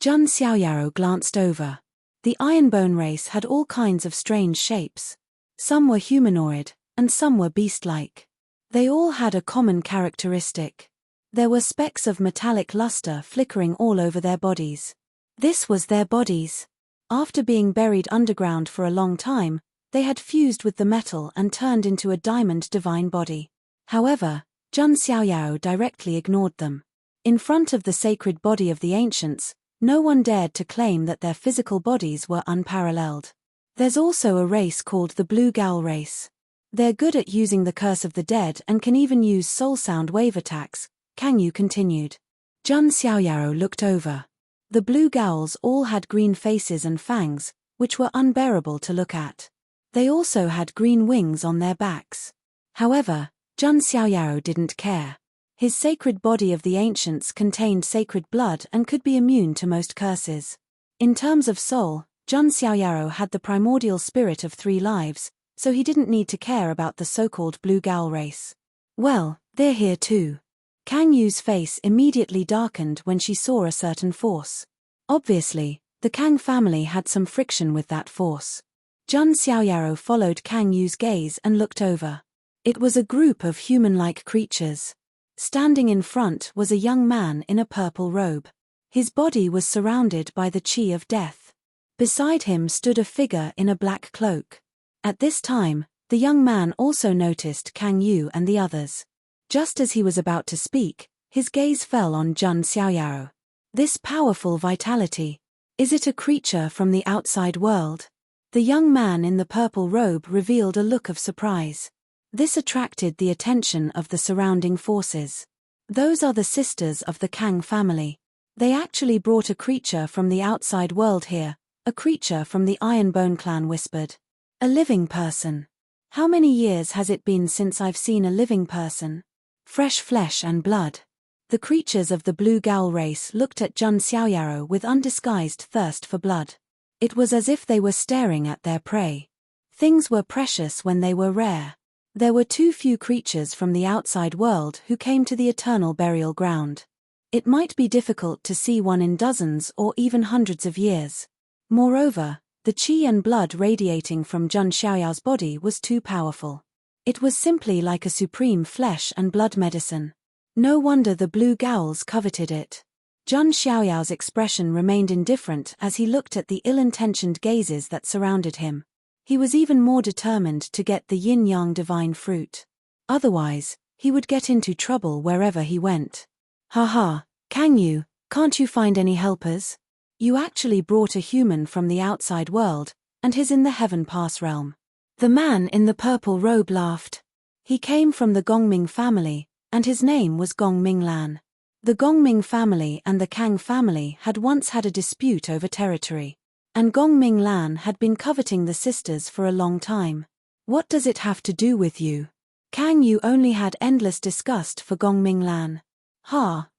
Jun Xiaoyaro glanced over. The Ironbone race had all kinds of strange shapes. Some were humanoid, and some were beast-like. They all had a common characteristic. There were specks of metallic luster flickering all over their bodies. This was their bodies. After being buried underground for a long time, they had fused with the metal and turned into a diamond divine body. However, Jun Xiaoyao directly ignored them. In front of the sacred body of the ancients, no one dared to claim that their physical bodies were unparalleled. There's also a race called the Blue Gowl race. They're good at using the curse of the dead and can even use soul sound wave attacks, Kang Yu continued. Jun Xiaoyao looked over. The Blue Gowls all had green faces and fangs, which were unbearable to look at. They also had green wings on their backs. However, Jun Xiaoyao didn't care. His sacred body of the ancients contained sacred blood and could be immune to most curses. In terms of soul, Jun Xiaoyao had the primordial spirit of 3 lives, so he didn't need to care about the so-called blue Gao race. Well, they're here too. Kang Yu's face immediately darkened when she saw a certain force. Obviously, the Kang family had some friction with that force. Jun Xiaoyao followed Kang Yu's gaze and looked over. It was a group of human-like creatures. Standing in front was a young man in a purple robe. His body was surrounded by the chi of death. Beside him stood a figure in a black cloak. At this time, the young man also noticed Kang Yu and the others. Just as he was about to speak, his gaze fell on Jun Xiaoyao. This powerful vitality. Is it a creature from the outside world? The young man in the purple robe revealed a look of surprise. This attracted the attention of the surrounding forces. Those are the sisters of the Kang family. They actually brought a creature from the outside world here, a creature from the Ironbone clan whispered. A living person. How many years has it been since I've seen a living person? Fresh flesh and blood. The creatures of the Blue Gao race looked at Jun Xiaoyao with undisguised thirst for blood. It was as if they were staring at their prey. Things were precious when they were rare. There were too few creatures from the outside world who came to the eternal burial ground. It might be difficult to see one in dozens or even hundreds of years. Moreover, the chi and blood radiating from Jun Xiaoyao's body was too powerful. It was simply like a supreme flesh and blood medicine. No wonder the Blue Gowls coveted it. Jun Xiaoyao's expression remained indifferent as he looked at the ill-intentioned gazes that surrounded him. He was even more determined to get the yin-yang divine fruit. Otherwise, he would get into trouble wherever he went. Haha, Kang Yu, can't you find any helpers? You actually brought a human from the outside world, and he's in the Heaven Pass realm. The man in the purple robe laughed. He came from the Gongming family, and his name was Gongming Lan. The Gongming family and the Kang family had once had a dispute over territory. And Gongming Lan had been coveting the sisters for a long time. What does it have to do with you? Kang Yu only had endless disgust for Gongming Lan.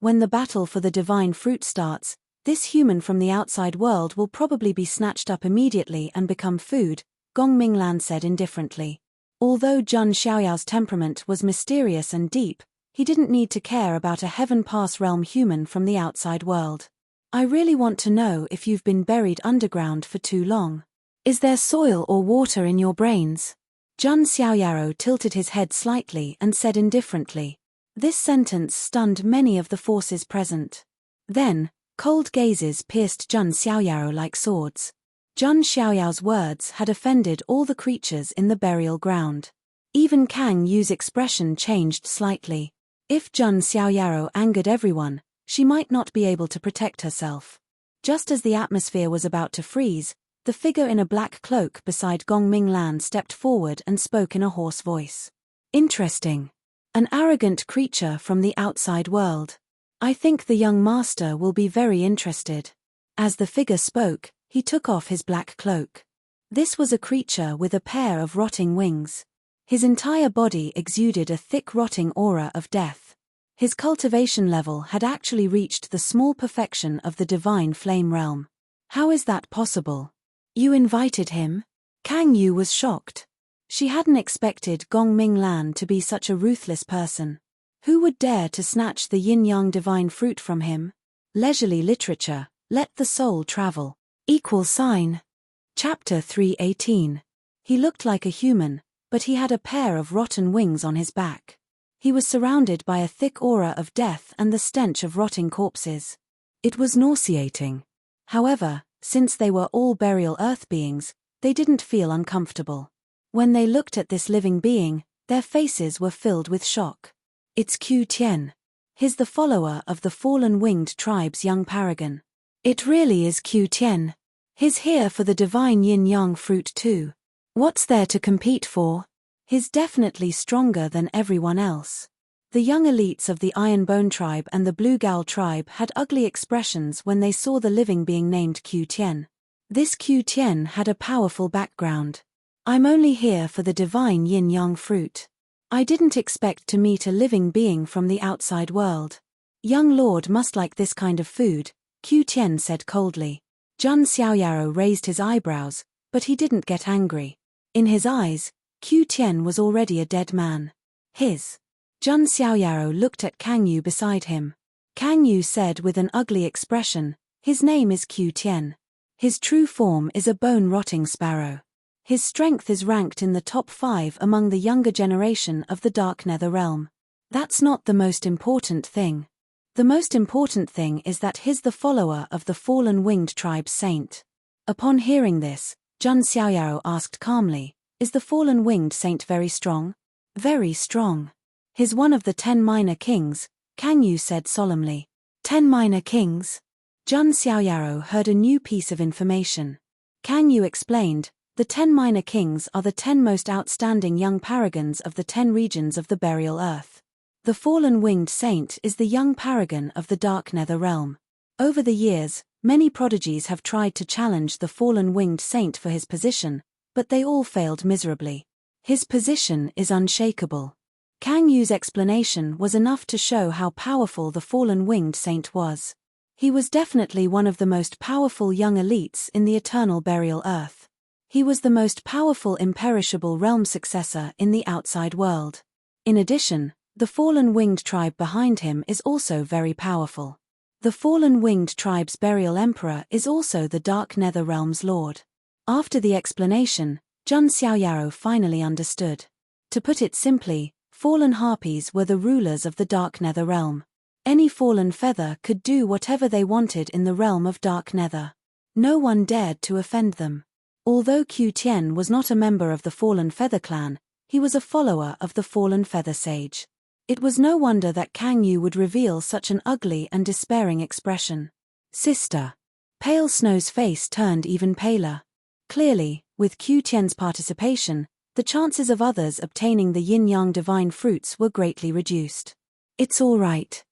When the battle for the divine fruit starts, this human from the outside world will probably be snatched up immediately and become food, Gongming Lan said indifferently. Although Jun Xiaoyao's temperament was mysterious and deep, he didn't need to care about a Heaven Pass realm human from the outside world. I really want to know if you've been buried underground for too long. Is there soil or water in your brains? Jun Xiaoyao tilted his head slightly and said indifferently. This sentence stunned many of the forces present. Then, cold gazes pierced Jun Xiaoyao like swords. Jun Xiaoyao's words had offended all the creatures in the burial ground. Even Kang Yu's expression changed slightly. If Jun Xiaoyao angered everyone, she might not be able to protect herself. Just as the atmosphere was about to freeze, the figure in a black cloak beside Gongming Lan stepped forward and spoke in a hoarse voice. Interesting. An arrogant creature from the outside world. I think the young master will be very interested. As the figure spoke, he took off his black cloak. This was a creature with a pair of rotting wings. His entire body exuded a thick rotting aura of death. His cultivation level had actually reached the small perfection of the divine flame realm. How is that possible? You invited him? Kang Yu was shocked. She hadn't expected Gongming Lan to be such a ruthless person. Who would dare to snatch the yin-yang divine fruit from him? Leisurely literature, let the soul travel. Chapter 318. He looked like a human, but he had a pair of rotten wings on his back. He was surrounded by a thick aura of death and the stench of rotting corpses. It was nauseating. However, since they were all burial earth beings, they didn't feel uncomfortable. When they looked at this living being, their faces were filled with shock. It's Q Tian. He's the follower of the fallen winged tribe's young paragon. It really is Q Tian. He's here for the divine yin-yang fruit too. What's there to compete for? He's definitely stronger than everyone else. The young elites of the Ironbone tribe and the Blue Gal tribe had ugly expressions when they saw the living being named Q Tian. This Q Tian had a powerful background. I'm only here for the divine yin-yang fruit. I didn't expect to meet a living being from the outside world. Young lord must like this kind of food, Qiu Tian said coldly. Zhang Xiaoyaro raised his eyebrows, but he didn't get angry. In his eyes, Qiu Tian was already a dead man. Zhang Xiaoyaro looked at Kang Yu beside him. Kang Yu said with an ugly expression, his name is Qiu Tian. His true form is a bone-rotting sparrow. His strength is ranked in the top 5 among the younger generation of the Dark Nether Realm. That's not the most important thing. The most important thing is that he's the follower of the fallen winged tribe's saint. Upon hearing this, Zhang Xiaoyaro asked calmly, is the fallen winged saint very strong? Very strong. He's one of the 10 minor kings, Kang Yu said solemnly. 10 minor kings? Zhang Xiaoyaro heard a new piece of information. Kang Yu explained, the 10 minor kings are the 10 most outstanding young paragons of the 10 regions of the burial earth. The fallen winged saint is the young paragon of the Dark Nether Realm. Over the years, many prodigies have tried to challenge the fallen winged saint for his position, but they all failed miserably. His position is unshakable. Kang Yu's explanation was enough to show how powerful the fallen winged saint was. He was definitely one of the most powerful young elites in the eternal burial earth. He was the most powerful imperishable realm successor in the outside world. In addition, the fallen winged tribe behind him is also very powerful. The fallen winged tribe's burial emperor is also the Dark Nether Realm's lord. After the explanation, Zhang Xiaoyaro finally understood. To put it simply, fallen harpies were the rulers of the Dark Nether Realm. Any fallen feather could do whatever they wanted in the realm of Dark Nether. No one dared to offend them. Although Qiu Tian was not a member of the Fallen Feather clan, he was a follower of the Fallen Feather Sage. It was no wonder that Kang Yu would reveal such an ugly and despairing expression. Sister. Pale Snow's face turned even paler. Clearly, with Qiu Tian's participation, the chances of others obtaining the yin-yang divine fruits were greatly reduced. It's all right.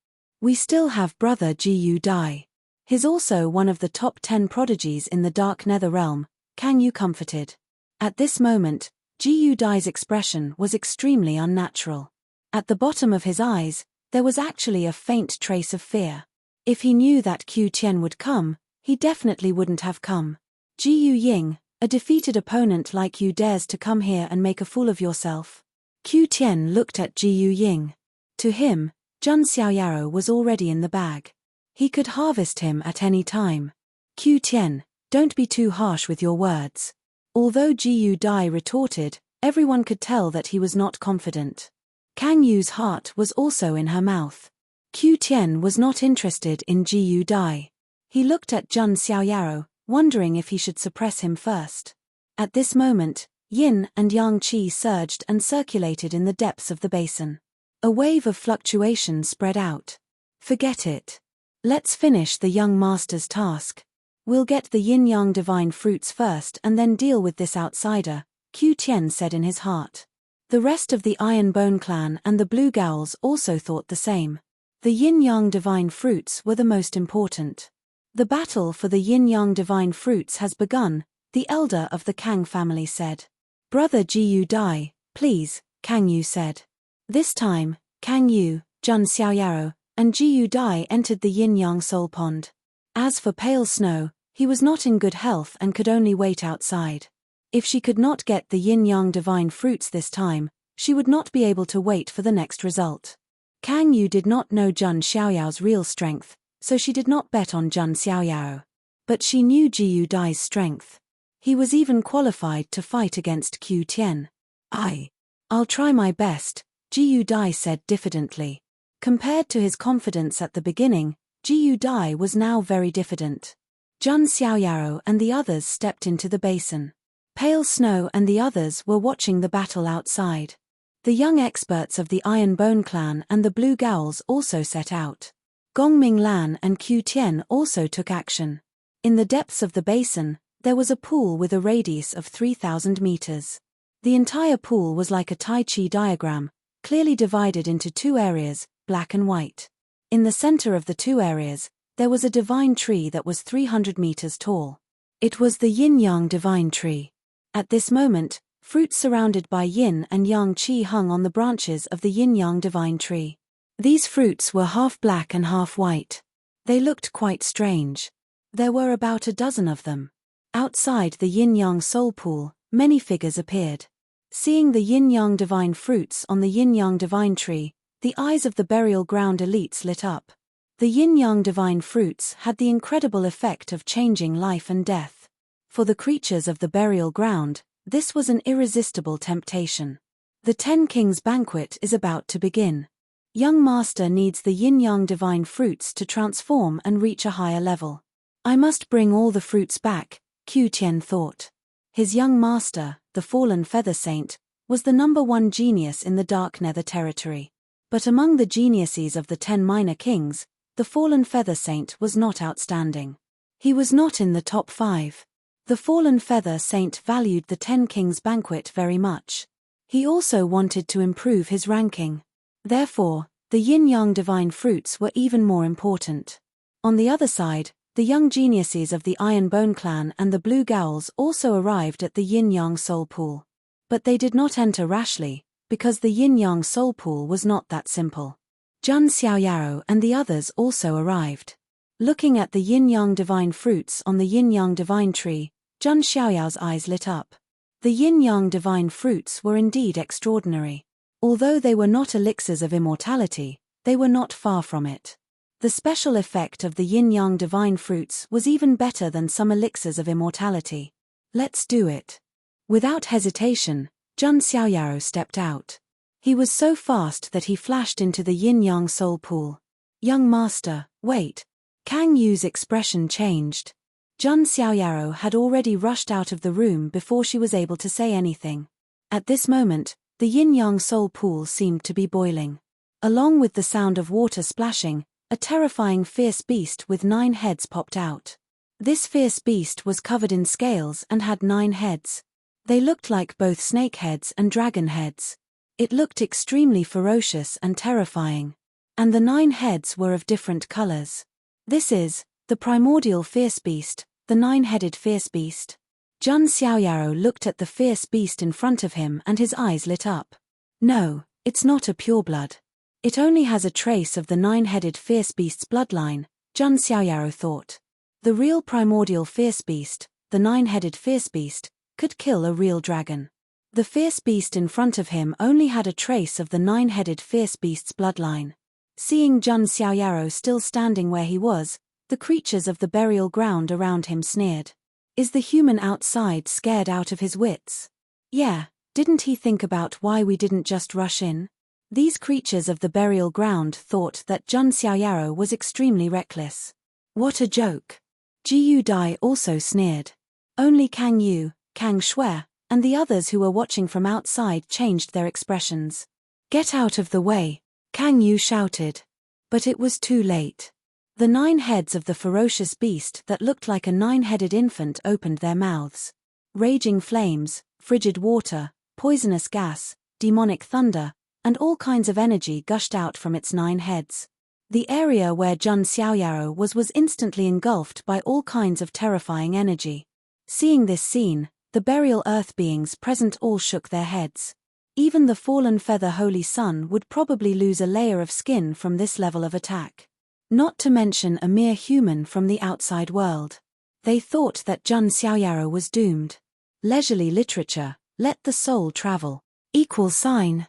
We still have brother Ji Yu Dai. He's also one of the top 10 prodigies in the Dark Nether Realm, Kang Yu comforted. At this moment, Ji Yu Dai's expression was extremely unnatural. At the bottom of his eyes, there was actually a faint trace of fear. If he knew that Qiu Tian would come, he definitely wouldn't have come. Ji Yu Ying, a defeated opponent like you dares to come here and make a fool of yourself? Qiu Tian looked at Ji Yu Ying. To him, Zhang Xiaoyaro was already in the bag. He could harvest him at any time. Qiu Tian, don't be too harsh with your words. Although Ji Yu Dai retorted, everyone could tell that he was not confident. Kang Yu's heart was also in her mouth. Qiu Tian was not interested in Ji Yu Dai. He looked at Zhang Xiaoyaro, wondering if he should suppress him first. At this moment, yin and yang qi surged and circulated in the depths of the basin. A wave of fluctuation spread out. Forget it. Let's finish the young master's task. We'll get the yin-yang divine fruits first and then deal with this outsider, Qiu Tian said in his heart. The rest of the Iron Bone clan and the Blue Gowls also thought the same. The yin-yang divine fruits were the most important. The battle for the yin-yang divine fruits has begun, the elder of the Kang family said. Brother Ji Yu Dai, please, Kang Yu said. This time, Kang Yu, Zhang Xiaoyaro, and Ji Yu Dai entered the yin-yang soul pond. As for Pale Snow, he was not in good health and could only wait outside. If she could not get the yin-yang divine fruits this time, she would not be able to wait for the next result. Kang Yu did not know Zhang Xiaoyao's real strength, so she did not bet on Zhang Xiaoyao. But she knew Ji Yu Dai's strength. He was even qualified to fight against Qiu Tian. I'll try my best, Ji Yu Dai said diffidently. Compared to his confidence at the beginning, Ji Yu Dai was now very diffident. Zhang Xiaoyaro and the others stepped into the basin. Pale Snow and the others were watching the battle outside. The young experts of the Iron Bone clan and the Blue Gowls also set out. Gongming Lan and Qiu Tian also took action. In the depths of the basin, there was a pool with a radius of 3,000 meters. The entire pool was like a Tai Chi diagram, clearly divided into two areas, black and white. In the center of the two areas, there was a divine tree that was 300 meters tall. It was the yin-yang divine tree. At this moment, Fruits surrounded by yin and yang qi hung on the branches of the yin-yang divine tree. These fruits were half black and half white. They looked quite strange. There were about a dozen of them. Outside the yin-yang soul pool, many figures appeared. Seeing the yin-yang divine fruits on the yin-yang divine tree, the eyes of the burial ground elites lit up. The yin-yang divine fruits had the incredible effect of changing life and death. For the creatures of the burial ground, this was an irresistible temptation. The 10 Kings banquet is about to begin. Young master needs the yin-yang divine fruits to transform and reach a higher level. I must bring all the fruits back, Qiu Tian thought. His young master, the fallen feather saint, was the #1 genius in the dark nether territory. But among the geniuses of the 10 minor kings, the fallen feather saint was not outstanding. He was not in the top 5. The fallen feather saint valued the 10 Kings banquet very much. He also wanted to improve his ranking. Therefore, the yin-yang divine fruits were even more important. On the other side, the young geniuses of the Iron Bone clan and the Blue Gowls also arrived at the yin-yang soul pool. But they did not enter rashly, because the yin-yang soul pool was not that simple. Jun Xiaoyao and the others also arrived. Looking at the yin-yang divine fruits on the yin-yang divine tree, Jun Xiaoyao's eyes lit up. The yin-yang divine fruits were indeed extraordinary. Although they were not elixirs of immortality, they were not far from it. The special effect of the yin-yang divine fruits was even better than some elixirs of immortality. Let's do it. Without hesitation, Jun Xiaoyao stepped out. He was so fast that he flashed into the yin-yang soul pool. Young master, wait. Kang Yu's expression changed. Jun Xiaoyao had already rushed out of the room before she was able to say anything. At this moment, the yin-yang soul pool seemed to be boiling. Along with the sound of water splashing, a terrifying fierce beast with 9 heads popped out. This fierce beast was covered in scales and had 9 heads. They looked like both snake heads and dragon heads. It looked extremely ferocious and terrifying. And the 9 heads were of different colors. This is the primordial fierce beast, the 9-headed fierce beast. Jun Xiaoyao looked at the fierce beast in front of him and his eyes lit up. No, it's not a pureblood. It only has a trace of the 9-headed fierce beast's bloodline, Jun Xiaoyao thought. The real primordial fierce beast, the 9-headed fierce beast, could kill a real dragon. The fierce beast in front of him only had a trace of the 9-headed fierce beast's bloodline. Seeing Jun Xiaoyao still standing where he was, the creatures of the burial ground around him sneered. Is the human outside scared out of his wits? Yeah, didn't he think about why we didn't just rush in? These creatures of the burial ground thought that Jun Xiaoyao was extremely reckless. What a joke. Ji Dai also sneered. Only Kang Yu, Kang Shui, and the others who were watching from outside changed their expressions. Get out of the way, Kang Yu shouted. But it was too late. The 9 heads of the ferocious beast that looked like a 9-headed infant opened their mouths. Raging flames, frigid water, poisonous gas, demonic thunder, and all kinds of energy gushed out from its 9 heads. The area where Jun Xiaoyao was instantly engulfed by all kinds of terrifying energy. Seeing this scene, the burial earth beings present all shook their heads. Even the fallen feather holy sun would probably lose a layer of skin from this level of attack. Not to mention a mere human from the outside world. They thought that Jun Xiaoyao was doomed. Leisurely literature, let the soul travel. ==